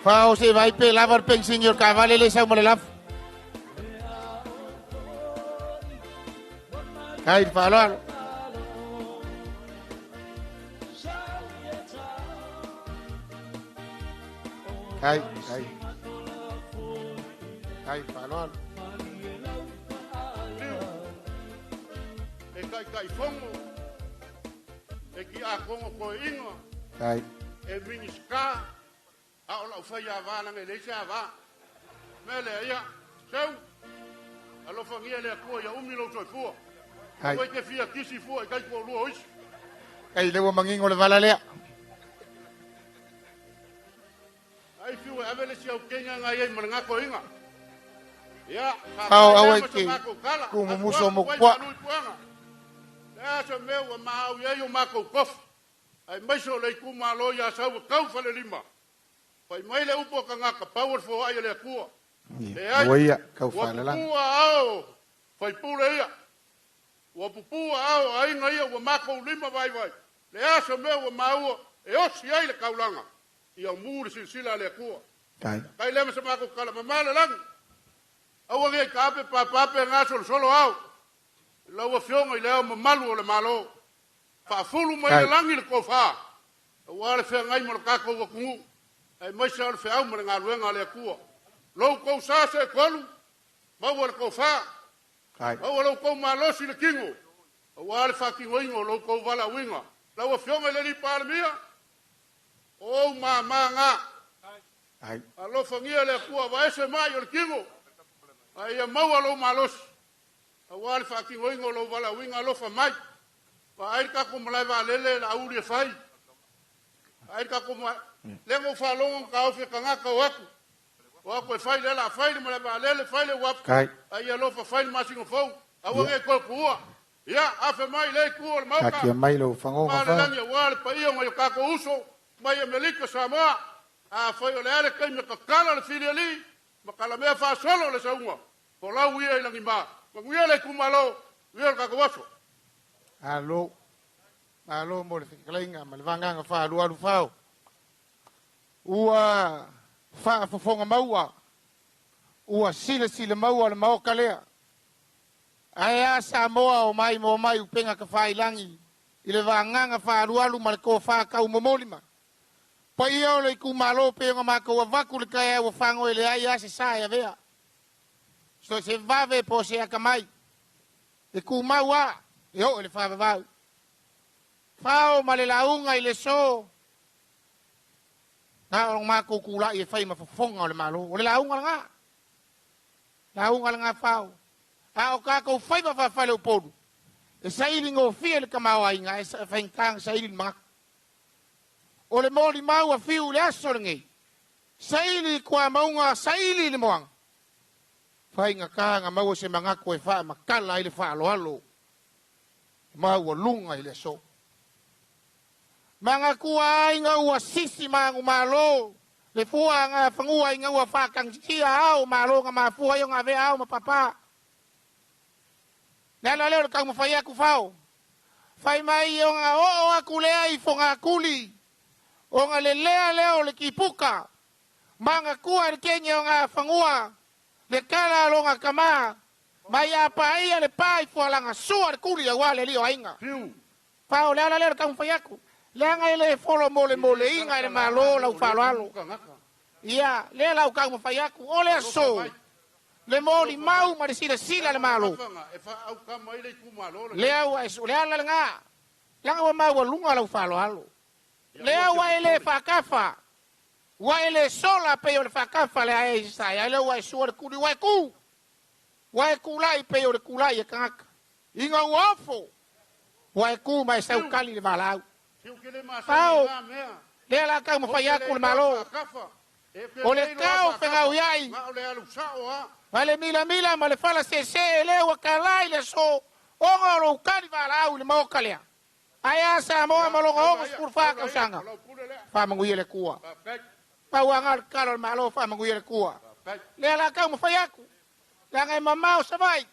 Fao se vai pe lavar pen senhor cavale le sa mo le laf. Kai falo. Kai falon. Kai fongo. Ki a kongo ko ingo. Kai. E miniska. A ola fai ava na le se ava. Mele ia. Seu. Alo fangia le ko ya umilo so fu. Kai. Ko ke fia kisi fu kai ko lu hois. Kai le wo mangingo le vala le. Ai fiu avele si au kenya nga ye manga ko inga. Ya, Au awe ki ku muso mo kwa. Ya se me wa ma au ye yo mako kof. Ai mai so le ku malo ya sa kau fale lima. Pai mai le upo kanga ka powerful ai le ku. Oia, kau fale lang. Ku au. Pai pule ia. Wa pupu au ai ngai wa mako lima vai vai. Le aso me wa mau e o si ai le kaulanga. Ia muri sila le ku. Kai le ma ko kala mala lang. Awa ngai kape pape nga solo au. Lawa fionga i leo mamalu o le malo. Whaafulu mai le langi le kofa. Awa le whea ngai mo le kako wa kungu. Ai mai sa le whea au mare ngā ruenga le kua. Lau kou sa se kolu. Maua le kofa. Awa lau kou malosi le kingo. Awa le whakingo ingo lau kou wala winga. Lawa fionga i le li pāle mia. O ma ngā. Alo whangia le kua wa ese mai o le kingo. Ai ia maua lo malos. Awal faki wingo lo wala winga lo fa mai. Pa ai ka ko malai va lele la uri fai. Ai ka ko lengo fa longo ka o fe kanga ka waku. Waku fai le la fai le malai va lele fai le wap. Ai ia lo fa fai masingo fo. Awa nge ko kuwa. Ya afa mai le ku o mauka. Ka mai lo fango fa. Pa le wal pa ia mo ka ko uso. Mai melika sama. A foi o le kai me ka kala le filiali. Makala mea fa solo le saunga. Ko lau ia i langi maa. Manguia le kumalo. Ia ka kawaso. Alo mo le fikalainga. Ma le vanganga fa alu fao. Ua fa fofonga maua. Ua sile maua le mao kalea. Aia sa moa o mai upenga ka fa ilangi. I le vanganga fa alu ma le ko fa kau momolima. Pa ia o le kumalo pe nga mako wa vaku le kaya wa fango ele ai se sa ya vea. So se vave po se akamai. E kumawa e o le fava va. Fao ma le launga i le so. Na o mako kula i fai ma fonga o le malo. O le launga nga. Launga nga fao. A o ka ko fai va fa le podu. E saili ngo fie le kamawa inga e fai kang saili mak. O le moli mau a fiu le aso le ngai. Saili kua maunga saili le moang. Fai nga ka mau se mangako e wha makala i le wha alo. Mau a lunga i le so. Manga kua inga ua sisi mangu malo. Le fua nga whangua inga ua whakang tia au malo nga mafua yo nga vea au ma papa. Nala leo le kau mawhai aku whao. Fai mai yo nga o aku lea i fonga kuli. O nga le lea leo le kipuka. Manga kua le kenya o nga whangua. Le kala lo nga kama. Mai apa ia le pai fualanga suar kuri ya wale lio ainga. Pao le ala le ka mfayaku. Le anga ile folo mole inga le malo la ufalo alo. Ia le la ka mfayaku ole so. Le moli mau ma sila le malo. Le awa isu le ala nga. Langa wa mau lunga la ufalo alo. Le awa ile fakafa. Wa ile sola pe le fakafa le ai sai le wa suar kuri wa ku. Wai kulai pe o kulai e kaka. Inga uafo. Wai ku mai sau kali le malau. Pau. Le la ka mo faya ku le malo. O le kau fengau yai. Vale mila ma le fala se le wa kalai le so. O ngoro kali malau le mo kalea. Aya sa mo malo ngo spur fa ka sanga. Fa manguye le kuwa. Pau angal kalo malo fa manguye le kuwa. Le la ka mo faya ku. Langai mamau savai.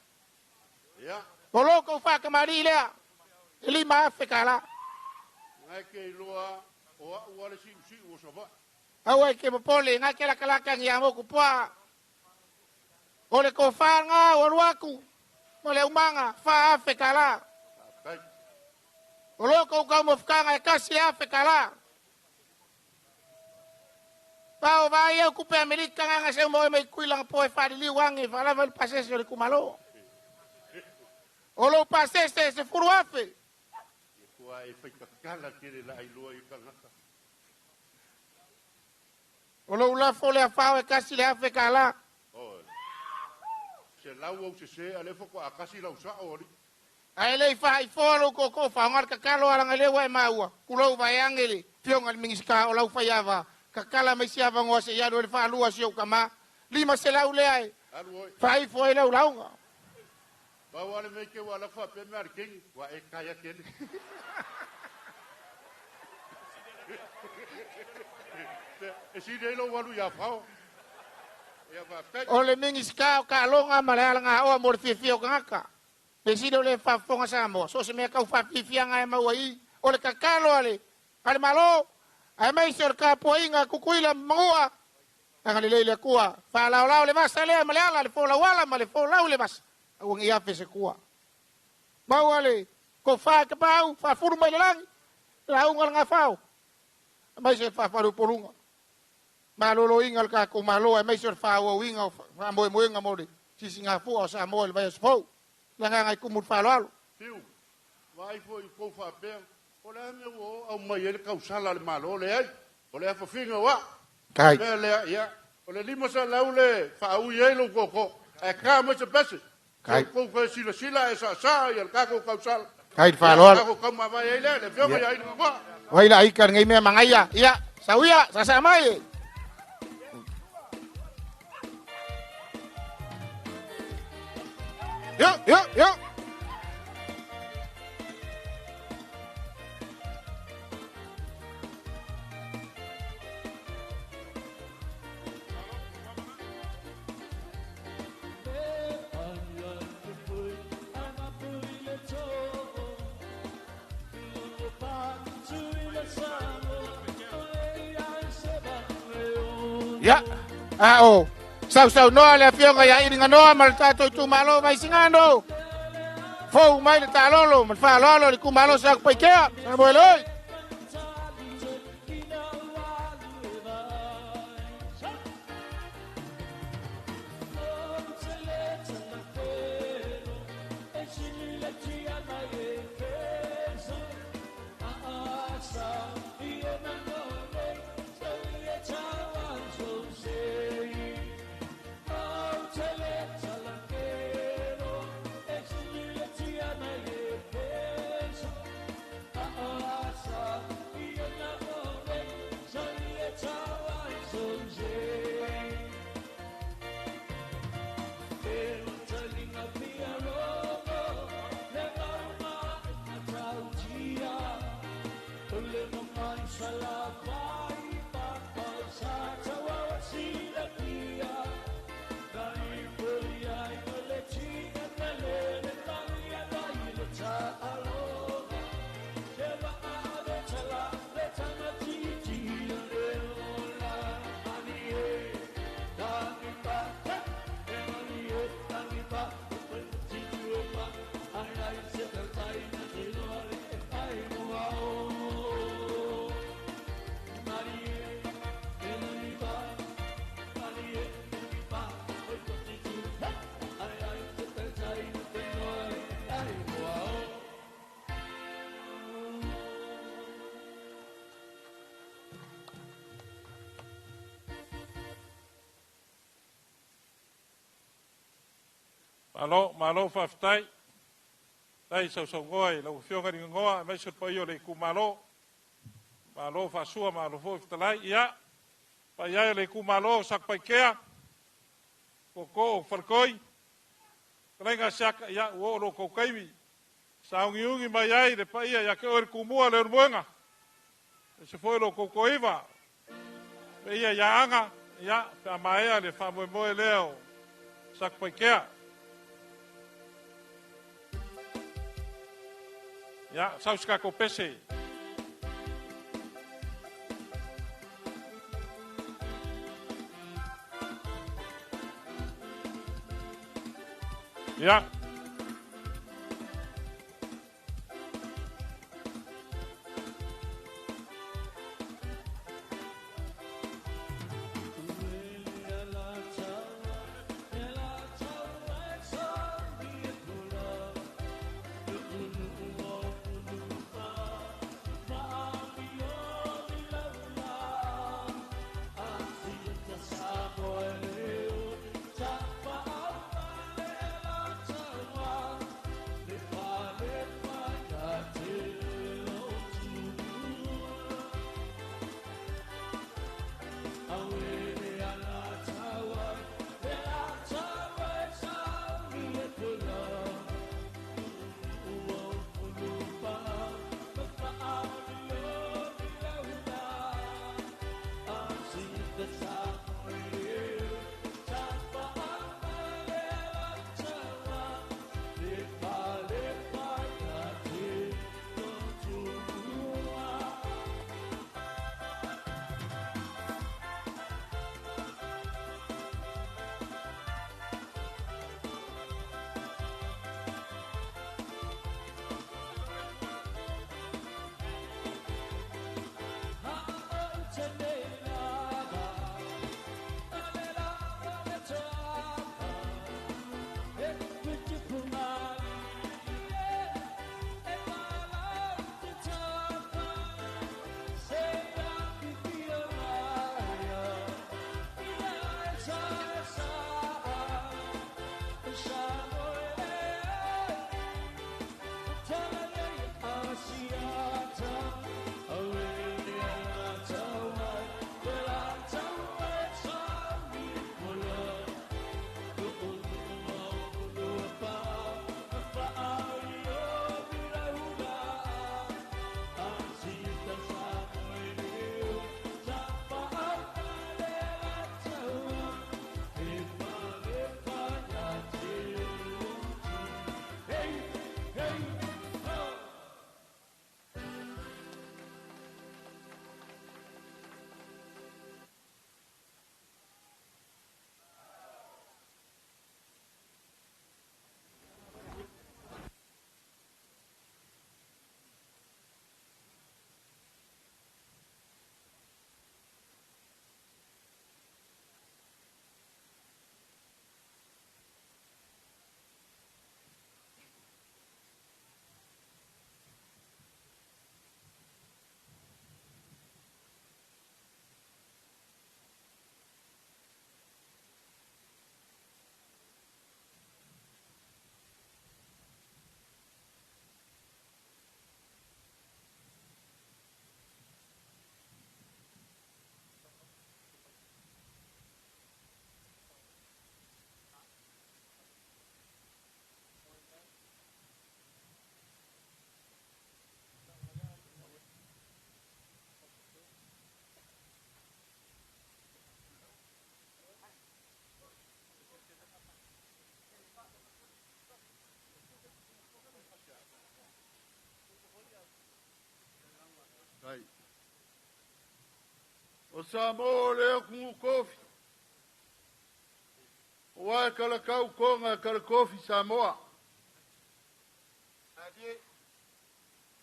Ya. Bolo ko fa kamari lea. Lima Afrika. Ngai ke loa o le si o sova. Awai ke popole ngai ke la kalaka ngia mo ku pa. Ole ko fa nga o ruaku. Mo le umanga fa Afrika la. Bolo ko ka mo fka ngai kasi Afrika la. Pau vai eu kupe Amerika nga se mo mai kuilang po fa li wangi fa la vel passe sur kumalo. Olo passe se furuafe. Ko ai fa kala kire la ai lo i kanga. Olo la fole a fa e kasi le afe kala. Oh. Se la wo se ale fo ko akasi la usa ori. Ai le fa i folo ko fa ngar ka kalo ala ngale wa maua. Kulo vai angeli. Tiongal mingiska ola fa yava. Kakala mai sia vango se ya do le fa lua sio kama lima se la ule ai fai foi la ulaunga ba wale me ke wala fa pe mer king wa e kaya ken e si de lo walu ya fa ya va pe ole mingi ska ka longa mala nga o amor fifio ngaka e si do le fa fonga samo so se me ka fa fifia nga ma wai ole kakalo ale ale malo ai mai cerca poinga kukuila mangua angale le kuwa fa la le mas ale mala le fola wala male fola le mas awang ia fe se kuwa bawale ko fa ka pau fa furu mai lang la ungal nga fau mai se fa faru porunga malolo ingal ka ko malo ai mai se fa wo winga fa mo nga mode si singa fu o sa mo le vai fo la nga ngai kumut fa lo tiu vai fo ko fa pe Ola me wo au mai ele kausala le malo le ai. Ola fa finga wa. Kai. Le ya. Ola limo sa laule fa au ye lo koko. E ka mo se pese. Kai. Ko fa sila esa ya ka ko kausala. Kai fa lo. Ka ko ma va ele le fio ya ina wa. Wai la ikan ngai me mangaya. Ya, sawia sa mai. Yo. Ya. Sau no le fionga ya iringa no mal tato tu malo mai singano. Fo mai le talolo, mal fa lolo le kumalo sa paikea. Sa boeloi. Malo whaftai. Tai sau ngoi, lau whionga ringa ngoa, mai sot pa io le ku malo. Malo whasua, malo fo iftalai, ia. Pa ia le ku malo, sak pai kea. Koko, wharkoi. Kalenga siaka, ia, uo lo kou kaimi. Saungi ungi mai ai, le pa ia, ia ke ori kumua le urmuenga. Se foi lo kou koiva. Pe ia, ia anga, ia, pe amaea le whamoe moe leo. Sak pai kea. Ja, sauska ko pese. Ja. Ai. O Samoa leo kungu kofi. O ai kala kau konga kala kofi Samoa.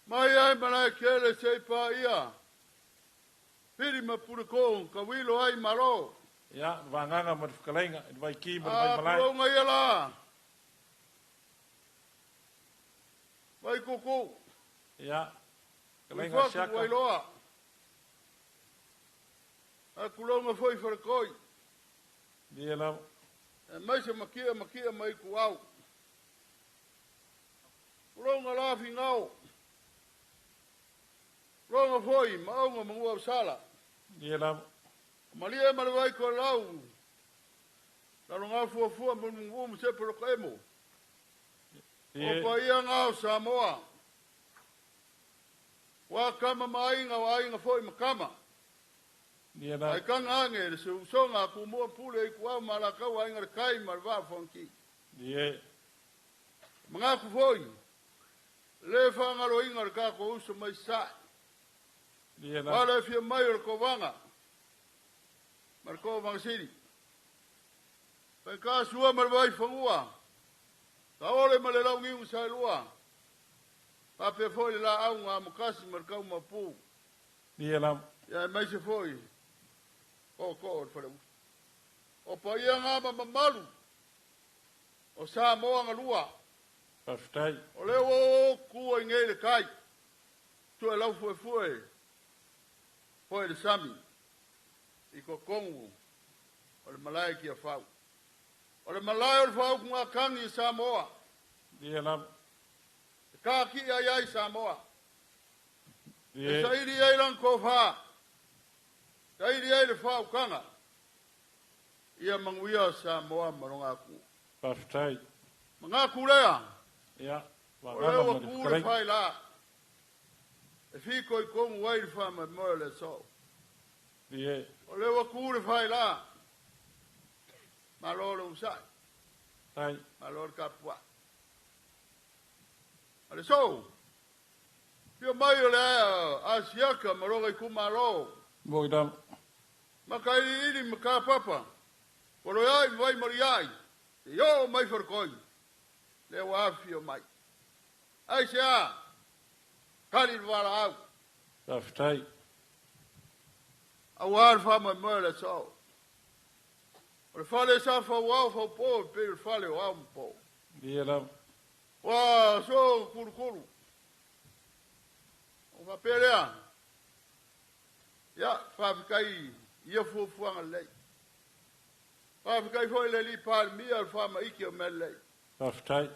Mai ai mana kele sei pa ia. Piri mapura kong kawilo ai maro. Ja, wanganga met verkelenga, vai ki met vai malai. Ah, konga ia la. Vai koko. Ja. Kelenga siaka. Vai loa. A kulonga foi koi. Dia la. Mai se makia mai ku au. Ronga lafi ngau. Ronga foi, maunga mangua sala. Ia la. Malia malawai ko lau. Lalo ngā fuafua mungu se poro kaimo. Opa ia ngau Samoa. Wa kama mainga wa inga foi makama. Ia la. Ai kanga ange le se usonga ku mua pule ku au malaka wa inga kai malwa fonki. Ia. Mga ku foi. Le fanga lo inga ka ko uso mai sa. Ia la. Wala fia mai ko vanga. Marco Vangsiri. Peka sua marwai fangua. Taole malela ngi usailua. Pape foi la au nga mukasi markau mapu. Ia la. Ya mai se foi. Ko fora. O pa ia nga mamalu. O sa moa nga lua. Paftai. O leo ku ngele kai. Tu lau foi. Foi de sami. Iko kongu. O le malai ki a fau. O le malai o le fau kunga kangi Samoa. Ia la. Ka ki ai Samoa. Ia. E sairi ai lang kofa. Sairi ai le fau kanga. Ia manguia Samoa maronga ku. Paftai. Manga ku lea. Ia. O leo ku le fai la. E fiko i kongu wai le fama moe le so. Ia. O lewa kure fai la. Malolo usai. Tai. Malolo kapua. Ale so. Pio mai o le asiaka maroga i kumaro. Moidam. Makai ili maka papa. Poro yai vai mariai. Yo mai forkoi. Le wafi o mai. Ai sea. Kali wala au. Paftai. Awar fama mole so. O fale sa fa wa fa po pe fale wa po. Ia la. Wa so kurkuru. O fa pelea. Ya fa kai ia fu anga lei. Fa kai foi le li par mi al fama iki o mele. Paftai.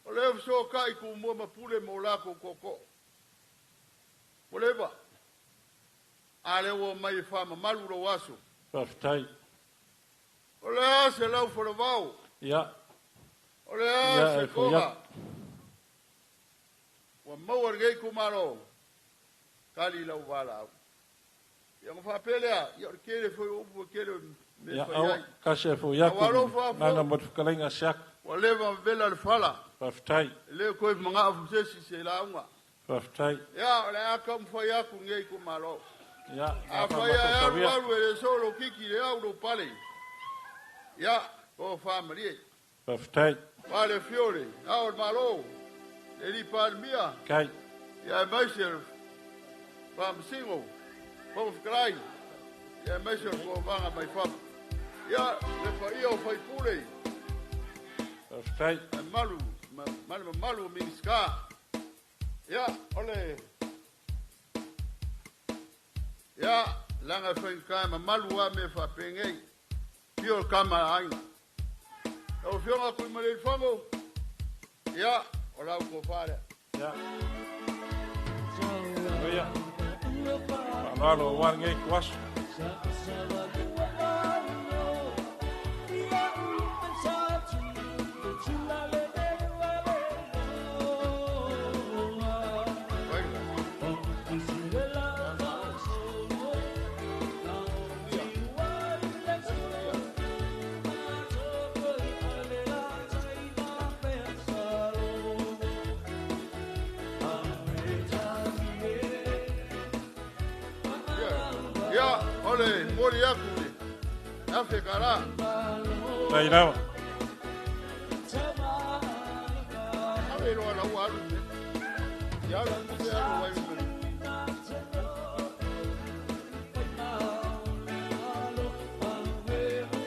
O le so kai ku mo ma pule mo la ko koko. O le ba. Ale wo mai fama malu ro waso. Paftai. O le se lau for vau. Ia. O le se koga. Wa mawar gei kumaro. Kali lau wala. Ia fa pelea, ia kele foi o kele me Ia foi. au kasefo ia. Nanga mot kalinga sak. Wa leva vela le fala. Paftai. Le ko manga afu se la unga. Paftai. Ya le akam foi ya ku ngei kumaro. Ya, Afaya ya waru ele solo kiki le au pale. Ya, o family. Paftai. Pale fiore, au malo. Eli palmia. Kai. Ya meisje. Pam singo. Pam krai. Ya meisje ko vanga mai fam. Ya, le faio fai pule. Paftai. Malu minska. Ya, ole. Ya, langa fai kai malu wa me fa pengei. Pio kama ai. O fiona ku male fango. Ya, ola ko fare. Ya. Ya. Malo wange kwas. Ole, mori yaku. Afe kara. Tai lava. Ave lo na walu. Ya lo nse ya lo wai.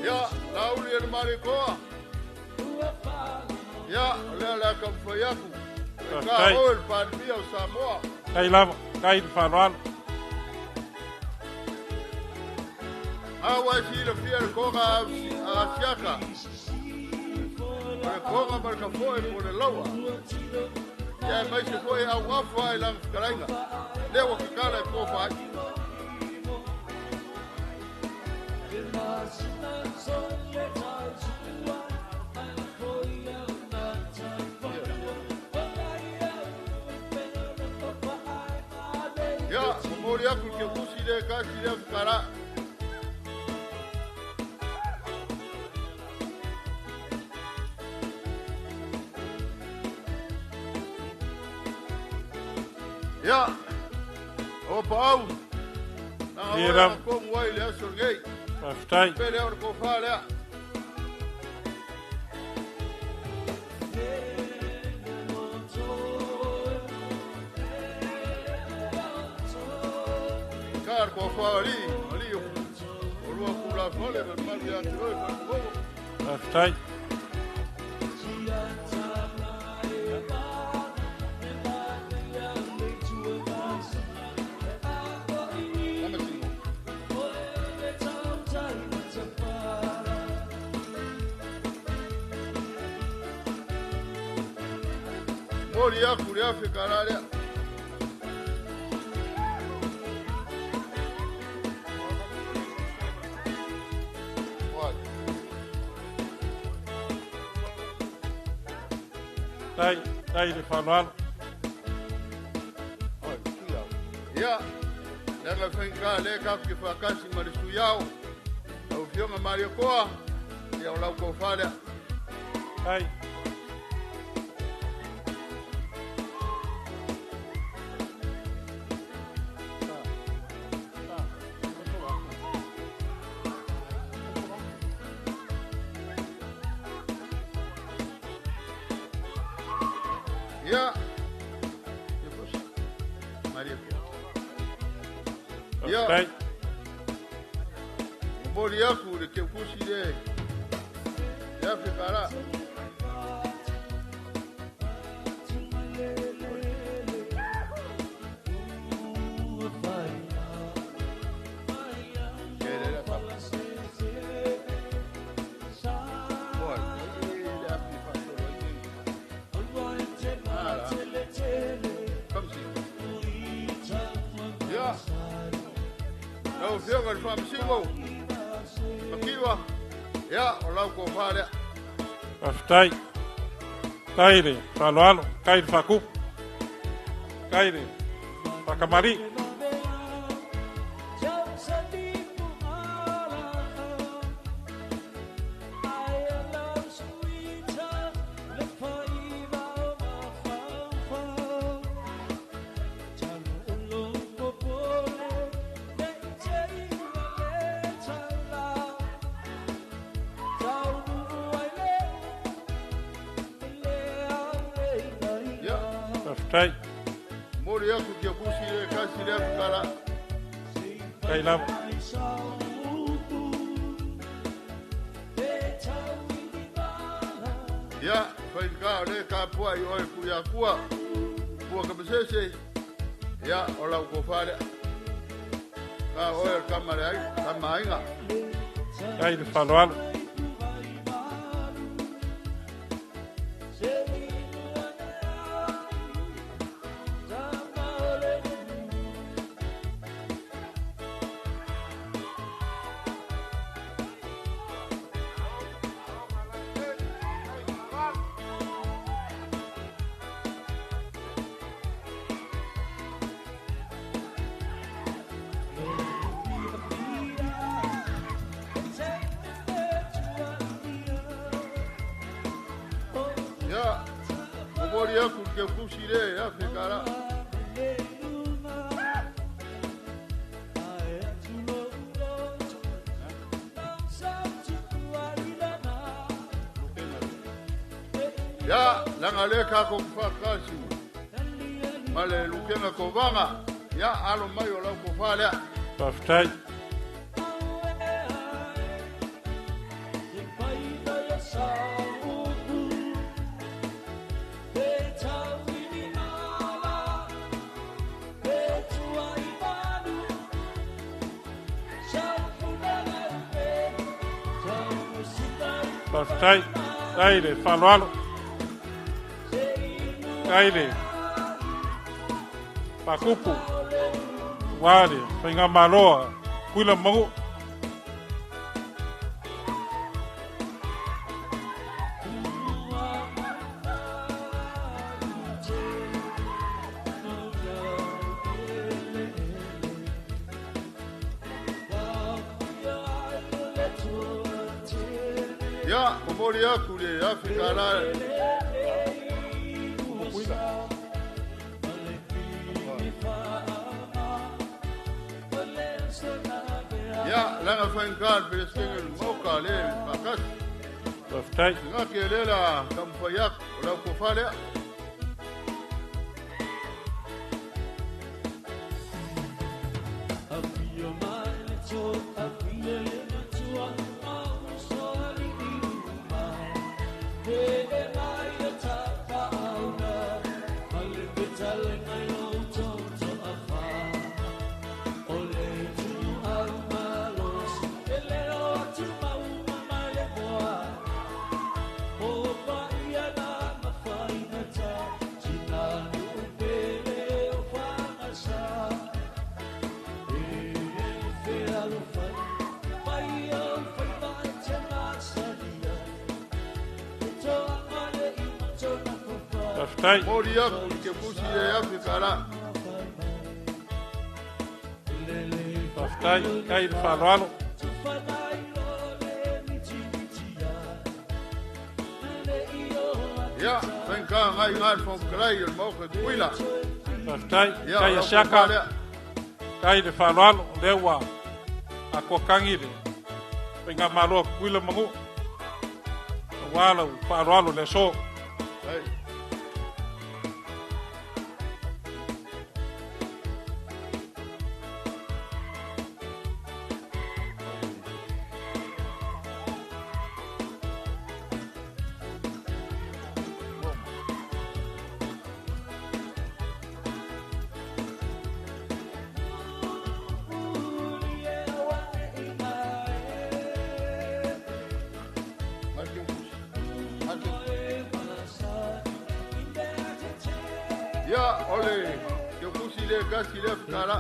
Ya, lauli el marikoa. Ya, le kamfo yaku. Ka ol palmia o Samoa. Tai lava, kai faral. Awa si le fiel koga a siaka. Le koga marka foi por el lawa. Ya mai se foi au afu ai lang karainga. Lewa ki kala ko fa. Ya, memori aku ke kusi de kasi de kara. Ya, o pau. Hiram. Na ko ngoi le surgei. Aftai. Pere or ko fa le. Kar ko fa ali, ali o. O lo ku la fole me mal ya troi ko. Aftai. Mori ya kuri ya fikarare. Tai de falar. Ya, daga fenka le ka ki fakasi marisu yao. Au fionga Mario Koa. Ya ulau ko fale. Tai. Ya. Mario Koa. Ya. Tai. Mori ya kuri ke kusi de. Ya fikara. Não viu mas vamos singo. Makiwa. Ya, olau ko fale. Aftai. Taire, falualo, kair faku. Kaire. Pakamari. Aftai. Mori ya kuke kusi de kasi de fikara. Kailam. Ya, fai ka le ka pua i oi ku ya kua. Kua ka besese. Ya, olau ko fale. Ka oi kamare ai, kamainga. Kair falualo. Ya, mori ya kuke kusi de ya fikara. Ya, langale ka ko fakasi. Male lukenga ko vanga. Ya, alo mai olau ko fale. Aftai. Aftai. Taire, falualo. Kaire. Pakupu. Wale, whainga maloa. Kuila mahu. Ya, omori aku le Afrika la. Ya, langa fainkan peleskengel moka le pakas. Taftai. Ngake lela kamfayak ola kofale. Taftai. Mori aku ke pusi le Afrika la. Taftai. Kai whaloalo. Ya, fainkan ngai ngai fonklai el moka kuila. Taftai. Kai asiaka. Kai de whaloalo. Lewa. A kokangire. Whainga maloa kuila mahu. Wala whaloalo le so. Ya, ole, ke pusi le kasi le Afrika la.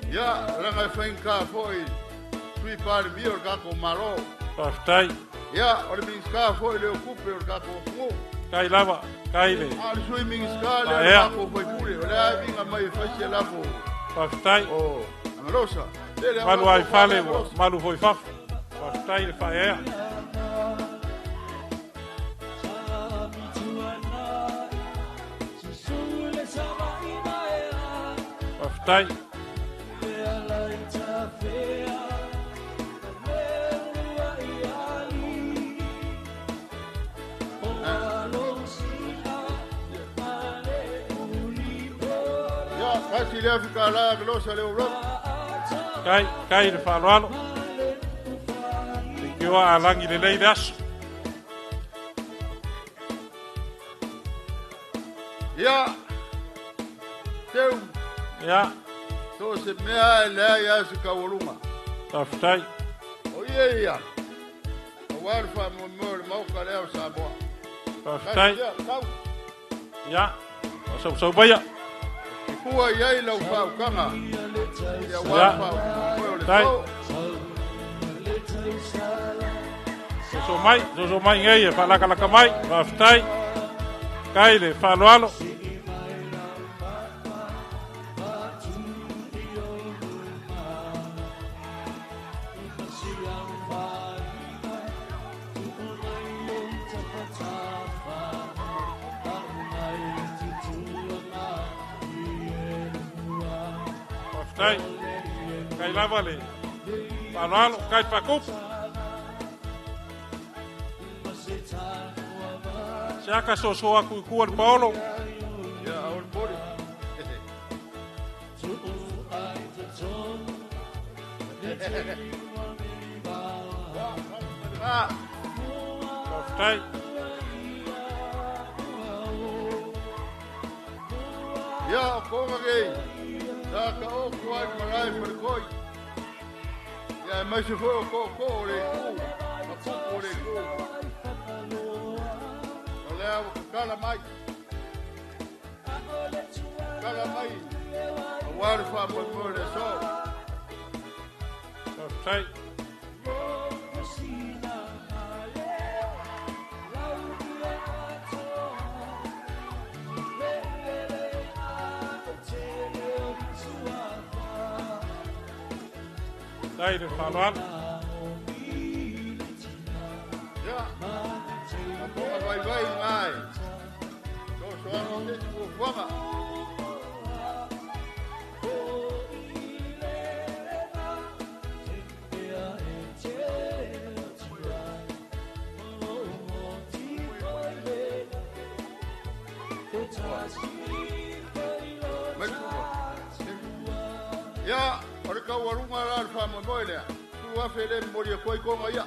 Ya, langa fainka foi. Sui par mio kako maro. Taftai. Ya, ole minska foi le okupe o kako mo. Kai lava. Kai le. Al sui minska le kako foi pure. Ole a vinga mai fasia la fo. Taftai. Oh, amorosa. Malu ai fale, malu foi faf. Taftai le faea. Taftai. Ya, kasi le Afrika la glosa le Europa. Kai de whaloalo. Te kiwa alangi le lei dasu. Ya, teu. Ya. To se mea le ya se kawulunga. Taftai. Oye ya. Awarfa mo mo le o sabo. Taftai. Ya. So baya. Kua yai lau pau kanga. Ya warfa. Tai. So mai ngai fa la kala mai. Taftai. Kai le whaloalo. Taftai. Kai lava le. Whaloalo. Kai pakupu. Siaka so aku kuar Paulo. Ya, awal bori. Taftai. Ya, koma gay. Saka o kuai marai perkoi. Ya mai se foi ko le ku. Ma ku le ku. Olha o kala mai. Kala mai. O war fa mo le so. Tai. Dai de falar. Ya. Apa vai ngai. So no te ku wanga. Ya, ora ka warunga la fa mo moile. Tu wa fele mo ye koi ko ya.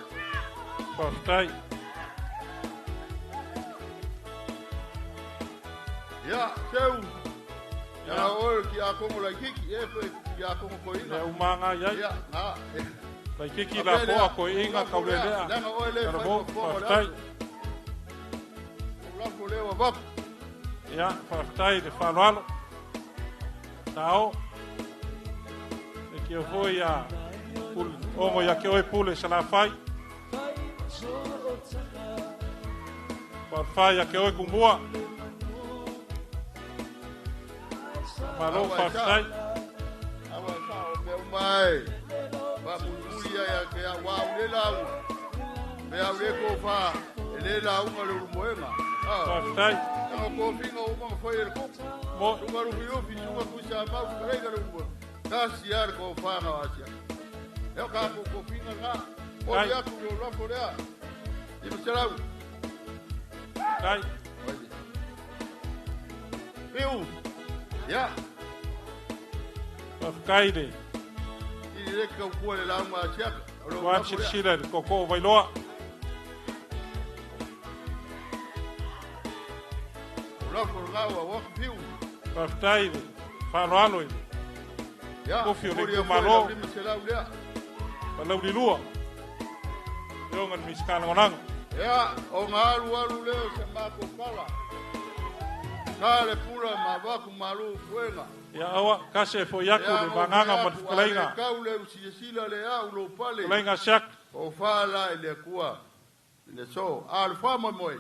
Pastai. Ya, seu. Ya ol ki a ko la kiki e fe ki a ko ko ina. Ya umanga ya. Ya, na. Kai kiki la po ko inga ka le le. Na ole fa mo pastai. La ko le wa bak. Ya, pastai de falar. Tao. Que eu vou a ongo ya que oi pule sala fai par fai ya que oi kumbua malo pastai Awa sa o meu mai ba mulia ya que a wa le la me a le ko fa ele la un le moema pastai o ko finga o mo foi el ko mo tu garu fio fi tu ko sa ma ku re garu mo kasi ar ko fa na asia eu ka ko finga nga o ya ku lo ko rea e você lá dai viu ya pascaide e le ka ko le la ma asia wa chile ko vai loa lo ko nga wa viu pascaide falalo ya ko fio le malo você lá olha palau di lua eu ngan miskan ngonang ya o ngalu alu leo se ma ko kala kale pula ma ba ku malu fuenga ya awa kase fo yaku de banganga matfulainga kaule usisila le au lo pale fulainga sak o fala ile kuwa ile so al fama moi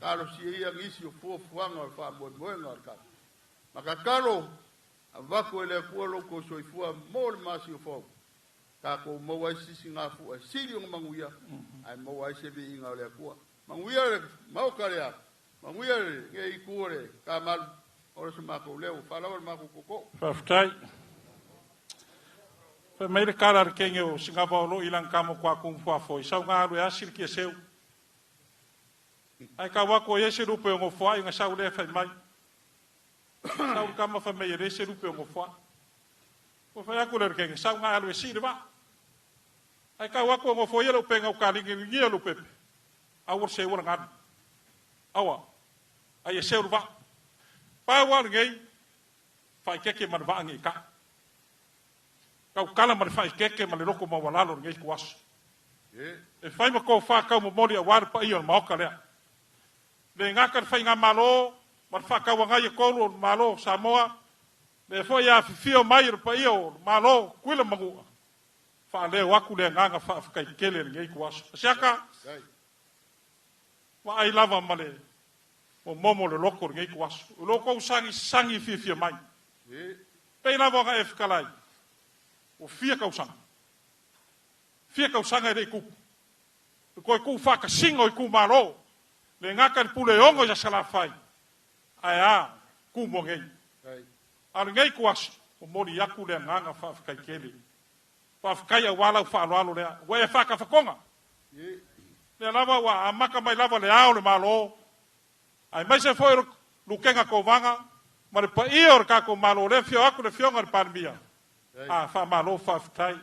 kalo si ia ngisi o fo fuanga fa mo moenga ka makakalo avako ile kuwa lo ko soifua mol masi o fo ka ko mo wa sisi nga fu sili ng manguya ai mo wa se bi nga le kuwa manguya mau karea manguya nge ikure ka mal ora se ma ko le o fala ma ko ko pastai fa mai karar kengo singapore lo ilang kamo kwa kung fa fo sa nga lo ya silki seu ai ka wa ko yese rupe ngo fo ai nga sa le fa mai sa ka ma fa mai yese rupe ngo fo o fa ya ko le kengo sa nga lo si de ba ai ka wa ko ngo fo yelo pe ngo ka lingi yelo pe awor se wor ngad awa ai se ba pa war ngai fa keke man va ngai ka kau kala man fa keke man roko ma wala lo ngai kuas e fai ma ko fa ka mo mori a war pa io ma ka le le nga ka fa nga malo man fa ka wa ngai ko lo malo samoa le fo ya fio mai pa io malo kuila mangu fa le wa ku le nga fa ka kele ngai kuas saka wa ai lava male o momo le loko ngai kuas o loko sangi fifia mai pe na voga e fikalai o fia kausanga e ku ku fa ka singo ku malo le ngaka pule ongo ya sala fai aya ku mo ngai al ngai kuas o mori yaku le nganga fa ka kele fa ka ya wala fa lo le we fa ka fa konga le lava wa amaka mai lava le ao le malo ai mai se foi lukenga ko vanga ma pa ior ka ko malo le fio aku le fio ngar parmia fa malo fa tai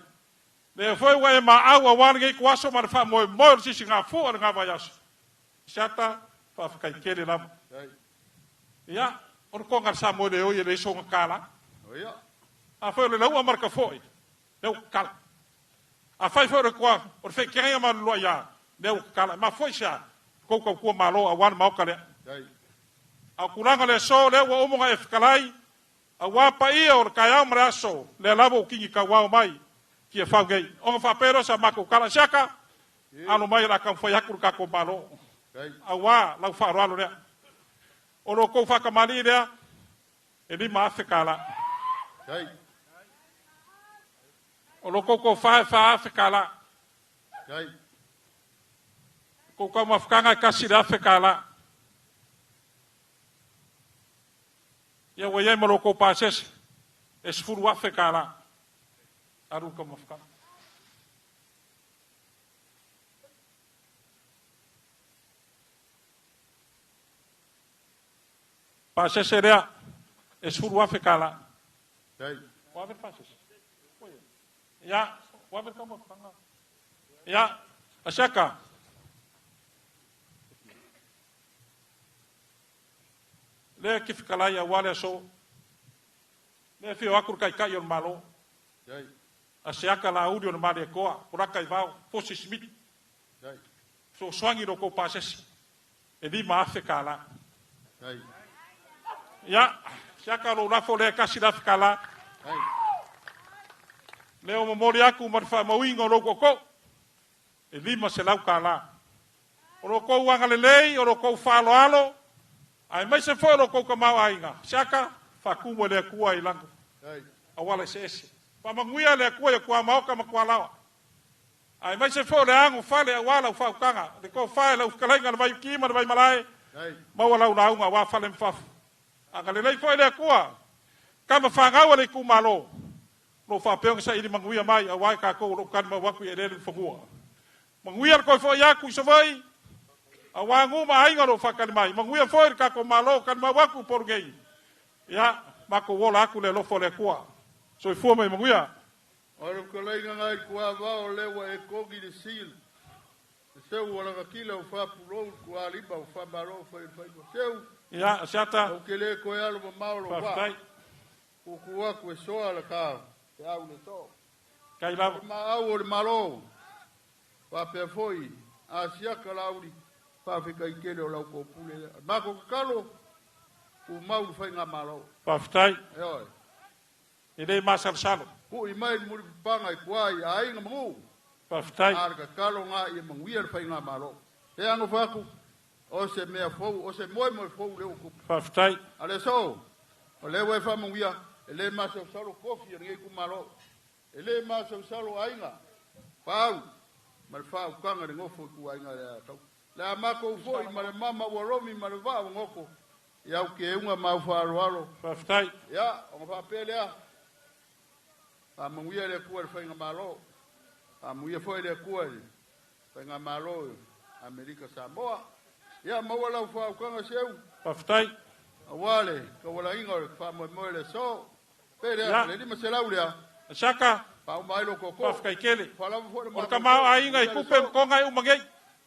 le foi wa ma awa wan ngai kwaso ma fa mo si singa fu al nga vayas chata fa ka kele la ya or ko ngar sa mo le o ye le so kala a foi le lawa marka foi le kala A fai fo kwa o fe kenga ma lo ya le o kala ma foi sha ko ko malo a wan ma kale a kuranga le so le wo mo ga efkalai a wa pa ia o ka mra so le lavo kingi ka wa mai ki e fa gei o fa pero sa ma ko kala shaka alo mai la kan foi akur ka ko malo a wa la fa ro le o lo ko fa ka mali le e di ma afekala o lo ko fa afekala ko ka mafkanga kasi da afekala ya waya mo ko pases es furu afekala aru ka mafkanga pases seria es furu afekala wa ver pases ya wa ver ka mafkanga ya ashaka le kif kala ya wale so le fi akur kai kai on malo asiaka la audio no male koa kuraka ivao fosi smith so swangi ro ko pases e di ma afekala ya siaka lo la fole kasi da afekala le o memori aku marfa mawingo ro ko e di ma se lau kala ro ko wanga le lei ro ko falo alo ai mai se foi ko ka mau ainga saka fa kumo le kua i lango awala sese pa manguia le kua e kua mau ka makwala ai mai se foi le angu fale awala fa kanga de ko fa le ukalenga vai ki ma vai malai ma wala una unga wa fale mfaf anga le foi le kua kama fa nga wala ku malo lo fa peong sa ili manguia mai awai ka ko lo kan ma wa ku ele le fogua manguia ko foi ya ku so vai awangu ma ainga ro fakali mai manguia foi ka ko malo kan ma waku porgei ya mako wola aku le lo fole kwa so fu mai manguia ora ko lenga ngai kwa va o le wa e kogi de sil se wala ka kila o fa pulo kwa liba o fa baro foi seu ya chata o que le ko ya lo ma lo va o kwa ko so ala ka ya u le to kai la ma o le malo va pe foi asia kalauri fa fika ikele o la ko pule ba ko kalo ku mau fa nga malo fa ftai oi ide masal salo ku i mai mu panga kwai ai nga mu fa ftai ar ka kalo nga i manguia fa nga malo e anu fa ku o se me fo o se moi fo le ku fa ftai ale so o le we fa manguia ele masal salo kofi ngi ku malo ele masal salo ai nga pau mal fa ku nga ngofo ku ai nga ya la mako foi mare mama woromi mare va ngoko ya ke unga ma faro aro faftai ya o fa pelea a mungia le kuar fa nga malo a mungia foi le kuar fa nga malo Amerika Samoa ya ma wala fa nga seu faftai awale ka wala inga fa mo le so pelea le di masela ulia shaka pa mai lo koko fafkai kele fala fo o kama ainga ikupe ko ngai umangei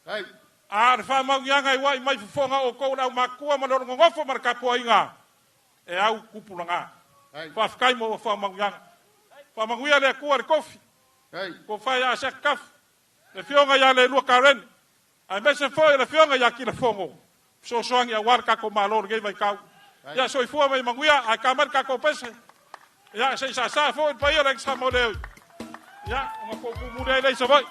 ai ar fa mau yanga wai mai fonga o ko na makua ma no ngofo mar ka poinga e au kupulanga fa fkai mo fa mau yanga fa mau ya le ko ar kofi ko fa ya sa kaf le fionga ya le lu karen ai me se foi le fionga ya ki le fongo so soang ya war ka ko malor ge vai ka ya so fu mai mau ya a kamar ka ko pese ya se sa foi pa ya le sa model ya ngo ko ku mu dai so vai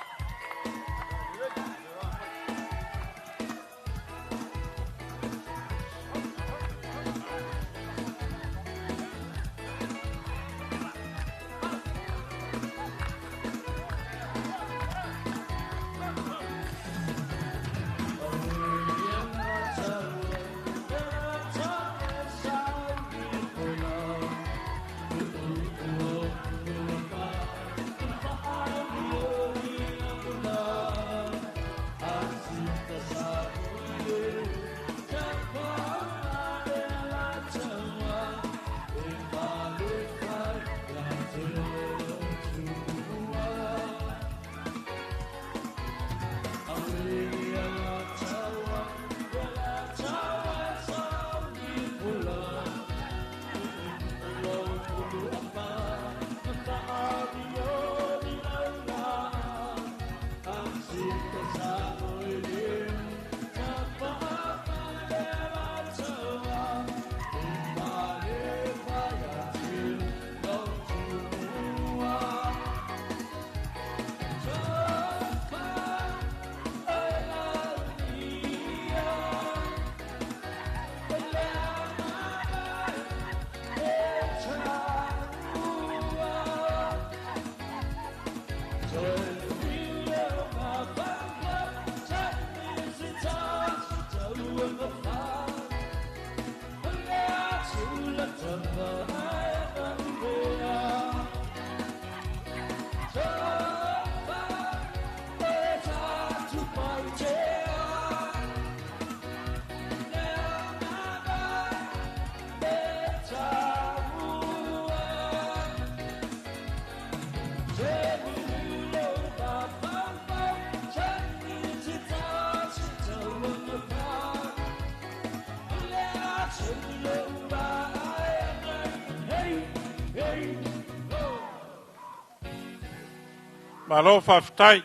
Malo whawhtai.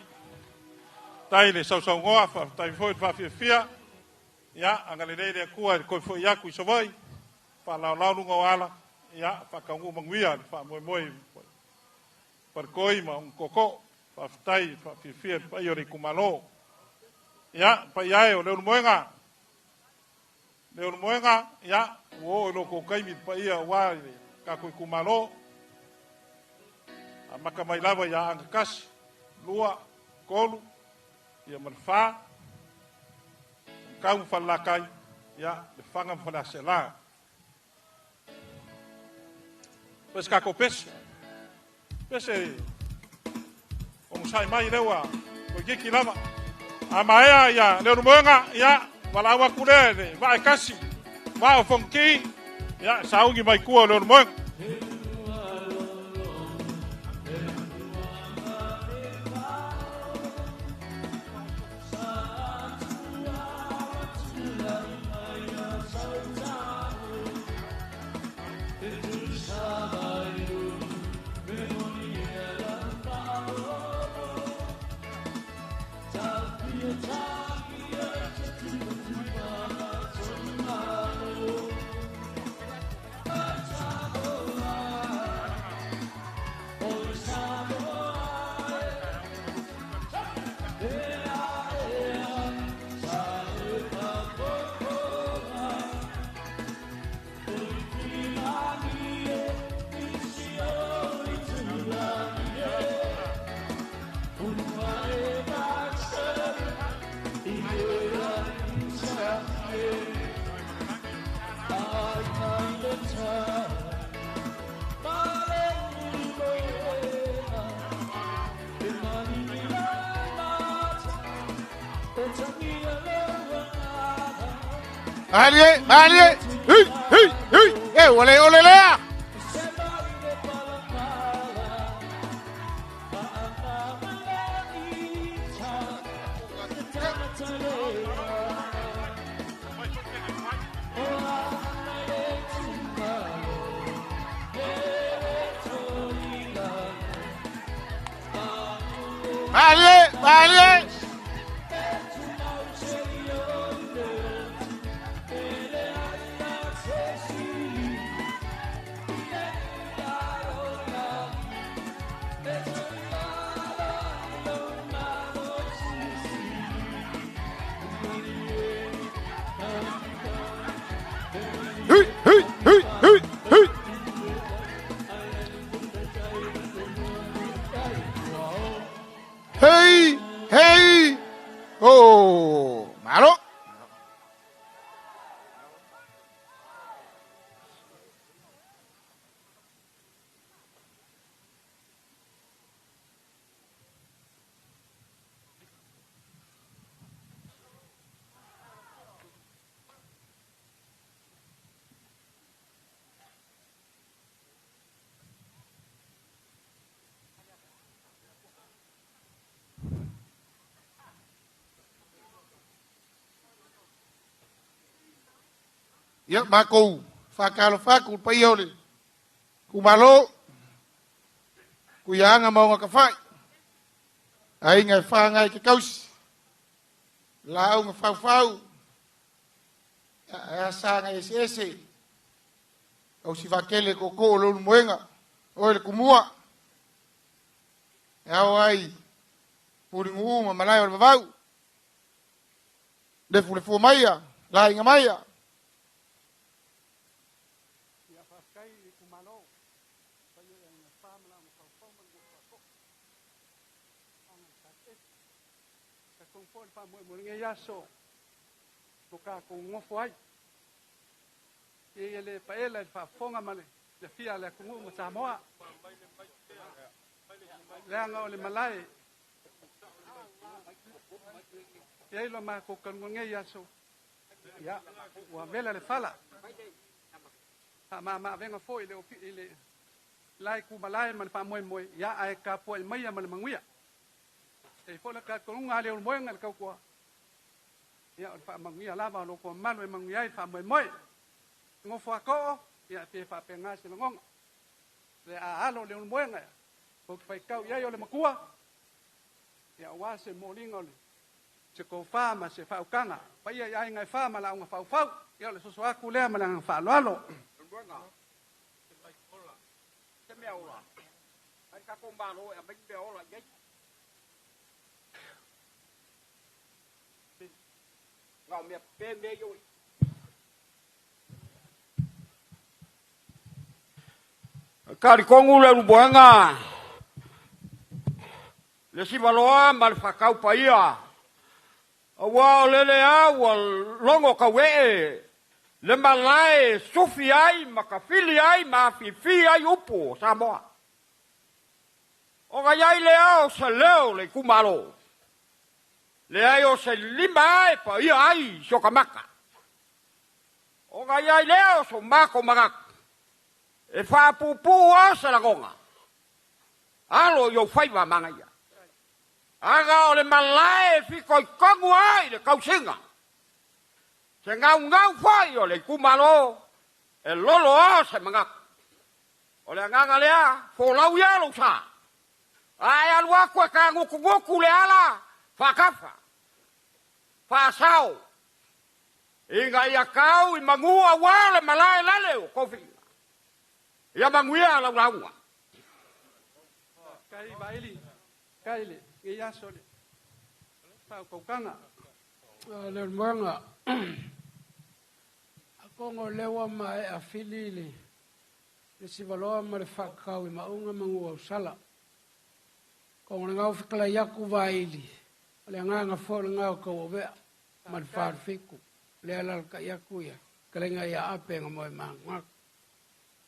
Tai le sau ngoa, whawhtai foi whawhiawhia. Ia, angalirei rea kua, koe foi iaku i sawai. Whalau runga o ala. Ia, whakaungu manguia, whamoe. Parkoi ma un koko. Whawhtai, whawhiawhia, pai ori kumalo. Ia, pai ae o leo moenga. Leo moenga, ia, uo loko kaimi pai ia wai, kakoi kumalo. Maka mai lava ia angakasi. Lua, kolu, ia manfa, kau whalakai, ia le whanga whalasela. Pes kako pese. Pese, o musai mai lewa, o geki lava. A maea ia, leo rumoenga, ia, walawa kure, vai kasi, vai o fonki, ia, saungi mai kua leo rumoenga. Malie, Malie, ole, ole, lea. Malie, Malie. Hey, hey, oh, malo. Ia makou whakalo whaku pai ole. Ku malo. Ku ianga maunga ka whai. Ai ngai whangai ke kausi. Lau nga whau. Ea sa ngai ese. Au si wakele ko ko lolu moenga. Oele kumua. Ea ai. Puri ngu ma malai wal vavau. Defu le fu maia. Lai nga maia. ko ka ko ngofo ai e le paela fa fonga male le fia le kungu mo Samoa le anga o le malai e lo ma ko kan nge ya so ya wa vela le fala ma venga foi le lai ku malai man fa mo ya ai ka po mai ya mal manguia e fo la ka ko nga le mo ngal ka ko ya fa manguia la ba lo ko man we manguia fa mo ngofo ko ya pe fa pe nga se ngong le a alo le mo nga ko fa ka ya yo le makua ya wa se molingo le se ko fa ma se fa ukanga pa ya ngai fa ma la nga fa ya le so so aku le ma la fa lo alo Cái mèo là anh các con bà nội bánh béo là nhách ngào miệng bê mê rồi cari con ule buanga le si valoa mal fakau paia awa le awa longo kawe le malai sufiai makafiliai mafifiai upo Samoa o gayai leo se leo le kumalo le ayo se limai pa ai sokamaka o gayai leo so mako magak e fa pupu asa la gonga alo yo fai va mangaya aga o le malai fi koi kongu ai le kausinga se ngau fai o le kumalo e lolo se mangak o le nganga lea fo lau ya lo sa ai alwa ko ka ngoku le ala fa kafa fa sao inga ya kau i mangua wale malai lale o kofi ya manguia la ulaunga kai baili kaile ke ya sole pa ko kanga le mwanga akongo lewa mai afilili le sivaloa ma le fakau i maunga mangua usala kongo ngau fikala yaku vaili le nganga fo le ngau ko ve ma le farfiku le ala ka yaku ya kalenga ya ape ngamo manga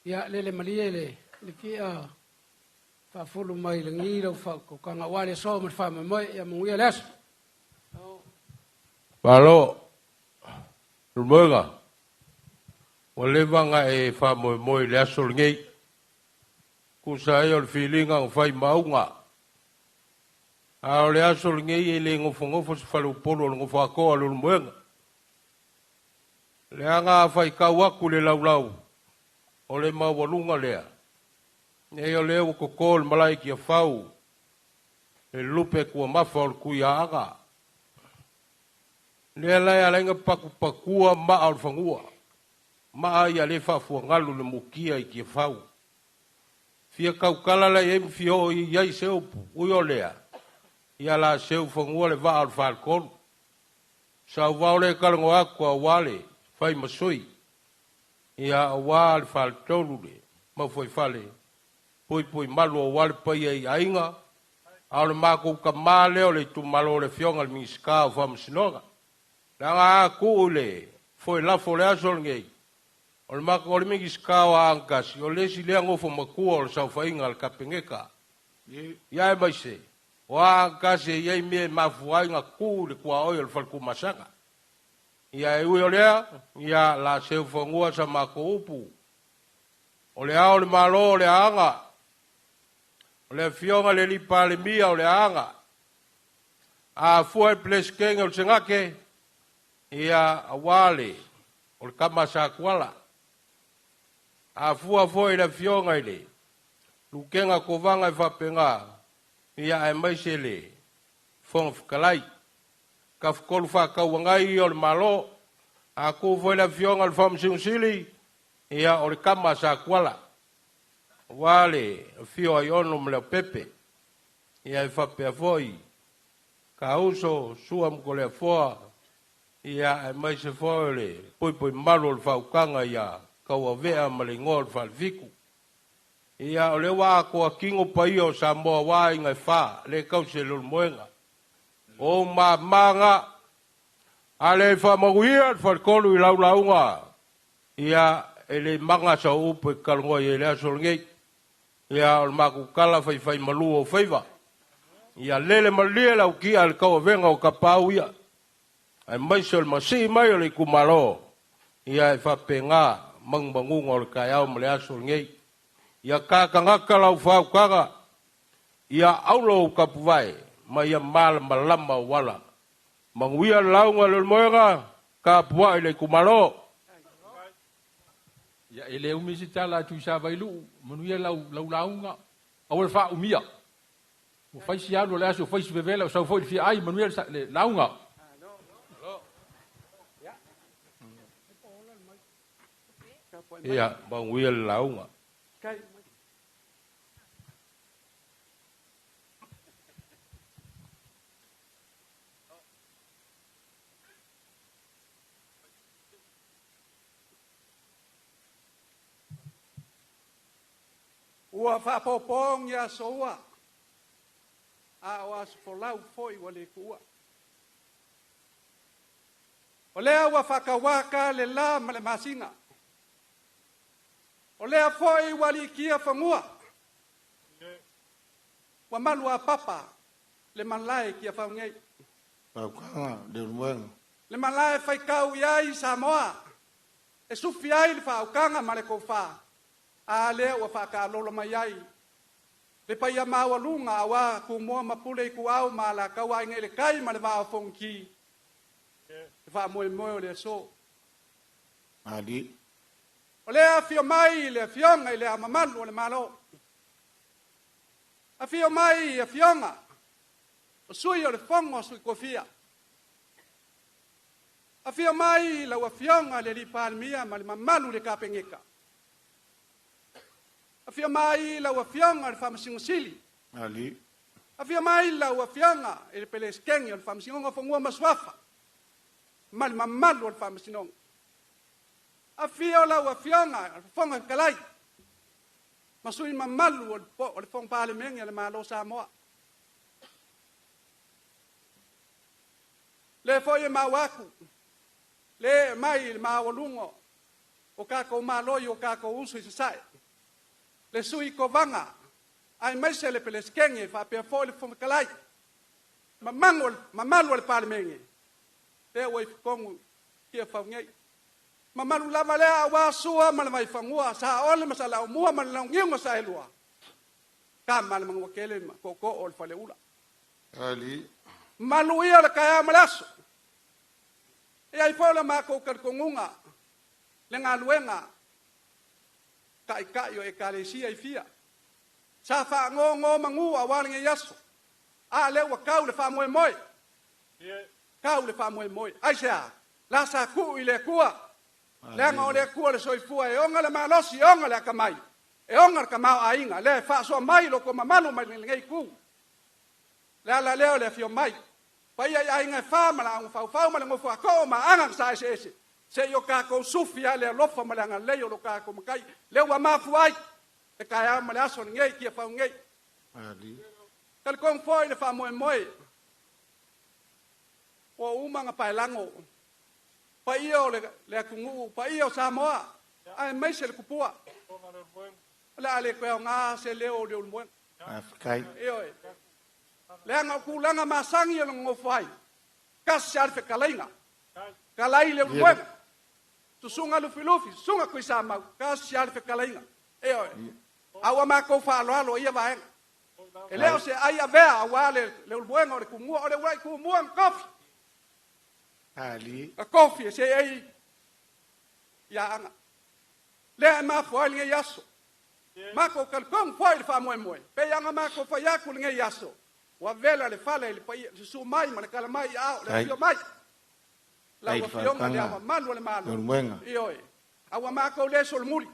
ya le maliele le kia fa fulu mai le ngiro fa ko kanga wale so ma fa mai ya mungia les Palo Rubenga wale vanga e fa moi le asol ngai ku sa yo feeling ang fai maunga a le asol ngai le ngofo fo falu polo ngofo ko alu Rubenga le anga fai ka waku le laulau o le mawalunga lea e o leo ko kol malai ki fau e lupe ku mafol ku ya aga le la ya lenga pakua ma al fangua ma ya le fa fu ngalu le mukia ki fau fia kau kala la em fio ya i seu u yo lea ya la seu fangua le va al falcon sa va le kalngo akwa wale fai masoi ia wal fal tolule ma foi fale poi malo wal pai ai ainga al mako kamale o le tu malo le fionga le miska fam sinoga la ku le foi la fole azol ngei o mako le miska wa ankas o le si le ngofo maku o sa fainga al kapengeka ia mai se wa ankas ia me ma fuainga ku le kwa o le fal ku masanga ia e uolea ia la seu fongua sa mako upu o le ao le malo o le anga o le fionga le lipa le mia o le anga a fua e pleskenge o le sengake ia awale o le kamasa kuala a fua foi le fionga ile lukenga kovanga e fapenga ia e maisele fong fkalai ka fkolu fa ka wangai o le malo a ku foi la fionga al fam sili ia o le kama sa kuala wale fio ai ono me le pepe ia e fa pe foi ka uso suam ko le foa ia e mai se foi poi malo le fa ukanga ia ka wa vea ma le ngol fa viku ia o le wa ko kingo pai o sa mo wa inga fa le kau se lu moenga o manga Ale fa maguia fa kolu I laulaunga. Ia ele manga sa upe kalngo ia le solngei. Ia o maku kala fai malu o faiva. Ia lele malia lau ki al kau venga o kapau ia. Ai mai sol masi mai o le kumalo. Ia fa penga mang bangunga o kai au male solngei. Ia kakangaka lau fa kaga. Ia aulo kapuai mai ia mal malama wala. Manguia launga le moega kapuai le kumalo. Ya ele umi si tala tu sa vai lu manuia launga awal fa umia mo fai si alo le aso fai si vevela o sa foi fi ai manuia le launga ia manguia launga Ua whapopong ia soa. A o as folau foi wale kua. O lea ua whakawaka le la ma le masinga. O lea foi wali kia whangua. Wa malua papa le manlae kia whangei. Paukanga, de luenga. Le manlae whaikau iai Samoa. E sufi ai le whaukanga ma le kouwha. A lea ua whakalolo mai ai. Le pai a maua lunga awa ku mua mapule I ku au ma la kaua inge le kai ma le maa fonki. Le wha moe moe o le so. Ali. O lea fio mai le fionga I le amamalu o le malo. A fio mai a fionga. O sui o le fongo sui kofia. A fio mai la ua fionga le ripalmia ma le mamalu le kapengeka. Afia mai la wafianga le famasingosili. Ali. Afia mai la wafianga le peleskengi le famasingonga fongua maswafa. Mal mamalu le famasinonga. Afia la wafianga le fonga kalai. Masui mamalu le fong parlemengi le malo Samoa. Le foye mawaku. Le mai le mawalungo. O kako malo yo kako usu isasai. Le sui kovanga ai mai se le peleskenge fa pe fo le fo kalai mamalu le parlemengi te o kongu ke fa ngai mamalu la male wa sua mal mai fangua sa ole masala mua mal la ngiu sa elua ka mal mang wakele ko o fa le ula Ali. malu ia le kaya malaso e ai fola ma ko kongunga le ngaluenga kai o e kalesia I fia. Sa fa ngo mangu awali nge yaso. A le wa kau le fa moe moe. Kau le fa moe moe. Ai sea, la sa ku I le kua. Le ngo le kua le soifua e onga le malosi e onga le akamai. E onga le kamau a inga. Le fa so mai lo ko mamanu mai ngei ku. Le ala leo le fio mai. Pai ai inga fa mala ngu fa mala ngu fa ko ma anga sa ese. Se yo kako sufia le lofa malanga le yo lo kako makai le wa mafuai e kaya mala son ngei kia fa ngei Ali. kal kong foi le fa moe moe o uma nga pailango pa io le kungu pa io Samoa ai mai se le kupua la ale ko nga se le o le mo Afrikai. io le nga ku langa masangi lo ngofai kas sarfe kalainga kalai le mo tu sunga lufi sunga ku sama ka sial fe kalainga awa ma ko fa lo ia va ele se ai avea wale le bueno le kumu o le wai kumu an kofi Ali. a kofi se ai ya anga le ma foi nge yaso ma ko kalkon foi fa mo pe anga ma ko fa ya ku nge yaso wa vela le fale le pai su mai ma le kala mai a le fio mai la wafionga le ama malu le malu io awa mako le sol muri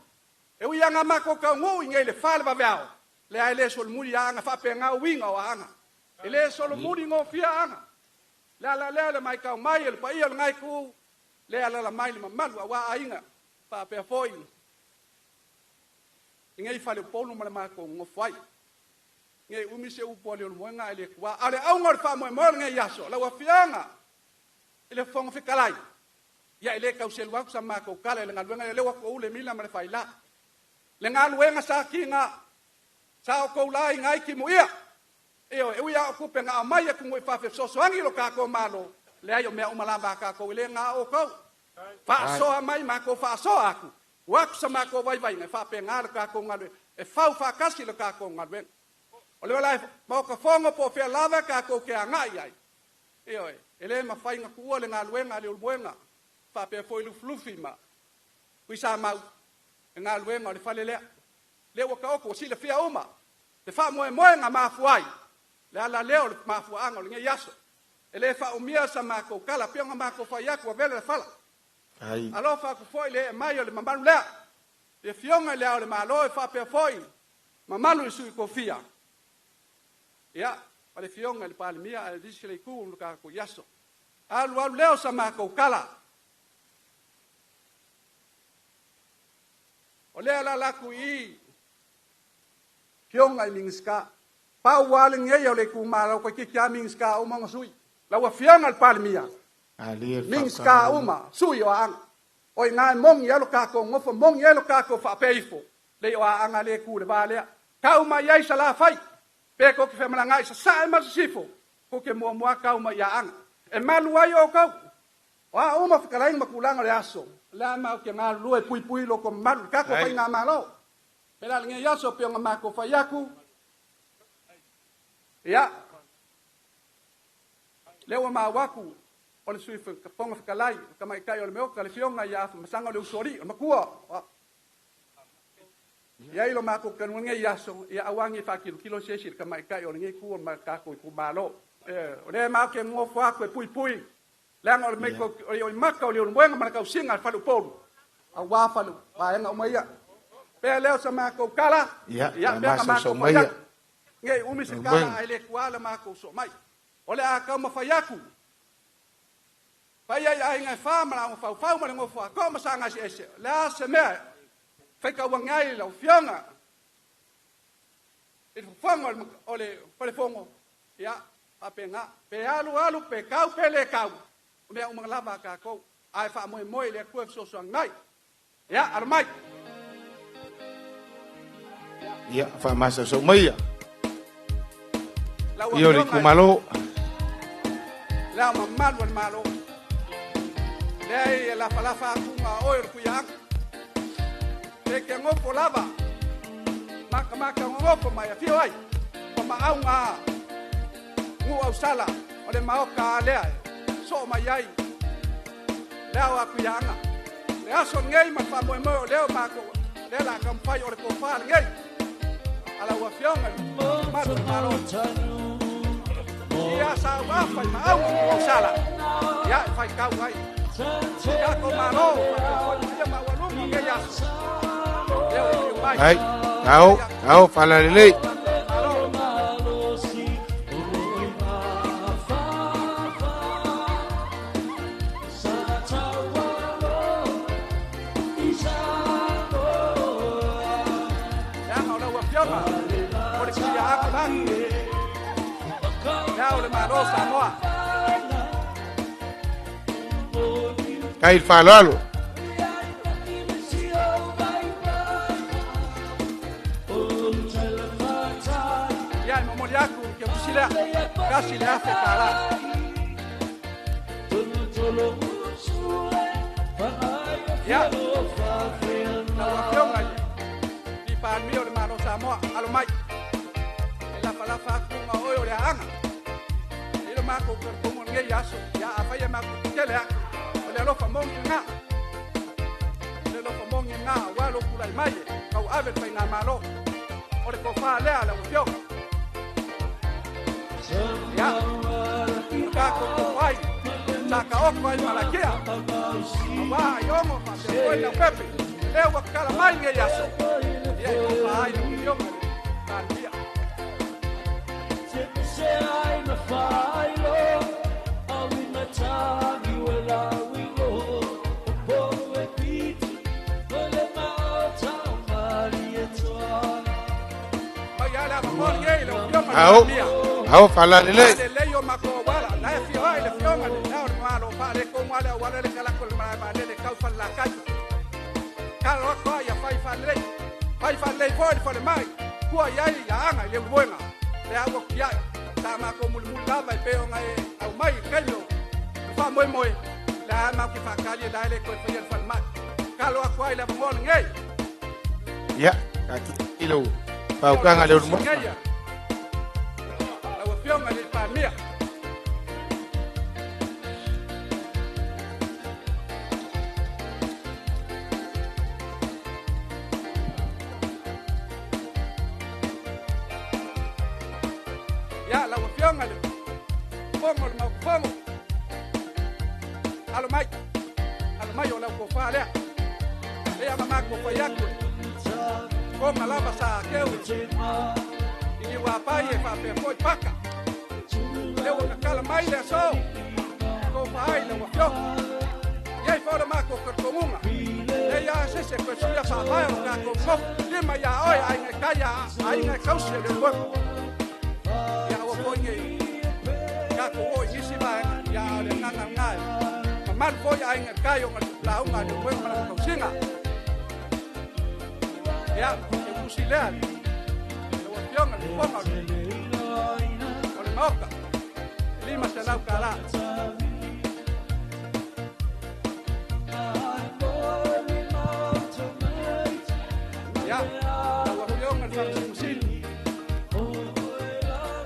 e wi anga mako ka ngo inge le fale va vao le ai le sol muri anga fa pe nga winga o anga e le sol muri ngo fia anga le mai ka mai le pai le ngai ku le ala mai le malu awa ainga fa pe foi inge fa le polo ma mako ngo fai nge umi se u polo mo nga le kwa ale au ngor fa mo nge yaso la wafianga ile fonga fikalai ia ile ka usel wa sama ko kala le ngalwenga le wa ko le mila mare faila le ngalwenga sa kinga sa ko lai ngai ki muia e ia ku penga mai ku ngoi fa fe so angi lo ka ko malo le ayo me umala ba ka ko le nga o ko fa so mai ma ko fa so aku wa sama ko vai vai ngai fa penga ka ko ngalwe e fa kasi lo ka ko ngalwe o le lai mo ka fonga po fe lava ka ko ke ngai ai ele ma fai nga ku le ngalwenga le ulbuenga fa pe foi lu flufi ma kui sa mau ngalwenga le falele le wa ka ko si le fia uma le fa mo nga ma fuai le ala leo le ma fuanga le yaso ele fa umia sa ma ko kala pe nga ma ko fa ya ko vele fala ai alo fa ko foi le mai le mambanu le fionga le ale ma lo fa pe foi mamanu su ko fia ya ale fionga le palmia al disle ku lu ka ko yaso alu leo sa ma ko kala ole ala la ku i fionga mingska pa wale nge le ku ma ko ki kya mingska o ma sui la wa fionga al palmia ali mingska uma sui o ang oi ngai mong ya lo ka ko ngofo mong ya lo ka ko fa peifo le o ang ale ku le vale ka uma ya sala fai pe ko ke femala ngai sa ma sifo ko ke mo ka uma ya ang e malu ai o ka wa uma fikalaing makulanga le aso la ma ke nga lu e pui lo ko mal ka ko fa nga malo pela nge ya so pe nga ko fa yaku ya le wa ma waku o le sui ka ponga fikalai ka mai kai o le meu ka le fionga ya masanga le usori ma kuwa ya ilo ma ko kan nge ya so ya awangi fa kilo sesir ka mai kai o nge kuwa ma ka ko ku malo o le ma ke ngo fa ko pui lang or make o maka o le mwenga mana ka usinga fa polu a wa fa lu ba nga umaya pe leo sa ma ko kala ya ma so umaya ngai umi se kala ile kwala ma ko so mai ole a ka ma fa yaku fa ya nga fa ma nga fa ma nga fa ko ma sa nga ese la se me fa ka wa ngai lo fianga il fongo ole pa le fongo ya apenga pe alu pe kau pe le kau me umang lava ka ko ai fa mo le ku so so ngai ya armai ya fa masa so mai yo le ku malo la mammal wal malo le la fa ku ma o ku yak te ke ngo po lava maka ngo po mai fi ai pa ma au nga ngu au sala ole ma ka le so mai ai leo akuyanga le aso ngei ma fa mo leo ma ko le la kampai ore ko fa ngei ala wa fionga ma do malo ya sa wa fa ma au sala ya fa ka wai ya ko malo ya ma wa lu ngei ya leo mai ai au fala le Kai falalo ya memoriaku ke usila kasi le hace kala ya na wafiona di palmio de mano Samoa alomai la falafa kunga oyo le anga ile mako ko mo nge yaso ya afaya mako kele le lo famong nga le lo famong nga wa lo kula mai ka ave pe nga malo ore ko fa le ala ufio ya ka ko wai sa ka o ko malakia wa yo mo fa se ko la pepe le wa kala mai nge yaso ya ko fa ai ufio ka dia se ai na fa lo awi na tagi wala au fala le le yo ma ko wala la fi ai le fiona le na ma lo fa le wale wale le kala ko ma le kau fa la kai kala ko ya fai fa le for le mai ko ya ya anga le buena le hago ya ta ma ko mul lava e peo ngai au mai kelo fa moi la ma ki fa kali la le ko fa ya fa mai kala ko ai la mon ngai ya kaki ilo pau kanga le mo la wo pio ngai pa mia Almai o la ko fa le e ama ma ko fa yaku ko malava sa keu i wa pa ye fa pe ko paka le o na kala mai le so ko fa ai le wa fio ye fa le ma ko ko munga le ya se ko so ya fa mai o ka ko ko le ma ya oi ai ngai kaya ai ngai kausi le ko ya o ko ye ka ko o ni si ba ya le nanga ngai man foi ai ngai kayo ngai la unga de ko ma ko singa ya e fusilean le wa fio ngai ko ma o le moka lima se lau kala ya wa fio ngai fa fusil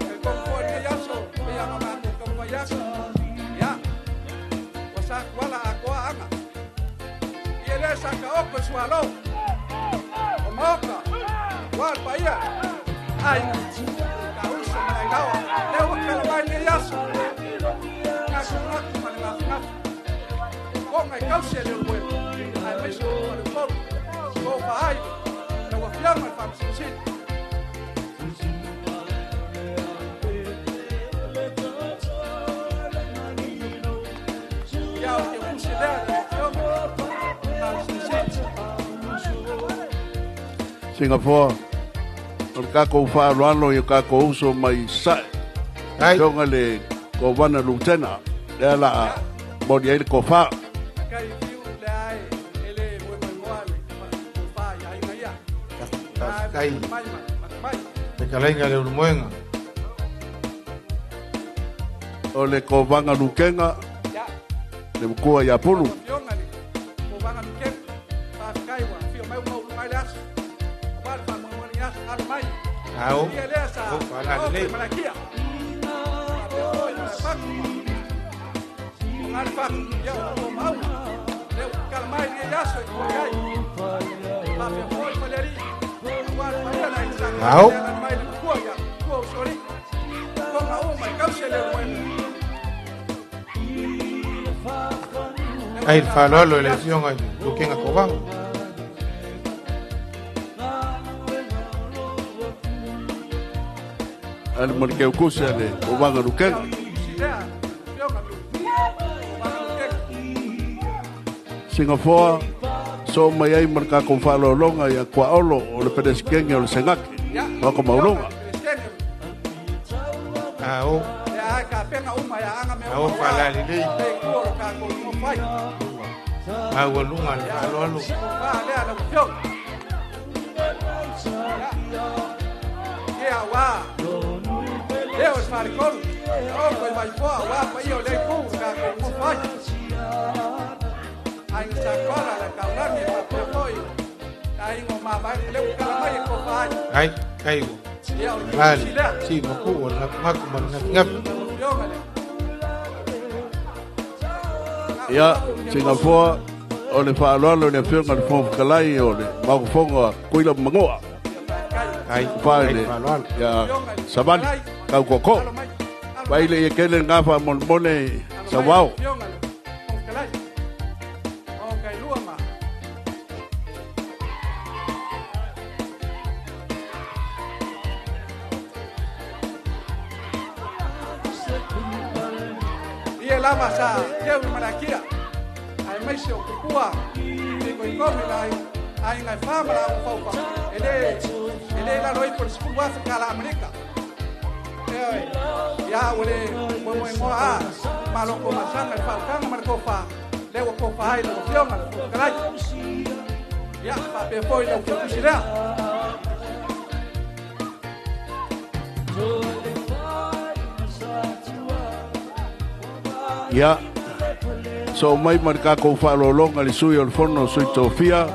e ko ko ni yaso e ya ma ko ko yaso ya sa wala ako anga ile sa ka o ko swalo o moka wal paia ai ka usa mai lawa le o ka mai ni yaso ka suna ku mai la na ko mai ka se le ko ai mai so ko vai le o fiama fa sin Singapore o ka ko fa rano yo ka ko uso mai sai ai donga le ko wana lutena le la mo di ko fa kai te kalenga le muenga o le ko vanga lukenga le ko ya polu Au, para le. Au. Ai falou lo eleição aí, do quem acobam. Al marque o kusa le o vanga do ken Singapore so mai ai marca con falo longa ya kwa olo o le pedeskenga o le sengaki o ko maulonga au au fala lili au lunga falo lu Leo es maricón, ojo el balcón, guapo, yo le cuca, como falla. Anh sacola la cabra mi papel hoy. Anh ngoma ba le calamai ko fai. Ai. Vale. Sí, mo ku la ma ku man ngap. Ya, Singapore o le fa lo le firma de fon kalai o le ma ko fonga kuila mangoa. Ai fale ya sabani kau koko baile ye kele ngafa mon mone sawao Ia lama sa keu manakia ai mai se okupua ni ko ikomi lai ai ngai fama la faufa ele la roi por skua fa kala Amerika ya wale mo mo a malo ko masanga fa kanga mar ko fa le ko fa ai lo fiona kalai ya fa pe foi lo que kusira Ya, so mai marca ko fa lo longa le sui al forno sui Sofia,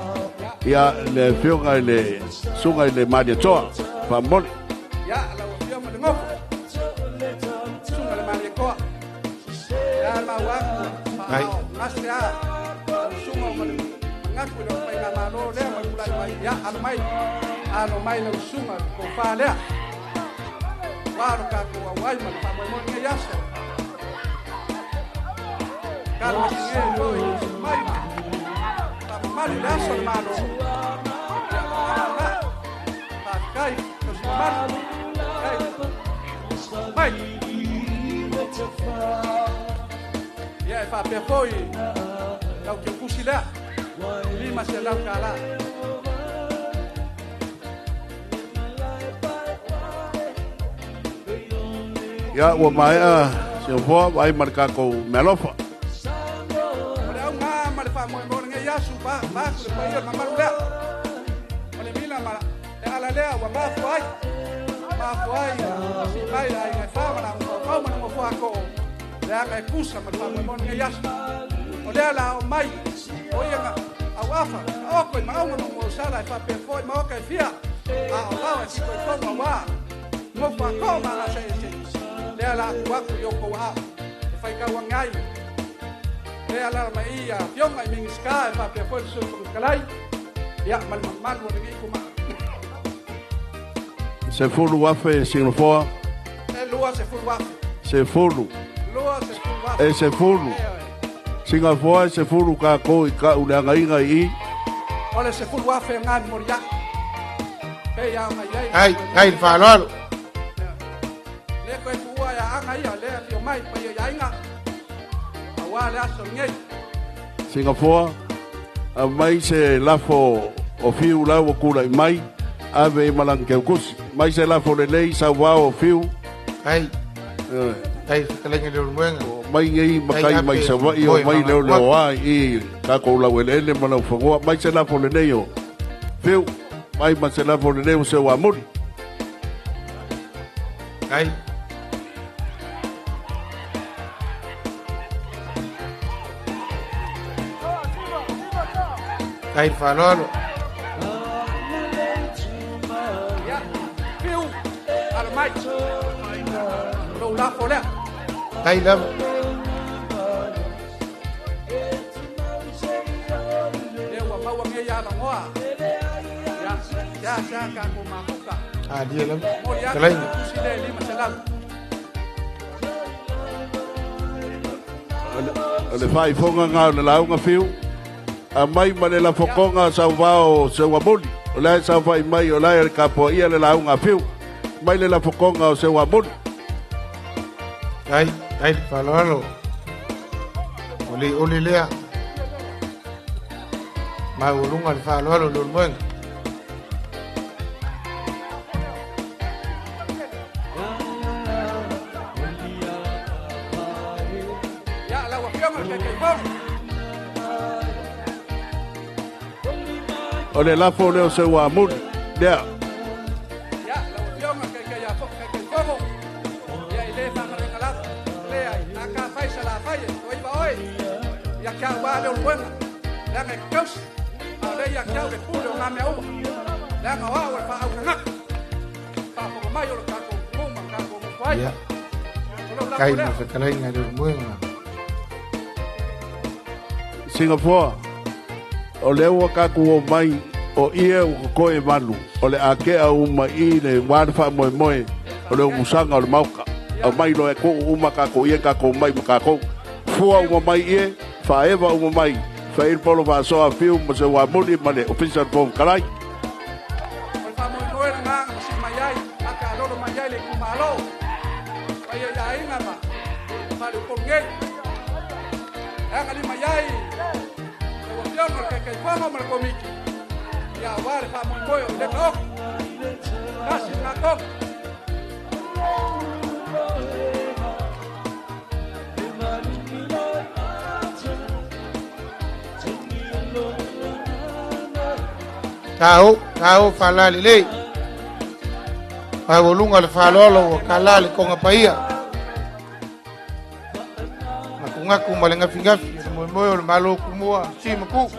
ya le fionga le sunga le madia toa, fa mol. ya la fiona de ngofo sunga le mali ko ya ma wa Ai. ngasya sunga mo ngaku lo pa na malo le mo kula mai ya ano mai lo sunga ko fa le wa ro ka ko wa mai ma mo nge yasa Carlos Miguel, Mali Lasso, hermano. Cai, hermano. Cai. E aí, Fábio, foi. É o que eu puxei lá. Lima, se lá o cara. Ya, o mai se vo vai marcar ko melofa. Yasu ba ku pa yo mamalula ole mila mala e ala lea wa ma fuai si pai ai na fa mala mo fa ko le ka kusa ma fa mo nge yasu ole ala o mai o ia awafa o ko ma o mo sala fa pe foi ma o ka fia a o la si ko ko wa mo fa ko ma la se le ala wa ku yo ko wa fa ka wa ngai le ala mai ya fiong ai ming sky fa pe foi su ko kalai ya mal wo ngi ko ma Se fulu wafe sinofo. e lua se fulu wa Se fulu. lua se fulu wa E se fulu. Singapore se fulu ka ko ka ulanga inga I. ole se fulu wa fe ngan moria pe ya mai Ai, fa lo. le ko tu wa ya anga ya le yo mai pa ya inga awa le aso ngai Singapore a mai se lafo o fiu la o kula mai ave malang ke kus mai se lafo le lei sa wa o fiu ai kaleng le mwenga mai ngai makai mai sa wa I o mai le le wa I ka ko la wele le mana fo mai se lafo le nei o fiu mai ma se lafo le nei se wa muri ai Ai fa lo. ya fiu al mai lo la fo le Ai lam. e wa ma wa nge ya la ngoa ya ka ko ma ko ka Dia lam. moria Kaleng. si le lima salam le fai fonga nga le launga fiu a mai ma le la fokonga sa vao se wa muli o le sa fai mai o le kapo ia le launga fiu mai le la fokonga o se wa muli Ai fa lo. Oli lea. Ma ulunga fa lo mwenga. ya la wa fiu ma ke bom o le la fo le o se wa muli dea ya la wa fiu ma ke ya fo ke fogo ya ile fa ma ngala le ai aka fai sala fai oi ba oi ya ka wa le buena ya me kaus ale ya ka le pulo na me au ya ka wa fa au na fa ko mai o ka ko mo ma ka ko mo fai Ya. Kai mo se kaleng le mwenga. Singapore o le wa ka ku o mai o ia o ko e malu o le ake a uma I le wa fa mo o le musanga o le mauka o mai lo e ko uma ka ko ia ka ko mai ka ko fua uma mai ie fa eva uma mai fa il polo va so a fiu mo se wa muli male official pom kalai fa mo no era na si mai ai aka lo mai ai le ku malo ai ai na ma fa le ko ngai aka li mai ai o fiu ma ke fa mo ko miki ya wa fa mo moyo le ko kasi na ko Emmanuel Tau falali le. Ai volunga le falolo kalali konga paia. Ngaku malenga fingafi mo malo kumua simaku.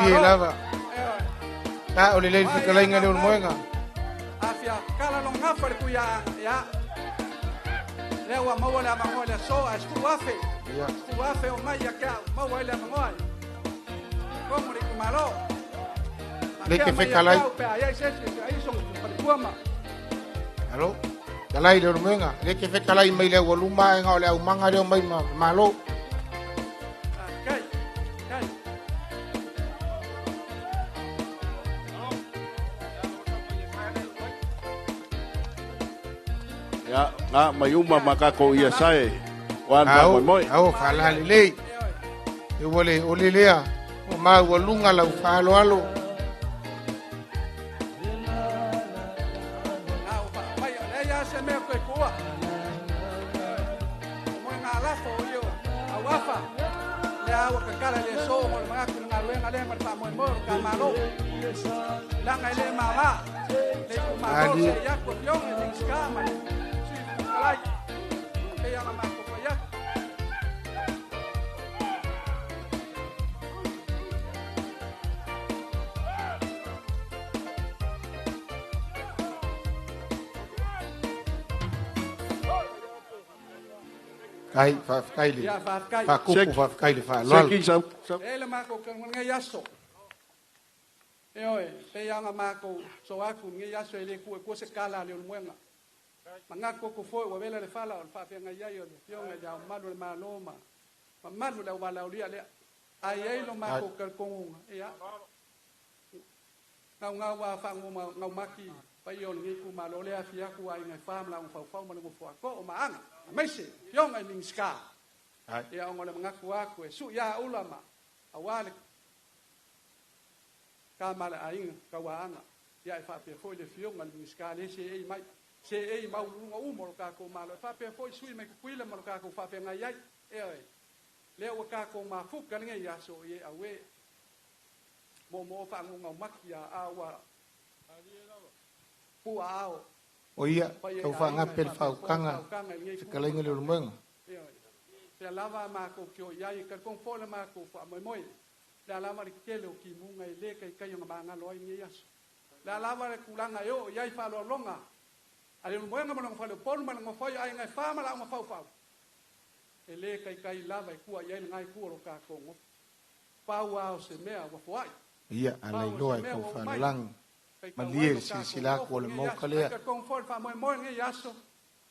Dia lava. Oleh lei fica inga le moenga. Afia kala no ngafa ku ya. Lewa mawala mangola so as ku afe. Ku afe o mai ka mawala mangola. Como le kumalo. Le que fe kalai. Hello. Kalai le moenga. Le que fe kalai mai le voluma nga le manga le mai malo. Ya, nga mayuma makako ia sai. Wan pa moi. Au falali le. Eu vole olelea. O ma walunga la falo alo. Kai fa kaili. Fa kupu fa kaili fa lol. Ele mako kan ngai yaso. Oi, pe yanga mako so aku ngai yaso ele ku se kala le mwenga. Mangako ko foi wa vela le fala o fa fe ngai yayo le yonga ja malu le maloma. Malu le wala o le ai lo mako kan konga. Ya. Ngau wa fa ngau maki pa yo ngai ku malo le afia ku ai ngai fam la fa mo ngo fa ko o maanga. Maise, yonga ning ska. Ya ngole mengaku aku su ya ulama. Awale kamala aing kawana. Ya fa pe foi le fiong al ning ska le se mai. Se ei mau lunga mo ka ko malo fa pe foi sui me kuile mo ka ko fa pe ngai ai. Le o ka ko ma fu kan ngai ya so ye awe. Mo fa ngau makia awa. Pu ao. O ia, tau wha ngapel whau kanga, kalai ngai lulu mwenga. Pea lava mako ki o iai, ka kong fōle mako wha moi moi. Lea lava re kele o ki munga i le kai kai o ngā loa i ngai aso. Lea lava re kulanga i o iai wha loa longa. A lulu mwenga mana ngā whale o ponu mana ngā whai ai ngai whama la o ngā whau. E le kai kai lava i kua iai ngai kua ro ka kongo. Pau ao se mea wa whai. Ia, alai loa i kau whalang. Malie sila ko le mo kalea. Ka kong fol fa mo ngi yaso.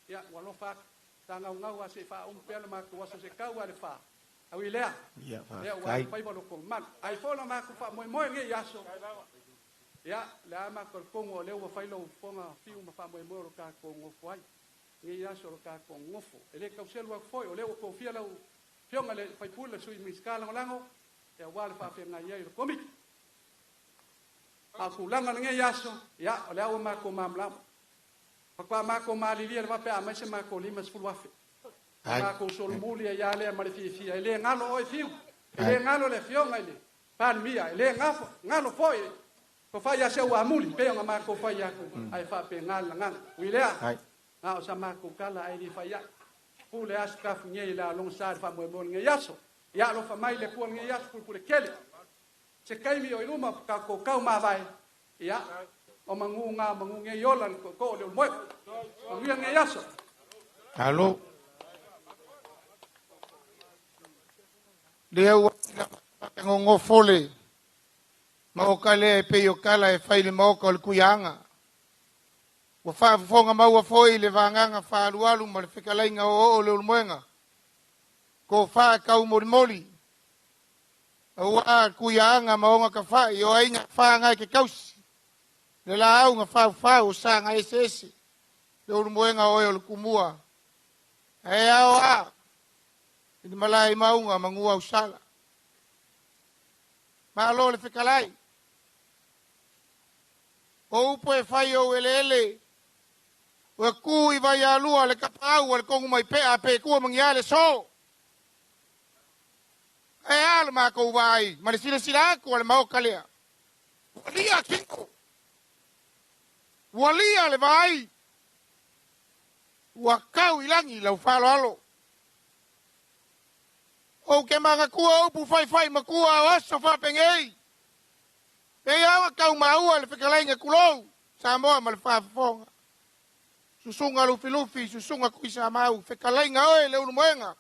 Ya walo fa tanga ngau ase fa pele ma ko se kau ale fa. Awi lea. Ya fa. Kai pai bolo ko man. Ai fo ma ko fa mo ngi yaso. Ya la ma ko kongo le wo failo fonga fiu ma fa mo ro ka ko ngo foi. Ngi yaso ro ka ko ngofo. Ele ka sel wa foi o le ko fia la fionga le fai pula sui miskala lango. Ya wal fa fe ngai ye ko mi. Aku langa nge yaso ya ole au mako mamla pakwa mako malilia le vape amese mako lima sfulwafe mako solmuli ya le marifi ele ngalo oi fiu ele ngalo le fio ngai pan mia ele ngalo foi ko fa ya se wa muli pe nga mako fa ya ai fa pe ngal ngal wilea na o sa mako kala ai di fa ya pule askaf nge la long sar fa mo nge yaso ya lo fa mai le ko nge yaso pule kele se kai mi o iluma ka ko kau ma vai ya o mangunge yolan ko le mo o nge yaso Halo Leo ngongo fole mau kale pe yo kala e faile mau ko kuyanga wa fa fonga mau wa foi le vanga fa lualu mo le fikala inga o le mwenga ko fa ka umori moli Awa kuya nga maonga ka fa yo ai nga fa nga ke kaus. Le la au nga fa o sa nga esesi. Le uru moenga o le kumua. E au a. Ini malai maunga mangua usala. Ma lo le fikalai. O upo e fai o ele. O ku i vai a lua le kapau le kongu mai pe a pe ku mangiale so. E ala ma ko vai, ma le sila ko le mau kalea. Walia kinko. Walia le vai. Wa kau ilangi lau falo alo. O ke manga kua upu fai ma kua oso fa pengei. E awa kau maua le whikalainga kulou. Samoa ma le whaafonga. Susunga lufi, susunga kuisa mau. Whikalainga oe le unu moenga.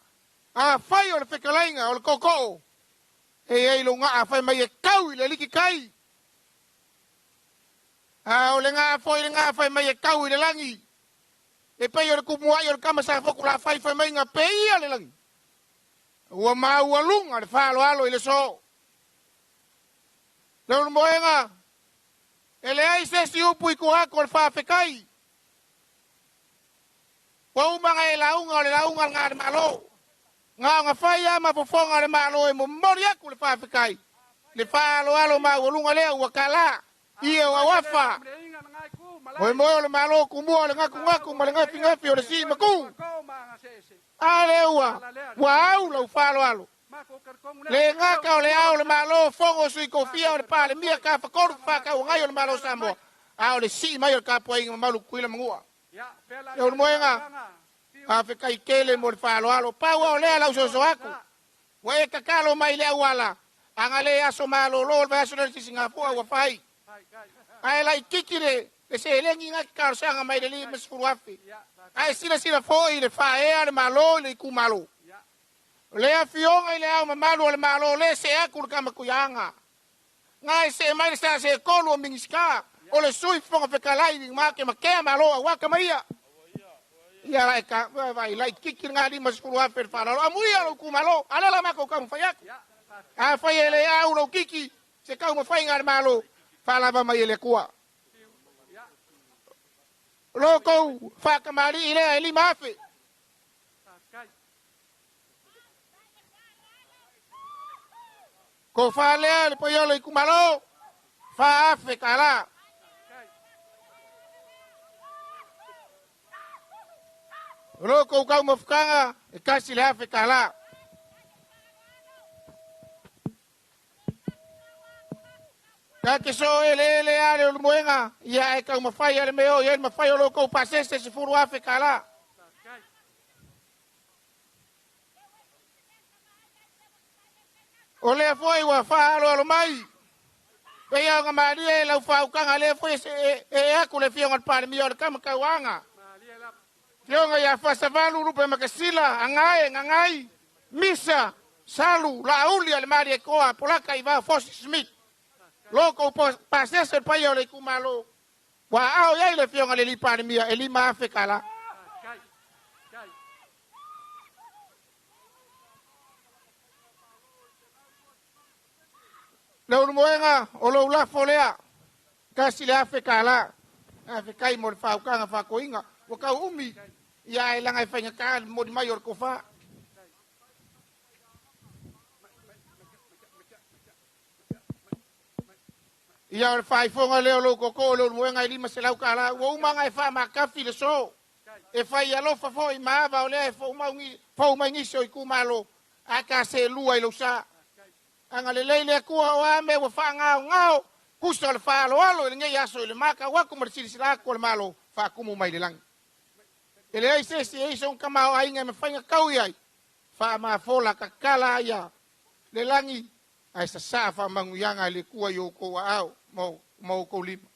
A fai o le whikalainga o le koko. E lo ngā a fai mai e kau i le liki kai. A o le ngā a fai mai e kau i le langi. E pei o le kumuai o le kamasa foku la fai mai ngā pei a le langi. Ua mau alunga le whaalo alo i le so. Le unu moenga. E le ai sesi upu i kuhako le whaafekai. Wa umanga e launga o le launga ngā le malo. Ngā ngā whai ama pofonga le malo e mo mori aku le whaafekai. Le whaalo alo mau alunga lea ua kala. Ia ua wafa. Moe moe o le malo kumua le ngaku ma le ngafi o le si maku. Ale ua. Wa au lau whaalo alo. Le ngaka o le au le malo fongo sui kofia o le pale mia ka whakoru whakau ngai o le malo Samoa. Au le si mai o le kapua inga malu kuila mangua. Le unu moenga. A whikai kele mo le whaalo alo. Paua o lea lau soso aku. Wa e kakalo mai lea uala. Anga le aso malo lo le aso le Singapura ua whai. Ai lai kikire. Le se lengi ngaki karosanga mai le li mesfuru afi. Ai sila foi le whaea le malo le iku malo. Lea fionga i le au mamalu o le malo le se aku le kamakuyanga. Ngai se mai le sa se kolu o mingiska. O le sui fonga whekalai ni make makea malo a waka maia. Ia lai ka, vai lai kikir ngā di maskuru afe le whanalo. A mui alo ku malo, alala mako kamu whai aku. A whai e le au lau kiki, se kau mawhai ngā le malo. Whalava mai e le kua. Loko, whakamari i lea e li mafe. Ko whalea le paiolo i kumalo, whaafe kala. Loko kau mawhukanga, e kasi le hafe kala. Kake so e le ale o moenga, ia e kau mawhai ale meo, ia e mawhai o loko pasese se furu hafe kala. O lea foi wa whaaro alo mai. Pea ngā maria e lau whaukanga lea foi e aku le fionga pare mi o le kamakauanga. Fionga ia whasavalu rupe makasila, angai, misa, salu, la uli ale maria koa, polaka i vau Fosi Smith. Loko pasese pai o le kumalo. Wa au iai le fionga le li pare mia, e li maafe kala. Le unu moenga o lo lafo lea. Kasi le afe kala. Afe kai mo le whaukanga whakoinga. Wakau umi. Ia e langa e whainga ka mo di mai o le kofa. Ia o le whaifonga leo lo koko le unu moenga i lima se lau kala. Ua umanga e wha makafi le so. E whai alofa fo i maava o lea e fo ngisi o i kumalo. Aka se lua i lo sa. Anga le leile kua o ame wa wha ngao kusa le wha alo le ngai aso le maka waku marisiri sila ko le malo wha kumu mai le langi. E le aise si eiso un kamao ainga me whainga kau iai wha maa fola kakala ia le langi ai sa saa wha manguyanga le kua i o koa au mau kou lima.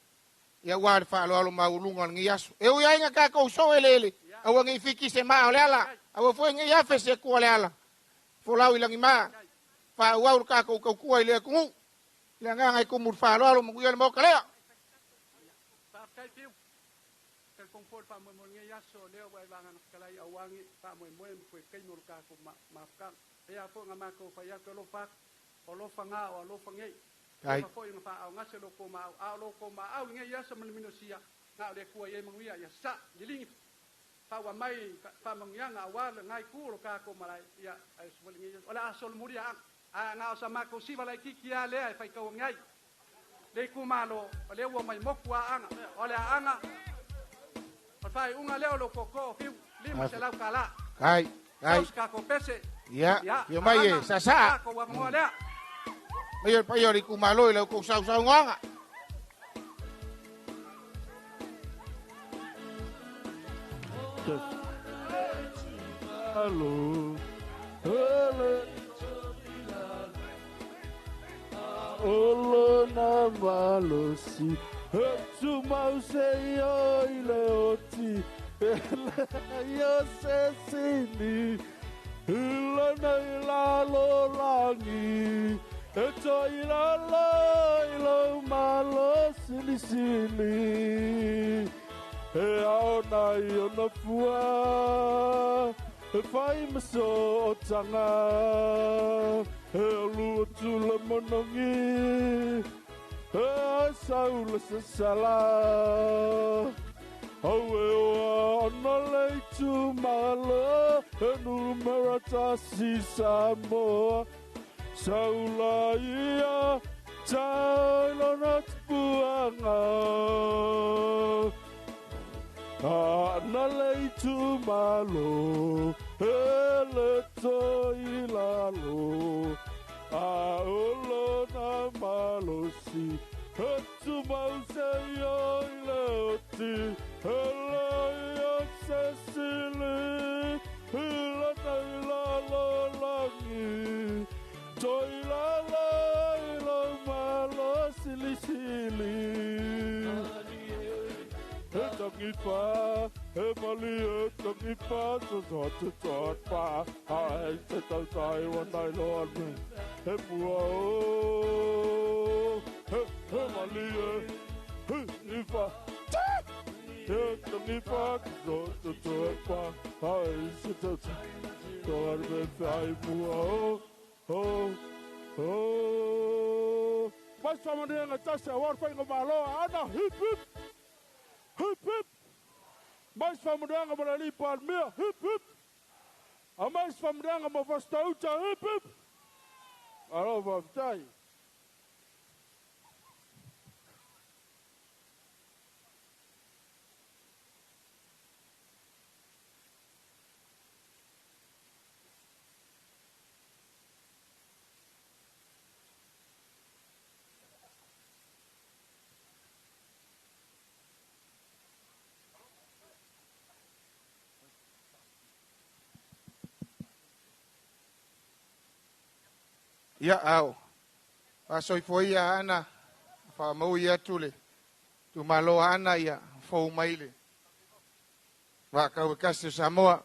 Ia ua le wha alo mau lunga le ngai aso. E ui ainga ka kou so ele awa ngai fiki se maa o le ala awa fwe ngai afe se kua le ala folau i langi maa. Fa wau ka ko kua ile ku le nga ngai ku mur fa lo mo yel mo kala pa kai piu ka kong for pa mo ngi ya so le wa va nga kala ya wangi pa mo mo ko kai no ka ko ma ka ya ko nga ma ko fa ya ko lo fa o lo fanga o lo fangai Ai. fa foi nga fa au ngase lo ko ma au lo ko ma au ngai ya sa mino sia nga le ku ye manguia ya sa yilingi fa wa mai fa mangianga wa le ngai ku lo ka ko malai ya ai smolingi ola asol muria a nga sa ma ko si valai ki kia le ai fa ka ngai le ku malo le wo mai moku anga ola anga fa unga le lo ko fiu lima se lau kala Ai. Ai. ka ko pese Ya, yo mai sa. ko wa mo le Mayor payor iku malo ilo ko sa nga. Hello. Hello. Olo na malosi. Tu mau se yo ile oti. Yo se sini. Ilo na ilalo langi. Eto ilo malo sili sili. E aona I ona fua. E fai maso o tanga. E olua tula monongi. E saula se sala. Au e oa ona leitu malo. E numera tasi Samoa. Saula ia tailo na tuanga. Na leitu malo, ele to ilalo. Olo na malo si, tu mau se yo iloti. Ele yo se sili, ele na ilalo langi. To ilalo ilo malo sili sili. Tangi pa, mali tangi pa, so tot pa. Ai se tai wa nai lo me. Bua mali ifa. Tangi pa, so tot pa. Ai se tai me fai bua. Mas sama dia ngecas awar fai ngomalo ana hip hip. Hip hip. Mais famudanga malali palmia. Hip hip. A mais famudanga mafastauta. Hip hip. Alo vaftai. Ya au. Pasoi foi ya ana. Fa mau ya tule. Tu malo ana ya fo maile. Va ka kasi Samoa.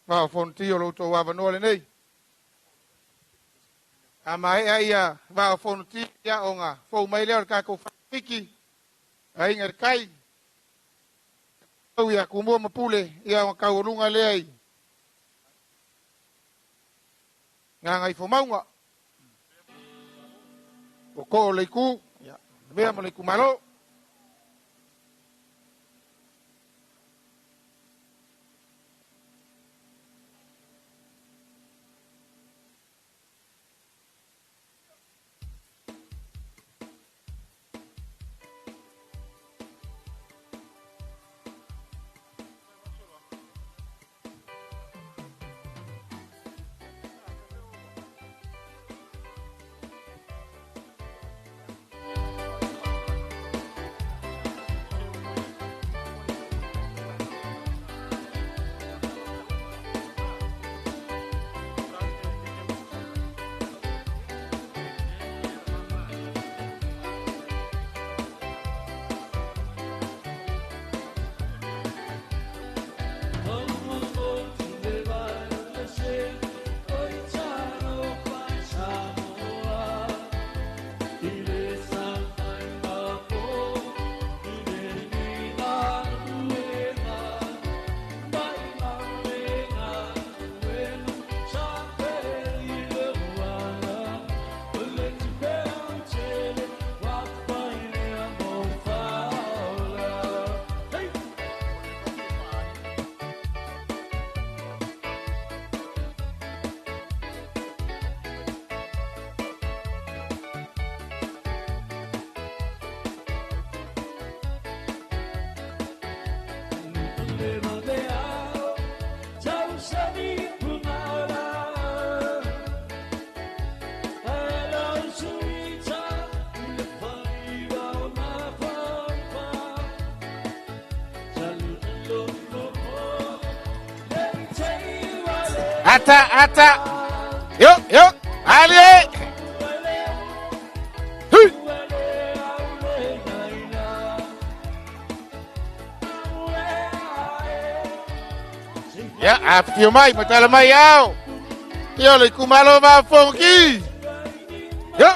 Va fontio lo to wa banole nei. Amai ai va fonti ya onga fo maile ka ko fiki. Ai ngar kai. Au ya kumo mapule ya ka ulunga le ai. Ngai fo maunga. O ko le ku, ya. Vea mo le ku malo. Ata. Yo. Ali. Hui. Ya, after mai, matala mai yao. Yo, le kumalo va fonki. Yo.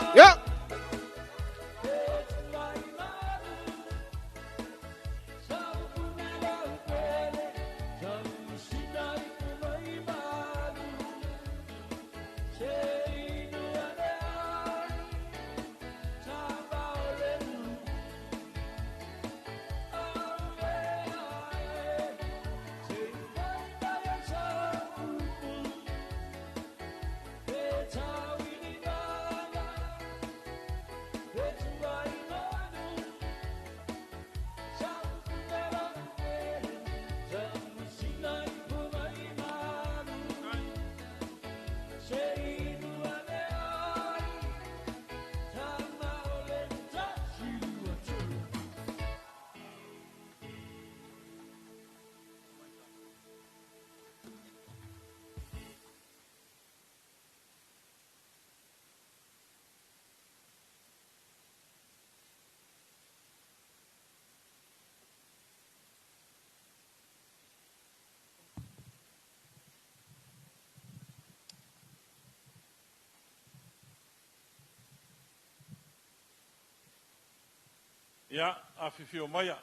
Ia, a fifio maia.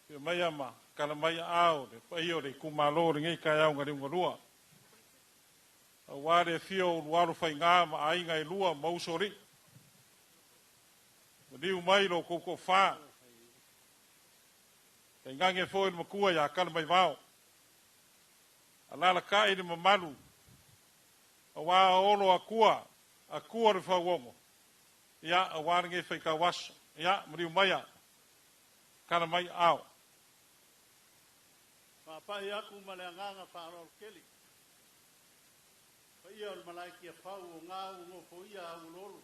Fio maia ma, kala maia ao, le paio le kumalo le ngai kai au ngari ngarua. A ware fio luaru fai ngā ma ai ngai lua mausori. Riu mai lo koko wha. Kai ngange fōi ma kua ia kala mai vau. A lala kai ni mamalu. A wā olo a kua re whauongo. Ia, a wāre ngai whai ka waso. Ia, mariu maia, kana mai au. Papai aku maleanganga whaarol keli. Paia o malaiki a whau o ngā ungo poia a ulolu.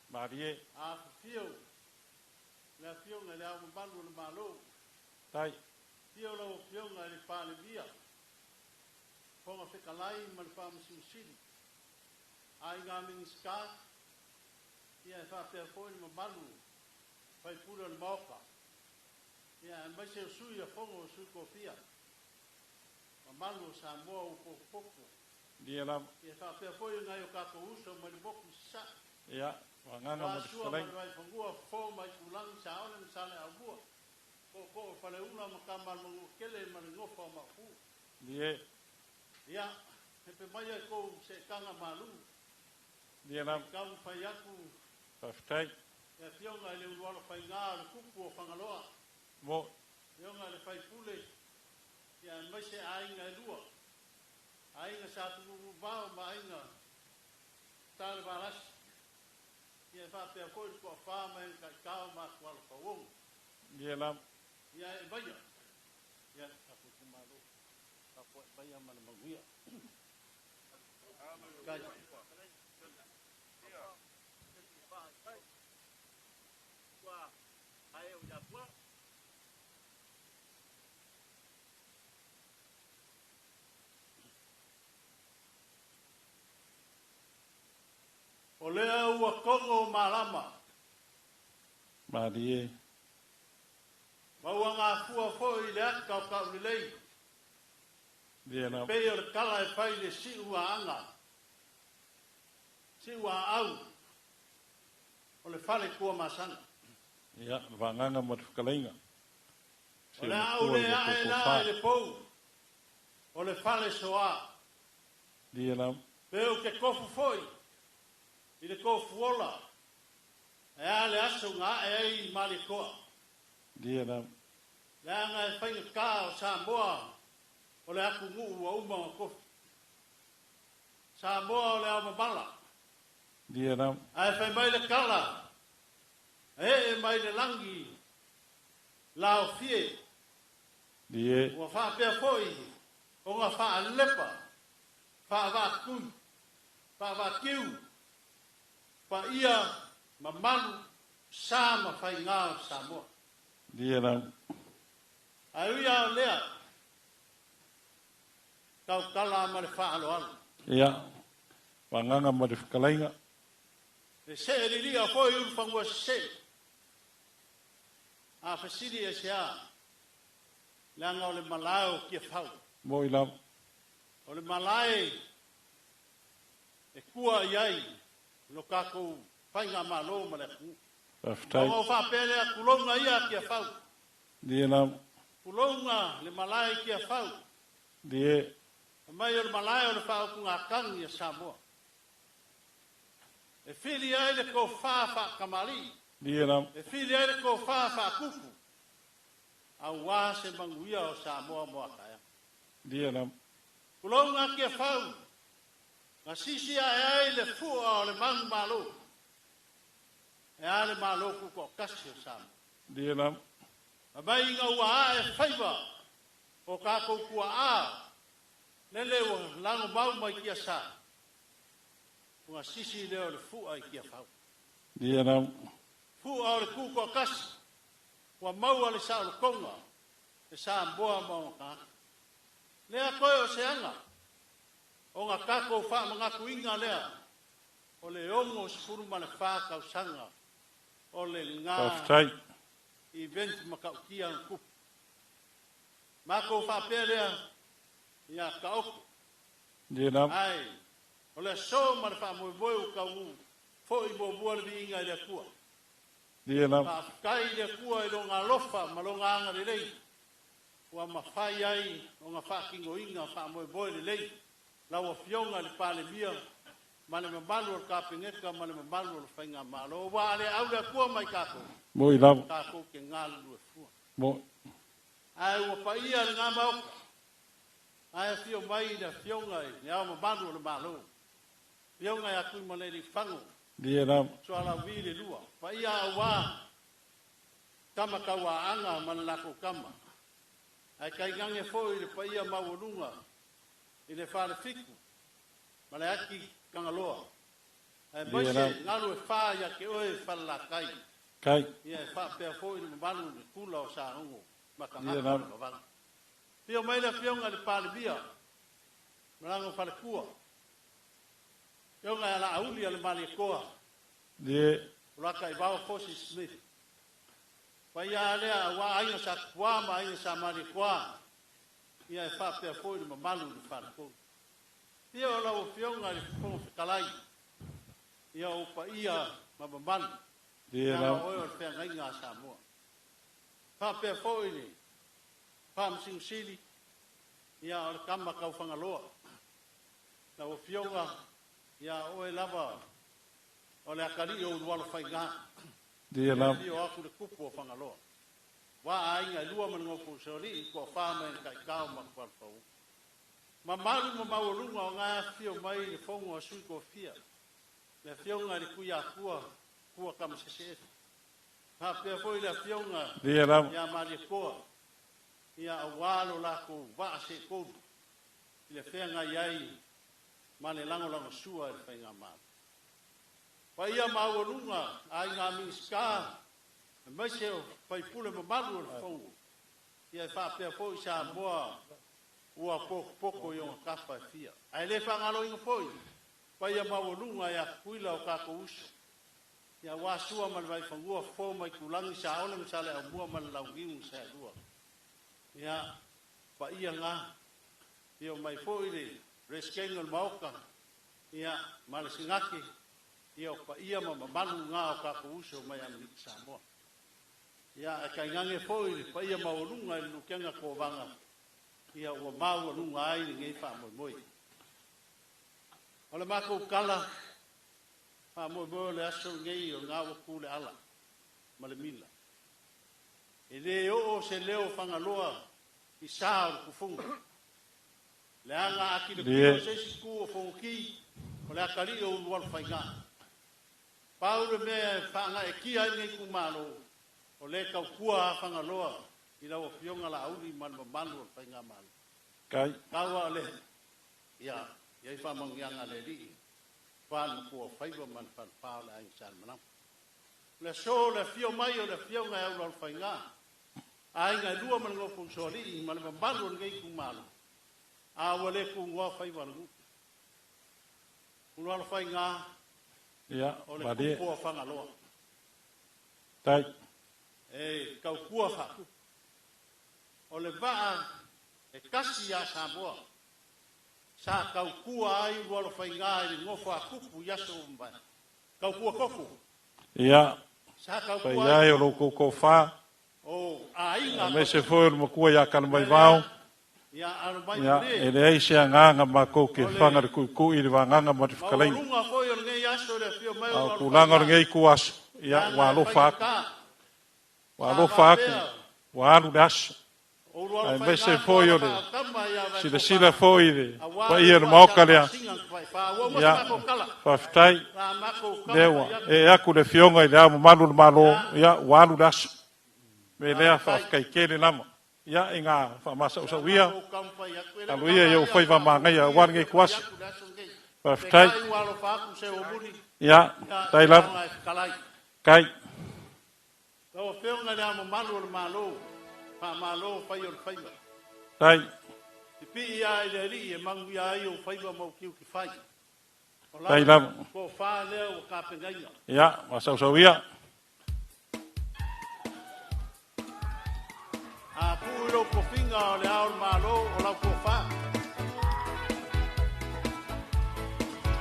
Marie. A fio. Lea fio ngai lea mabalu le malo. Tai. Fio lau fio ngai le pāle via. Ponga whikalai ma le pāmasimusiri. Ai ngā mingi skaa. Ia e whapea fōi ni mabalu. Pai pura le maoka. Ia e mai se o sui a whongo o sui kofia. Mabalu sa moa o poko. Dia lam. Ia whapea fōi ngai o kako uso ma le boku sa. Ia, wanganga ma le whalai. Wāsua ma le whangua fō mai kulangi sa aone ma sale au bua. Ko whale una ma kamalu kele ma le ngofa ma fu. Dia. Ia, he pe mai e kou se kanga malu. Dia lam. Kamu whai aku. Whaftai. Ia fionga le urualo whai ngā le kuku o whangaloa. Mo. Fionga le whai pule. Ia mai se ainga e lua. Ainga sa tuku vau ma ainga. Tāle varas. Ia whapea koi kua whāma e kai kao ma kuala whauongu. Dia lam. Ia e baia. Ia tapu kumalo. Tapu e baia mana manguia. Kaja. O lea ua kongo malama. Marie. Maua ngā fua fōi le aka o kau lei. Dia lam. Pei o le kala e whai le si ua anga. Si ua au. O le whale kua masana. Ia, wanganga ma le whakalainga. O le au le ae nā e le pou. O le whale soa. Dia lam. Peo ke kofu fōi. I le kofu ola. E a le aso ngā e ai mali koa. Dia lam. Le anga e whainga kā o Samoa. O le aku ngu ua uma o kofu. Samoa o le au mabala. Dia lam. Ai whai mai le kala. E mai le langi. Lao fie. Dia. Ua whapea fōi. O ngā wha lepa. Wha wā kui. Wha wā kiu. Pa ia ma malu sa ma whai ngā o Samoa. Dia lam. Ai ui au lea. kau kala ma le whaaloalo. Ia, wanganga ma le whakalainga. E se e riria foi uru whangua se. A whasiri e se a. Langa o le malao kia whau. Mo i lau. O le malae e kua iai lo kako whainga malo ma le ku. Whaftai. O whapele a kulonga ia kia whau. Die lau. Kulonga le malae kia whau. Die. Mai o le malae o le whau ku ngā kangi a Samoa. E whiri ai le ko whawha kamari. Die lau. E whiri ai le ko whawha kuku. A wā se manguia o Samoa moa kaya. Die lau. Kulonga kia whau. Ngā sisi ai le fua o le mangu malo. E a le malo kuku o kasi o Samoa. Die lau. A mai ngā ua a e whaiva o kako kua a. Nele o lango mau mai kia sa. Ngā sisi leo le fua i kia whau. Die lau. Fua o le kuku o kasi. Kua maua le sa o le konga. E sa mboa mau kaka. Lea koe o se anga. O ngā kako wha mga kuinga lea. O le ongo sifuru ma le whākau sanga. O le ngā. Whaftai. Event makaukia ang kupu. Mako whapelea. Ia kaoko. Die lau. Ai. O le so ma le whamoeboe o kau. Fo i mo bua le inga i le kua. Die lau. Kai le kua i lo ngā lofa ma lo ngā anga le lei. Ua mawhai ai o ngā whakingo inga whamoeboe le lei. Lau a fionga le pale mia. Ma le mamalu o kapingeka ma le mamalu o whainga malo. Wa le au le kua mai kako. Mo i lau. Kako ke ngā lua fua. Mo. Ai ua pa ia le ngā mauka. Ai fio mai le fionga i. Ni au mamalu o le malo. Fionga i aku ma le li whango. Die lau. So ala wile lua. Pa ia awa. Kama kawa anga ma le lako kama. Ai kai gange foi le pa ia mawalunga. I le whare fiku. Ma le aki kangaloa. Ai maise ngalu e wha ia ke oe whala kai. Kai. Ia e wha pia foi le mabalu le kula o sa hongo. Maka Ia ngaka lau. le mawanga. Pio mai le fionga le pale bia. Marango whare kua. Fionga ala auli ale mali e koa. Die. Raka i bao Fosi Smith. Pai a lea wa aina sa kua ma aina sa mali kua. Ia e wha pia foi le mamalu le whare kua. Ia o lau fionga le fongo whikalai. Ia o pa ia ma mamalu. Die Ia lau. o oi o le whenga inga Samoa. Wha pia foi le. Wha msing sili. Ia o le kama kau whangaloa. Na o fionga. Ia o e lava. O le akari o urualo whainga. Die lau. Ia o aku le kupu o whangaloa. Wa ainga i lua mana ngopu sori. I kua whama e kai kao ma kualpau. Ma maru ma maurunga o ngā fio mai le fongo a sui ko fia. Le fionga le kuia kua. Kua kama sese. Ha pia foi le fionga. Die lau. Ia mari koa. Ia awalo lako waa se kodu. Le whenga iai. Ma le lango lango sua le whenga maa. Pa ia maurunga. Ai ngā minska. Mai se o pai pule ma maru le fongo. Ia wha pia foi sa moa. Ua poko i o kapa fia. Ai le whangalo inga foi. Pa ia maurunga ia kuila o kako usu. Ia wasua man vai whangua fo mai kulangi sa ole msale au mua man lau gimu sa lua. Ia pa ia ngā. Ia mai foi le reskenga maoka. Ia male singaki. Ia pa ia mamalu ngā o kako usu mai amik sa moa. Ia kai ngange foi pa ia maurunga i lukenga ko vanga. Ia ua mau lunga ai ni ngei wha moi moi. O le mako kala, wha moi moi le aso ngei o ngā waku le ala, ma le mila. E le o se leo whangaloa i saa o kufunga. Le anga aki le kua se si ku o whongi, o le akari o urualu whainga. Paure mea whanga e kia ngei kumalo, o le kau kua a whangaloa, i lau fionga la auri man malu o whainga malu. Kai. Kawa le. Ia, iai whamangianga le rii. Whan kua whaiva man whan pāo le aing san manam. Le so le fio mai o le fionga e lau whainga. Ainga lua man ngopu sori, man malu o ngei kumalu. A wale ku ngua fai walu. Ulo fai nga. Ya, badi. Ku fa ngalo. Tai. Kau ku fa. Ole va e kasi ya Samoa. Sa kau ku ai ulo fai nga i ngofa kupu ya so mba. Kau ku koku. Ya. Sa kau Pai ku. ai o ko ko fa. Oh, ai nga. Me se foi mo ku ya kan mai vao. Ya arbai. Ya, ele ai se nganga ma ko ke fanga de ku i va nganga ma te fkalai. Lunga foi o ngai aso le fio mai o ku langa ngai ku as. Ya wa lo fa. Wa lo fa. Wa lu das. Ai me se foi o le. Sila foi de. Pa ia no maokalea. Ya, fa ftai. Dewa, e aku le fionga i le amo malu malo. Ya, wa lu das. Me lea fa kai kele nama. Ya inga fa masa usawia aluia yo foi va manga ya wan ngai kuas pa ftai ya taila kai o feunga le amo malu malo pa malo fai o fai tai pi ya ile ri e mangu ya yo fai va mo kiu ki fai taila ko fa le o ka pengaia ya masa usawia a puro ko finga o le ao malo o la ko fa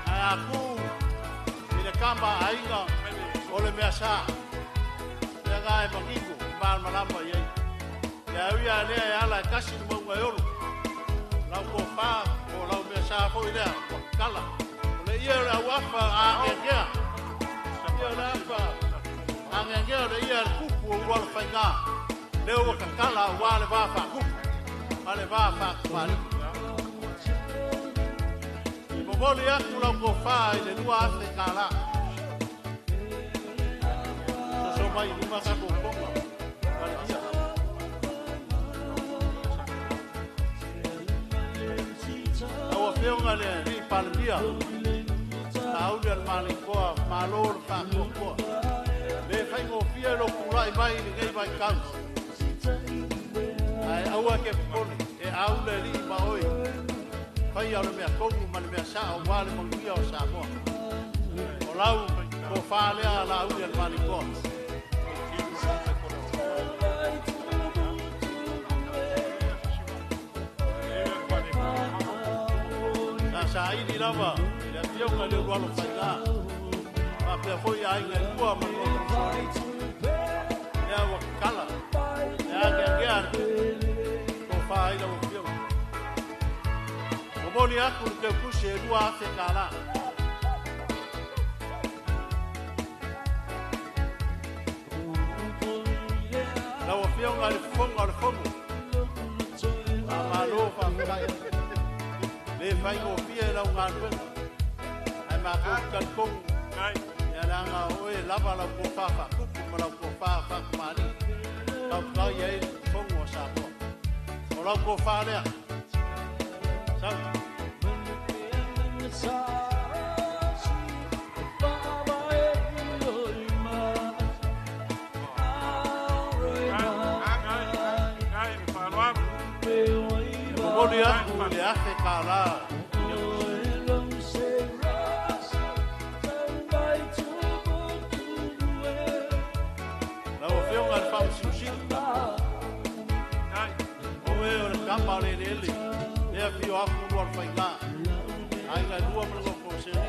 a ku ile kamba ainga o le mesa ya ga e mangigo ba malamba ye ya ia le ala kasi mo ngayolo la ko fa o la mesa fo ile kala le ia la wafa a ngea ia la fa a ngea le ia ku ku o fa nga leo kakala wale vafa wale vafa kwani mboli yako la kofa ile lua Afrika la so mai ni masa ko konga wale awa feonga le ni palmia aude al maliko malor fa ko le fai mo fiero kulai mai ni ngai vai kau ai aua ke poni e aule li maoi fai ala mea kongu male mea sa o wale manguia o Samoa o lau ko fale ala aule al maliko na sa ini lava le fionga le walo fai la ma pe foi ai ngai lua mango ya wakala ya ko fai da fio o boni aku ke kushi lua Afrika la la o fio ngal fongo amalo fa kai le fai o fie la ngal ai ma ko kan kong ya la nga o e lava la ko fa ku la ko fa mali ka ye fongo sa po o la ko fa le sa le hace calar la opción al fam sushi o veo el campo de él le vio a un lugar faina hay la luz me lo posee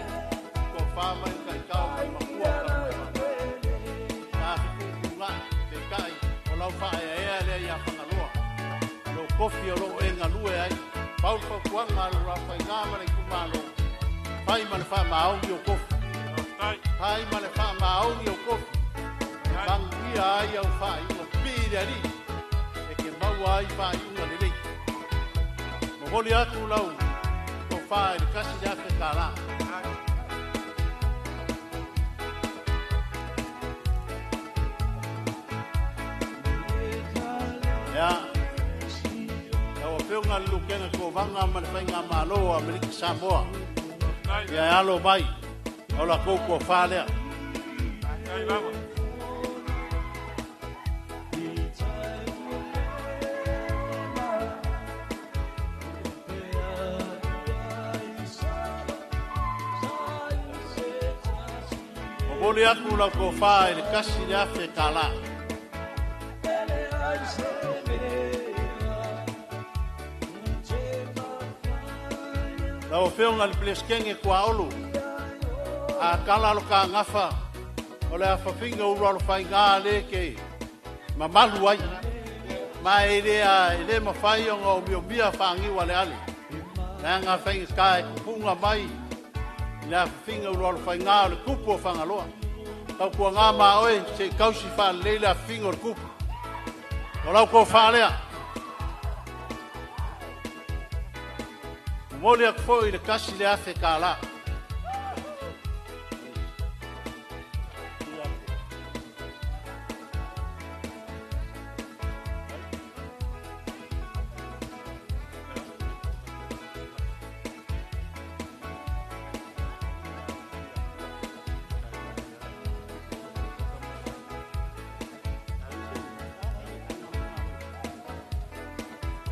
con fama en cacao y macua la figura que cae o la fa le ya fanaloa lo coffee o lo en la luz hay Paul fa kuanga lo fa ngama le kumalo pai male fa ma au yo kof pai male fa ma au yo kof bang dia ai au fa i mo pide ali e ke mau ai fa i una le mo voli atu lau ko fa il kasi ya fe kala ya peunga lukena ko vanga man fainga malo Amerika Samoa ya alo mai ola ko ko fale Mole aku lau ko wha e le kasi le afe kala. Lau whiunga le pleskenge kua olu. A kala lo ka ngafa. O le afa finga uru alo whai ngā le ke. Ma malu ai. Ma e le mawhai o ngā o mia whangi wa le ale. Nā ngā whainga skai kupunga mai. Le afa finga uru alo whai ngā o le kupu o whangaloa. Tau kua ngā mā oe se kausi wha leila finga o le kupu. O lau ko whalea. Mole ak fo i le kasi le afe ka la.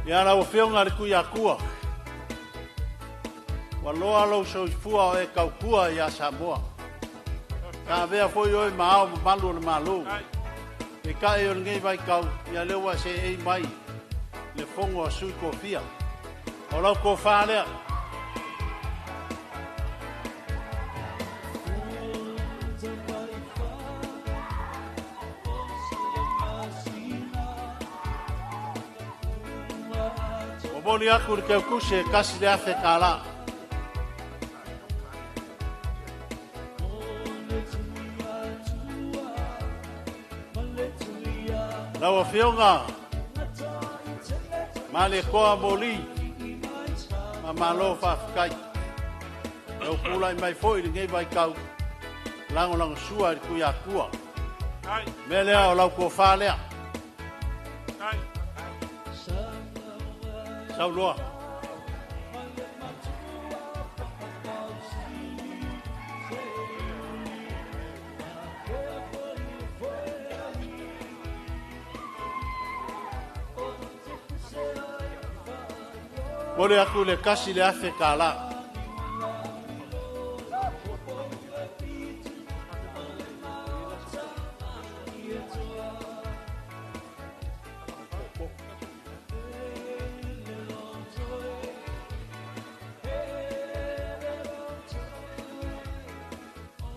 Ia la o whiunga le kuia kua. Waloa lau so fua o e kaukua ia Samoa. Ka vea foi oi maao malu le malu. E ka e o ngei vai kau ia lewa se ei mai. Le fongo a sui kofia. O lau ko whalea. O moli aku le keu kuse kasi le afe kala. Lau a whiunga, ma le koa moli, ma malo whawhikai. Lau pulai mai foi le ngei vai kau, lango lango sua i kui a kua. Me lea o lau kua whalea. Sau loa. Mole aku le kasi le afe ka la.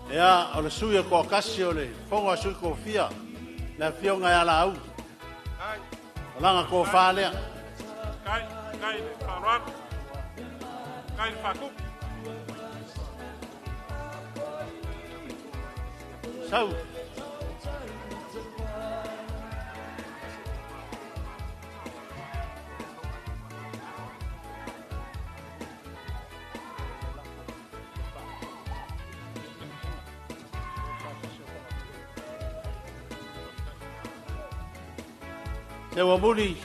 Ea, o le suia ko kasi o le fonga sui ko fia. Le whiunga ia la au. O langa ko whalea. Kai le wharuan. Kai le whakup. Sau. Te wa muli.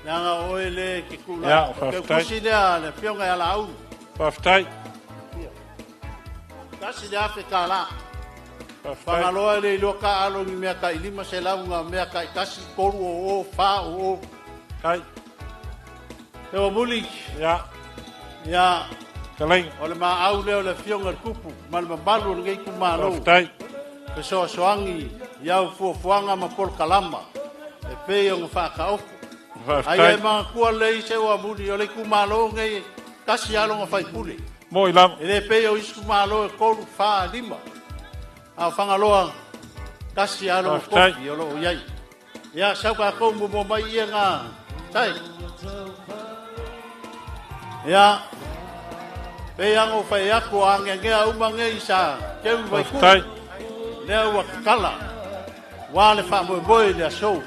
Nanga oe le ke kula. Ja, ke kusi lea le whiunga ia la au. Whaftai. Kasi le afe ka la. Whangaloa le loka alo ni mea kai lima se launga mea kai kasi koru o wha o. Kai. Te wa muli. Ja. Ja. Kalei. O le maa au leo le whiunga le kupu. Ma le mabalu le ngei kumalo. Whaftai. Ke soa soangi. Iau fuafuanga ma pol kalama. E pei o ngā whakaofu. Ai e mga kua lei se wa muni o le kumalo ngai kasi alo ngā whaipule. Moi lam. E le pei o isku malo e koru wha lima. A whangaloa kasi alo kofi o lo iai. Ia sauka kou mo mai ia ngā tai. Ia pei ango whai ako angengea umangei sa keu vai ku. Lea ua kala. Wale wha moe moe lea sou.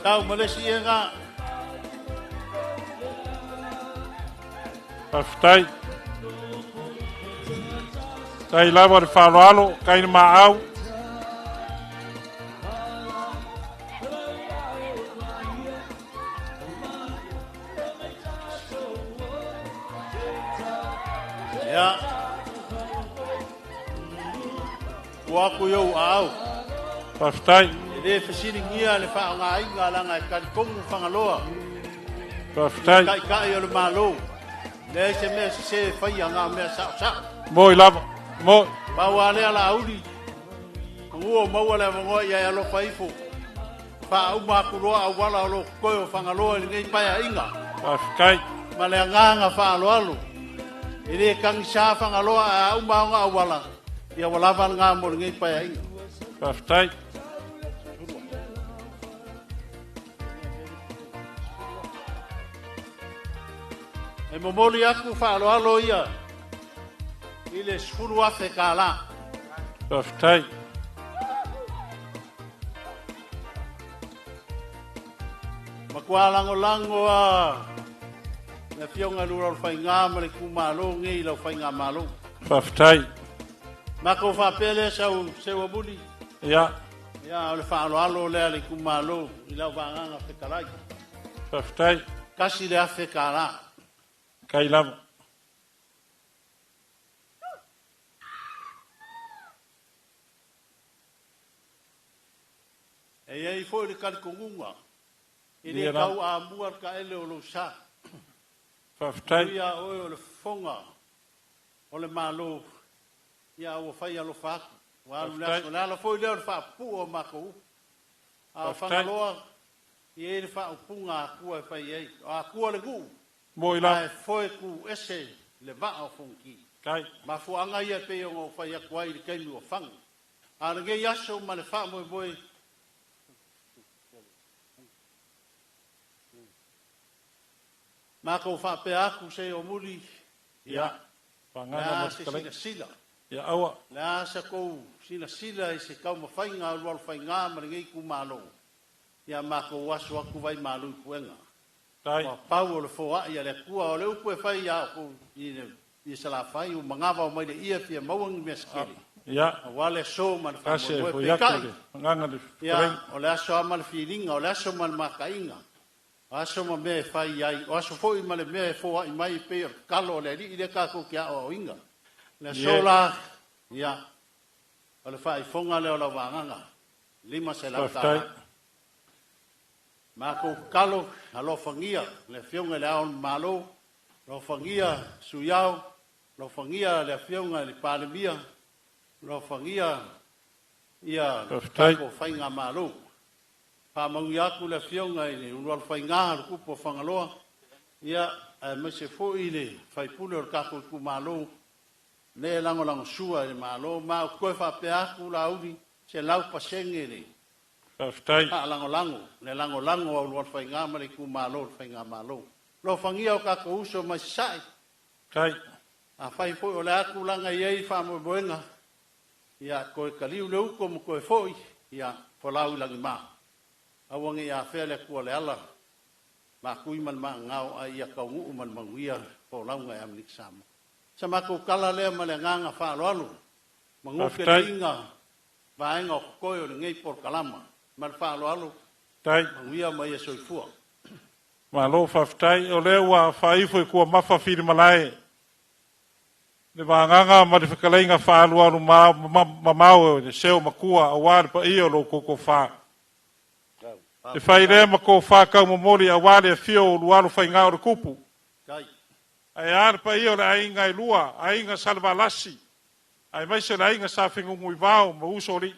Tau malesi e ngā. Whaftai. Tai lava le wharoalo, kai na maau. Ia. Waku iau au. Whaftai. Le whasiringia le whaonga inga langa e karikongu whangaloa. Whawhitai. Kai o le malo. Le se mea se whai anga mea sa. Moi lava. Moi. Paua lea la auri. Ngua maua le vangoa ia alo whaifo. Wha uma kuroa au wala alo koe o whangaloa ni ngei pai a inga. Whawhitai. Ma le nganga wha alo alo. Ele kangi sa whangaloa a uma nga au wala. Ia walawa ngā mo ni ngei pai a inga. Whawhitai. E momoli aku wha alo alo ia. Ile sfuru afe ka la. Whawhitai. Makua lango a na fionga lura o whai ngā mare ku malo ngei lau whai ngā malo. Whawhitai. Mako whapele sau sewa muli. Ia. Ia ole wha alo alo lea le ku malo i lau wanganga whekalai. Whawhitai. Kasi le afe ka la. Kai lava. E iei fo le kari kongunga. I le kau a muar ka ele o lo sa. Whawhitai. Ia oe o le fonga. O le malo. Ia o whai alo whaku. Walu laso. Le ala fo i leo le whapu o mako. A whangaloa. I e le whaupunga a kua e whai ei. A kua le gu. Moi la. Ai foi ku ese le va o fonki. Kai. Ma fu anga ia pe o fai aku ai le kai o fang. A le ge yaso ma le fa mo boy. Ma ko fa pe aku se o muli. Ia. Pangana ma sila. Ia awa. La sa ko sila e se kau ma fai nga lo fai nga ma ngai ku malo. Ia ma ko waso aku vai malu kuenga. Tai. Pau o le foa ia le kua o le upu e whai ia o i sala whai o mangawa o mai le ia fia mauangi mea skiri. Ia. Wale so man wha Kase mo fo e yako pekai. le. Nganga le. Ia o le aso ama le firinga o le aso ma le makainga. O aso ma mea e whai ai. O aso fo i ma le mea e foa i mai pe o kalo o le li i le kako ki a o inga. Le aso la. Ia. O le whai fonga le o la wanganga. Lima se la tala. Ma ko kalo alo fangia le fionga le aon malo lo fangia suyao lo fangia le fionga le palemia lo fangia ia ko fainga malo pa mangia ku le fionga ni lo fainga ku po fangaloa ia me se fo ile fai pulo o kako ku malo le lango sua le malo ma ko fa pe aku la uri se lau pasengere Whawhitai. Lango. Le lango au luar whai ngā mare ku malo, whai ngā malo. Lo whangia o kako uso mai sai. Kai. A whai fo o le aku langa iei whamo boenga. Ia koe kaliu le uko mo koe foi. Ia whalau langi mā. Awangi a whea le kua le ala. Ma kui man ma ngau a ia kaungu man manguia po launga e amlik sama. Sa mako kala lea ma le nganga whaaloalu. Mangoke le inga. Vaenga o koe o le ngei por kalama. Man falo alo. Tai. Ia mai e soifua. Ma lo whawhitai. O leo wa whaifo i kua mawha whiri malai. Le wānganga ma te whakaleinga whaalua alu mamau e seo makua a wāre pa i o lo koko whā. Te whai rea ma ko whākau mamori a wāre a whio o luaru whai ngā o re kupu. Kai. Ai are pa i o le ainga i lua, ainga salva lasi. Ai mai se le ainga sa whingungu i vāo ma usori.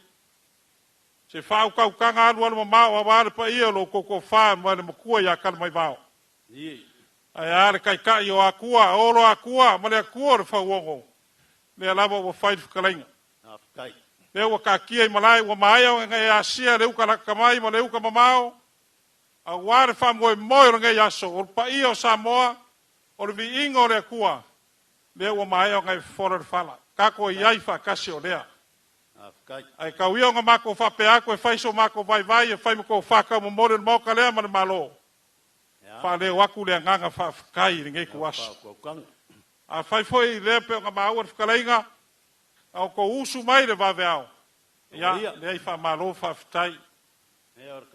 Se whau kau kanga alu alu mamau a wāre pa i o lo koko whā ma le makua i a kala mai vāo. Ai are kai kai o akua, oro akua, ma le akua re whauongo. Le alama wa whai whakaleinga. Kai. Le ua ka kia i malai, ua mai au ngai asia, le uka laka mai, ma le uka mamau. A wāre whamoe moe o ngai aso, o pa i o Samoa, o le vi inga o le akua. Le ua mai au ngai whora re whala. Kako i aifa kasi o lea. Ai kau ia o ngā mako whape ako, e whaiso mako vai vai, e whai mako whakau mo more mo ka lea ma le malo. Wha leo aku lea nganga whawhakai ri ngai kuasa. A whai foi lea pe o ngā maua whakaleinga, au ko usu mai le vave au. Ia, le ai wha malo whawhitai.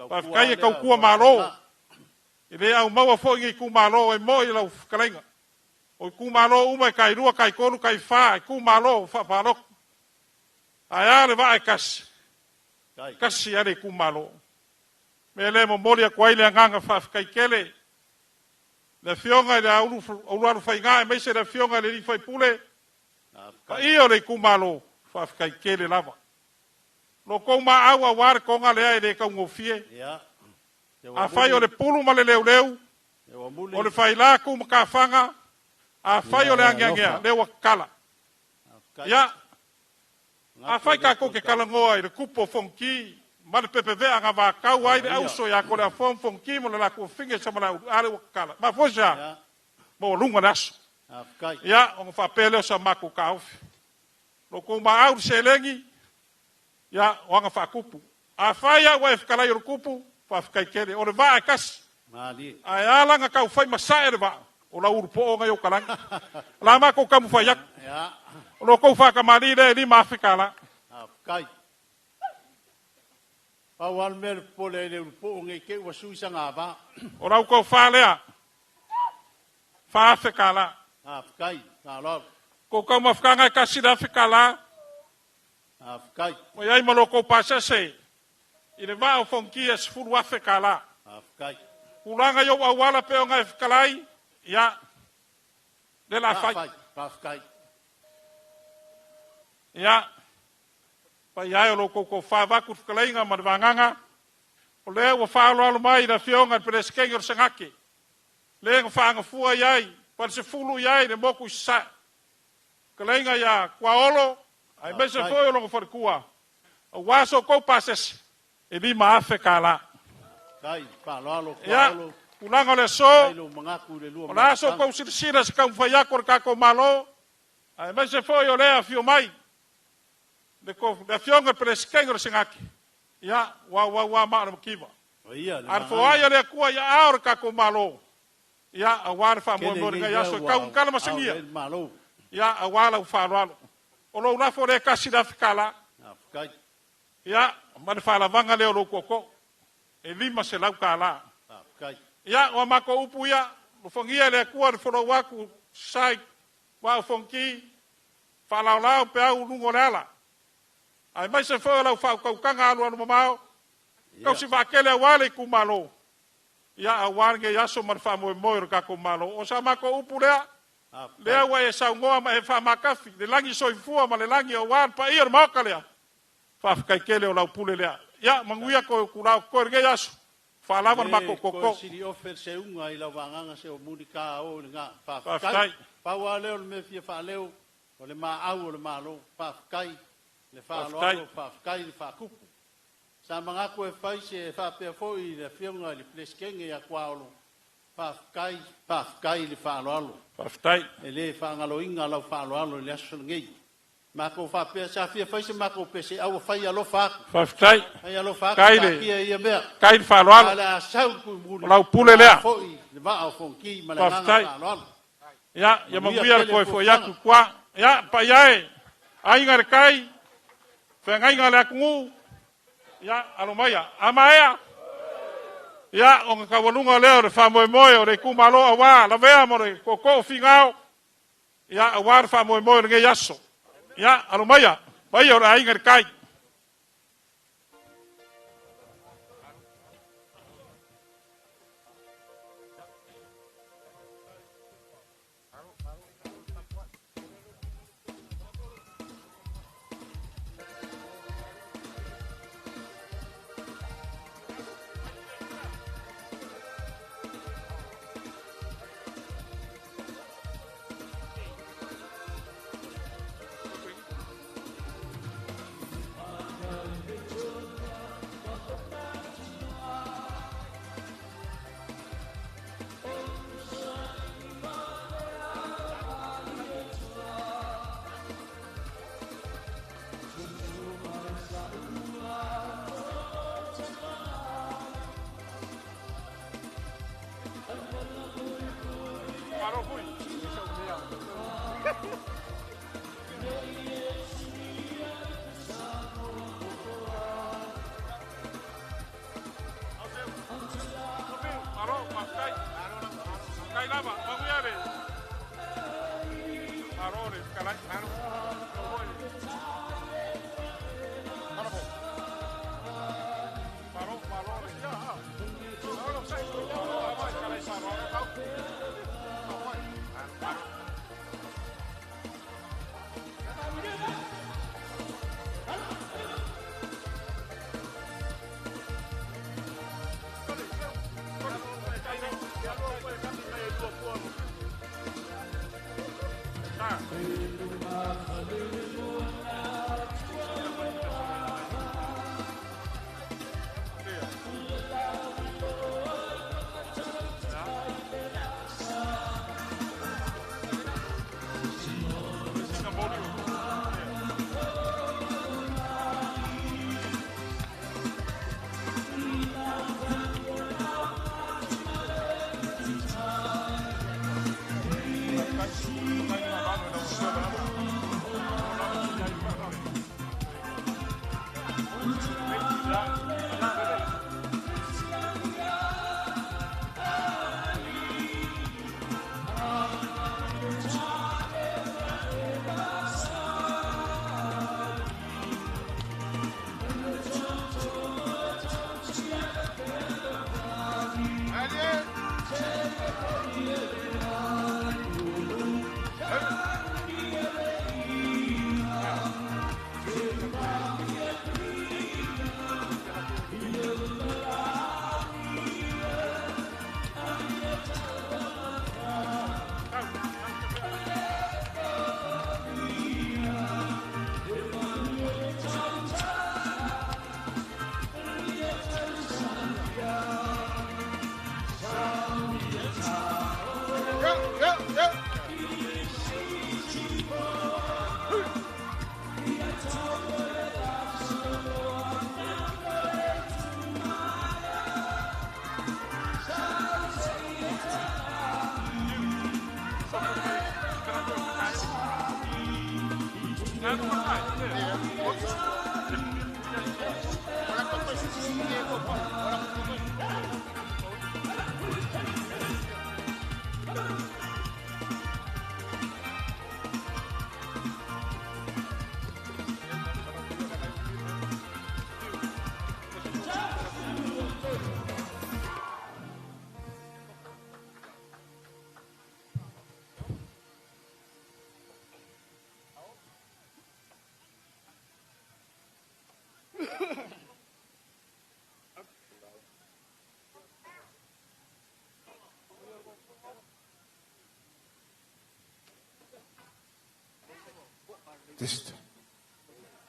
Whawhikai e kau kua malo. I le au maua foi ngai ku malo, e mo i lau whakaleinga. O i ku malo uma e kai rua, kai konu, kai wha, e ku malo whapaloko. Ai are va e kasi. Kasi are ku malo. Me le mo mori a kwai le nganga whawhikai kele. Le fionga le aulu whainga e meise le fionga le ni whai pule. Pa i o le kumalo whafkai kele lava. Lo kou ma aua ware konga lea e le kaungofie. A whai o le pulu ma le leu leu. O le whai la kuma ka whanga. A whai o le angiangea, le wakala. Ia. A whai ka koke kalangoa i le kupo fonki. Ma le pepevea ngā wākau ai le auso ia ko le a fonki mo le la kua finge sa mala ale wakala. Ma fosha. Mo lunga naso. Ia, o whapele o sa mako ka ofi. Lo kou ma au se lengi. Ia, o anga whakupu. A whai a wai whakalai o kupu. Whafkai kere. O le waa e kasi. Ai alanga kau whai masae le waa. O la urupo o ngai o kalanga. La mako kamu whai aku. O lo kou whakamari le ni mawhika la. Kai. Pau almer pole le urupo o ngai ke ua suisa ngā wā. O rau kou whalea. Whawhika la. Kai. Nā lor. Ko kau mawhikanga e kasi la whika la. Kai. O iai malo kou pasese. I le wā o fonki e sifuru Afrika la. Kai. Ulanga yo awala pe o ngai whikalai. Ia. Le la whai. Kai. Ia. Pa iai o lo kou whawaku whikalai ngā marwanganga. O le ua whaalo alo mai na whionga i pere skengi o sangake. Le ngā whaanga fua iai. Pa se fulu iai le moku i sa. Kalenga ia kua olo. Ai mese foi o longo wharikua. O waso kou pasese. E ni Afrika la. Kai, whaalo Ia, ulanga le so. O la so kou sirisira se kau whaiako re kako malo. Ai mese foi o lea fio mai. Le fionga pere skengo re singaki. Ia, wa maana mkiva. Arfo aia le kua ia ao re kako malo. Ia, a ware wha mo ngai aso kau kala masingia. Ia, a wala u whaalo. O lo unafo le kasi da whikala. Ia, mane whalavanga leo lo koko. E lima se lau ka la. Ia, o mako upu ia. Lo fongia le kua le whoro waku sai. Wau fonki. Whalaulau pe au lungo le ala. Ai mai se whao lau whao kaukanga alu anu mamao. Kau si wakele wale i kumalo. Ia, a wange yaso man wha moe kako malo. O sa mako upu lea. Lea wa e sau ngoa ma e wha makafi. Le langi soifua ma le langi o wan pa ia mauka lea. Whafkai kele o lau pule lea. Ia, manguia ko kurao koe nge yaso. Whalama na mako koko. Ko siri ofer se unga i lau wanganga se o muni ka o nga. Whafkai. Paua leo le me fia wha leo. O le maa au o le maa lo. Whafkai. Le wha alo whafkai le whakupu. Sa mga ko e whai se e whapea foi le whionga le pleskenge ia kua olo. Whafkai le whaaloalo. Whaftai. E le whaangalo inga lau whaaloalo le aso ngei. Mako whapea sa whia whaise mako pese au whai alo whaku. Whaftai. Hai alo whaku. Kaile. Kia ia mea. Kaile whaaloalo. Ala sau kui muli. Lau pule lea. Le maa o fonki ma le nganga whaaloalo. Ia, ia manguia le koe fo iaku kua. Ia, pa iae. Ainga le kai. Whengainga le akungu. Ia, alo maia. Amaea. Ia, o ngā kawalunga leo le whamoe moe o le kumalo a wā, la vea mo le koko fingao. Ia, a wā le whamoe moe o le nge yaso. Ia, alo maia, maia o le ainga le kai.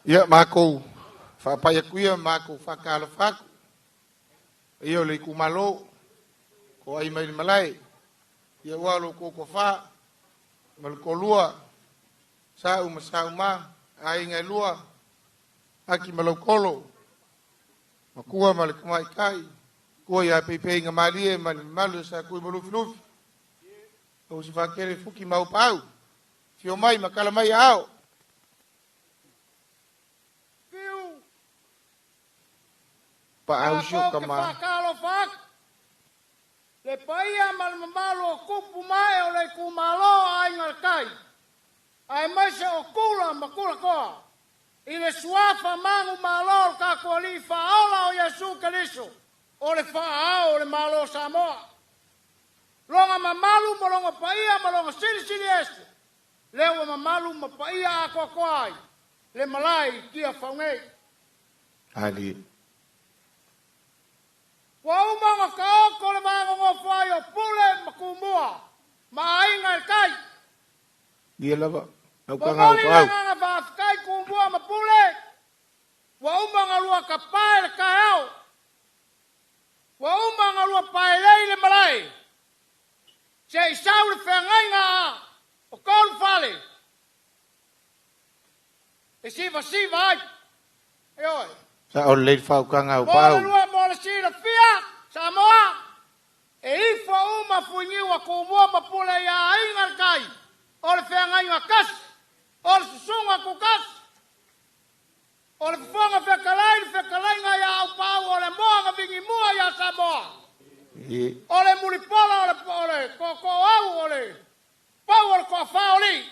Ia mako whapaya kuia mako whakala whaku. Ia le kumalo ko ai mai malai. Ia walo ko ko wha mal ko lua sa uma ai ngai lua aki malo kolo. Makua mal kumai kai. Ko ia pepe nga malie mal malu sa kui malu filufi. O si whakere fuki mau pau. Fio mai makala mai ao. Pausio kama. Kalau fak. Le paia mal mamalo kupu mai o le kumalo ai ngalkai. Ai mai se o kula makula koa. Ile suafa mangu malo ka koli faola o Yesu Kristo. O le faao o le malo Samoa. Longa mamalu molonga paia molonga sili este. Lewa mamalu mapaia ako koai. Le malai kia faungei. Ali. Wa umanga ka ko le manga ngo fai o pule makumua. Ma inga kai. Dia lava. Au Wa kanga au pau. nga ba kai kumua ma pule. Wa umanga lua ka pai le kaao. Wa umanga lua pai le malai. Se sau le fengainga o kol fale. E siva ai. Oi. Sa o le fau kanga au pau. Mola sira fia, Samoa. E ifo uma funyiwa kumua mapula ya ingal kai. Ole fengainga kas. Ole susunga kukas. Ole fonga fekalainga ya au pau. Ole moanga vingi mua ya Samoa. Ole mulipola ole koko au ole. Pau ole kofa oli.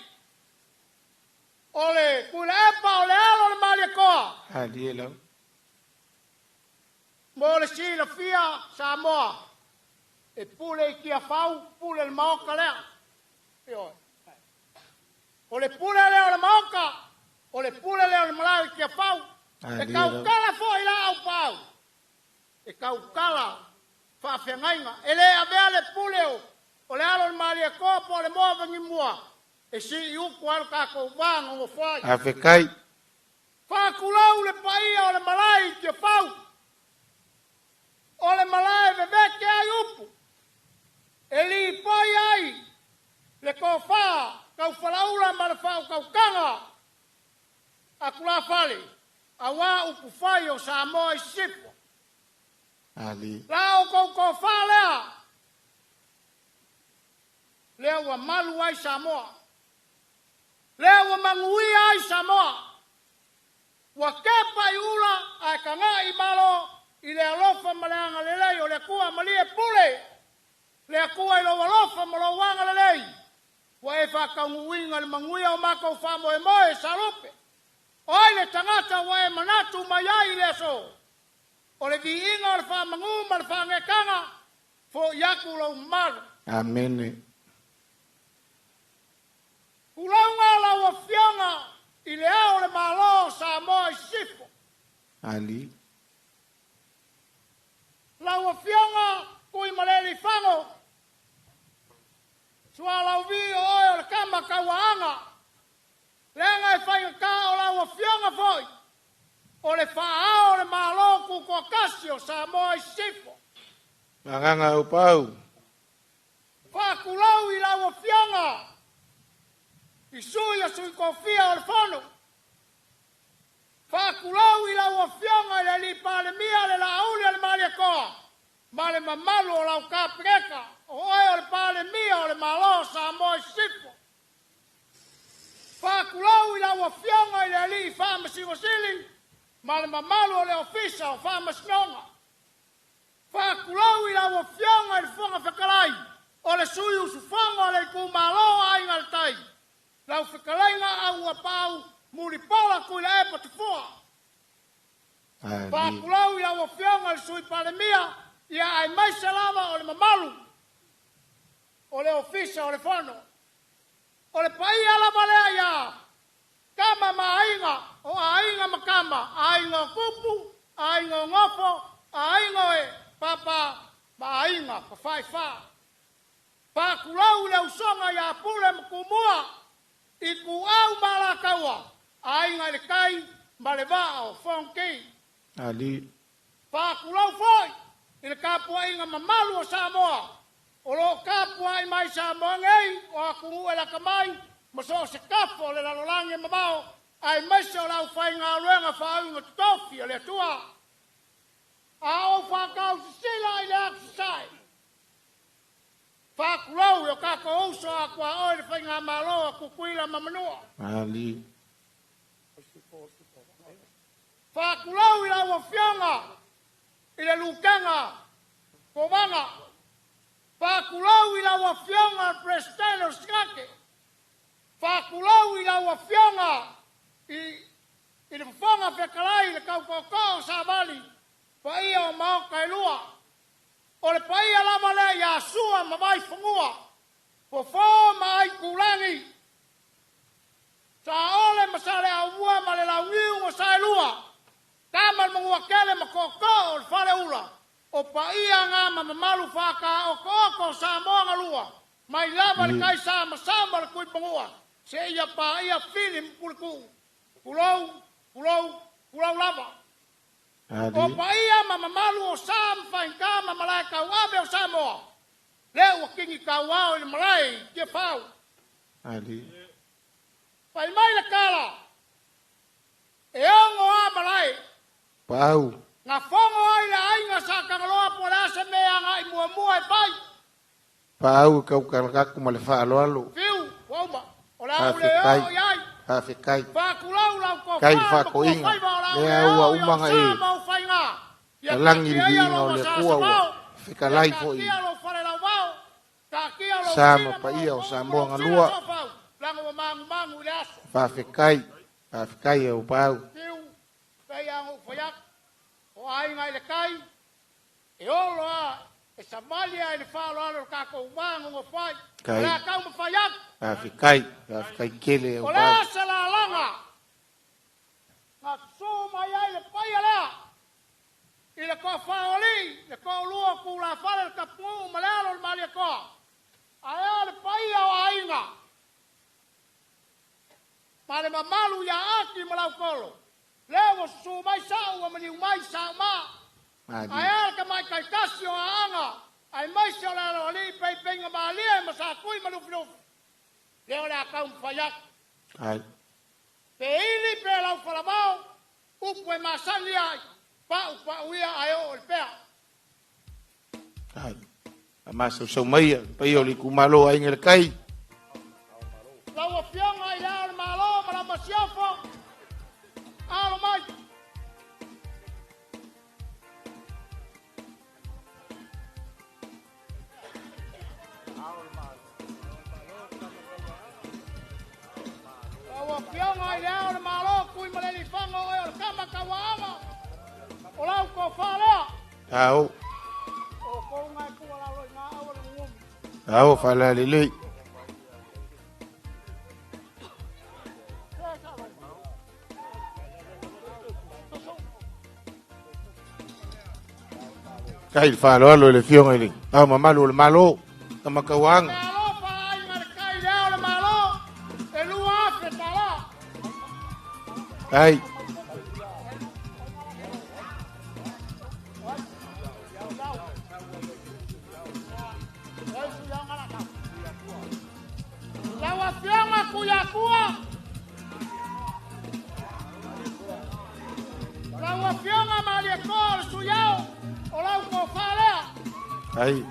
Ole kula epa ole alo ole malia koa. Ali elo. Mo le sila fia Samoa. E pule kia fau, pule le maoka lea. O le pule lea le maoka. O le pule lea le malawi kia fau. E kaukala fo ila au pau. E kaukala fa fengainga. E le avea le pule o. O le alo le malia koa po le moa vangi mua. E si i uku alu kako wanga o fai. Afekai. Whakulau le paia o le malai kia pau. O le malai veveke ai upu. E li poi ai. Le ko wha, kau whalaula ma le whau kau kanga. A kula whale. A wā upu whai o Samoa i sipo. Ali. La o kou ko wha lea. Lea wa malu ai Samoa. Lea wa mangui ai Samoa. Wa kepa i ula ai kanga i malo i le alofa maleanga lelei o le kua malie pule. Le kua i lo alofa malo wanga lelei. Wa e whakaunguinga le manguia o mako whamo e moe sarupe. O ai le tangata wa e manatu mai ai le so. O le vi inga o le whamangu ma le whangekanga fo yaku lau malu. Amen. Ulaunga la wa fionga i le ao le malo Samoa i sifo. Ali. La wa fionga kui maleli fango. Sua lau vi o oi o le kama kawaanga. Lenga e whainga ka o la wa fionga foi. O le whaao le malo ku ko kasio Samoa i sifo. Manganga upau. Whakulau i la wa fionga. I sui a sui kofia o le whanu. Whakulau i la wa fionga i le li pale mia le la auli le malia koa. Ma le mamalu o lau kapreka. O oi o le pale mia o le malo Samoa i sifo. Whakulau i la wa fionga i le li whama singosili. Ma le mamalu o le ofisa o whama sinonga. Whakulau i la wa fionga i le whonga whakalai. O le sui usufonga o le ku malo a inga le tai. Lau whakalainga au a pau muri pala kui la epa te fua. Whakulau i la wa fionga le sui pale mia. Ia ai mai salama o le mamalu. O le ofisa o le whano. O le pai ala malea ia. Kama maainga. O ainga makama. Ainga kupu. Ainga ngofo. Ainga e. Papa maainga. Pafai wha. Whakulau le usonga ia pule mkumua. Iku au malakaua. Ainga le kai. Maleva o whonki. Ali. Whakulau foi. I le kapua inga mamalu o Samoa. O lo kapua i mai Samoa ngei. O akungu e laka mai. Maso se kafo le lalolangi mamao. Ai maise o lau whai ngā ruenga whau inga tutofi o le tua. A o whakau sisila i le aksisai. Whakulau i o kako uso a kua oi le whai ngā malo a kukuila mamanua. Ali. Whakulau i lau a fionga. I le lukanga. Kovanga. Whakulau i lau a fionga presidente o Skake. Whakulau i lau a fionga. I le whafonga whekalai le kaukoko sa mali. Paia o maoka i lua. O le paia lama le ia sua ma mai whangua. Po fo mai kulangi. Sa ole masale a ua ma le laungiu o sa lua. Kamal mangua kele makoko o le whare ula. O paia ngā mamalu whaka o koko sa moanga lua. Mai lava le kai sa masamba le kui pangua. Se ia paia filim puliku. Pulau lava. O paia mamalu o sam whainka mamalai kauabe o Samoa. Leo o kingi kauao i le malai kia pau. Ali. Pai mai le kala. E ongo a malai. Pau. Nga fongo ai le ainga sa kangaloa po le ase mea nga i mua e pai. Pau kau karakaku ma le whaaloalo. Fiu, wauma. O le au le o iai. Hawhekai. Whakulau lau ko Kai whako inga. Lea ua umanga e. Talangi li inga o le kua ua. Whikalai fo i. Sama pa ia o Samoa ngalua. Whawhekai. Whawhekai e o pau. Kai angu whayak. O ainga i le kai. E olo a. E Somalia i le whaalo alo kako umangu o whai. Kai. Lea kau ma whayak. Whawhekai. Whawhekai kele e o O pau. lea se la langa. Nga su mai ai le paia lea. I le ko whaoli. Le ko lua ku la whale le kapu ma lea lo le malia koa. A lea le paia o ainga. Ale mamalu ya aki malau kolo. Lewo su mai sau wa mani mai sau ma. Ai ka mai kai kasio anga. Ai mai se la lo li pe pe ma li ma sa kui ma lu flu. Leo la ka un fayak. Ai. Pe ili pe la fala mau. Upo ma sali ai. Pa uia ai o pe. Ai. Mas so mai pe yo li ku malo ai ngel kai. Lawa fianga ai la malo ma ma siafo. Alo mai. Lawa fianga ai la malo kui ma le fango o kama kawaanga. Ola ko fala. Au. O ko ngai ku la lo nga o le ngum. Au fala lele. Kai fa lo le fiong ele. Ah mama lo malo. Kama kawang. Malo pa ai mar kai la malo. E lu afe tala. Ai. Lawa fianga kuya kuwa. Lawa fianga mali kol suyao. Ola ko fala. Ai.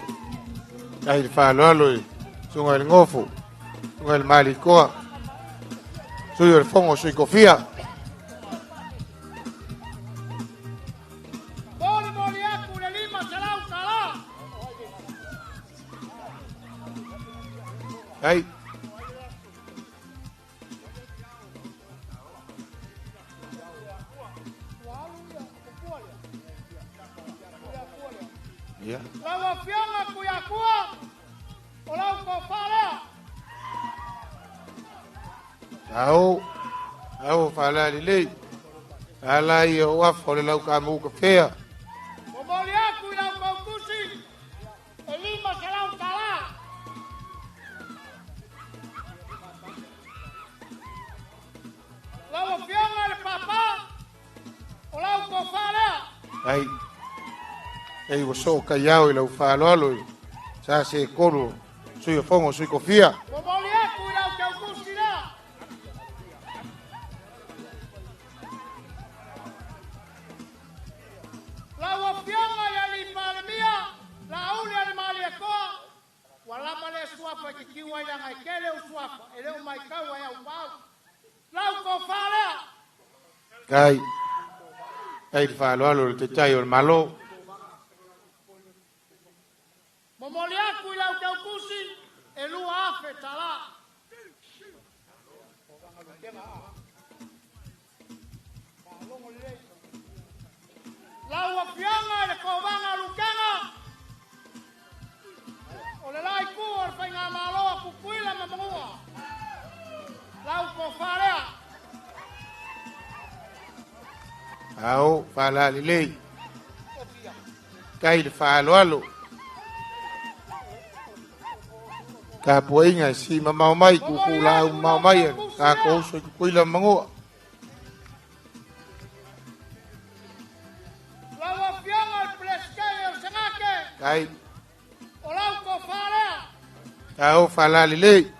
Ai fa lo. Sunga el ngofo. Sunga el malikoa. Soy el fongo, soy cofía. Boli boli aku le lima salau kala. Ai. Ya. Lawa fianga kuya kuwa. Ola ko fala. Au fala lele. Ala yo wa fole lau ka mu ka fea. Boli aku la ko kusi. Lima salau kala. Lawa fianga le papa. Ola ko fala. Ai. Ei wo so ka yao lau fa lo. Sa se koro. Soy el fongo, soy cofía. Boli aku la ko kusi la. Lawa fianga ya li palmia. La ule al mali ko. Wala male swapa kikiwa ya ngakele uswapa. Ele mai kawa ya ubao. Lau ko fala. Kai. Ai fa lo te tayo el malo. Momoli aku ila uta kusi. Elu afe tala. Lawa fianga le kobanga lukanga. Ole lai ku or fainga malo ku kuila mamua. Lau ko fala. Au fala lele. Kai fa lo. Ka poinga si mamau mai ku la mau mai ka ko so ku la mango. Lawa fianga el pleskele el sengake. Kai. Ola ko fala. Au fala lele.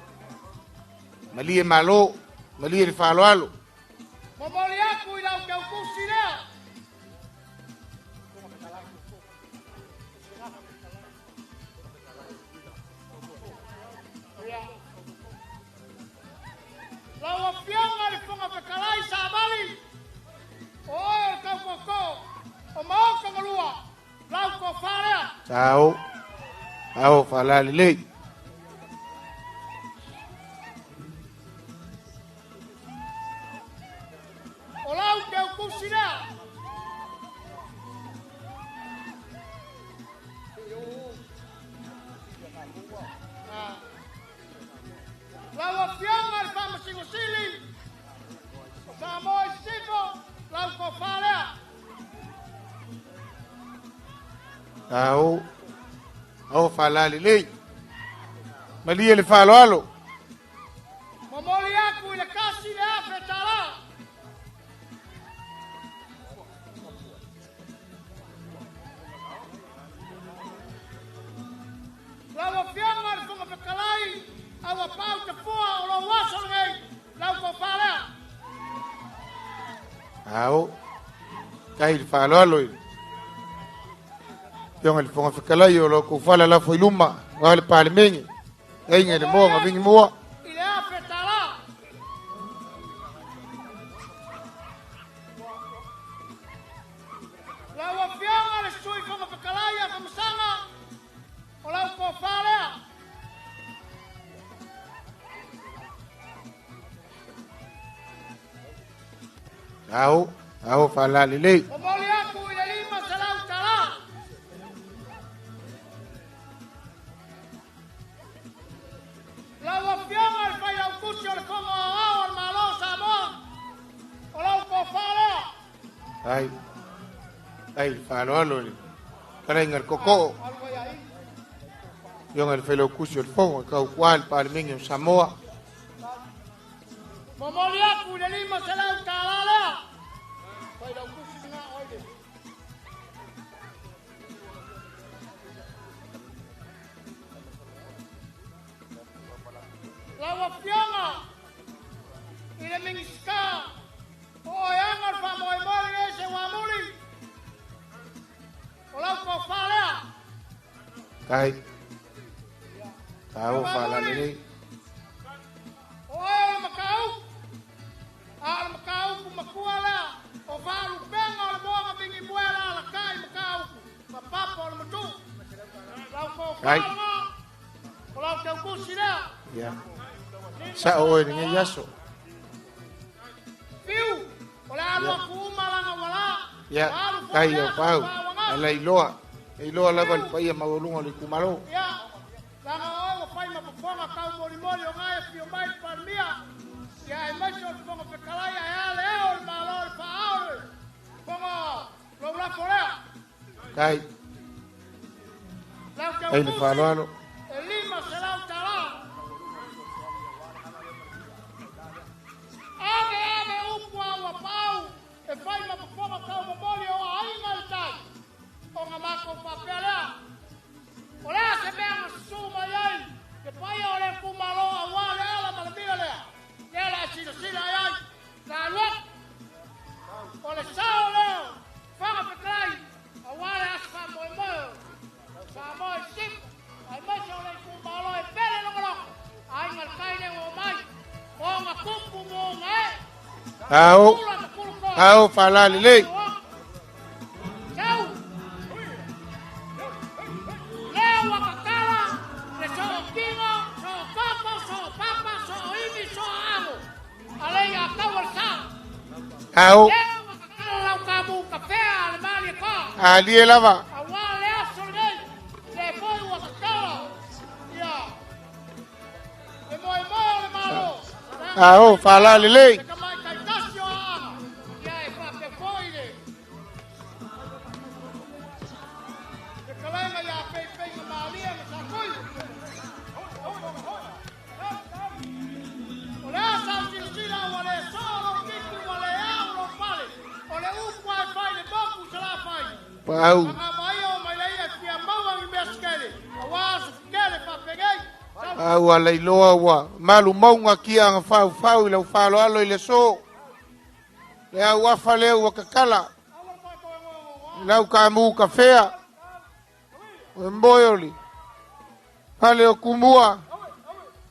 Mali malo, mali fa lo. Momoli aku ila uta kusi la. Lawa fianga le fonga pekalai sabali. Oi el kaukoko. O mau kangalua. Lau ko fala. Au fala lele. Ola uta kusi la. Lawa fianga le fama singosili. Samoi siko. Lau ko fala. Au fala lele. Mali ele fa lo. Momoli aku ila kas kasi le afe tala. Lawa fianga le funga pekalai, awa pau te fua o lo waso ngei, lau ko whalea. Au, kai whalalo i. Piong le funga pekalai o lo ko whala la foi luma, ngale pale mengi. Ngai ngai le moa vingi mua. I le afe tala. Lawa fianga le sui funga pekalai a kamasanga, o lau ko whalea. Au, whalali lei. Momoli aku i le lima se lau tala. Lawa fianga le whai lau kusi o le konga o au o le malo Samoa, o lau ko whalea. Ai, whalalo i. Kana ingar koko. Piong le whelo kusi o le fonga, kau kual pale mengi o Samoa. Momoli aku i le lima se lau tala lea. Whai lau kusi nga oide. Lawa fianga i le mingiska o eanga le whamoe mori e se wamuri o lau ko whalea. Kai. Kau whalali lei. O e o makau a le makau ku makua lea o wharu penga o le moanga mingi muela ala kai makau ma papa o le matu lau ko whalea o lau tau kusi lea. Ya. Sa o ni ngai yaso. Piu o le alu aku umalanga wala. Ya, kai o pau. Ala iloa. Iloa lava le paia maulunga le kumalo. Ya, langa o whai ma paponga kau mori mori o ngai pio mai parmia. Ya e macho o ponga pekalai a ale o le malo le paole. Ponga lo la korea. Kai. Ai le whaloalo. E lima se lau tala. Ame upu awa pau. E whai ma paponga kau mori o ainga le tai. O ngā mako whapelea. O lea se mea ngā suma iai. Ke pai o le kumalo a wale ala malamia lea. Lea la sila iai. Nā luat. O le sao leo. Whanga peklai. A wale asfa moe moe. Sa moe sip. Ai maise o le kumalo e pere longolong. Ai ngal kaine o mai. O ngā kumpu mo ngā e. Au whalali lei. Sau. Leo wakakala, le so kingo, so papa, so imi, so amo. Alei a kawal sa. Au. Leo wakakala lau kamu kafea ale mali ka. Ali e lava. Awa le aso nei, le foi wakakala. Ya. Le moe le malo. Au whalali lei. Le kamai kai tasio ama. Ya e whape foi le. Le kalenga ya pei ngā malia me sa koi. O le asa sila o le solo kiki o le au pale. O le upu ai fai le boku sa la fai. Pau. Nga mai o mai leia fia maua i mea skele. A wasu skele pa pegei. Au ala iloa ua. Malu maunga kia ngā whau i lau whaloalo i le so. Le au wafa leo wakakala. Lau ka mu kafea. O mboyoli. Hale o kumua.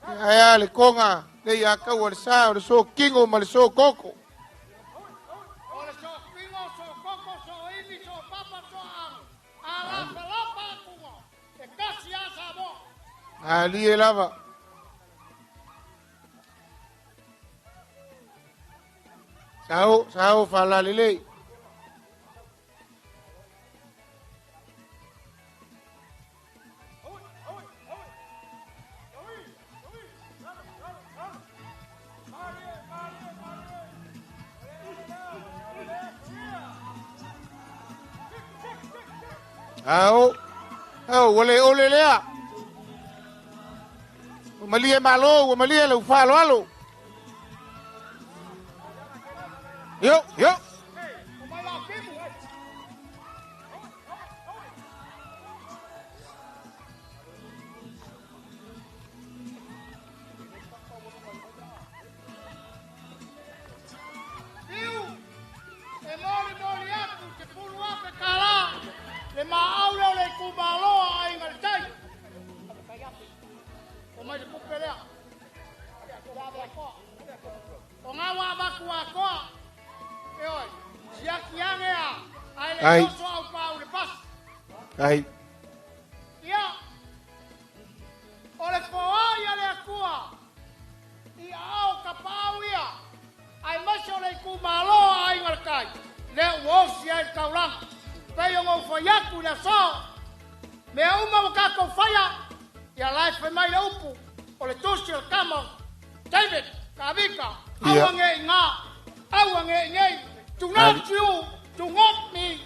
Aya le konga. Le ia kau o le sa o le so kingo ma le so koko. O le so kingo, so koko, so imi, so papa, so amo. Ala palapa kungo. E kasi asa mo. Ali e lava. Sao whalali lei. Au, ole lea. O malia malo, o malia lau whalo alo. Yo, yo. Le maaula le kumaloa ai ngaltai. O mai le kupelea. O ngawa baku ako. Oi, siaki angea. Ai le so au pau le pas. Ai. Ia. O le foa ia le akua. Ia au kapau ia. Ai maso le kumaloa ai ngaltai. Le uosi ai kaulang. Pei o whaiaku na so. Mea uma waka ko whaia. Ia life e mai le upu. O le tusi o kamo. David, Kavika. Awange ngā. Awange ngei. Do not you. Do not me.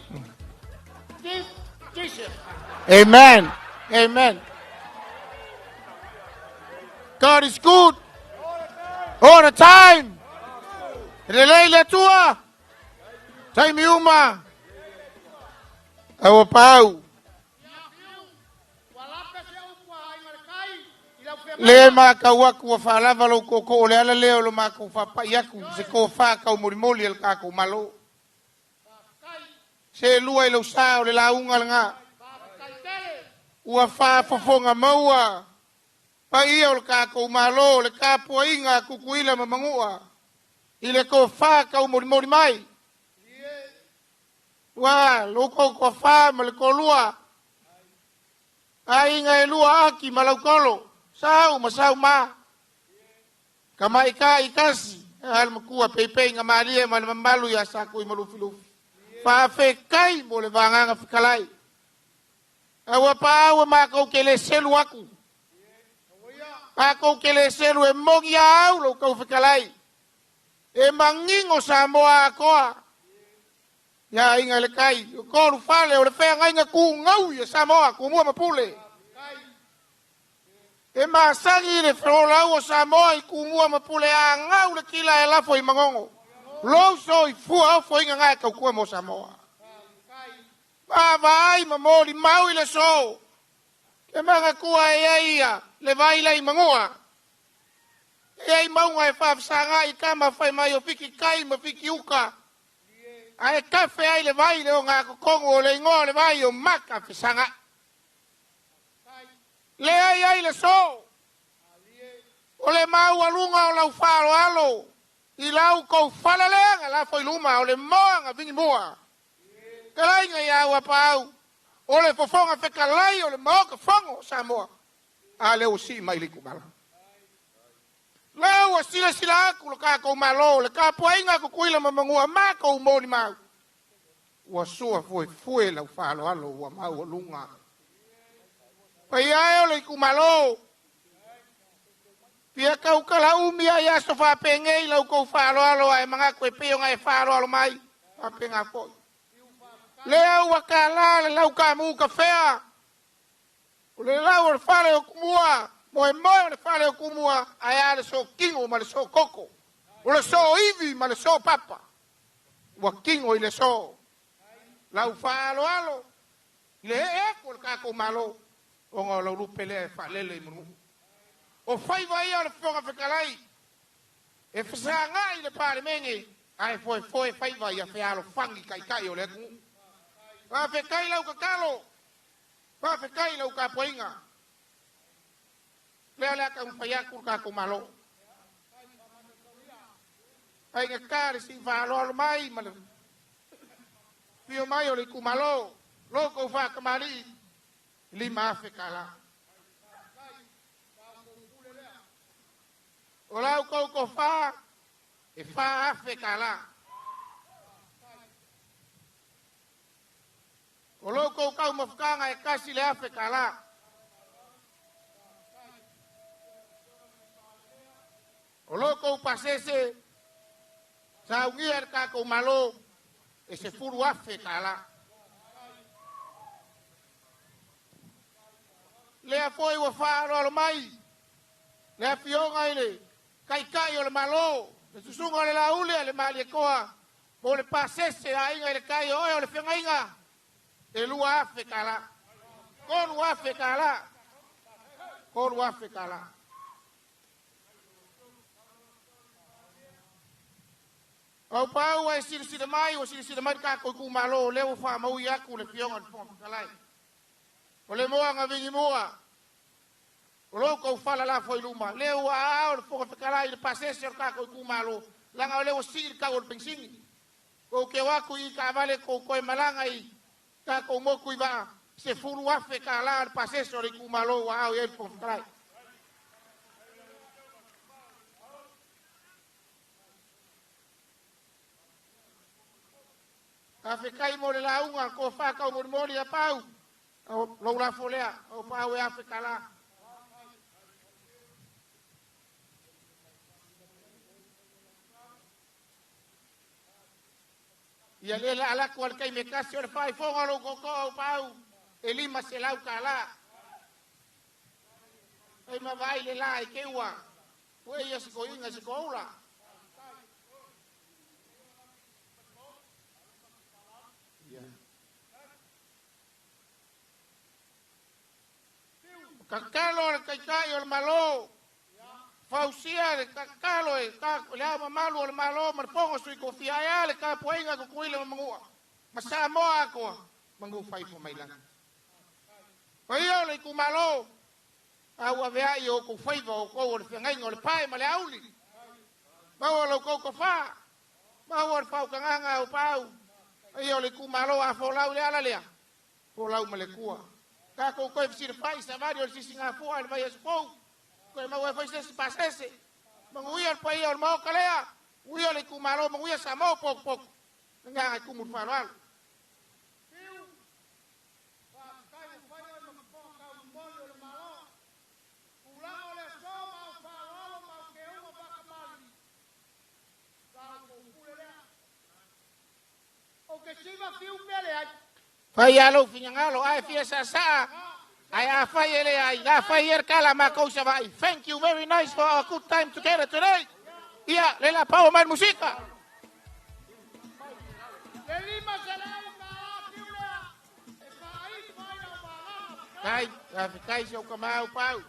Give Jesus. Amen. Amen. God is good. All the time. Relay le tua. Time uma. Awa pau. Le maka waku wa falava lo koko le ala leo lo maka fa pa yaku se ko fa ka mori moli el ka ko malo. Se lua lo sa le la unga nga. Ua fa fofonga maua. Pa ia o ka ko malo le ka po inga kukuila mamangua. Ile ko fa ka mori mori mai. Wa loko ko fa mal ko lua ai ngai lua aki malau kolo sau masau ma kama ika ikasi hal makua pepe nga malie mal malu ya saku malu filu fa fe kai mo le vanga fikalai awa pa wa ma ko kele selu aku pa ko kele selu e mogia au lo ko fikalai e mangingo sa moa koa ya inga le kai ko ru fale o le fe ngai nga ku ngau ya Samoa ku mua mapule e ma sangi le frola o Samoa ku mua mapule a ngau le kila e la foi mangongo lo so i fu au foi nga ngai ka ku mo Samoa ba vai ma mori mau le so e ma nga ku ai ia le vai lai mangoa e ai mau ngai fa sanga i kama fai mai o fiki kai ma fiki uka ai kafe ai le vai le nga ko kongo le ngo le vai o maka fisanga le ai le so o le mau alunga o lau falo alo i lau ko fala le la foi luma o le moanga vingi moa kalai nga ya wa pau o le fofonga fe kalai o le moka fongo Samoa a le o si mai le kumala Leo sila sila ku ka ko malo le ka poinga ku kuila mamangua ma ko mo ni ma. Wa sua foi la falo alo wa ma o lunga. Pa ia le ku malo. Pia ka u kala umia ya so fa pengei la ko falo alo ai manga ko pe ngai falo alo mai. Pa penga ko. Leo wa kala la ka mu ka fea. Le la o fale o kumua. Moe le fale o kumua ai le so kingo ma le so koko. O le so ivi ma le so papa. Wa kingo i le so. Lau falo alo. Le ko ka ko malo. O ngo lo rupele falele mu. O fai vai o le fonga fekalai. E fsanga i le pare mengi. Ai foi fai vai a fealo fangi kai o le ku. Va fe kai lau ka kalo. Va fe kai lau ka poinga. Lea ka faya ku ka ko malo. Ai nga kare si falo mai mal. Pio mai o le ku malo. Lo ko fa ka mali. Lima fe kala. Ola ko fa e fa fe kala. Olo ko ka mo fkanga e kasi le fe kala. O loko pasese sa ungier ka ko malo e se furu afe kala le foi o faro al mai le fionga ile kai o le malo le susunga le laule le mali koa mo le pasese a inga le kai o le fenga inga e lua afe kala ko lua afe kala ko lua afe kala au pau ai sir mai o sir mai ka ko ku malo le o fa mau ya ku le fionga le fon kala o le moa nga vingi moa o lo ko fala la foi luma le o a o fo kala le pasese o ka ko ku malo langa o le o sir ka o pensingi ko ke wa ku I ka vale ko ko malanga I ka ko mo ku va se fulu afe kala le pasese o ku malo wa o e fo kala ka fe kai mo le launga ko fa ka mo mo le pau o lo la folea o pau e afe kala ia le la ala ko kai me kasi o fai fonga lo ko ko pau e lima se lau kala ai ma vai le lai ke wa o ia se ko inga se ko ula kakalo le kai o malo fausia le kakalo e ka le ama malo le malo ma pongo sui ko fia ya le ka poinga ko kuile mangua masa moa ko mangu fai po mai lang o le ku malo awa vea yo ko fai vo ko le ngai ngol pai ma le auli ma o lo ko fa ma o fa ka nganga o pau io le ku malo a fo lau le ala le fo lau ma le kua ka ko sir fai sa vario si singa fo al vai espo ko ma wa fai se pasese mangu ia pai o mo kalea uia le ku malo mangu ia sa mo pok pok nga ku mu fa lo fai alo finyangalo ai fia sa ai a fai ele ai la fai kala ma cosa vai thank you very nice for a good time together today ia le la pau man musica le lima kai la kai so kamau pau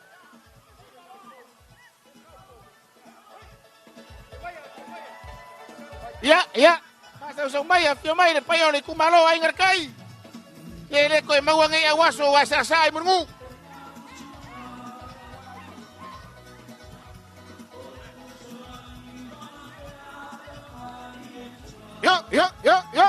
ia Masa usang maya, fio mai le payo le kumalo ai ngarkai. Ele ko mawang ai awaso wasasa ai mungu. Yo.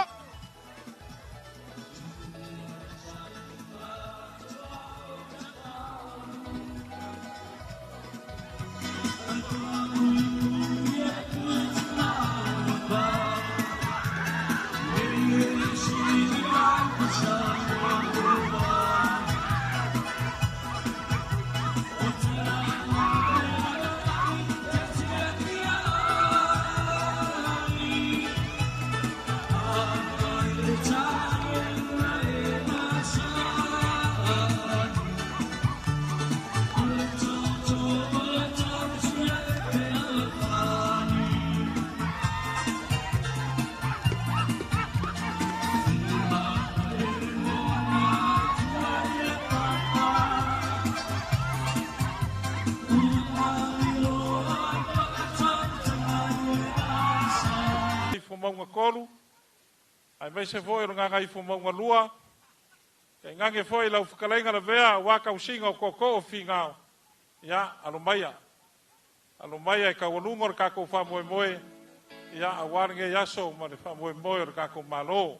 Maunga kolu, ai mai se foi o ngai fo maunga lua, ke ngange foi lau whakalenga la vea, waka usinga o koko o fingao, ia, alumaya e kawanunga o kako wha moe, ia, awaringe yaso, ma le wha moe o kako malo.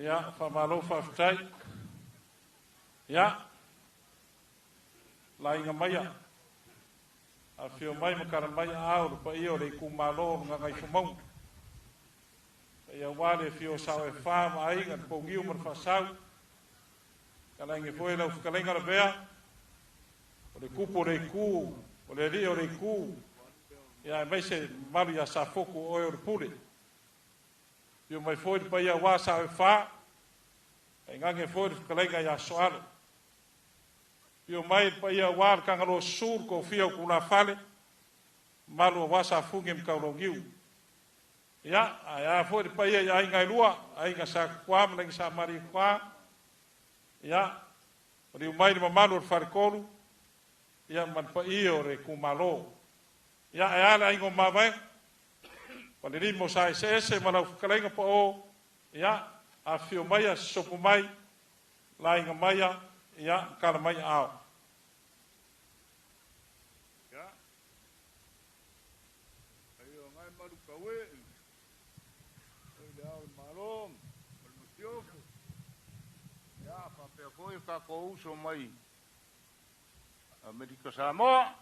Ia, whamalo whawhitai. Ia, la inga maia. A whio mai makara mai auru pa iyo rei kumalo nga ngai whamau. Ia wale whio sao e whama ainga po ngiu mar whasau. Kalangi fwoi lau whakalenga ra bea. O le kupo rei ku, o le rio rei ku. Ia mai se maru ia sa foku o e o pule. Pio mai fwoi pa ia wā sao e wha. E ngange fwoi whakalenga ia soare. Pio mai pa ia wā kangalo sur ko whio kuna whale. Maru a wasa fungi mkaurongiu. Ia, a fwoi pa ia inga ilua. A inga sa kwa, malengi sa mari kwa. Ia, o riu mai ni mamalu o wharekolu. Ia, man pa iyo re kumalo. Ia, e ala ingo mawai. Pa ni rimo sa ese, manau whakalenga pa o. Ia, a whio mai a sopu mai. La inga mai a. Ia, kala mai ao. Ia. Ayo ngai maru kawe. Ayo ao malom. Almutiofu. Ia, papea foi ka ko uso mai. Amerika Samoa.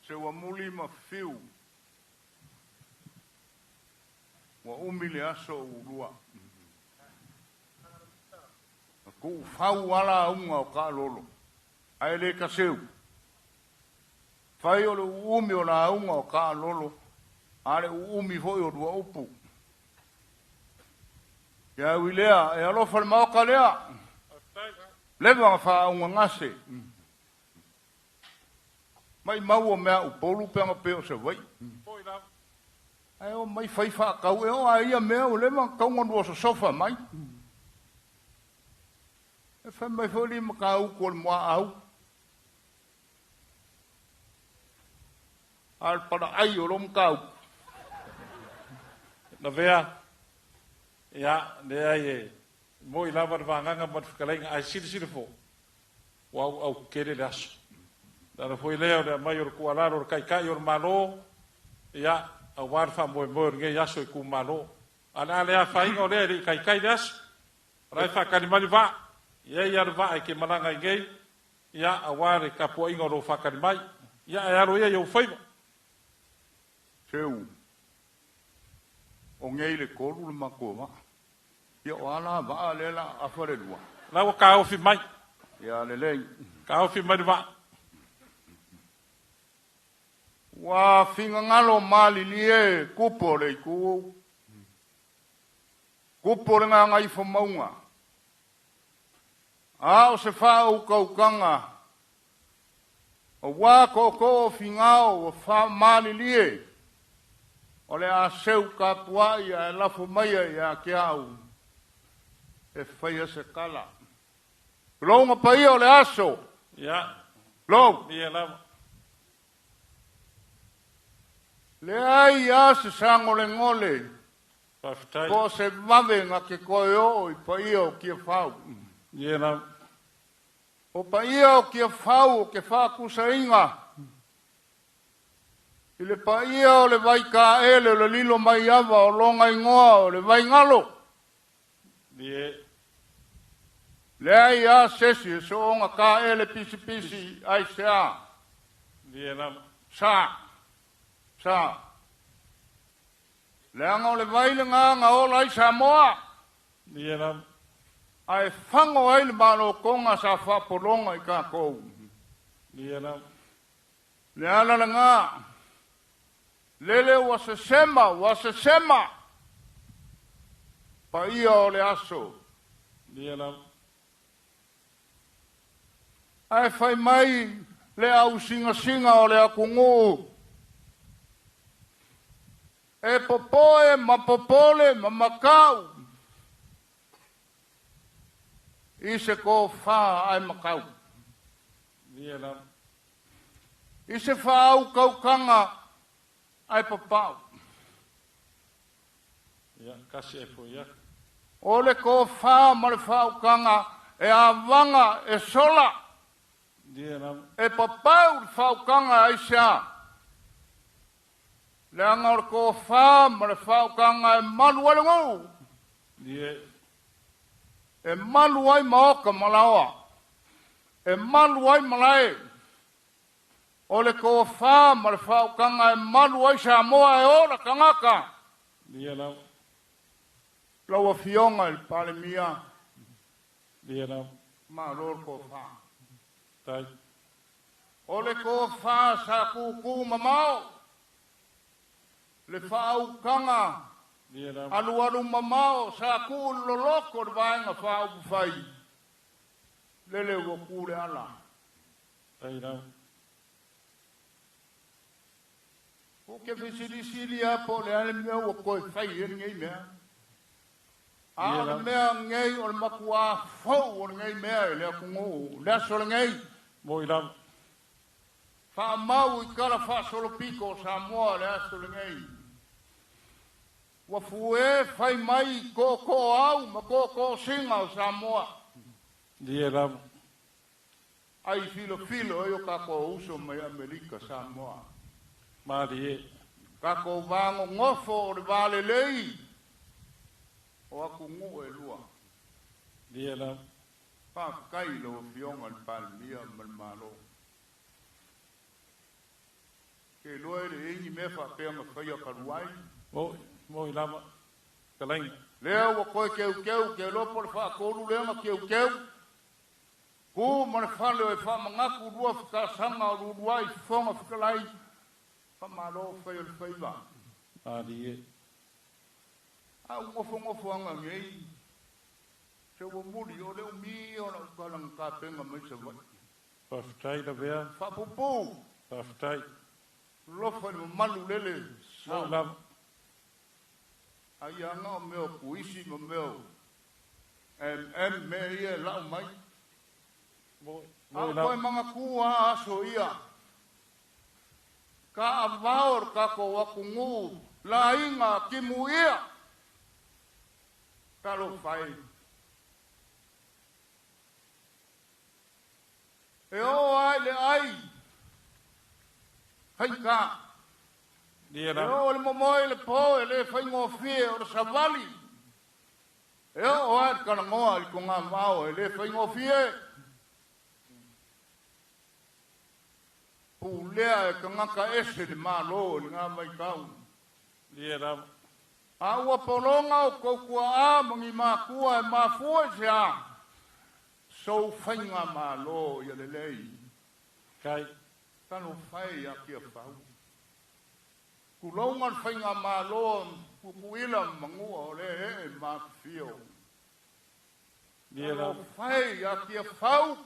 Se wa muli ma fiu. Wa umile aso ulua. Ku fau wala unga o ka lolo. Ai le ka seu. Fai o le umi o la unga o ka lolo. Ale umi foi o dua upu. Ya wilea, e alofa le maoka lea. Lewa fa unga ngase. Mai mau o mea upolu penga peo se wai. Ai o mai fai wha kau e o a ia mea o lema kaunga nua so sofa mai. E whai mai whori maka au kua le mua au. Al para ai o rom kau. Na vea, ia, le ai e, moi lava wanganga mat whakalenga, ai siri fo. Wau au kere le aso. Dara foi leo le mai or kualaro kai kai or malo ia a warfa mo nge yaso ku malo ana le a fai o le kai kai das rai fa ka mali va ia va ke malanga nge ia a ware ka po ingo ro fa ka mai ia ro ia yo foi seu o nge le ko lu ma ko va ia ala va le la a fore lua la o ka o fi mai ia le ka o fi mai va wa finga ngalo mali lie kupo le ku kupo le nga ngai fomaunga a o se fa o kaukanga o wa ko finga o fa mali lie o le a seu ka pua ia la fomaia ia ke au e faia se kala longa pai o le aso ya lo ia la le ai a se sango le ngole. Ko se mave nga ke koe o i pa ia o kia whau. Iena. O pa ia o kia whau o ke whakusa inga. I le pa ia o le vai ka ele o le lilo mai awa o longa ingoa o le vai ngalo. Le ai a sesi so onga ka ele pisi ai se a. Iena. Sa. Le anga o le vaile nga o lai Samoa. Iena. Ai fango ai le malo konga sa fa polonga i ka kou. Iena. Le ala le nga. Lele wa se sema. Pa ia o le aso. Iena. Ai fai mai le au singa o le akungu. E popoe, ma popole, ma macau. I se ko wha ai makau. Ia la. I se wha au kaukanga ai papau. Ia, kasi e fo ia. Ole ko wha ma le whaukanga e a wanga e sola. Ia la. E papau le whaukanga ai sea. Le anga ko wha ma le whaukanga e malu ale ngau. Ia. E malu ai maoka malawa. E malu ai malae. Ole ko wha ma le whaukanga e malu ai Samoa e ora kangaka. Ia la. Laua fionga il pale mia. Ia la. Ma lor ko wha. Tai. Ole ko wha sa kuku mamao. Le whaau kanga. Ia la. Alu alu mamao sa ku loloko le vaenga whaau whai. Lele ua kure ala. Tai la. Ko ke whisiri po le ale mea ua koe whai e ngei mea. A le mea ngei o le makua fau o le ngei mea e lea kungu. Lea so le ngei. Mo i lam. Wha mau I kara wha solo piko Samoa lea so le ngei. Wa fue whai mai ko au ma ko singa o Samoa. Ia la. Ai filo e o kako uso mai Amerika Samoa. Mari e. Kako vango ngofo o le vale lei. O aku ngu e lua. Ia la. Pa kai lo fionga le palmia mal malo. Ke loe le ingi me fa peanga whaia karuai. Mo i lama. Kalainga. Lea wa koe keu ke lopo le wha kolu lea ma keu. Ku ma le whale o e wha mangaku rua whikasanga o ruruai whonga whikalai. Wha malo whai o le whaiva. Mari e. Au ngofo anga ngei. Se wa muri o leo mi o na ukalang ka penga mai se vai. Whaftai la vea. Whapupu. Whaftai. Lofa ni malu lele. Mo i lama. Ai anga o meo kuisi mo meo. Me ia lau mai. Mo Au i lama. koe mga kua aso ia. Ka avaor kako wakungu. La inga kimu ia. Kalo fai. E o ai le ai. Hai ka. Ia E la. o le momoe le po e le fai ngofie o le savali. E o ai kana ngoa i konga mao e le fai ngofie. Pulea e kangaka ese le malo ni ngā mai kau. Ia la. A ua polonga o koukua a mangi mākua e māfua se a. So whainga malo i le lei. Kai. Tano whai a kia whau. Kulonga whainga malo kukuila mangua o le e māfio. Ia la. Tano whai a kia whau.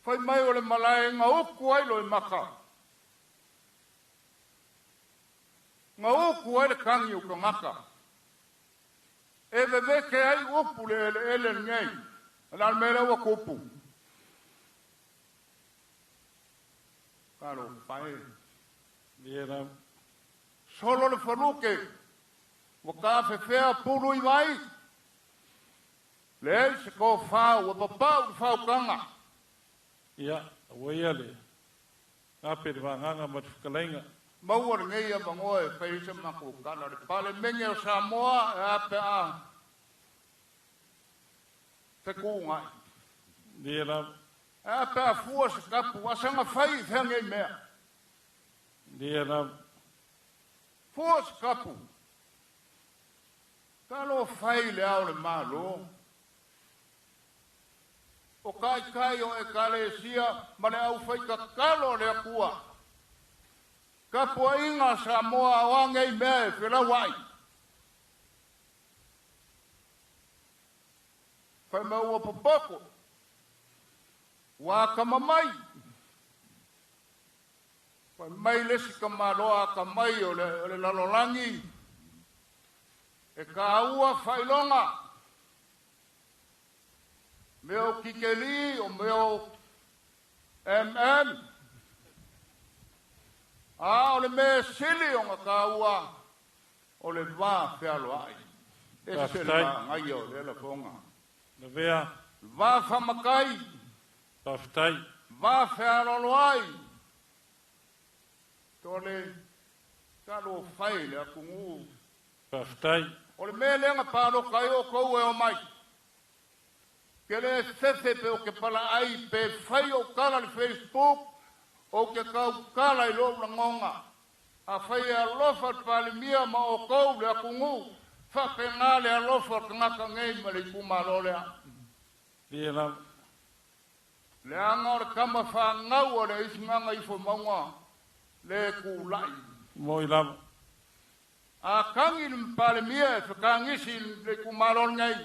Whai mai o le malae ngā uku ai lo e maka. Ngā uku ai le kangi o ka ngaka. E veveke ai upu le ele ngei. Ala mele wa kupu. Karo whae. Ia la. Solo le whanuke. Waka whewhea puru I mai. Le se ko whau, wa papau whau kanga. Ia, awai ale. Ape de vanganga mat kalainga. Maua ngei a mangoe whaise mako kala. Pale menge o Samoa e ape a. Te kuungai. Ia la. E ape a fua se kapu. Asanga whai whengei mea. Ia la. Fua se kapu. Kalo whai le au le malo. O kai o e kale sia, ma le au whai ka kalo le akua. Ka pua inga Samoa wangei mea e whila wai. Whai maua papako. Wā ka mamai. Whai mai lesi ka maroa ka mai o le lalolangi. e ka ua whailonga. Meo kikeli o meo MM. O le me sili o ngā ka ua o le wā whialo ai. E se le wā ngai o le la fonga. Na vea. Wā whamakai. Paftai. Wā whialo ai. Tole kalo whai le akungu. Paftai. O le me lenga pāno kai o kou e o mai. Ke le fefe pe o ke pala ai pe whai o kala le Facebook o ke kau kala i lo la ngonga. A whai a lofa pali mia ma o kou le akungu. Whake ngā le a lofa ngaka ngei ma le kumaro lea. Lia lam. Le anga o le kama wha ngau o le isnganga i fo maunga. Le kulai. Moi lam. A kangi le mpale mia e whakangisi le kumaro ngai.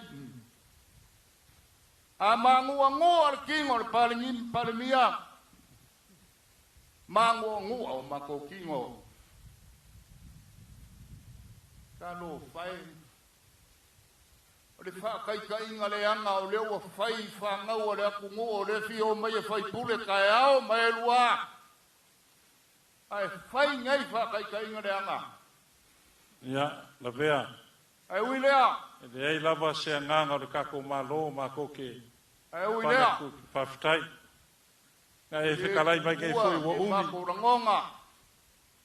A mangua ngua le kingo le pale mia. Mangua ngua o mako kingo. Kalo whai. O le whakaika inga le anga o leo whai whangau o le akungu o le fio mai e whai pule kai ao mai lua. Ai whai ngai whakaika inga le anga. Ia, la vea. Ai ui lea. E le ei lava se nganga o le kako malo ma koke. Ai ui lea. Paftai. Nga e whikalai mai kei fui wa umi. E mako rangonga.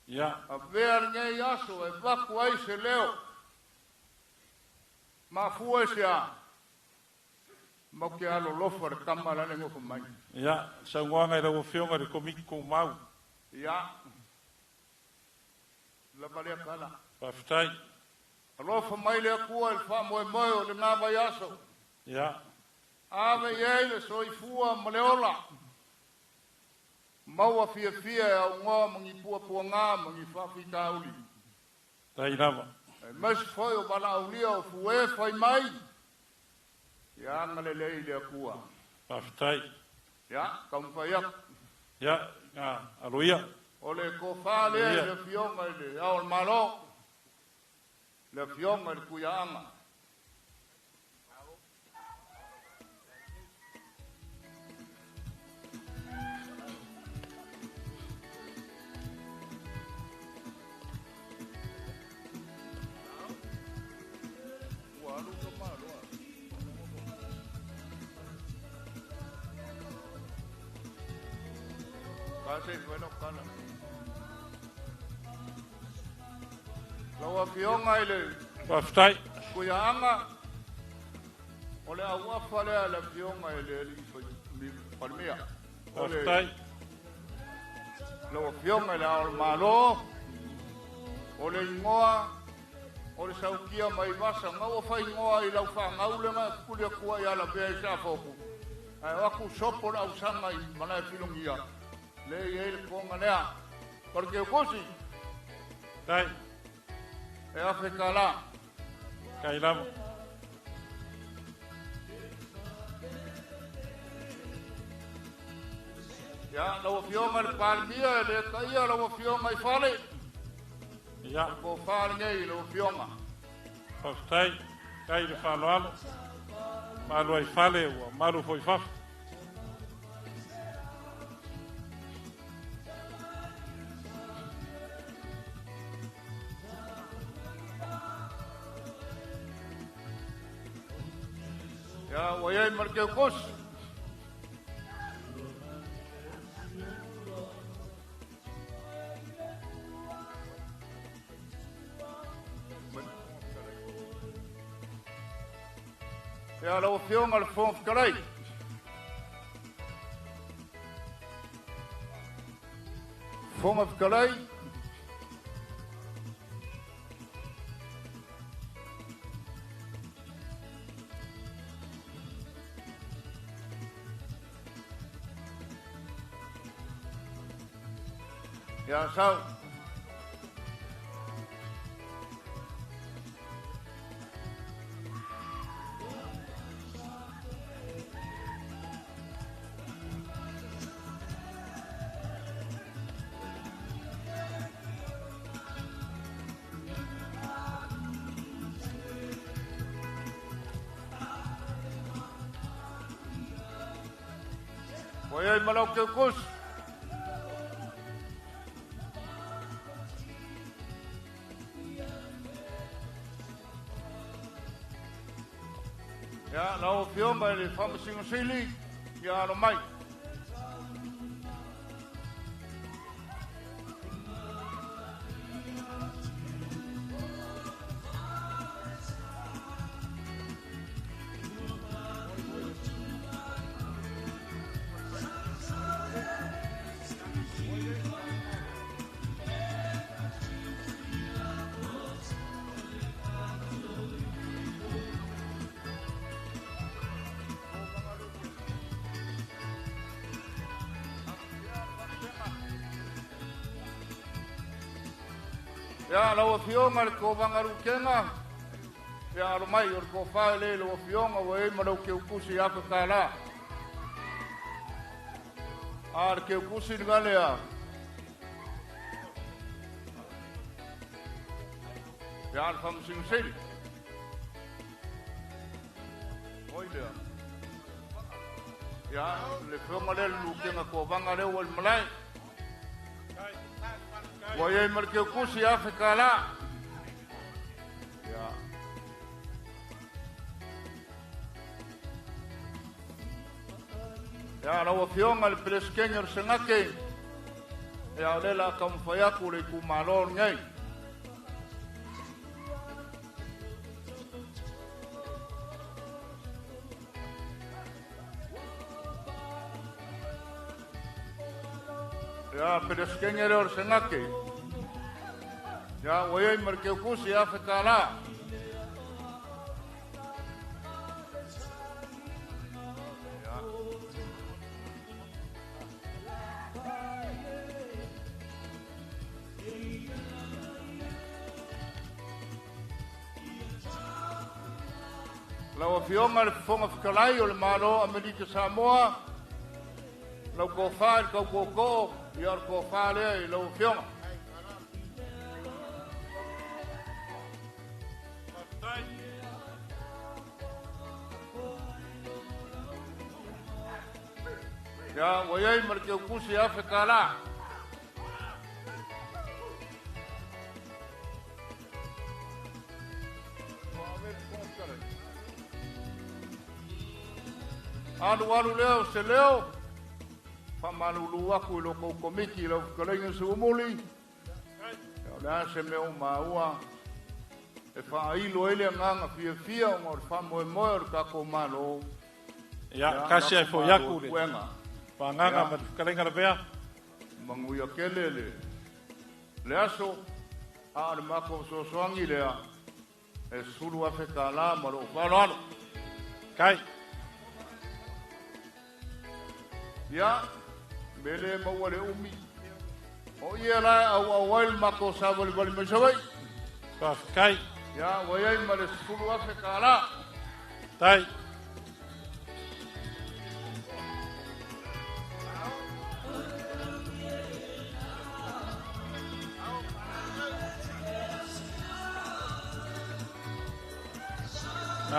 Ia. A vea ngai aso e vaku ai se leo. Ma fua se a. Ma ke alo lofa re kamara le ngofo mai. Ia, sa ngoanga i rawa whionga re komiki kou mau. Ia. La balea kala. Paftai. Alofa mai le akua il wha moe moe o le ngā vai aso. Ia. Ave iei le soifua ma le ola. Maua fia fia e au ngoa mangi pua pua ngā mangi whawhi kauli. Tai lava. E mas foi o bala aulia o fue foi mai. Ia ngale lei le akua. Paftai. Ia, kampaiak. Ia, aloia. O le kofa le fionga le au malo. Le fionga le kuianga. Casi bueno kana. Lawa fionga ile. Paftai. Kuianga. Ole awa fale le fionga ile li palmia. Paftai. Lawa fionga ile al malo. Ole ngoa. Ole saukia mai vasa ngau fai ngoa i lau fa ngau le ma kulia kua ya la be sa foku. Ai aku sopo au sanga i mana filongia. Le ele konga lea. Porque o cosi. Tai. E Afrika la. Kai lama. Ya, lau fionga le palmia le kaia lau fionga i fale. Ia. Ko fale ngai lau fionga. Paftai. Kai le falo alo. Malu ai fale ua. Malu foi fafu. Ya, wayai marke kos. Ya, lau fionga al fonf karai. Fonf karai. Ya, sao? Oye, malau ke kus. Ya, lau fioma le fama singo sili. Ya, no mai. Ya, lau fioma le ko vangaru kenga. Ya, no mai, or ko whae le lau fioma wa malau ke ukusi aka kala. Ar ke ukusi ngale ya. Ya, al fam sing sili. Oi le. Ya, le fioma le lu kenga ko vangaru wal malai. Waya marke kusi Afrika la. Ya. Ya la wafiong al preskenyor sengake. Ya lela kam fayaku le kumalon ngai. Ya preskenyor sengake. Ya, waya marke kusi Afrika la. Ya. Lau fioma le fonga fikalai o le malo Amerika Samoa. Lau kofa il koko, iar kofa le lau fioma. Ya, waya marke kusi Afrika la. Anu leo se leo. Famalulu aku lo komiki lo kalenga sumuli. Ya se me o maua. E fa ilo ele nganga fia ngor famo moer ka ko malo. Ya, kasi ai fo yaku le. Panganga ma kalenga le bea. Manguia kelele. Le aso a mako so soangi le a. E suru Afrika la malo falano. Kai. Ya, bele mawale umi. O ia la au awal mako sabal bal mesawai. Kai. Ya, wayai male suru Afrika la. Tai.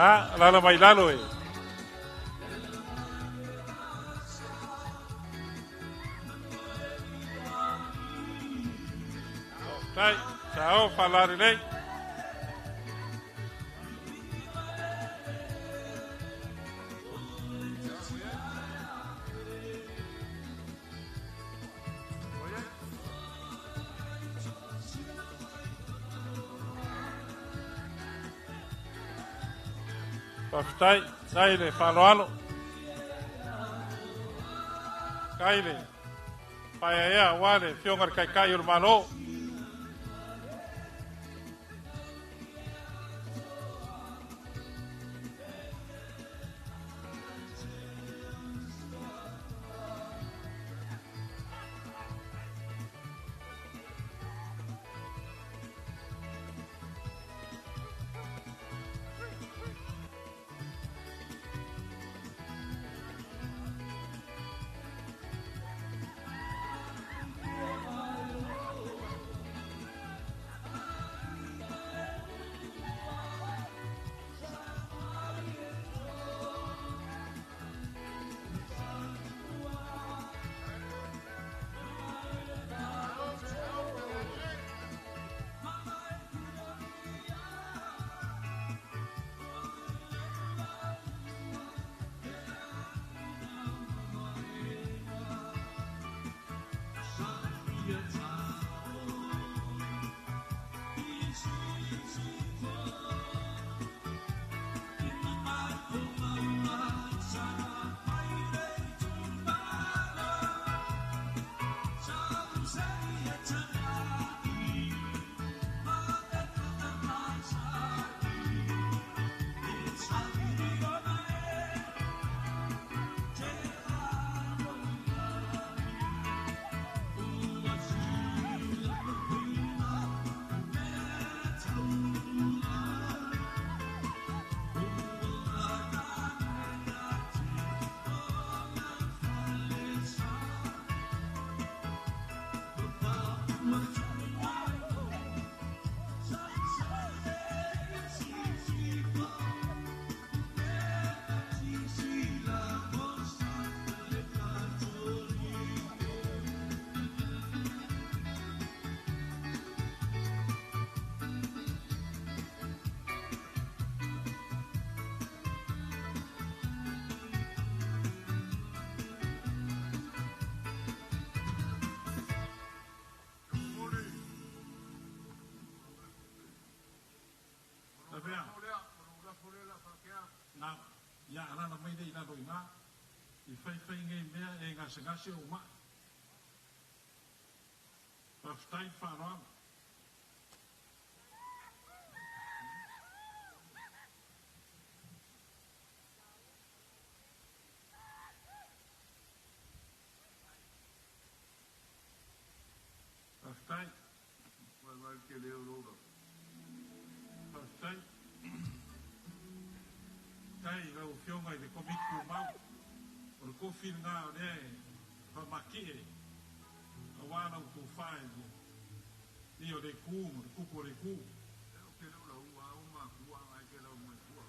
Ah, lalo mai lalo e. Dai, ciao, parlare lei. Pastai, dai, fallo. Kaile. Paia wale, fiongar kai urmano. whai ngai mea e ngase o maa. Whaftai whanau. Whaftai. Wai ke leo rora. Whaftai. Tai rau whionga i le komiku mau. O le kofi ngā o ne whamaki e. A wāna u tō whae ni o le kū, mo le kupo le kū. E o ke rau ua o mā kua, ai ke rau mai kua.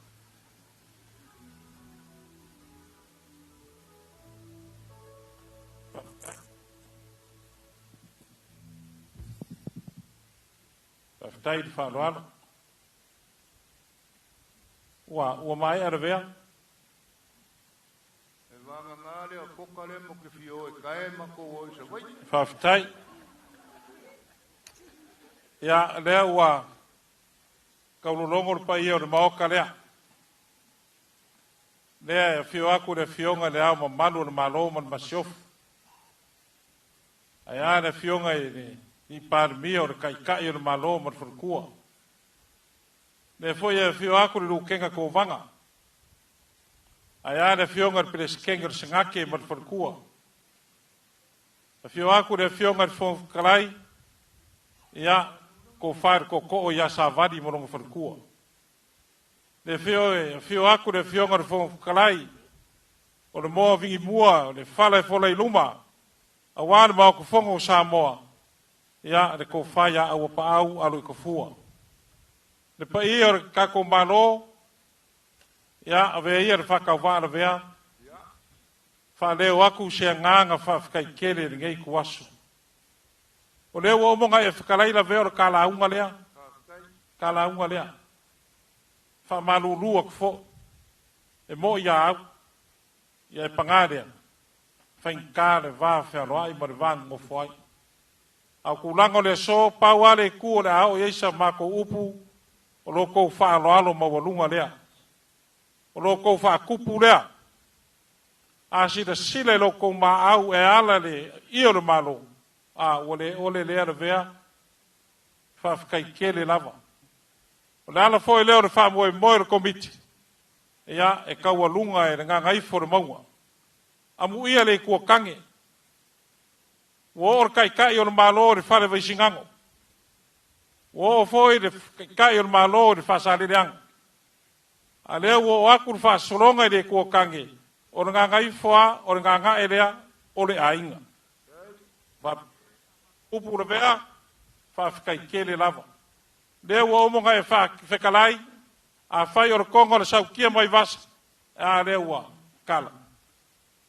Whaftai di whāroana. Ua mai ara vea. Whaftai. Ia lea ua kaulolongo le pai o le maoka lea. Lea e whio aku le whionga le au ma malu le malo ma le masiofu. Aia le whionga i pārmi o le kaikai o le malo ma le whurukua. Le foi e whio aku le lukenga ko vanga. Aia le whionga le pereskenga le singake ma le whurukua. Le whio aku le whionga le whonkalai. Ia ko whaer ko o ia sa vadi mo longa whurukua. Le whio aku le whionga le whonkalai. O le moa vingi mua, o le whale wholai luma. A wāna mao ko whonga o Samoa. Ia le ko whaia au pa au alu i ko fua. Le pa ia o le kako malo. Ia ave ia le whakau wāna vea. Whaleo aku se nganga whawhikai kele le ngei kuasu. O leo o monga e whakalaila vea o le kālaunga lea. Kālaunga lea. Whamalulua kufo. E mo ia au. Ia e pangarea. Whainka le vā whealoa i ma le vāng mo fuai. Au kulango le so pau ale ku o le ao yeisa mako upu. O loko whaaloalo mawalunga lea. O loko whaakupu lea. A sida sile loko ma au e ala le io le malo. A ole lea le vea. Whawhikai kele lava. O le ala foi leo le whaamoe moe le komiti. Ia e kaua lunga e ngā ngaifo le maua. Amu ia le kua kange. Wo or kai o le malo le whare vaisingango. Wo foi le kai o le malo le whasalereanga. A leo wo aku le whasolonga i le kua kange. O le ngā ngaifoa, o le ngā ngā elea, o le ainga. Upu le vea, whawhikai kele lava. Leo wo omonga e whekalai, a whai o le konga le saukia mai vasa. A leo wa kala.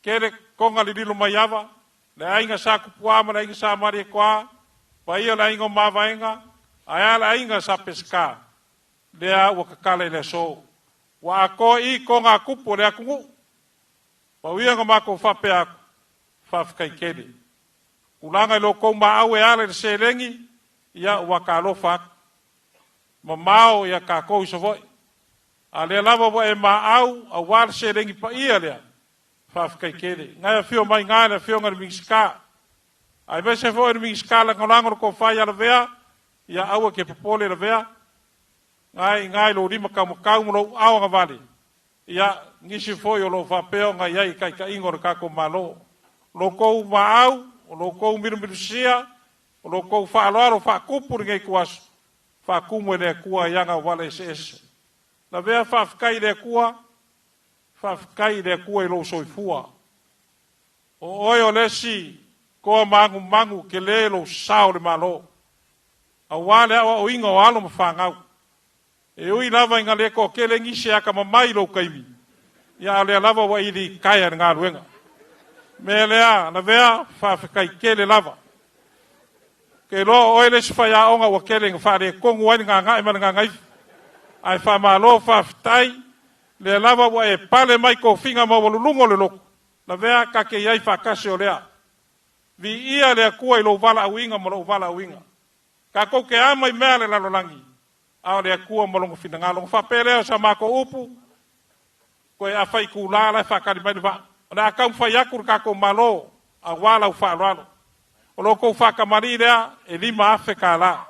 Kele konga li lilo mai ava, le ainga sa kupuama, le ainga sa maria koa, pa ia le ainga o mawaenga, aia le ainga sa peska, lea ua kakale le so. Wa ako i konga kupu le akungu, pa uianga mako whape aku, whawhikai kele. Ulanga i lo kou maa e ale le selengi, ia ua ka alofa aku. Ma mao ia ka kou isa voi. A lea lava wa e maa a wale selengi pa ia lea. Whawhikai kere. Ngai a whio mai ngai a whio ngari mingisika. Ai mese fo e mingisika la ngolangoro ko whai ala vea. Ia aua ke popole la vea. Ngai lo rima kau mo awa ngavale. Ia ngisi fo i o lo whapeo ngai ai kai ka ingor kako malo. Lo kou maau, o lo kou mirumirusia, o lo kou whaaloaro whakupuri ngai kuasu. Whakumu e lea kua ianga wale se ese. La vea whawhikai lea kua. Whawhikai lea kua i lo soifua. O oi o lesi, koa mangu ke le lo sao le malo. A wale awa o inga o alo ma whangau. E ui lava inga le ko ke le ngise aka mamai lo kaimi. Ia lea lava wa ili kaya ngā ruenga. Me lea, na vea, whawhikai ke le lava. Ke lo oi lesi whaya onga wa ke le ngā kongu wani ngā ngai mana ngā ngaifu. Ai whamalo whawhitai, le lava wa e pale mai ko finga ma walulungo le loko. Na vea ka ke iai whakase o lea. Vi ia lea kua i lo wala auinga ma lo wala auinga. Ka kou ke amai mea le lalolangi. Ao lea kua ma longo fina ngā longo. Whapeleo sa mako upu. Ko e awhai ku lala whakari mai ni wha. Ona akau fai aku ka ko malo a wala u fa lo. O lo ko fa kamari rea e lima afe kala.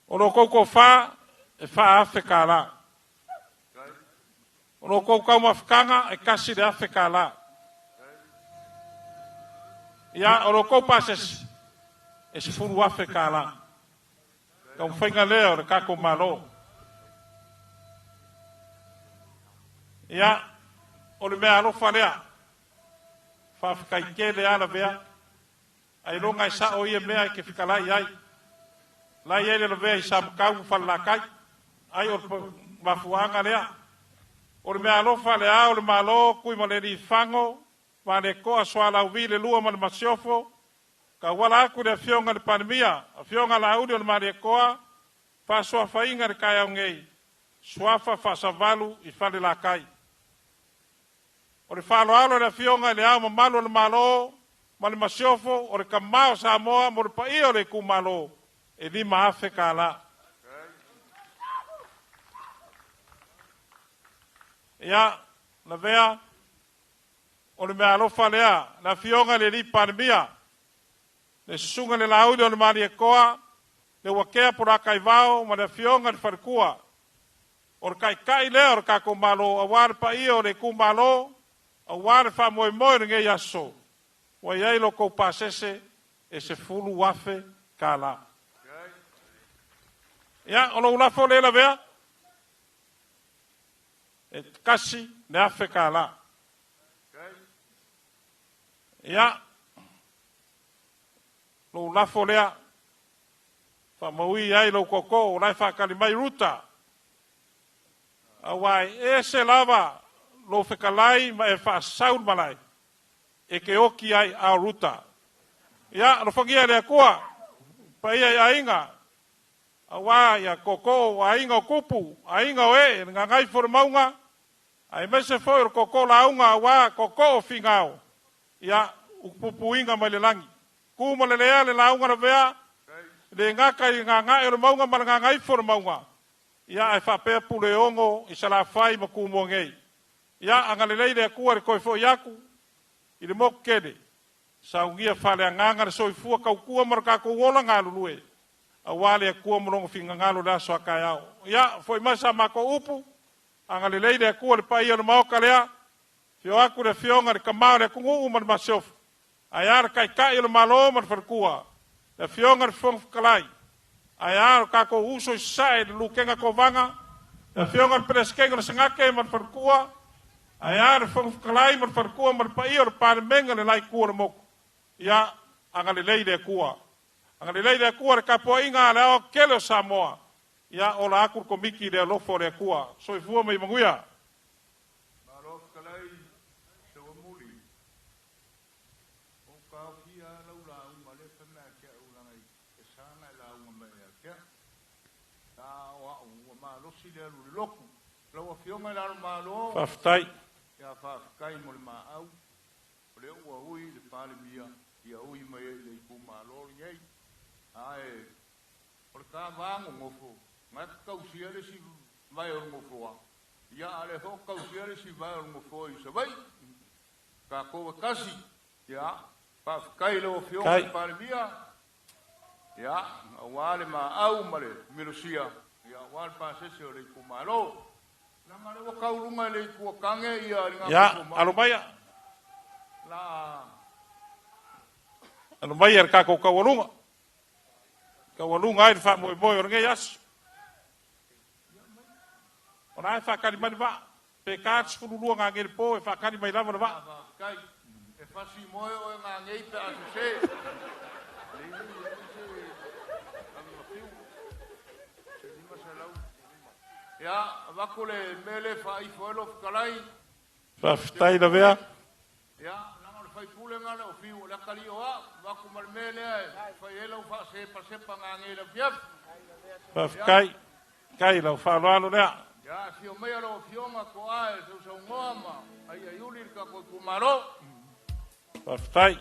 O lo ko fa e fa afe kala. O lo ko ka mafkanga e kasi de afe kala. Ya o lo ko pases e se furu afe kala. Ka un fainga leo ka ko malo. Ya o le mea alofa lea. Whawhikai kele ala vea. Ai ronga i sa o ia mea i ke whikalai ai. Lai ele le vea i sa mkau whalakai. Ai o mafuanga lea. O le mea alofa lea o le malo kui ma le ni whango. Ma le koa soa lau vi le lua ma le masiofo. Ka wala aku le fionga le pandemia. A fionga la udi o le ma le koa. Wha soa whainga le kai au ngei. Suafa whasavalu i whale la kai. O le whaloalo le fionga le au mamalo le malo, ma le masiofo, o le kamao Samoa, mo le pai o le kumalo, e lima afe ka la. Ia, na vea, o le mea alofa lea, na fionga le li pandemia, le sunga le laudi o le mani e koa, le wakea pura kai vao, ma le fionga le farkua, o le kai lea o le kako malo, a wale pai o le kumalo, a wale wha moe moe ringe yaso. Wa iei lo kou pasese e se fulu wafe ka la. Ia, o lo ulafo le la vea. E kasi ne afe ka la. Ia, lo ulafo lea. Wha maui iei lo koko, o lai wha kalimai ruta. A wai, e se lava, lo fekalai ma e fa saul malai e ke oki ai a ruta ya no fangia le koa pa ia inga awa ya koko a inga kupu a inga e nga ngai for maunga ai mese for koko la unga wa koko fingao ya upupu inga malelangi ku malelea le la unga vea le nga kai nga ngai le maunga mal nga ngai for maunga ya e fa pe pule ongo isala fai ma ku mo ngei ya angalelei le kua re koe fo yaku i le mok kede sa ungia fale anganga le soifua kau kua maraka ko wola ngalu lue a wale kua molongo finga ngalu la so akai au ya foi masa mako upu angalelei le kua le pai o maoka lea fio aku le fionga le kamau le kungu uma le masof ayar kai kai le malo mar farkua le fionga le fong kalai ayar ka ko uso sai le lukenga ko vanga le fionga le preskenga le sangake mar farkua Ayar fong kalai mar farkua mar pai or par menga le lai kua mok. Ya angale lei de kua. Angale lei de kua ka po inga le o kelo Samoa. Ya ola akur komiki de lofo de kua. So i fua mai manguia. Maro kalai se o muli. O ka kia laula u male fena ke u langai. E sana la u mai ke. Ta wa u ma lo si le lu loku. Lo fionga la malo. Faftai. Ya fa kai mo le mau le ua ui le pale mia ia ui mai le ku malo nei ai por ka vango ngofo ma ka usia le si vai o ngofo ia ale ho ka usia le si vai o ngofo i se vai ka ko kasi ya fa kai le ofio le pale mia ya wale ma au male milusia ya wal pa se le ku malo Ya, alumaya. Alumaya er kako kawalunga. Kawalunga ai fa mo mo nge yas. Ona fa kali mani ba. Pe kats fululu nga ngel po fa kali mai lava ba. Kai, e fa si mo o nga ngei pe asuse. Ya, vakule mele fa I folo kalai. Faftai la vea. Ya, nang le fai pule ngale o fiu la kali o vaku mal mele fa yelo fa se pa ngange la fiap. Fafkai. Kai la fa lo lea. Ya, si o me lo fio ma ko ai so ngoma. Ai ayuli ka ko kumaro. Faftai.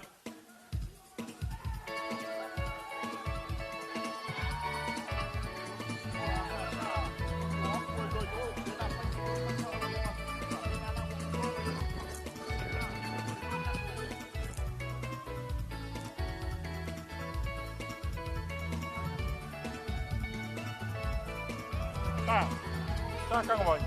Sa ka ngoi.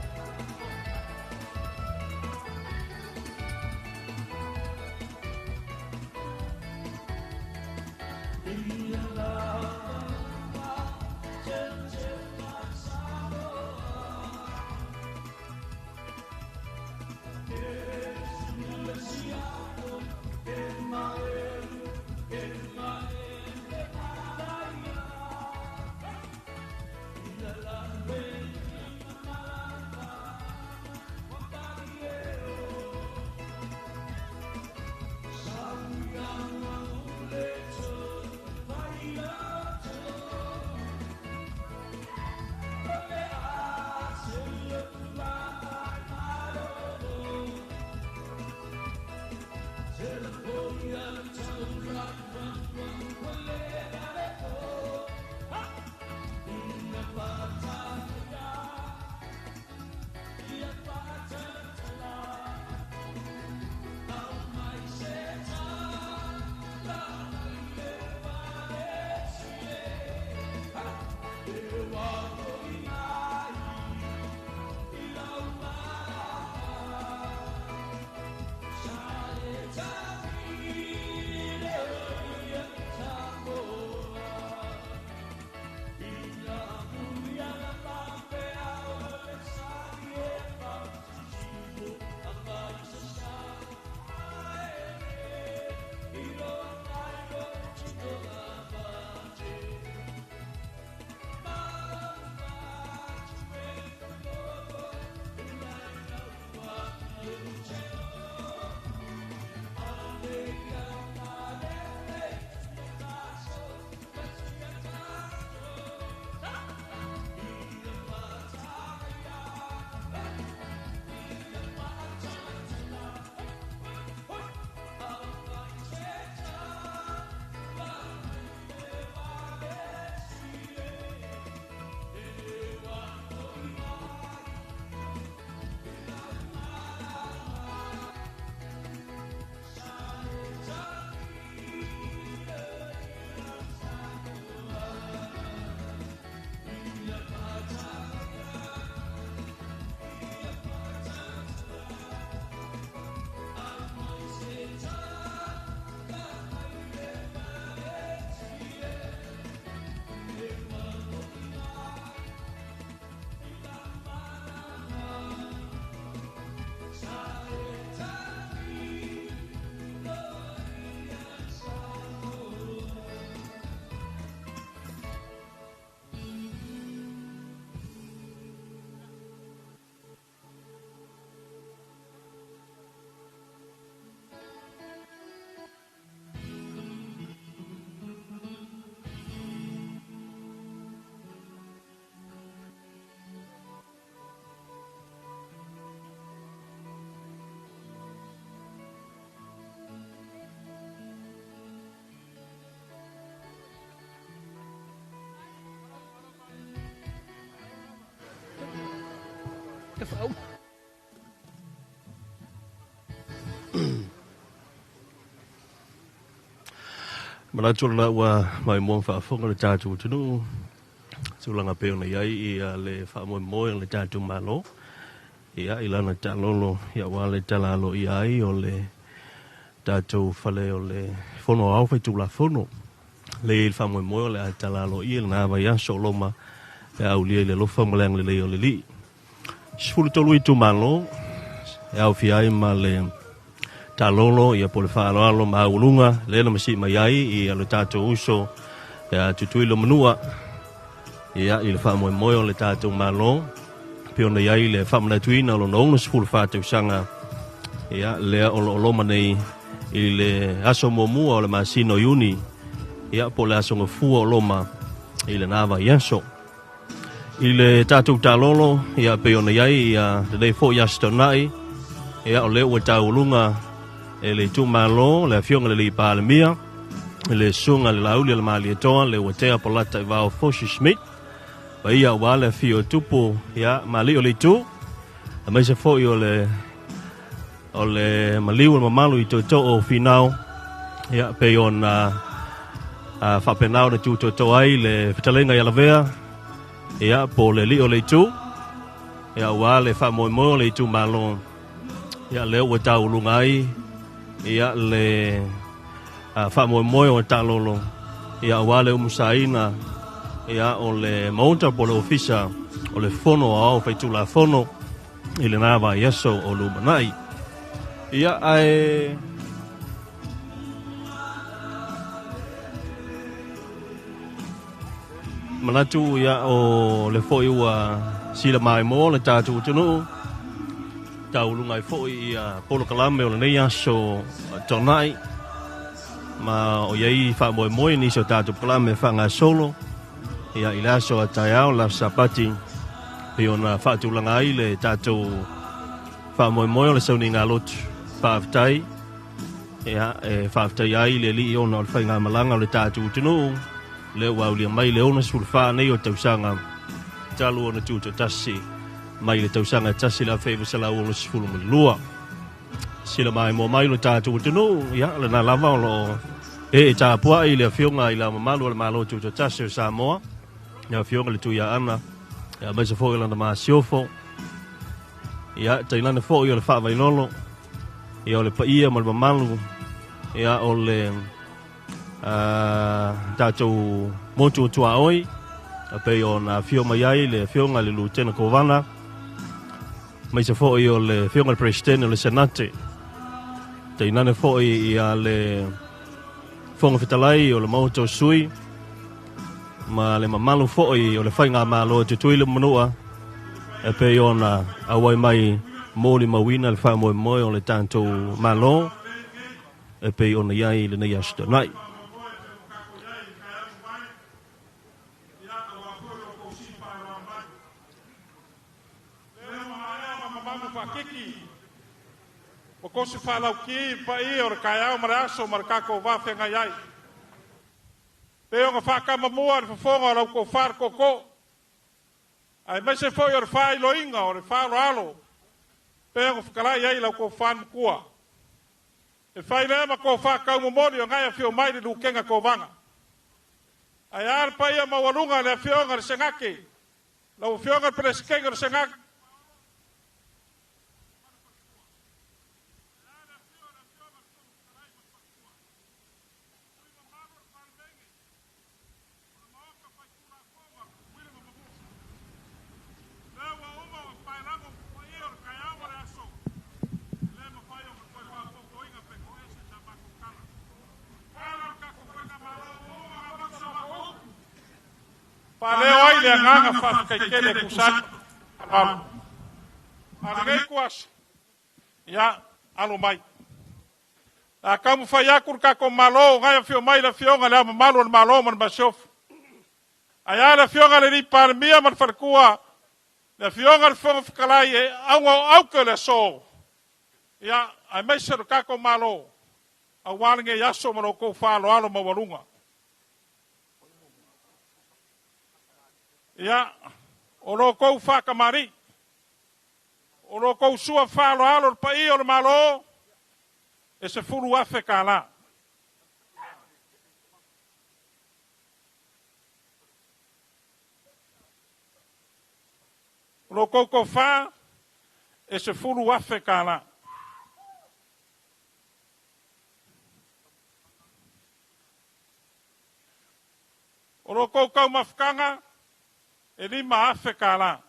Cái phẫu mà nói chung là mày muốn phá phong là cha chủ chứ nó chung là ngapeo này ấy le phá môi là cha chủ mà lố thì ấy là cha lô ya qua le cha la lô ấy le cha chủ phá le phone áo phải chủ là phone le phá môi là cha la lô ấy là vậy solo mà au le lo phong lang le li Sfulu tolu i tumalo, e au fiai ma le talolo i a pole whaaloalo ma ulunga, le na masi mai ai i alo tātou uso, e a tutui lo manua, i a i le wha moe moe o le tātou malo, pio na iai le wha mana tuina lo naunga sfulu whātou sanga, i a lea o lo manei i le aso momua o le masino iuni, i a pole aso ngafua o loma i le nawa i aso. I le tātou tālolo, ia peona iai, ia te fo ia stonai, ia o le ua taulunga, e le tūmalo, le fionga le li pālemia, e le sunga le lauli le maali atoa, le ua tea polata i vao Foshi Schmidt, pa ia ua le fio tupu, ia maali o le tū, a meise fo i o le maliu le mamalu i toto o finau, ia peona whapenau na tū toto ai, le fitalenga i alavea, ia po le li o le tu ia wa le fa mo mo le tu malo ia le o tau lungai ia le fa mo mo o talolo ia wa le musaina ia o le monta po le ofisa o le fono ao fai tu la fono ile na va yeso o lu manai ia ai manatu ia o le foi ua sila mai mo le tatu tunu tau lungai foi ia polo kalame o le nei aso tonai ma o iei fa mo mo ni so tatu kalame fa nga solo ia ila so ataiao la sapati pe ona fa tu langa ile tatu fa mo mo le soni nga lot fa tai ia fa tai ai le li ona fa nga malanga le tatu tunu le wa uli mai le ona sulfa nei o tausanga talu ona tuto tasi mai le tausanga tasi la fe sala o sfulu lua sila mai mo mai lo tatu tunu ia le na lava lo ta pua ile fionga ila malu le malo tuto tasi Samoa ia fionga le tu ia ana ia mai se fo ile na ma siofo ia tailana fo ia le fa vai lolo ia le pa ia mal malu ia o le tātou motu tua oi pe ona fio mai ai le fionga le Lieutenant Kovana mai se foi o le fionga le presidente le senate te nane foi ia le fonga fitalai o le moto sui ma le mamalu foi o le fainga malo te tuile manua pe ona awai mai moli mawina le fa mo o le tanto malo pe ona iai le nei asta nai o kosi whalau ki pa i o kai au mara aso mara kako wafe ngai ai. Pe o nga whakama mua le whafonga lau ko whar koko. Ai mai se foi o le whai lo inga o le wharo alo. Pe o nga whakalai ai lau ko whan kua. E whai lea ma ko whakau momori o ngai a whio mai le lukenga ko vanga. Ai ar pa ia mawalunga le a whionga le sengake. Lau whionga le preskenga le sengake. Paleo ai le nganga fa kai kele kusan. Algei kuas. Ya alo mai. A kamu fa ya kur ka ko malo ngai fio mai la fio ngale malo le malo man basof. Aya la fio ngale ni par mia man farkua. La fio ngale fo kalai au ke le so. Ya ai mai ser ka ko malo. A walinge ya so mo ko fa lo alo mawalunga. Ia, o lo kou whakamari. O lo kou sua whalo alo pa i o le malo. E se furu afe ka la. O lo kou kou wha. E se furu afe ka la. O lo kou kou mafkanga. E ni maafe ka la.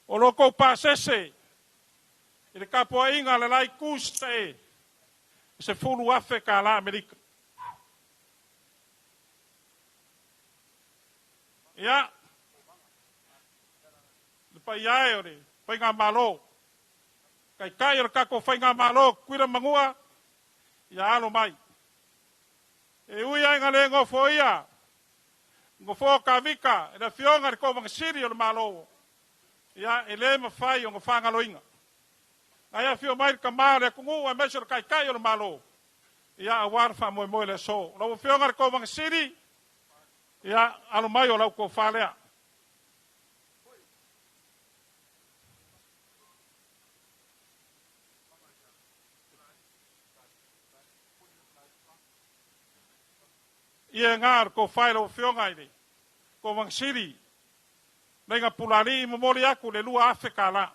O loko pasese. I le kapoa inga le lai kuste e. Se fulu afe ka la Amerika. Ia. Le pa iae ore. Pa inga malo. Kai o kako whainga malo kuira mangua, ia alo mai. E ui ai ngale ngofo ia, ngofo ka vika, e na fionga re ko mga siri o le malo. Ia e le mawhai o ngofanga loinga. Ia fio mai ka maa le kungu a mesor kai o le malo. Ia a warfa moe moe le so. Lau fionga re ko mga siri, ia alo mai o lau ko whalea. ia ngar ko fai lo fionga ini ko mangsiri nenga pulani momori aku le lua Afrika la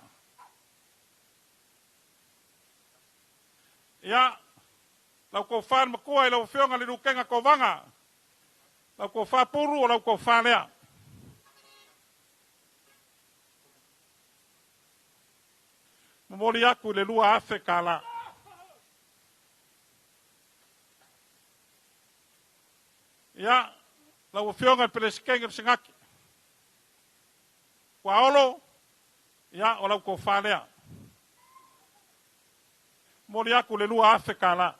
ya lau ko fan makua lo fionga le lukenga ko vanga lau ko fa puru o lau ko fa lea momori aku le lua Afrika la ya lau fionga peleskenga singaki kwa olo ya o lau ko fa lea mori aku le lua Afrika la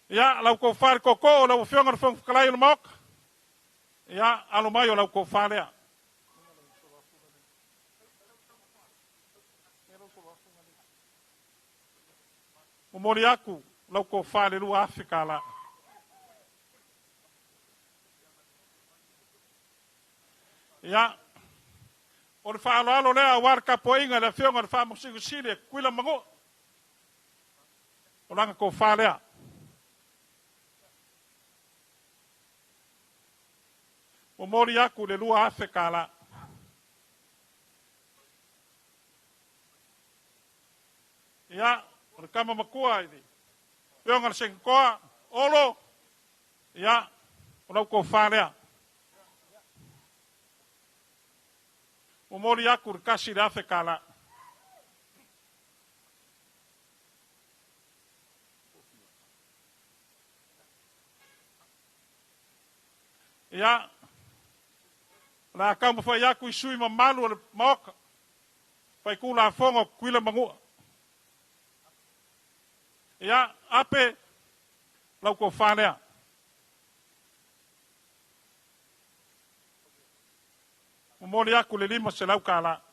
ya lau ko fa koko o lau fionga fong kalai lo mok ya alo mai o lau ko fa lea o mori aku lau ko fa le lua Afrika la ya o le fa alo lea war ka poinga le fionga le fa mo sigo sile kuila mango o langa ko fa lea o mori aku le lua Afrika la ya o le kama makua ini fionga le sengkoa olo ya o lau ko fa lea o mori aku le kasi le Afrika la ya la kama fai aku isui mamalu o le maoka fai kula fongo kuila mangua ya ape lau ko fa lea o mori aku le lima se lau kala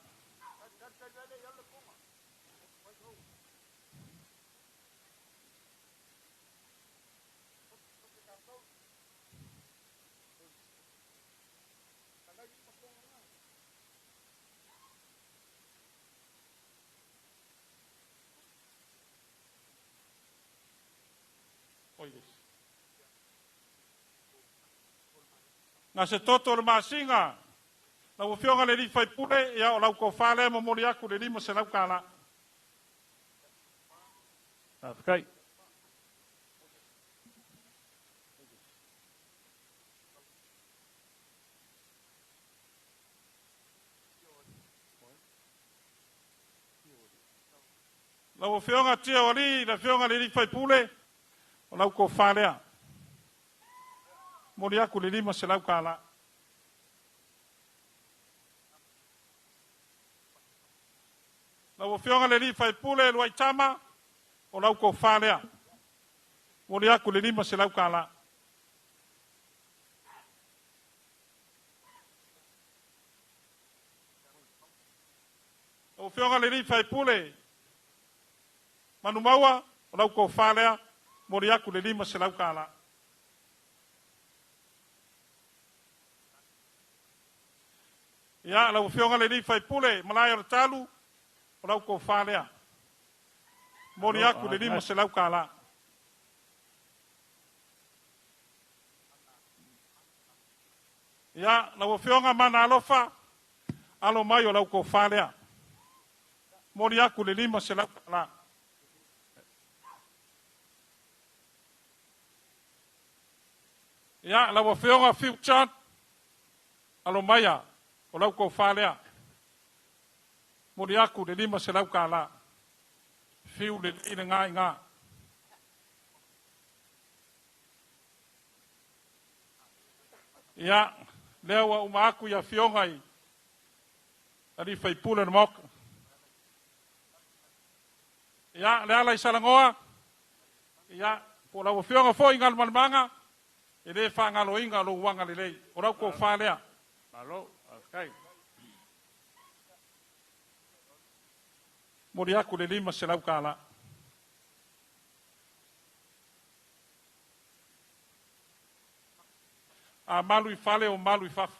nga se toto le masinga na o fionga le li fai pule ya o lau ko fa le mo mori aku le lima se lau kala Afkai. lau o fionga tia o li na fionga le li fai pule o lau ko fa lea mori aku le lima se lau kala lau o fionga le li fai pule lo aitama o lau ko fa lea mori aku le lima se lau kala o fionga le li fai pule manu maua o lau ko fa lea mori aku le lima se lau kala ya lau fionga le li fai pule malaya o talu o lau ko fa lea mori aku le lima se lau kala ya lau fionga mana alofa alo mai o lau ko fa lea mori aku le lima se lau kala ya lau fionga future alo maya o lau ko fa lea mori aku le lima se lau kala fiu le ina ngā ngā ia lea wa uma aku ia fiongai ali fai pula na moka ia lea lai salangoa ia po lau fionga fo inga malmanga e le fa ngalo inga lo wanga le lei o lau ko fa lea Malo, Afkai. mori aku le lima se lau kala a malu i fale o malu i fafa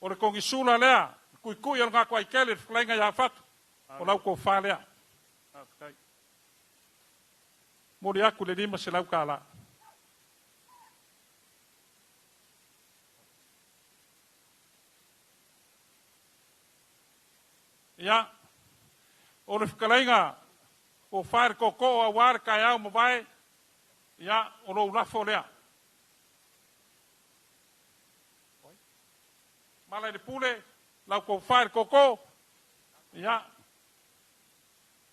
o le kongi sula lea kui kui al ngā kwa i kele flainga ia fatu o lau ko fa lea Afkai. Mori aku le lima se lau kala. Ia, o le whikalainga, o whaere koko a wāre kai au mawai, ia, o lo rafo lea. Malai le pule, lau ko whaere koko, ia,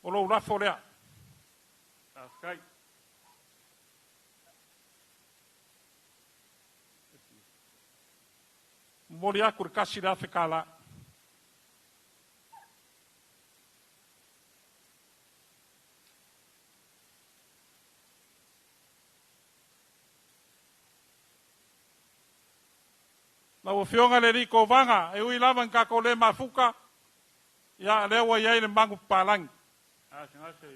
o lo rafo lea. Kai. Mori aku le kasi rafe kala. Na o fionga le riko vanga, e ui lava ka ko le mafuka, ia le wa ia le mangu palang.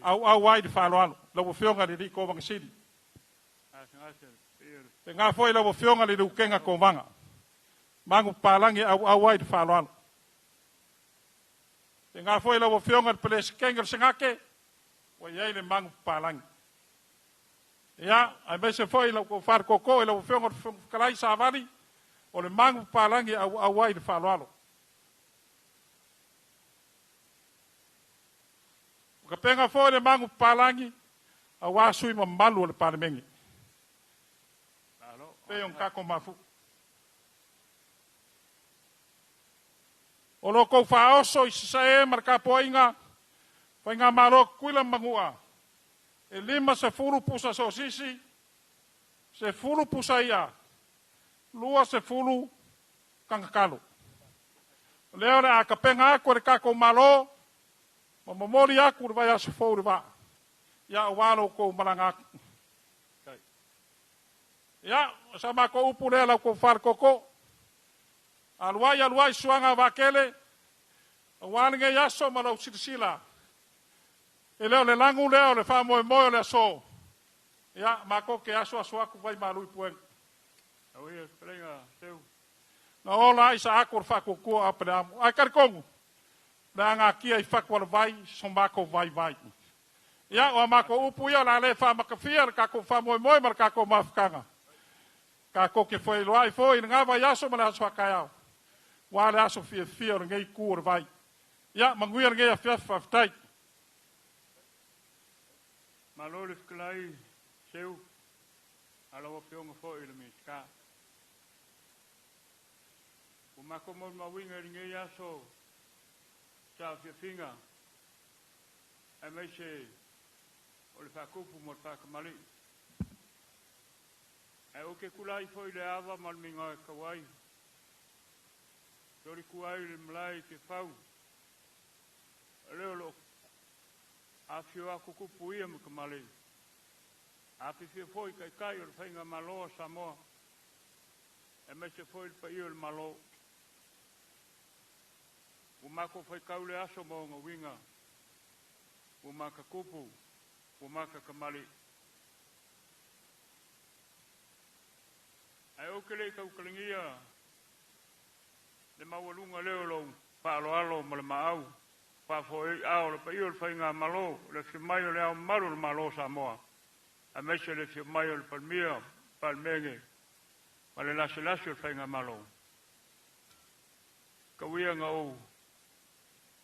Au wai de faloalo, la o fionga le riko vanga sili. Te ngā foi la o fionga le rukenga ko vanga. Mangu palang au wai de faloalo. Te ngā foi la o fionga le pele skenga le sengake, wa ia le mangu palang. Ia, ai me se foi la ko far koko la o fionga kalai sa vali. O le mangu palangi au wai de whaloalo. O ka penga fo le mangu palangi au wasui ma malu o le palemengi. Peon kako mafu. O lo kou whaoso i sisae marka poinga whainga malo kuila mangua. E lima se furu pusa so sisi se furu pusa ia. Lua se fulu kangakalo. Leo le a kapenga aku re kako malo, ma momori aku re vai aso fau re va. Ia walo ko malanga aku. Ia, sama ko upu lea lau ko far koko. Aluai suanga vakele. Awalinge yaso ma lau sirisila. E leo le langu leo le wha moe moe le aso. Ia, mako ke aso aku vai malui puenga. Na ola isa akor whakoko apere amu. Ai karikongu. Na ngā kia I whakwara vai, so mako vai. Ia, o mako upu ia la le whamakawhia, kako whamoe moe, mara kako mawhikanga. Kako ke whai loai fōi, ngā vai aso ma le aso hakai au. Wā le aso fia o ngei kūra vai. Ia, manguia ngei a whiawhi whaftai. Malo le whikalai, seu, alawa peonga fōi le miska. O mako mo mawinga ringe yaso sa fiafinga e mai se o le whakupu mo le whakamali e o ke kulai foi le awa malminga e kawai tori kuai le mlai ke whau leo lo a fio a kukupu ia mo kamali a fifia foi kai o le whainga maloa Samoa e mai se foi le pa i o le malo o mako fai kaule aso mo ngā winga, o maka kupu, o maka kamali. Ai o kele kau kalingia, le mawalunga leo lau, whaaloalo ma le maau, whafoi ao le pai o le whainga malo, le whimai o le ao maru le malo Samoa, a meise le whimai o le palmia, palmenge, ma le lasi o le whainga malo. Kawia ngā ou,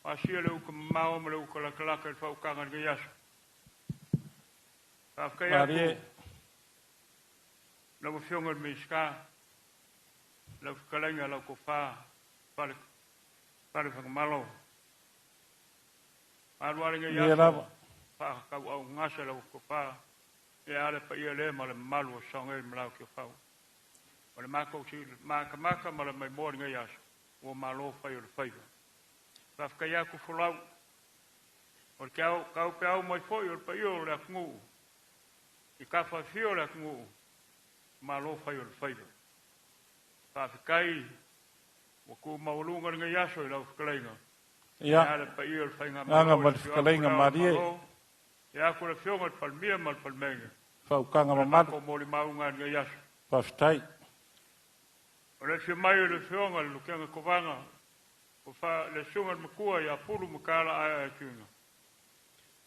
Asia le uka mao ma le uka lakalaka e whaukanga ni yaso. Whafkai aku. Lau whionga me ska. Lau whakalenga lau ko wha. Pare whakamalo. Aruaringa yaso. Whakau au ngasa lau ko wha. E are pa ia le ma le malu o songa i malau ki whau. Ma le mako si maka ma le mai moringa yaso. O malo whai o le whaiva. Whafkai aku whulau. O kau pe au mai foi o pa io le akungu. I ka whawhio le akungu. Malo whai o le whaiva. Whafkai. O ku maulunga ringa yaso I lau whakalenga. Ia. Ia le pa io le whainga Anga ma le whakalenga marie. Ia aku le whionga le palmia ma le palmenga. Whaukanga ma matu. Mako moli maunga ringa yaso. Whaftai. O le whimai o le whionga le lukenga kovanga. O fa le sunga makua ia pulu makala ai ai tuinga.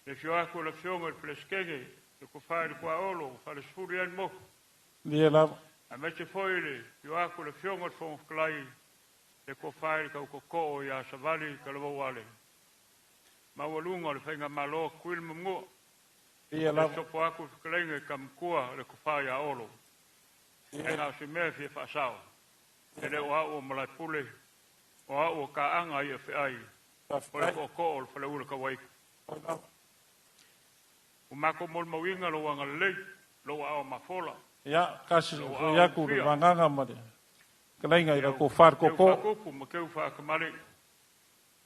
Le fio aku le fionga le pleskege Le ko fai le kua olo, fa le sfuri an mo. Lia lava. A me te foi le, yo aku le fionga te fonga whakalai, le ko fai le kau koko i a savali ka lewa wale. Ma walunga le whainga malo kuil mungo. Lia lava. Le sopo aku whakalenga ka mkua le ko fai a olo. E ngā si mea fia whaasao. E le o au o malai pule, o au o ka anga i a whiai. O le koko o le whale ura ka waika. O mako mol mawinga lo wanga lei, lo au mafola. Ya, kasi o yaku le wanganga mare. Kalainga ira ko far ko ko. Ko ma keu fa kamale.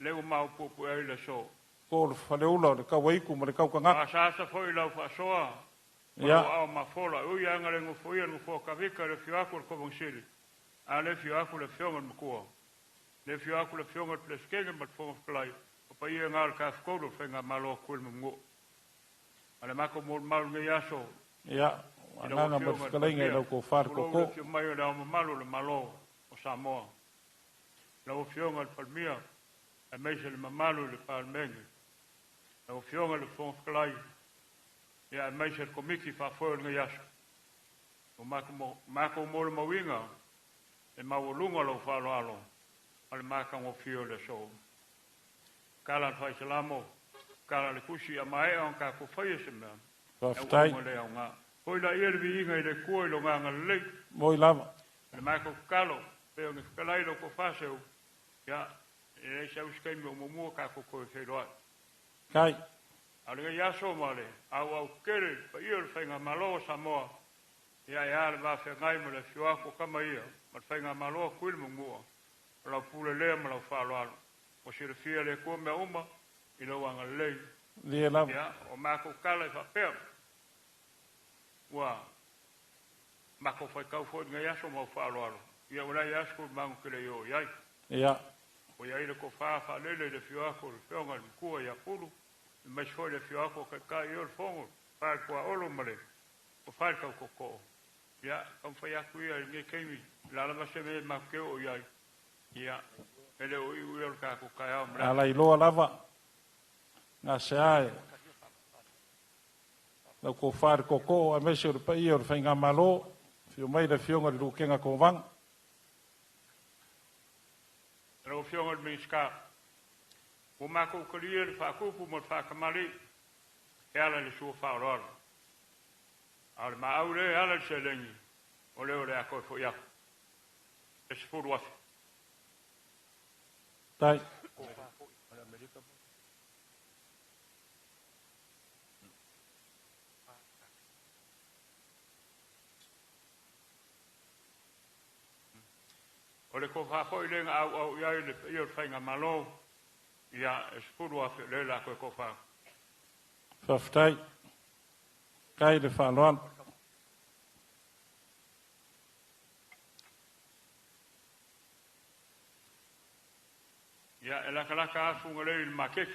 Le o mau popu e le so. Ko le fale ula le ka waiku mare kau kanga. Asa sa foi lau fa soa. Ya. Au mafola. O ya ngale ngo foi ngo fo ka vika le fiaku ko bonsili. A le fiaku le fionga mko. Le fiaku le fionga le skenge mat fo klai. O pa ia ngal ka ko do fenga malo kul mngo. Ale mako mol mal nge yaso. Ya. Ananga ma kalainga ila ko far ko ko. Lo mai la malo le malo o Samoa. Lo fionga le palmia. E meise le mamalo le palmenge. Lo fionga le fon klai. Ya e meise le komiki fa fo nge yaso. O mako mol mawinga. E mawulunga lo fa lo alo. Ale maka ngo fio le so. Kala fa salamo. Kala le kushi a mai on ka ko fa yesema. Waftai. Hoi la ia vi inga i le kua i lo nganga lei. Moi lava. Le mako kalo, peo ngi whakalai lo ko whaseu. Ya, e rei sa uskai mi o mumua ka ko koe whairoa. Kai. Alinga yaso male, au kere, pa ia le whainga maloa Samoa. Ya e ale wa whengai ma le whioako kama ia, ma le whainga maloa kuil mumua. Lau pule lea ma lau whaaloalo. O si le fia le kua mea uma, i lo wanga lei. Lia lava. Ya, o mako kala i whapea. Wa mako fai kau fo nga yaso mo fa alo ia ora yaso ko mangu kele yo yai ia o yai le ko fa lele le fio ko le fio ngal ku ya pulu me fo le fio ko ka yo le fongo fa ko olo male o fa ko ko ia kom fa ya ku ia nge kemi la la se me ma ke o yai ia ele o i ka ko ka ya mra ala ilo lava na sai na ko far ko ko a me sur pa i or fainga malo fio mai le fionga lu kenga ko vang ro fionga me ska o ma ko krier fa ko pu mo fa kamali ala le su fa ro al ma aure ala selengi o le ore a ko fo ya es fu wa tai o le ko fa foi le au ia le ia fainga malo ia espuru a le la ko fa faftai kai le falon ia ela kala ka funga le maket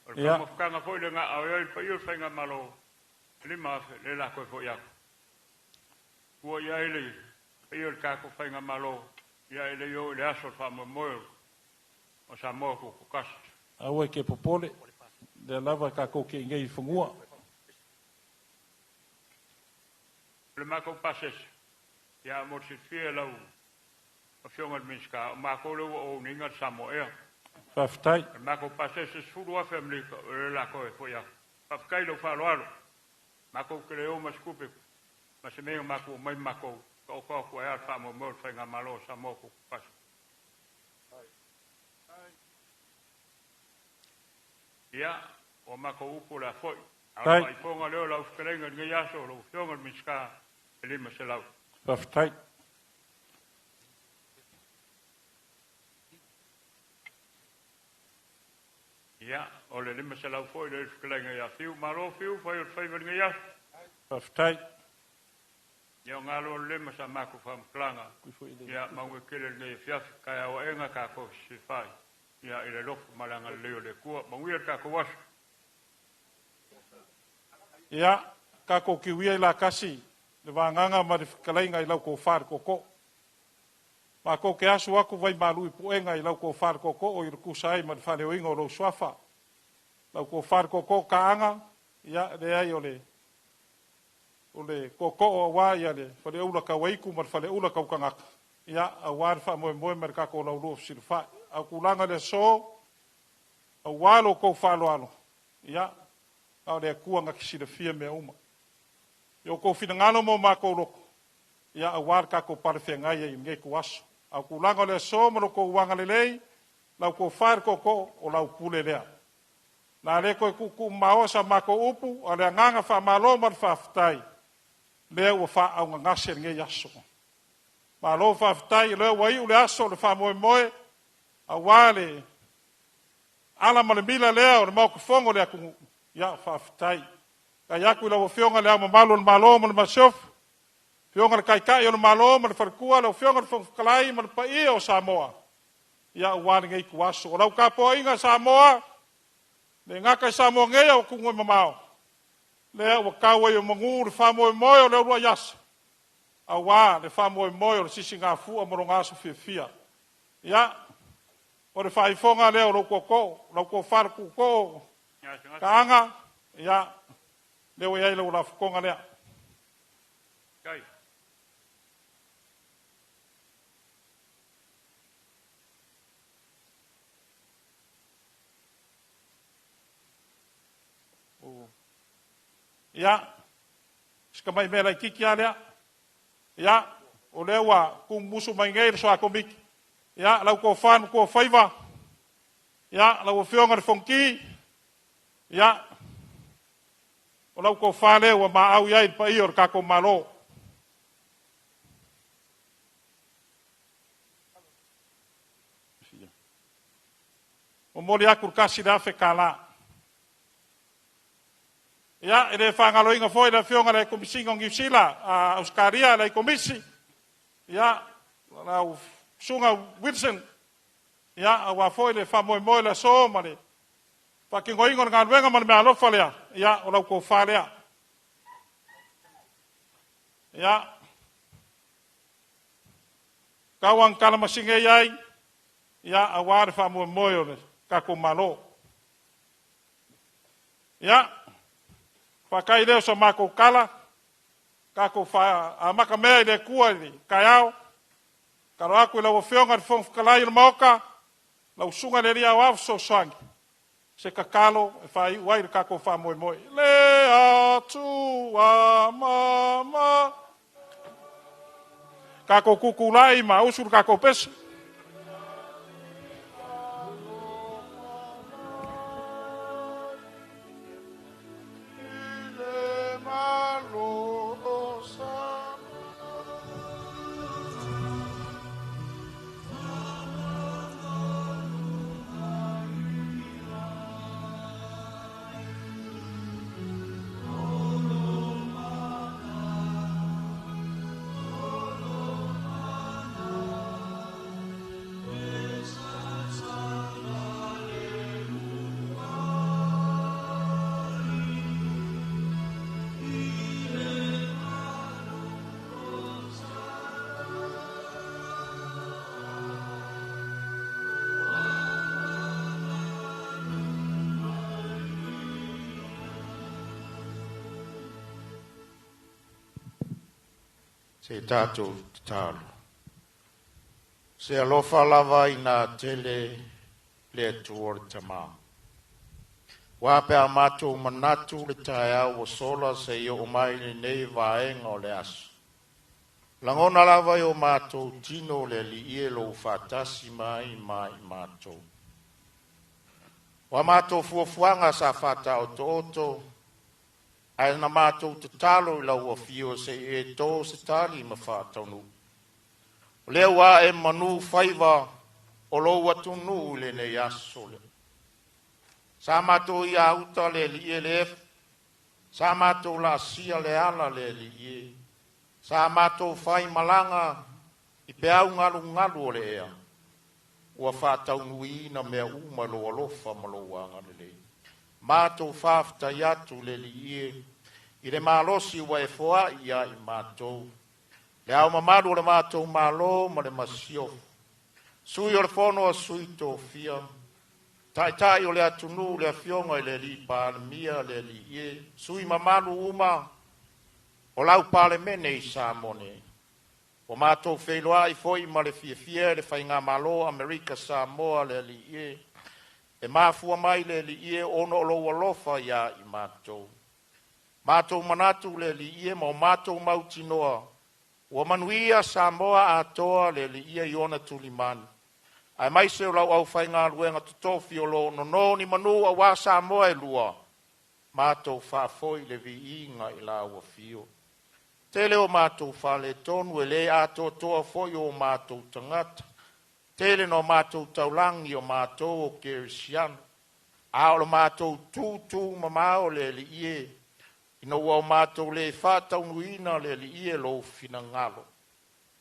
o Ia. ko fa foi le au ia fainga malo le ma le la ko fo ia ko ia ia ka ko fainga malo ia ele yo le aso fa mo o sa mo ko kas awe ke popole de lava ka ko ke ngai fungua le ma ko pases ia mo se fie la o fionga minska ma ko le o ninga sa mo e faftai le ma ko pases se fulu a family la ko fo ia pa kai lo fa lo alo ma ko creo ma scupe ma se me ma ko mai ma ko ko e fa mo fa nga malo sa mo ko pas ia o ma ko upo la foi Tai. ai fonga le la ufkelenga nge yaso lo fionga miska ele ma se la faftai ia o le ma se la foi le ufkelenga ya fiu malo fiu foi o foi nge yaso faftai ia ngalo le ma sa ma ko fam klanga ia ma nge kele nge fiaf ka ya o enga ka ko se fai ia ile lo malanga le le ku ma ngue ka ko was ia ka ko ki wi la kasi le vanganga ma de kalainga i lau ko far ko ko ma ko ke asu aku vai malu i puenga i lau ko far ko ko o i ku sai ma fa le wingo lo swafa lau ko far ko ko kaanga ia le ai ole o le koko wa ia le fale ula ka waiku mar fale ula ka ukangaka ia a war fa mo mer ka ko laulo silfa a kulanga le so a walo ko falo alo ia a le kuanga kisile fia me uma yo ko fina ngalo mo ma ko loko ia a war ka ko parfenga ia i nge ko aso a kulanga le so mo ko wanga le lei lau ko far ko o lau pule lea na le ko ku maosa ma ko upu o le nganga fa malo ma fa ftai le o fa au ngase nge yaso malo fa ftai le wa i le aso le fa moe a wale ala ma le mila le o ma ko fongo le ku ya fa ftai ka ya ku le fionga le ma malo ma le masof fionga le kai o malo ma le farkua le fionga le kalai ma le pai o Samoa ya wale nge ku aso o lau ka po inga Samoa le ngaka Samoa nge o ku ngoi mamao le o kawa yo mangu le fa moe o le rua yas a wa le fa moe o le sisi ngā fu a moronga su fia ya o le fa ifonga le o lo ko far ku ko kaanga ya le o yai le o la fukonga le kai ya ska mai mera kiki alea ya o lewa ku musu mai ngai so akomik ya lau ko fan ko faiva ya lau fionga fonki ya o lau ko fale wa ma au ya pa ior ka ko malo o moli akur kasi da fe kala ya ele fanga loinga foi la fionga le komisi ngi sila a Australia le komisi ya la sunga Wilson ya wa foi le famo mo la so mane pa ki ngoi ngon ngan wenga man me alo falia ya o la ko falia ya kawan kala masinge yai ya awar famo mo le ka ko malo ya pakai leo sa mako kala kako fa a maka me de kuali kayao karo aku la fionga fon kala il moka la usunga le ria wa so sangi se kakalo fa wai kako fa moi le a tu a mama kako kukulai ma usur kako pes se tātou tālu. Se alofa lava i nā tele le tuor tamā. Wape a mātou manatu le tae au o sola se i o mai le nei vaenga o le asu. Langona lava i o mātou tino le li ie lo fatasi mai mātou. Wa mātou fuafuanga sa fata o toto, ai na mātou te talo i lau a fio se e tō se tali ma whātaunu. O lea wā e manu whaiva o lou atunu le nei aso le. Sa mātou i auta le li e le efu, sa mātou la sia le ala le li e, sa mātou whai malanga i pe au ngalu o le ea. Ua whātaunu i na mea umalo alofa maloanga le le. Mātou whāfta iatu le li e, i le mālosi wa e foa ia i mātou. Le au mamadu o le mātou mālo ma le masio. Sui o le fono a sui tō fia. Tai o le atunu le afionga i le li pālemia le li e. Sui mamadu uma. O lau pale mene I Samone. O mātou whailoa I foi ma le fia le whainga malo Amerika Samoa le li ie. E māfua mai le li ie ono lo alofa ia I mātou. Mātou manatu le li ie ma o mātou mautinoa. Ua manuia Samoa atoa le li ie iona tulimani. Ai mai se lau au whainga luenga tutofi o lo no ni manu a wā Samoa e lua. Mātou whaafoi le vi inga I la ua fio. Tele o mātou whale tonu e le ato toa foi o mātou tangata. Tele no mātou taulangi o mātou o Kerisiano. Aolo mātou tūtū mamao le li ie. Ino o mātou le whātau nuina le li ie lo finangalo.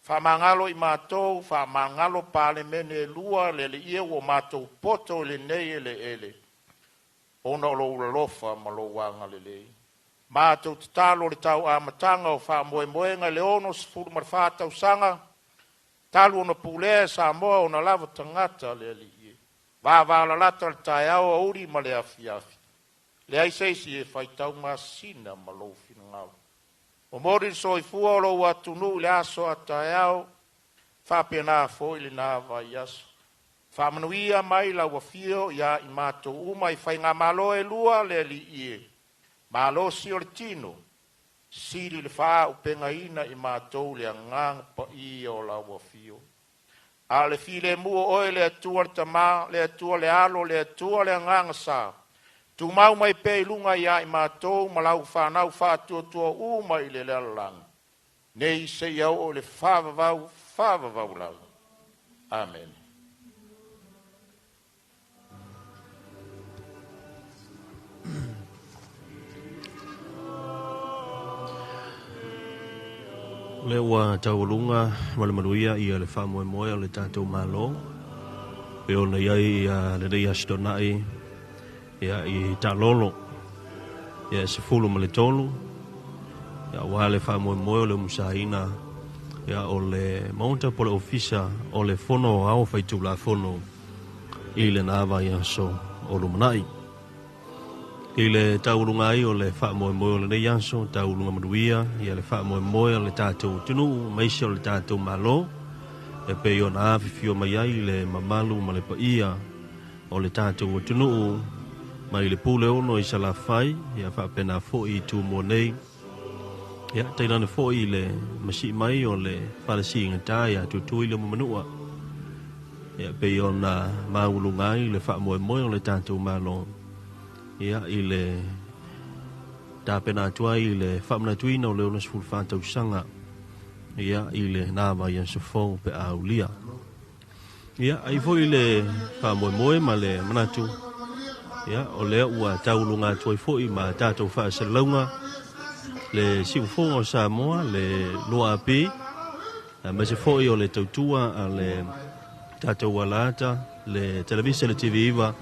Whamangalo I mātou, whamangalo pāle mene lua le li ie o mātou poto le nei ele ele. Ona o lo lofa ma lo wanga le lei. Mātou te talo le tau amatanga o wha moenga le ono sifuru marwhātau sanga. Talu ona pulea Samoa ona lava tangata le li ie. Vāwāla lata le tai au auri ma le afi afi. Le aiseisi e whaitau masina ma lo finangalo. O mori so I fua o lo atunu le aso a tai au. Whapena foi le nā vai aso. Whamanuia mai la wafio ia I mātou umai whainga malo e lua le li ie. Malo si o le tino, siri le wha upenga ina I mātou le angang pa I o la wafio. A le fi le mua oe le atua le tama, le atua le alo, le atua le angang sa. Tu mau mai pe lunga ia I mātou, malau whanau whātua tua uma I le lalang. Nei se iau o le whavavau lau. Amen. Le ua taulunga ma le manuia ia le whamoe moe o le tātou malo. Pe o nei ai le rei astonai ia I tālolo. Ia se fulu ma le tolu. Ia wa le whamoe moe o le musaina. Ia o le maunta po le ofisa o le fono au whaitu la fono. I le nāwa ia so o lumanai. I le taulunga ai o le whamoe moe o le nei anso, taulunga manuia, ia le whamoe moe o le tātou tunu, maise o le tātou malo, e pe o na awhiwhio mai ai le mamalu ma le paia o le tātou tunu, mai le pule ono I salawhai, ia whapena fo I tū mo nei, ia tailane fo I le masi mai o le whalasi ingatā, ia tutui le mamanua, ia pe o na maulunga ai le whamoe moe o le tātou malo, ia I le tāpena atua I le whamana tuina o leonas fulwhātau sanga. Ia I le nāwa I ansofo pe aulia. Ia ai foi le whamoe moe ma le manatu. Ia o lea ua taulunga atua I foi ma tātou whaasalaunga. Le siufonga o Samoa, le loa api. Ma se foi o le tautua a le tātou alata, le televisa le TV iwa.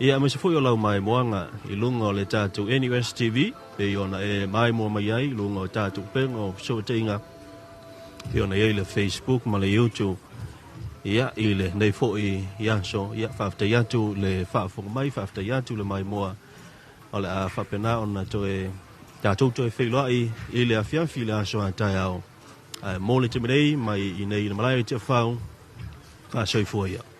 Ia me se foi o lau mai moanga I lunga o le tātou NUS TV, pe ona e mai moa mai ai, lunga o tātou penga o soatinga, pe ona e le Facebook ma le YouTube. Ia I le nei foi iaso, ia whaftai atu le whaafonga mai, whaftai atu le mai moa, o le a whapena ona toe, tātou toe whailoi I le awhiawhi le aso a tai au. Mō le te mirei mai I nei le malai te whau, wha soifua ia.